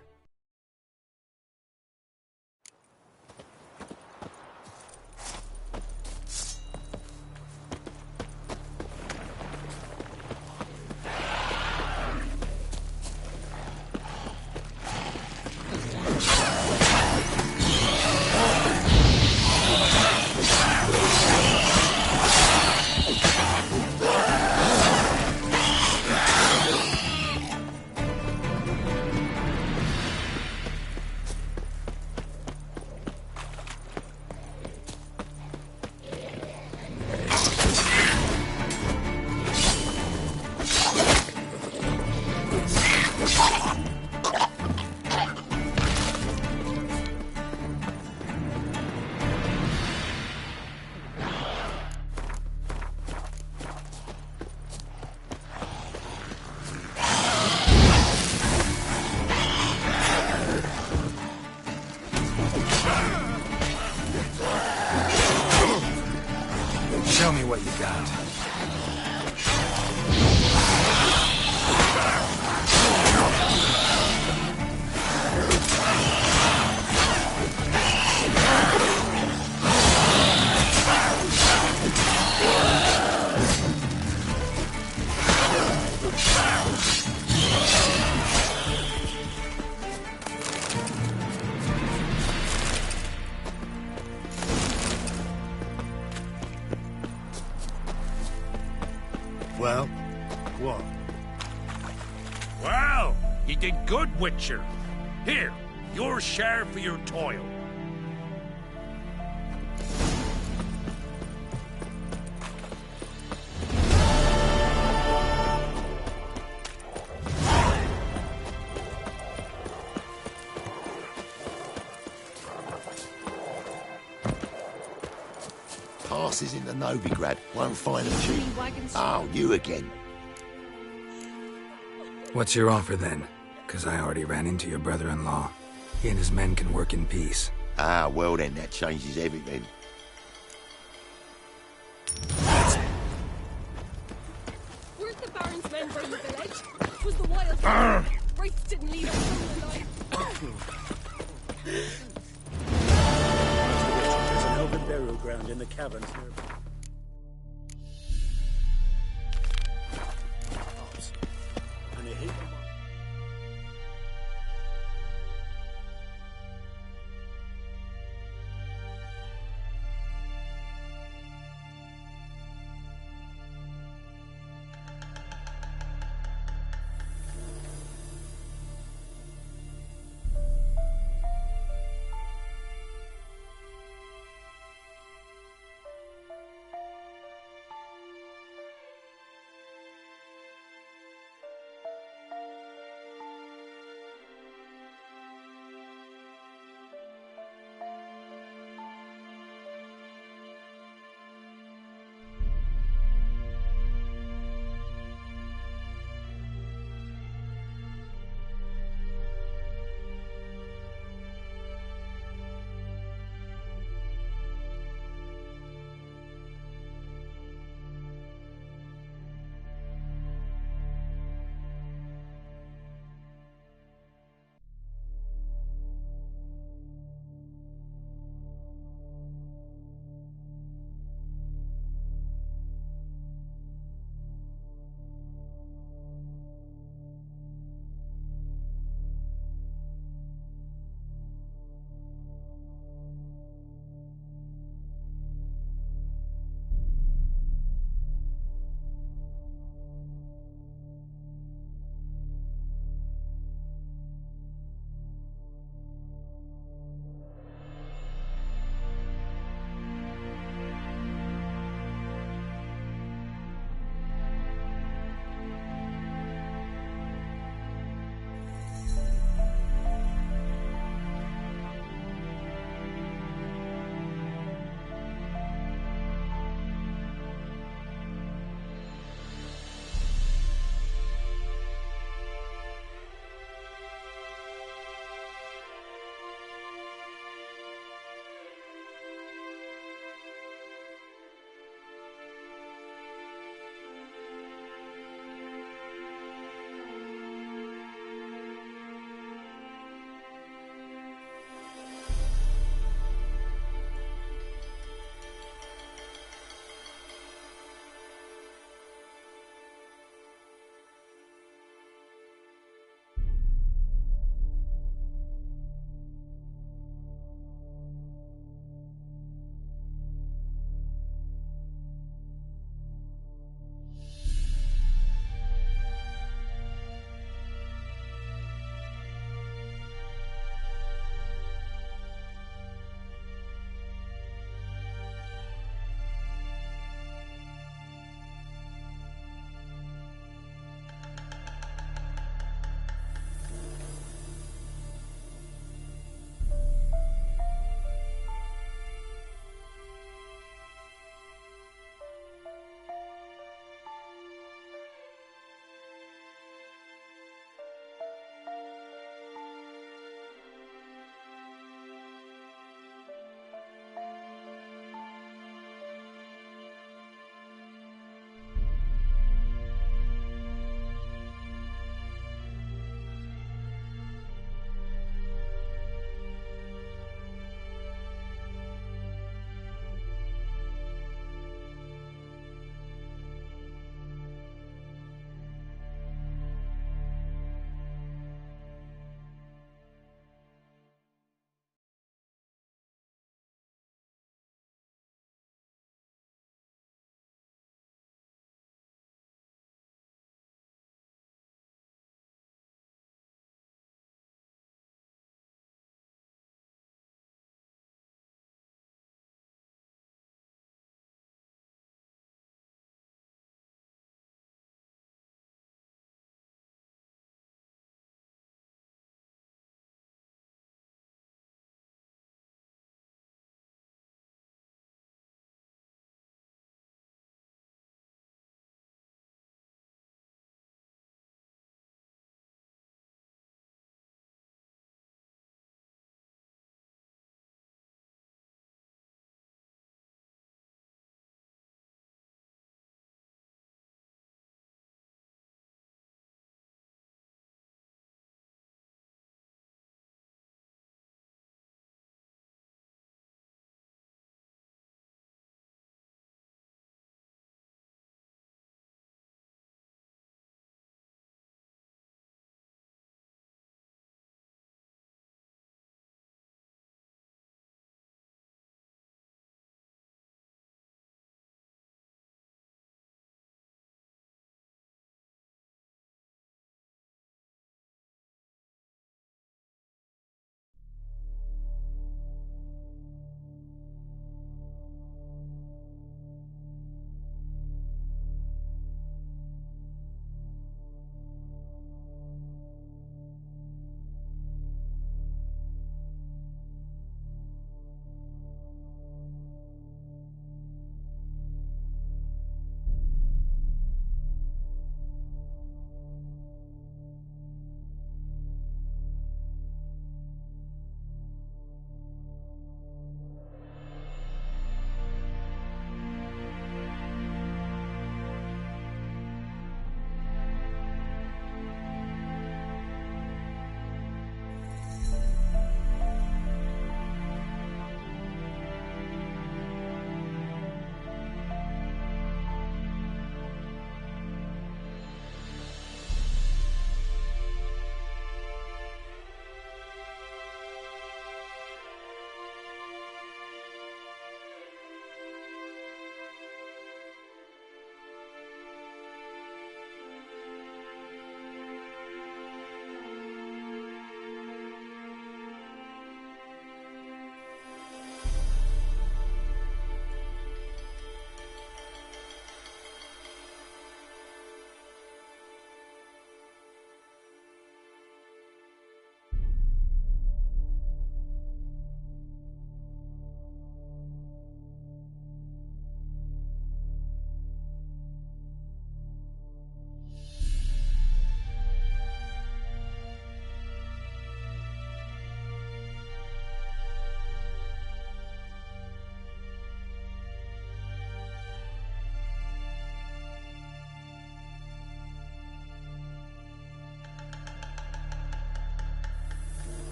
Show me what you got. Well, what? Well, you did good, Witcher. Here, your share for your toil. Passes into Novigrad, won't find a cheap. Oh, you again. What's your offer then? Because I already ran into your brother-in-law. He and his men can work in peace. Ah, well then, that changes everything. Wraiths didn't leave us alive. There's an elven burial ground in the caverns nearby. And a heap of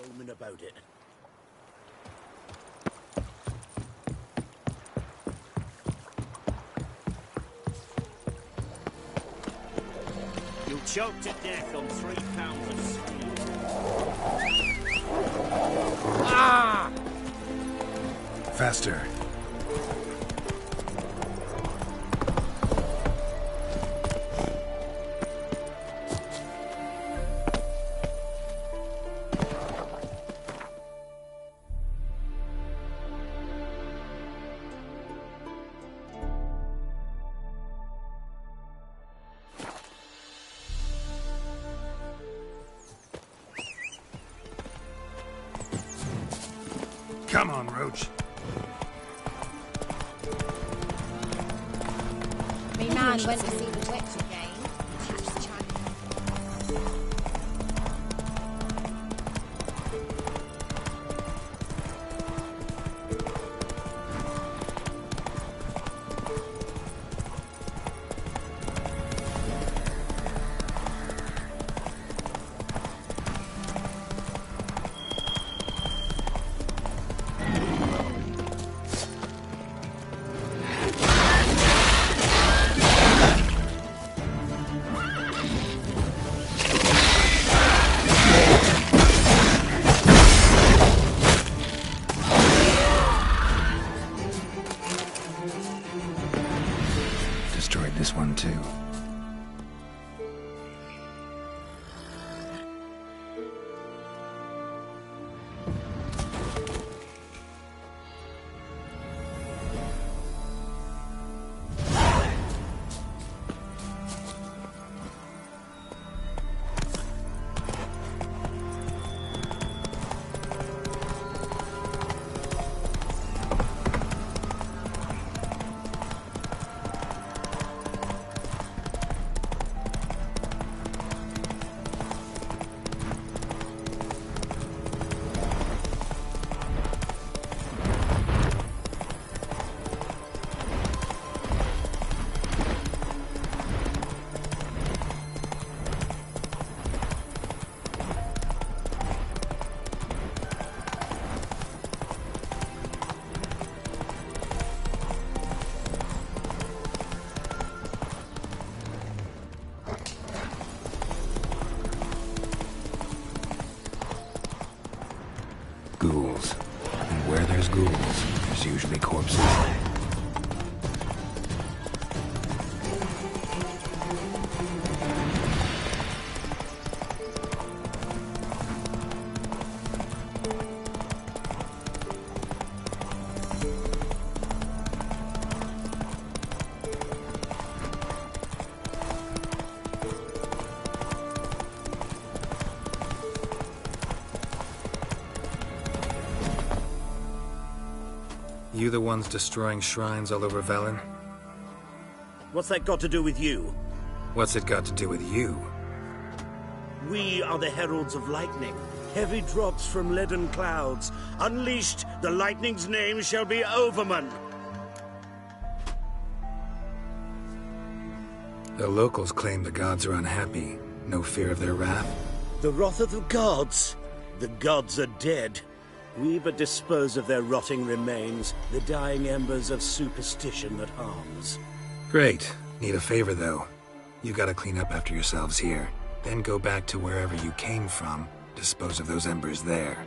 foaming about it. You'll choke to death on 3 pounds of sweet. Ah! Faster. Come on, Roach. Me man went to see the witch again. Catch the child. Destroyed this one too. Ghouls. And where there's ghouls, there's usually corpses. You the ones destroying shrines all over Velen? What's that got to do with you? What's it got to do with you? We are the heralds of lightning. Heavy drops from leaden clouds. Unleashed, the lightning's name shall be Overman. The locals claim the gods are unhappy. No fear of their wrath? The wrath of the gods? The gods are dead. We but dispose of their rotting remains, the dying embers of superstition that harms. Great. Need a favor, though. You gotta clean up after yourselves here. Then go back to wherever you came from. Dispose of those embers there.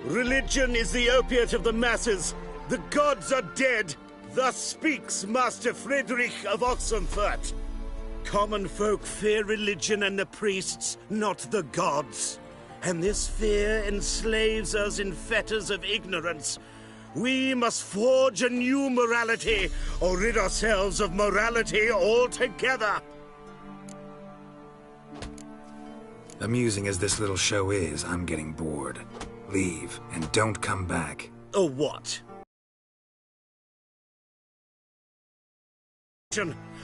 Religion is the opiate of the masses. The gods are dead. Thus speaks Master Friedrich of Oxenfurt. Common folk fear religion and the priests, not the gods. And this fear enslaves us in fetters of ignorance. We must forge a new morality, or rid ourselves of morality altogether. Amusing as this little show is, I'm getting bored. Leave, and don't come back. Or what?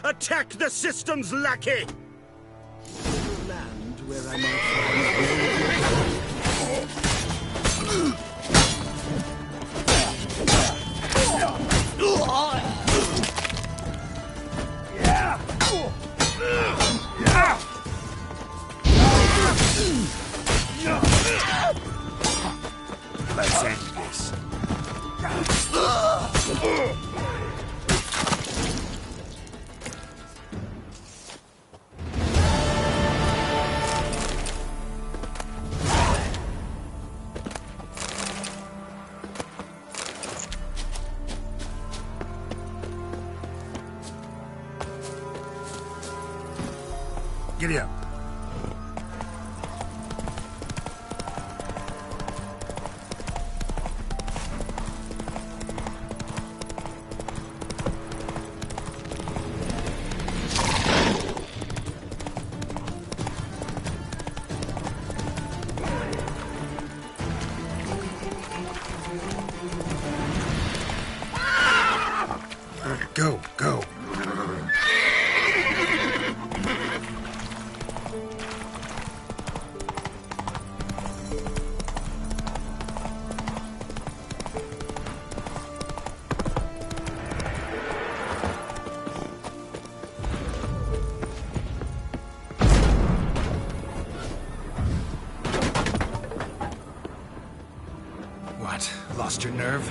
Attack the system's lackey! Land where I might find Giddy up. Go, go. What? Lost your nerve?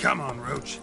Come on, Roach.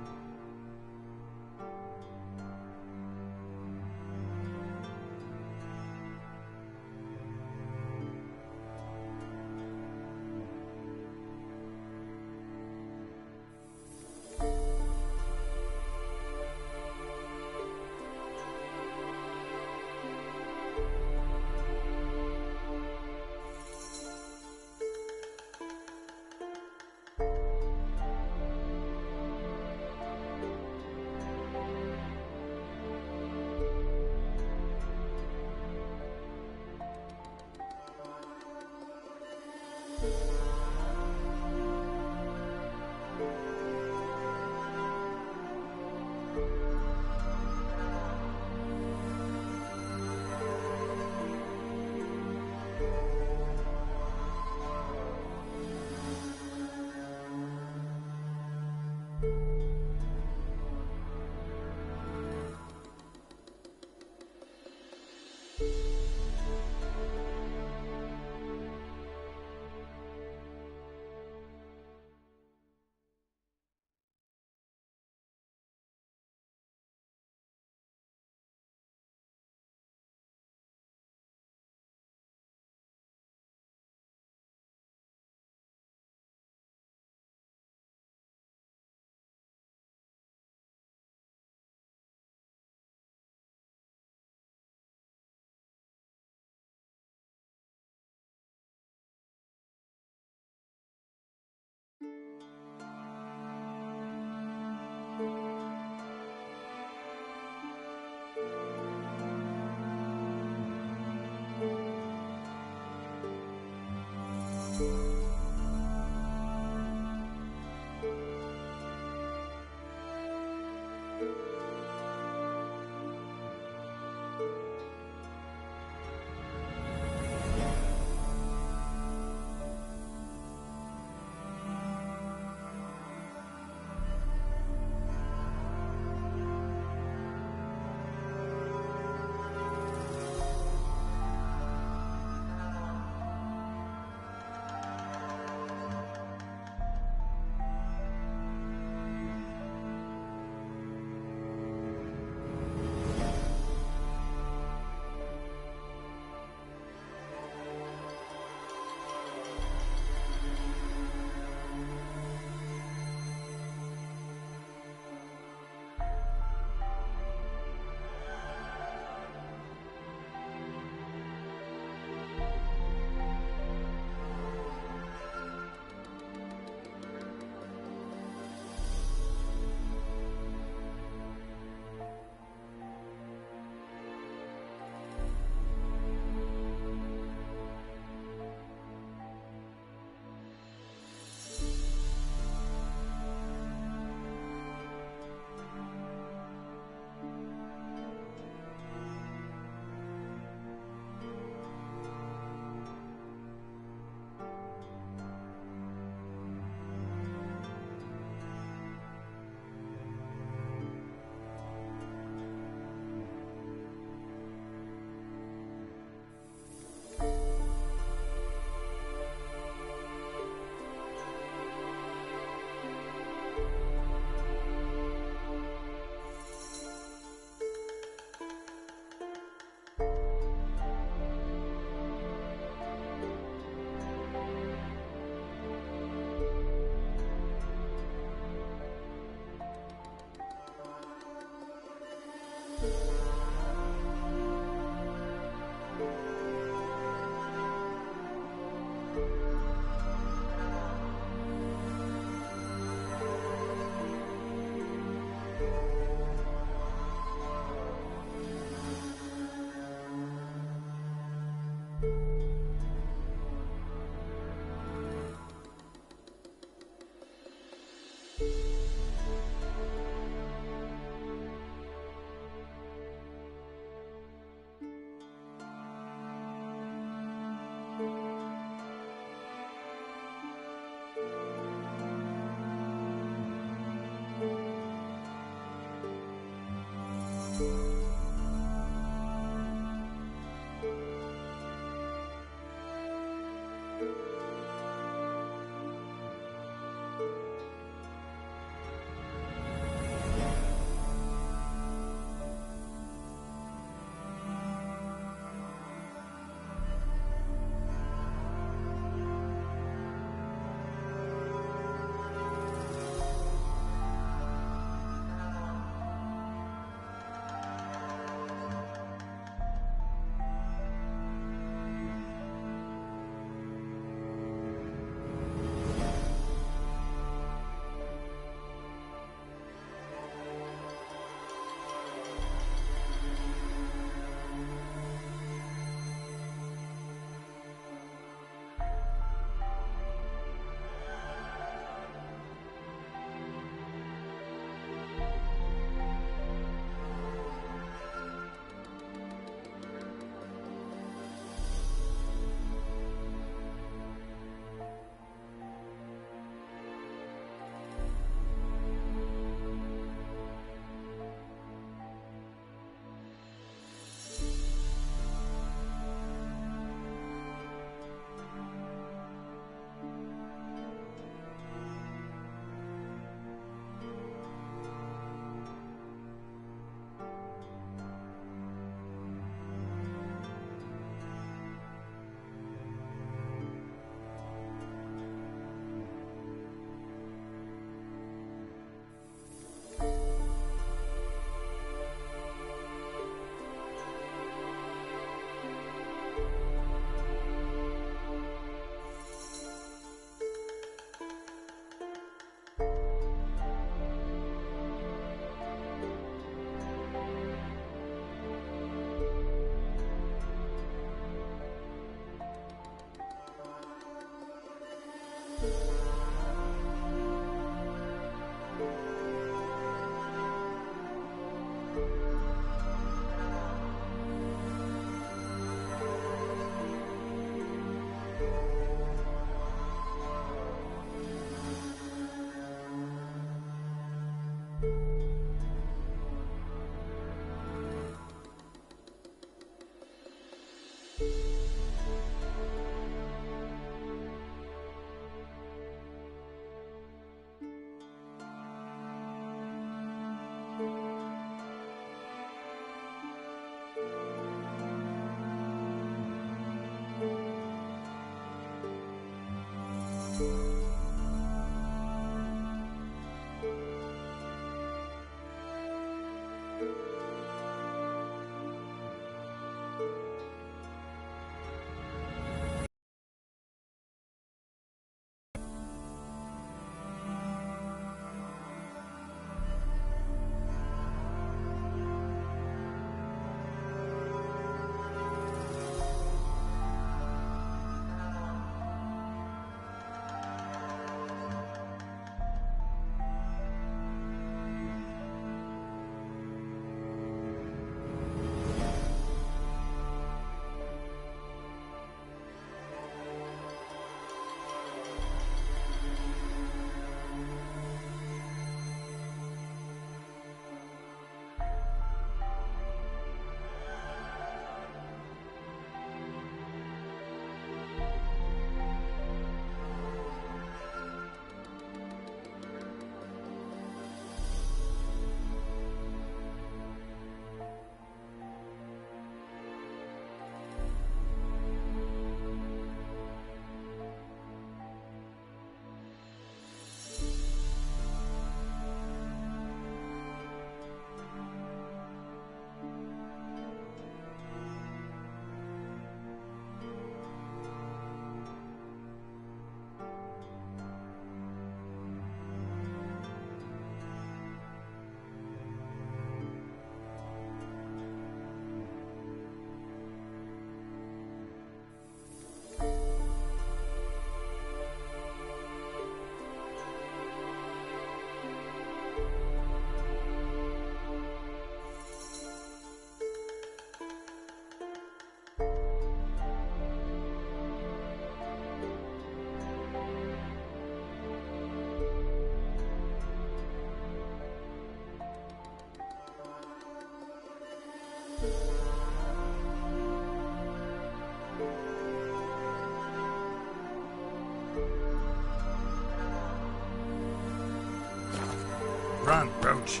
Run, Roach.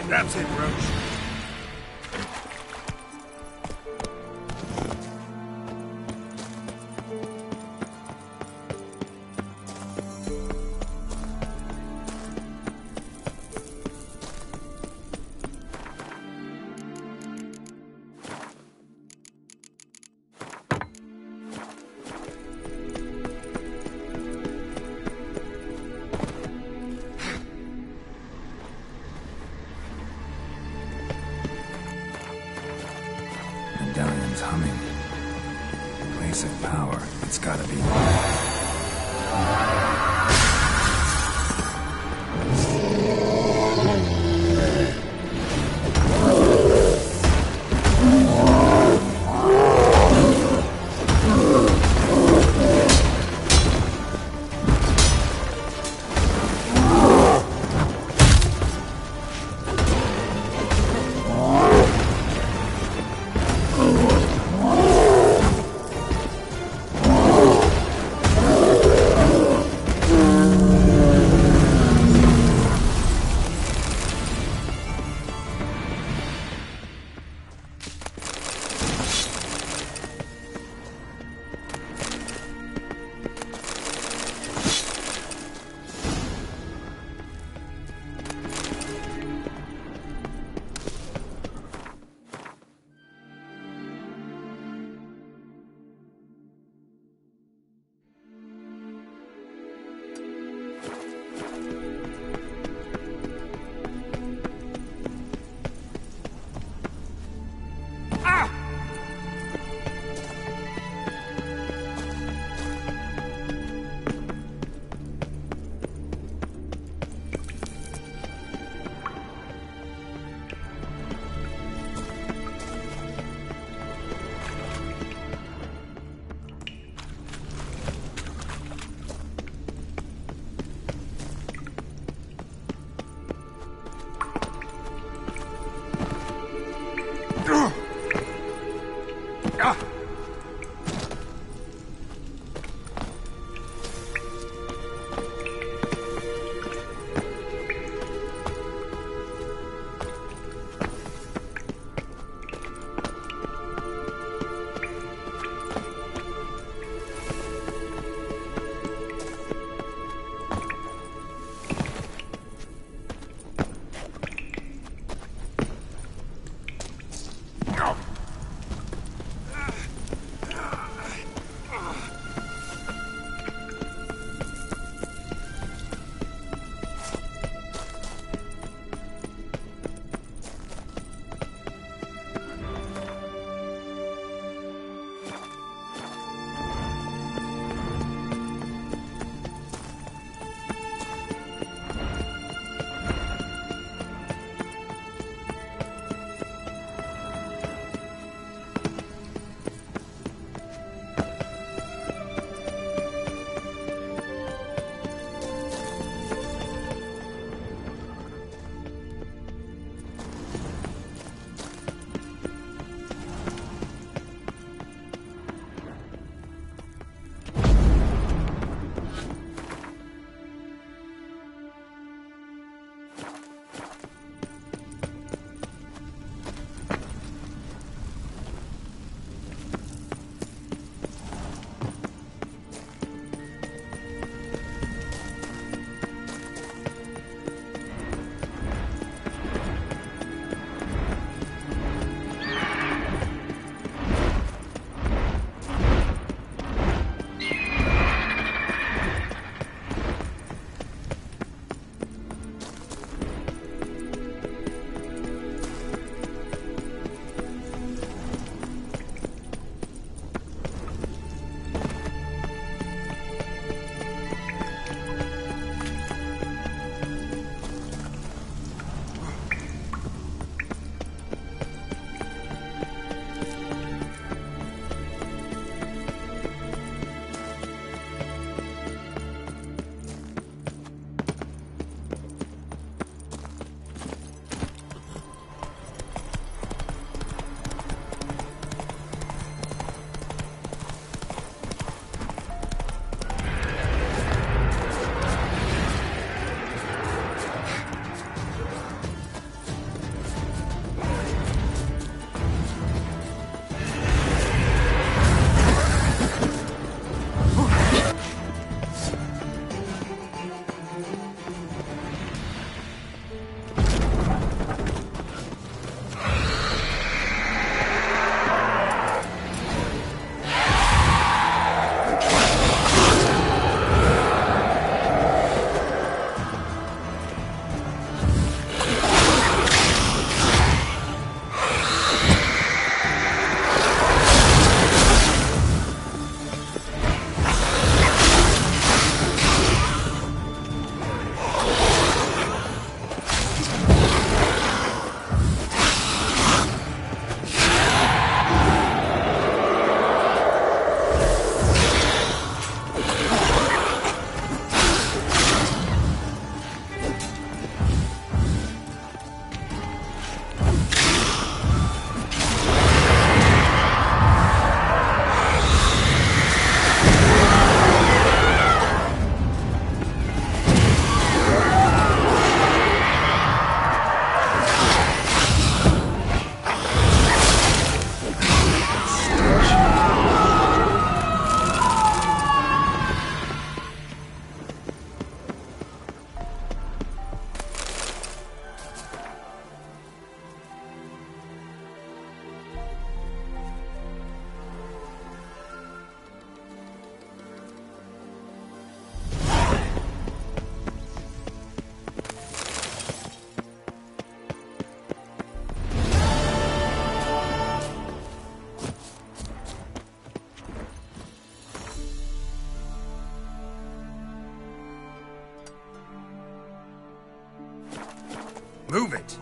That's it, Roach. Medallion's humming. Place of power. It's gotta be. Move it!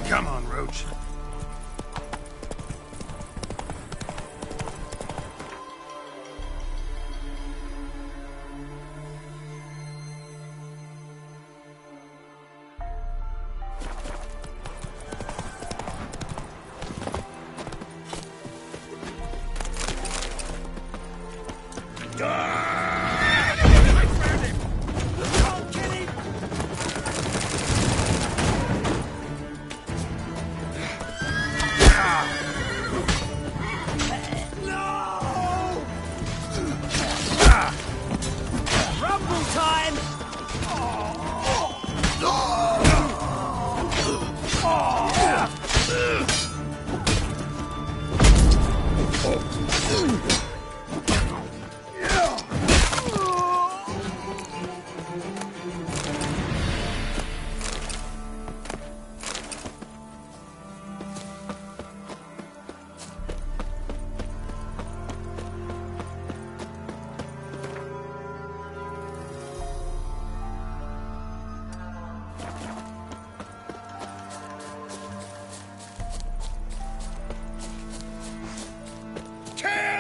Come on, Roach.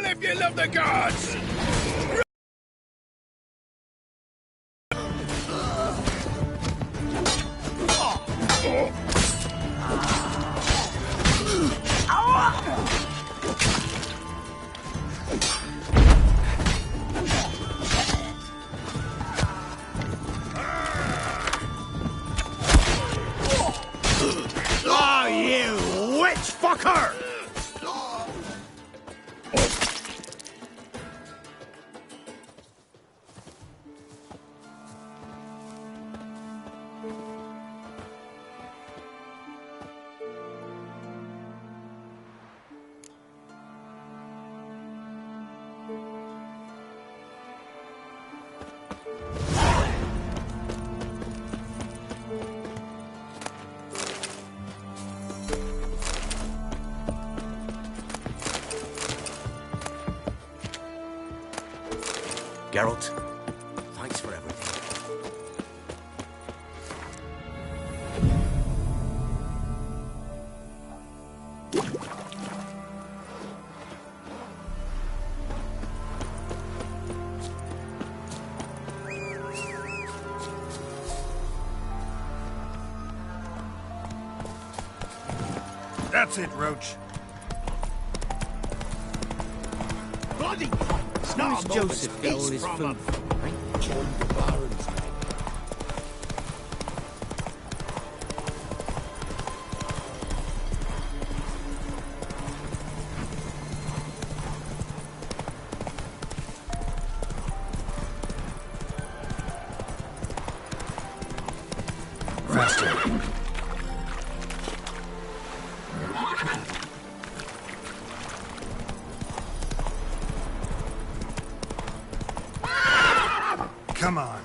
If you love the gods! Oh, you witch fucker! Geralt, thanks for everything. That's it, Roach. Bloody! Where's Joseph get all his food from, right? Faster. Come on.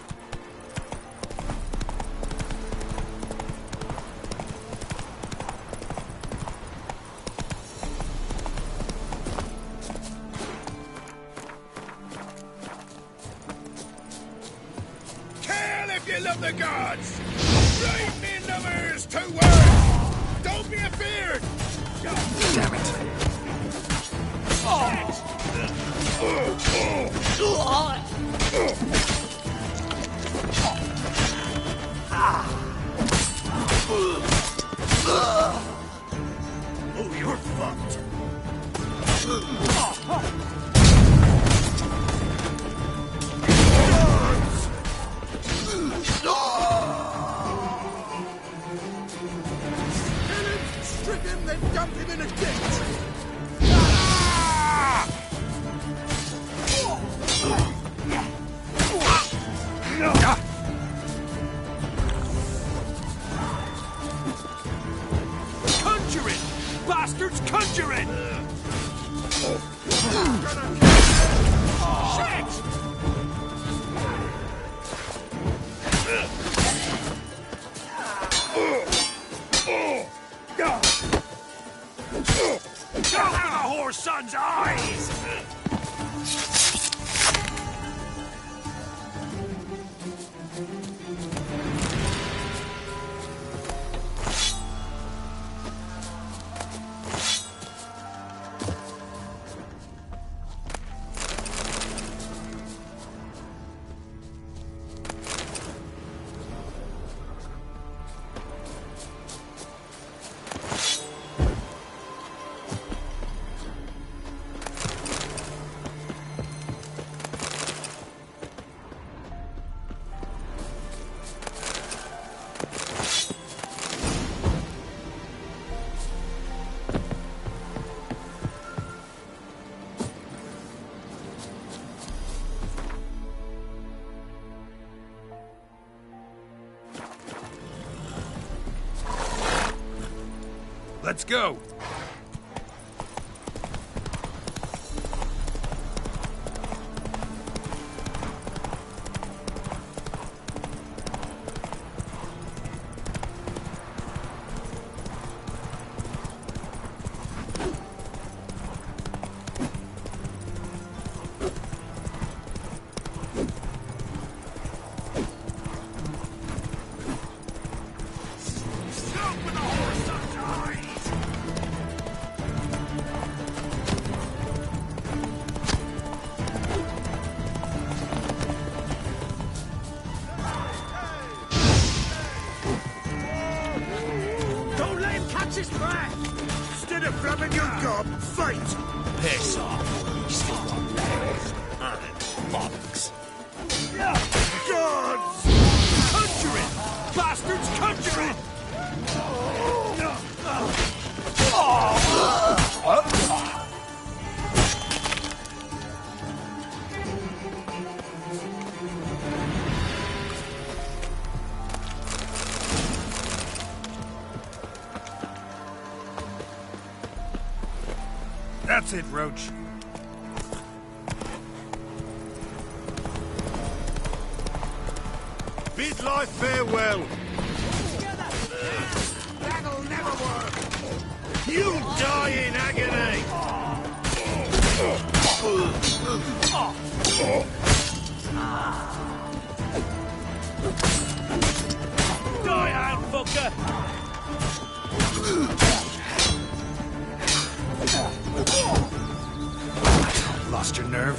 Kill if you love the gods! Write me numbers 2 words! Don't be afeared! Damn it. Oh, you're fucked. Strip him, then dump him in a ditch! Conjure it! Bastards, conjure it! Shit! Go out of the whore's son's eyes! Let's go. Catch his breath! Instead of grabbing your gob, fight! Piss off, you still got legs and bollocks. Gods! Conjure it! Bastards, conjure it! That's it, Roach. Bid life farewell. That'll never work. You'll die in agony. Die out, fucker! Lost your nerve?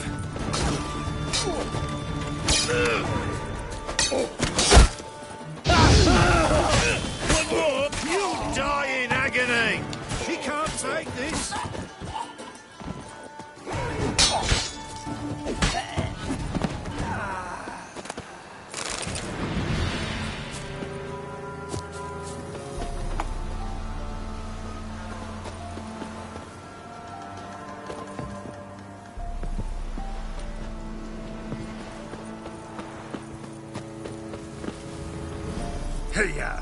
One more! You'll die in agony! He can't take this! Hey-ya!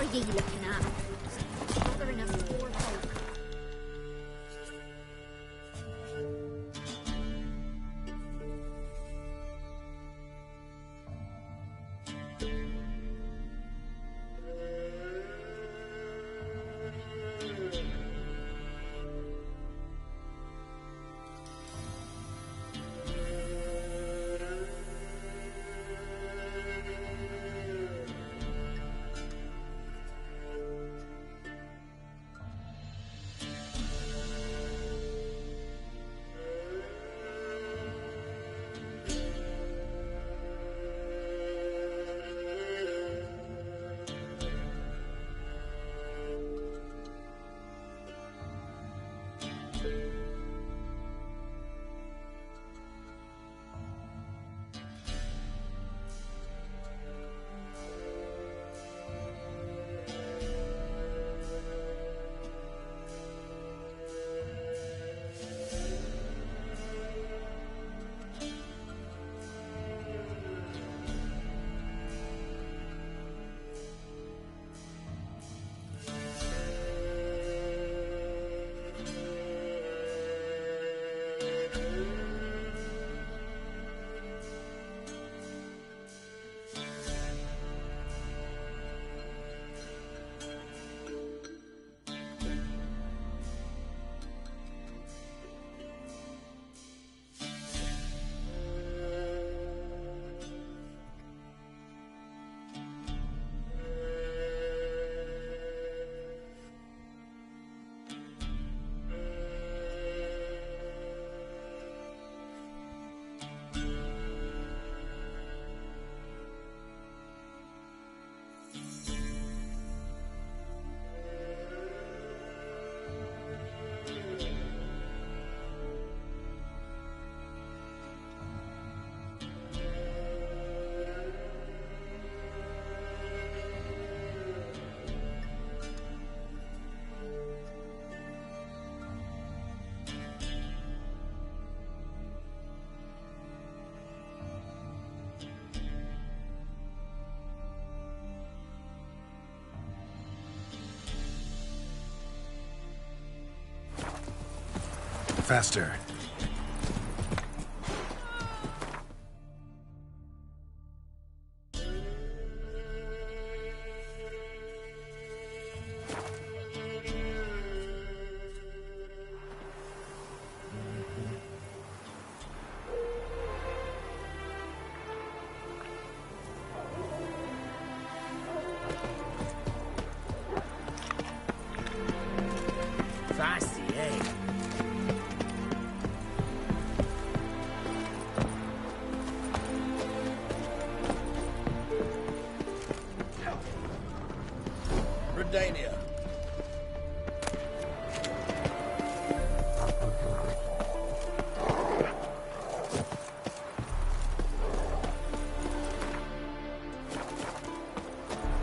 are ye looking at? Bothering us poor folk. Faster. Fancy, eh? Redania.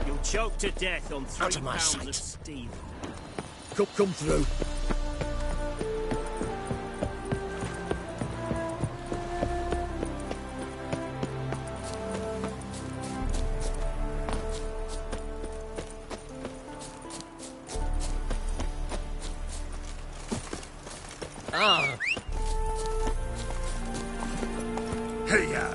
You'll choke to death on Out 3 of my pounds sight. of steam. Come through. Ah! Hey-ya!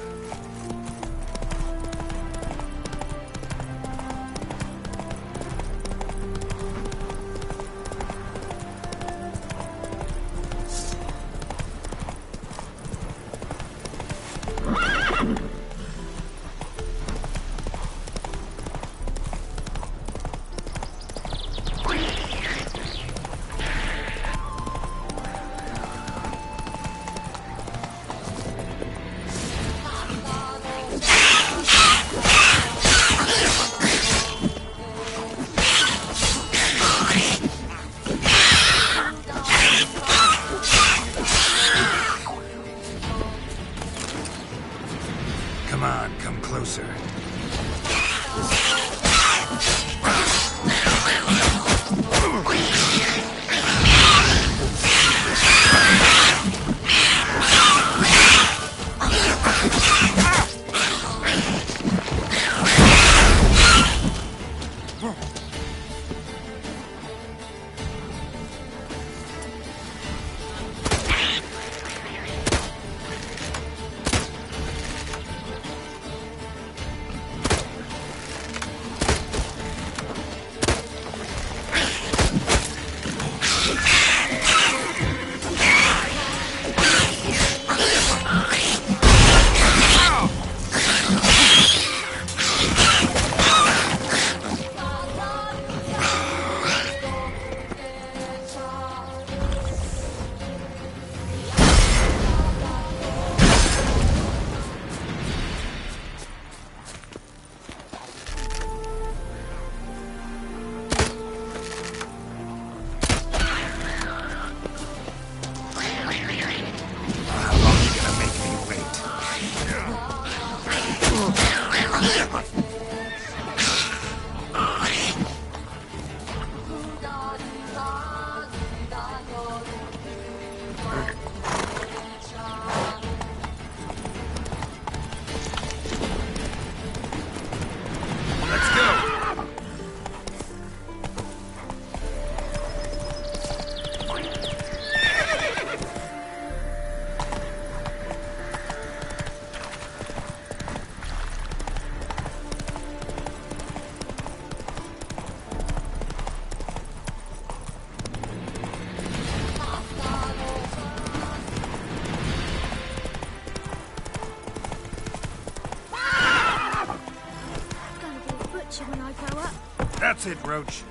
Come on, come closer. When I grow up. That's it, Roach.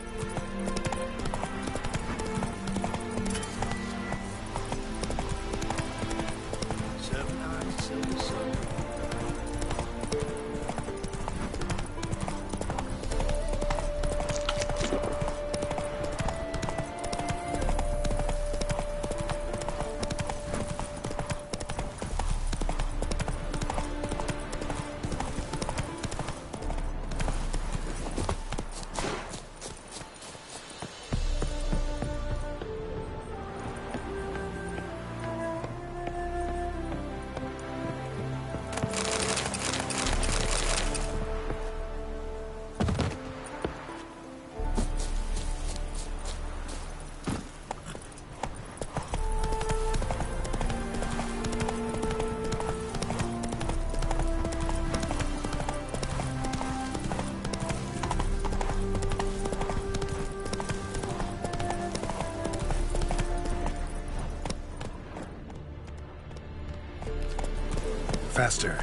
Faster.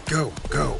Go, go.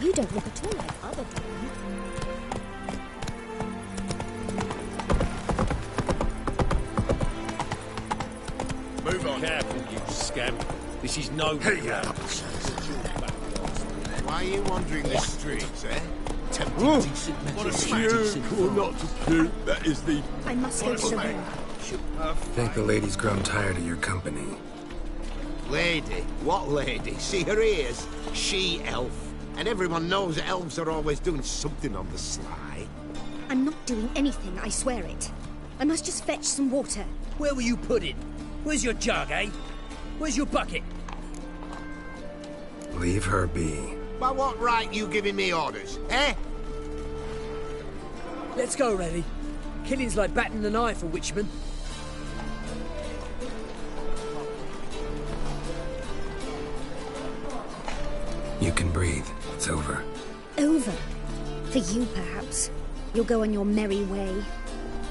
You don't look at all like other Dawn. Move on. Careful, you scamp. This is no ground. Why are you wandering the streets, eh? Tempting decent men to decent Or not to puke, that is the... I must go to the well. I think the lady's grown tired of your company. Lady? What lady? See her ears? She-elf. And everyone knows elves are always doing something on the sly. I'm not doing anything, I swear it. I must just fetch some water. Where were you putting? Where's your jug, eh? Where's your bucket? Leave her be. By what right you giving me orders, eh? Let's go, Reddy. Killing's like batting an eye for witchmen. You can breathe. It's over. Over? For you, perhaps. You'll go on your merry way.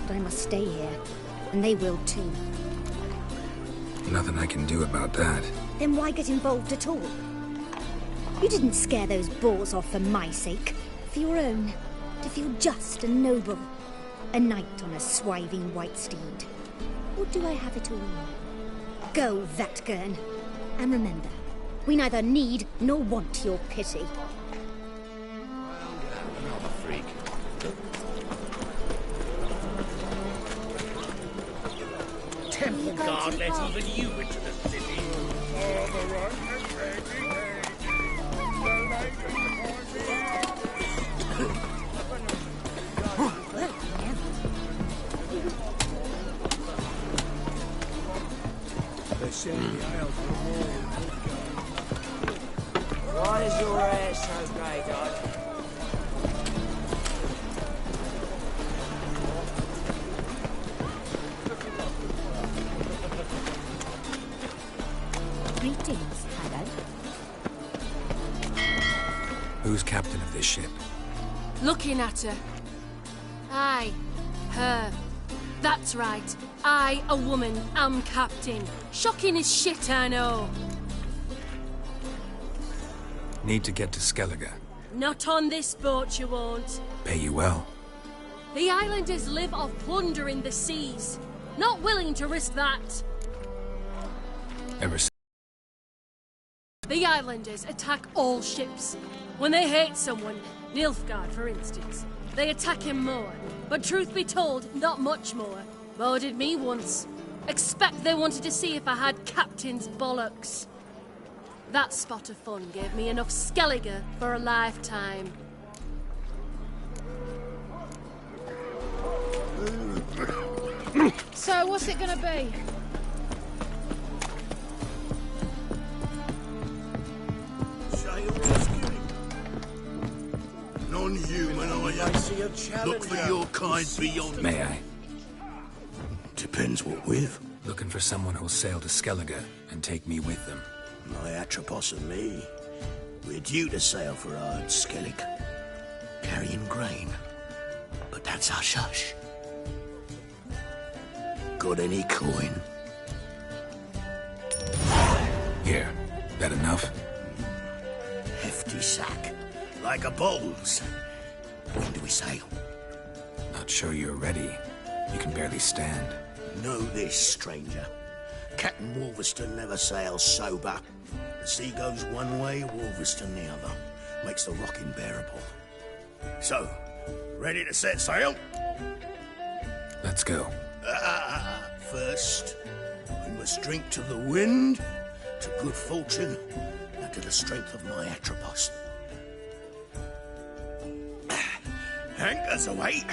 But I must stay here. And they will too. Nothing I can do about that. Then why get involved at all? You didn't scare those boars off for my sake. For your own. To feel just and noble. A knight on a swiving white steed. Or do I have it all? Go, Vatgern. And remember, we neither need nor want your pity. Another freak. temple guard let even you into the city. All the right and changing ages. They say the Isles are warm. Why is your hair so grey, darling? Greetings, Haggo. Who's captain of this ship? Looking at her. Aye, her. That's right. I, a woman, am captain. Shocking as shit, I know. Need to get to Skellige. Not on this boat, you won't. Pay you well. The islanders live off plunder in the seas. Not willing to risk that. Ever since The islanders attack all ships. When they hate someone, Nilfgaard for instance, they attack him more. But truth be told, not much more. Boarded me once. Expect they wanted to see if I had captain's bollocks. That spot of fun gave me enough Skellige for a lifetime. So, what's it gonna be? Non-human, are you? Look for your kind beyond. May I? Depends what with. Looking for someone who'll sail to Skellige and take me with them. My Atropos and me, we're due to sail for Ard Skellig, carrying grain. But that's hush-hush. Got any coin? Here, that enough? Hefty sack, like a bowls. When do we sail? Not sure you're ready. You can barely stand. Know this, stranger. Captain Wolverston never sails sober. The sea goes one way, Wolverston the other. Makes the rocking bearable. So, ready to set sail? Let's go. First, we must drink to the wind, to good fortune, and to the strength of my Atropos. Anchors away.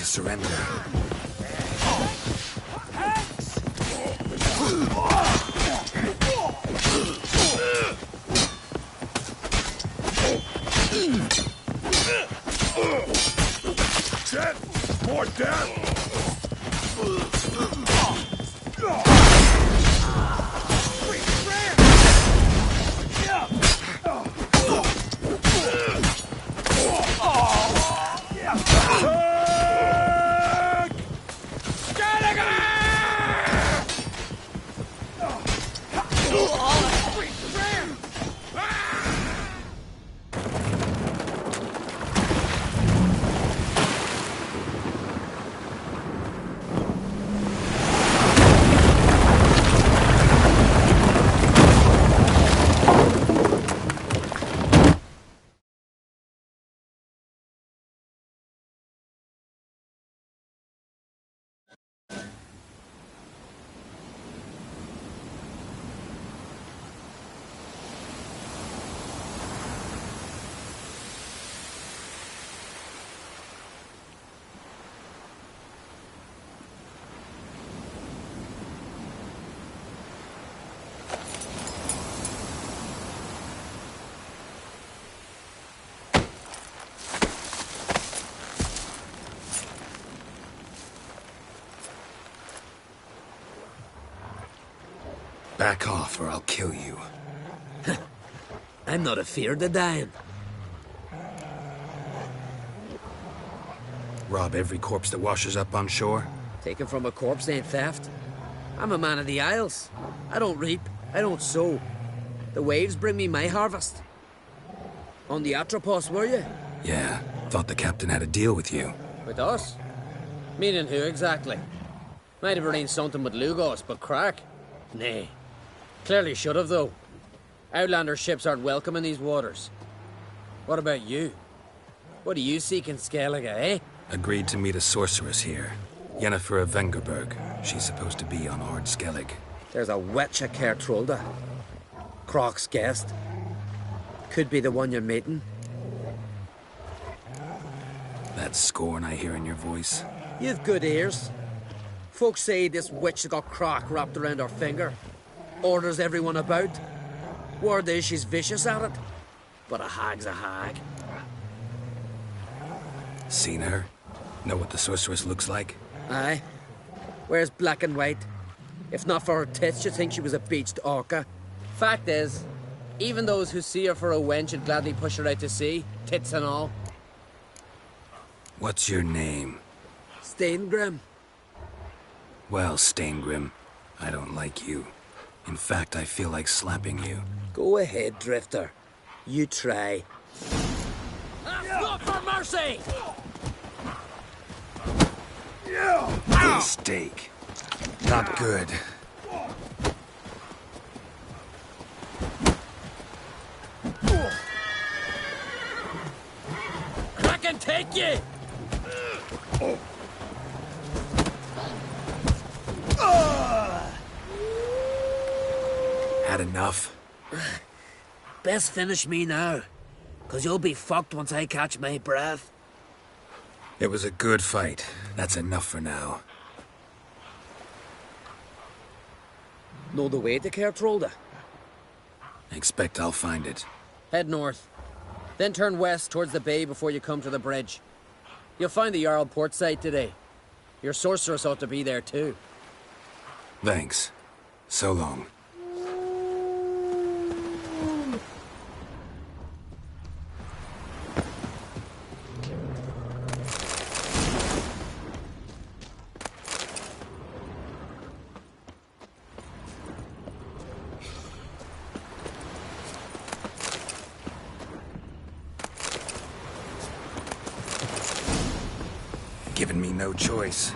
to surrender. Death! More death! Back off or I'll kill you. I'm not afeard of dying. Rob every corpse that washes up on shore? Taken from a corpse ain't theft. I'm a man of the Isles. I don't reap, I don't sow. The waves bring me my harvest. On the Atropos, were you? Yeah, thought the captain had a deal with you. With us? Meaning who exactly? Might have arranged something with Lugos, but crack? Nay. Clearly should have, though. Outlander ships aren't welcome in these waters. What about you? What do you seek in Skellige, eh? Agreed to meet a sorceress here. Yennefer of Vengerberg. She's supposed to be on Ard Skellig. There's a witch at Kertrolda. Croc's guest. Could be the one you're meeting. That scorn I hear in your voice. You've good ears. Folks say this witch has got Croc wrapped around her finger. Orders everyone about. Word is she's vicious at it. But a hag's a hag. Seen her? Know what the sorceress looks like? Aye. Wears black and white. If not for her tits, you'd think she was a beached orca. Fact is, even those who see her for a wench would gladly push her out to sea, tits and all. What's your name? Steingrim. Well, Steingrim, I don't like you. In fact, I feel like slapping you. Go ahead, Drifter. You try. Look for mercy! Mistake. Not good. I can take you! Had enough? Best finish me now, 'cause you'll be fucked once I catch my breath. It was a good fight. That's enough for now. Know the way to Kertrolda? Expect I'll find it. Head north. Then turn west towards the bay before you come to the bridge. You'll find the Jarl port site today. Your sorceress ought to be there too. Thanks. So long. Given me no choice.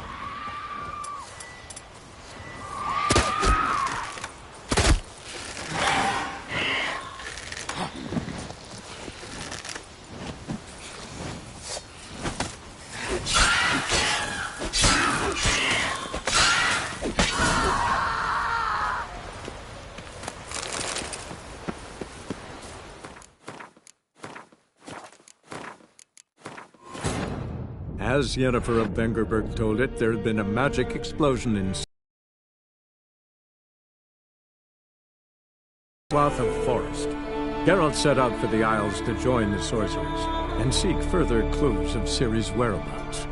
As Yennefer of Vengerberg told it, there had been a magic explosion in swath of forest. Geralt set out for the Isles to join the sorcerers and seek further clues of Ciri's whereabouts.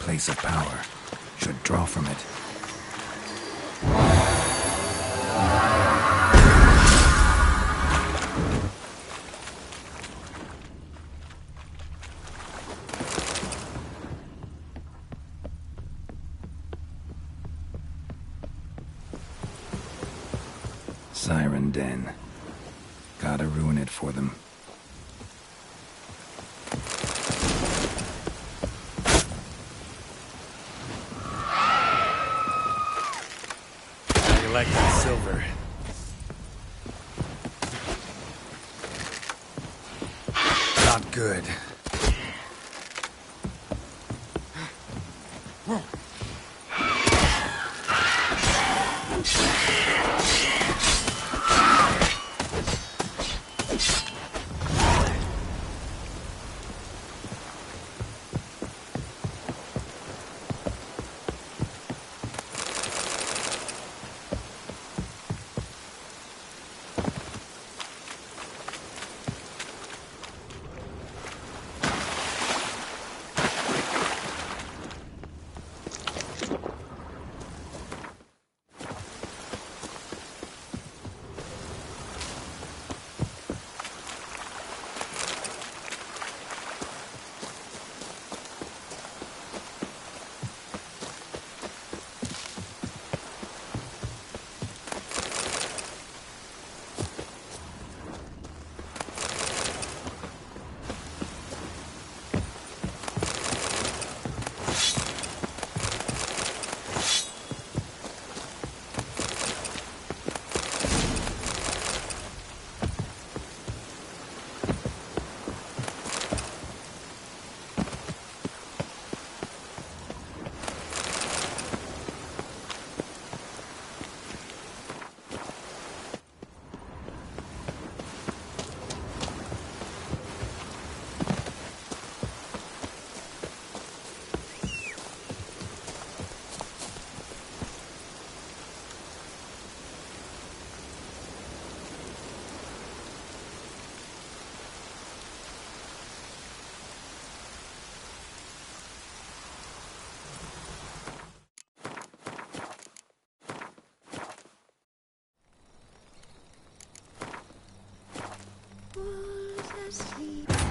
Place of power should draw from it. Siren Den. Gotta ruin it for them. Like that silver. Not good.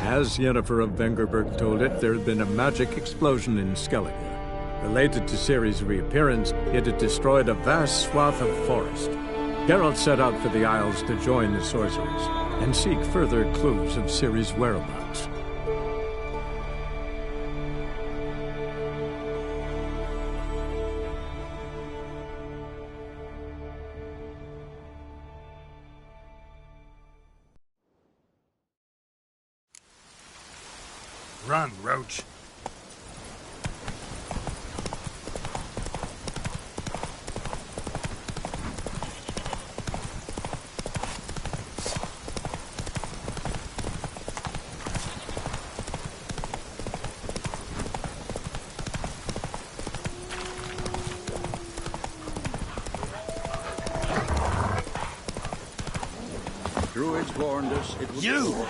As Yennefer of Vengerberg told it, there had been a magic explosion in Skellige. Related to Ciri's reappearance, it had destroyed a vast swath of forest. Geralt set out for the Isles to join the sorcerers and seek further clues of Ciri's whereabouts. Run, Roach. Druids warned us it was... You!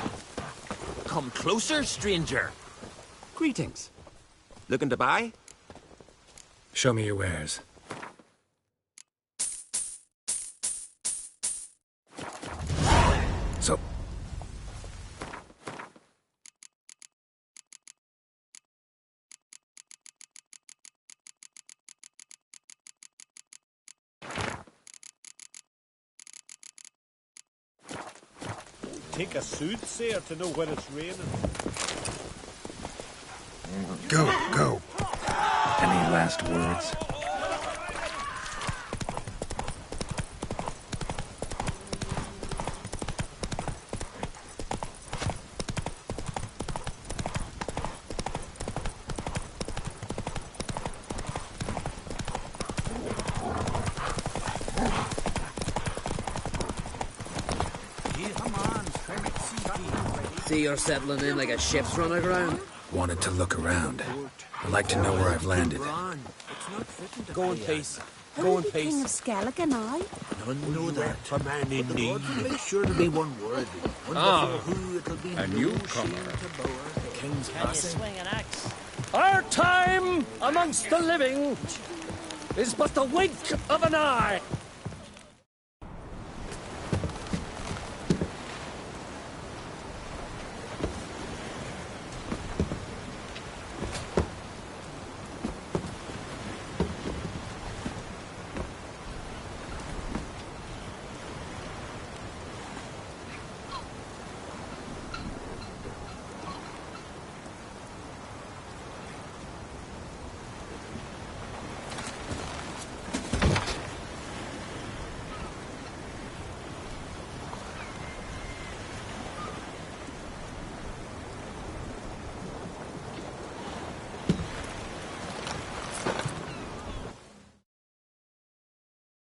Come closer, stranger. Greetings. Looking to buy? Show me your wares. So... Take a soothsayer to know when it's raining. Go. Any last words? See you're settling in like a ship's run aground? Wanted to look around. I'd like to know where I've landed. Go in peace. Go in The King of peace. Skellig and I. None know that. A man in need. Make sure to be one worthy. A newcomer. The king's passing. Swing an axe. Our time amongst the living is but the wink of an eye.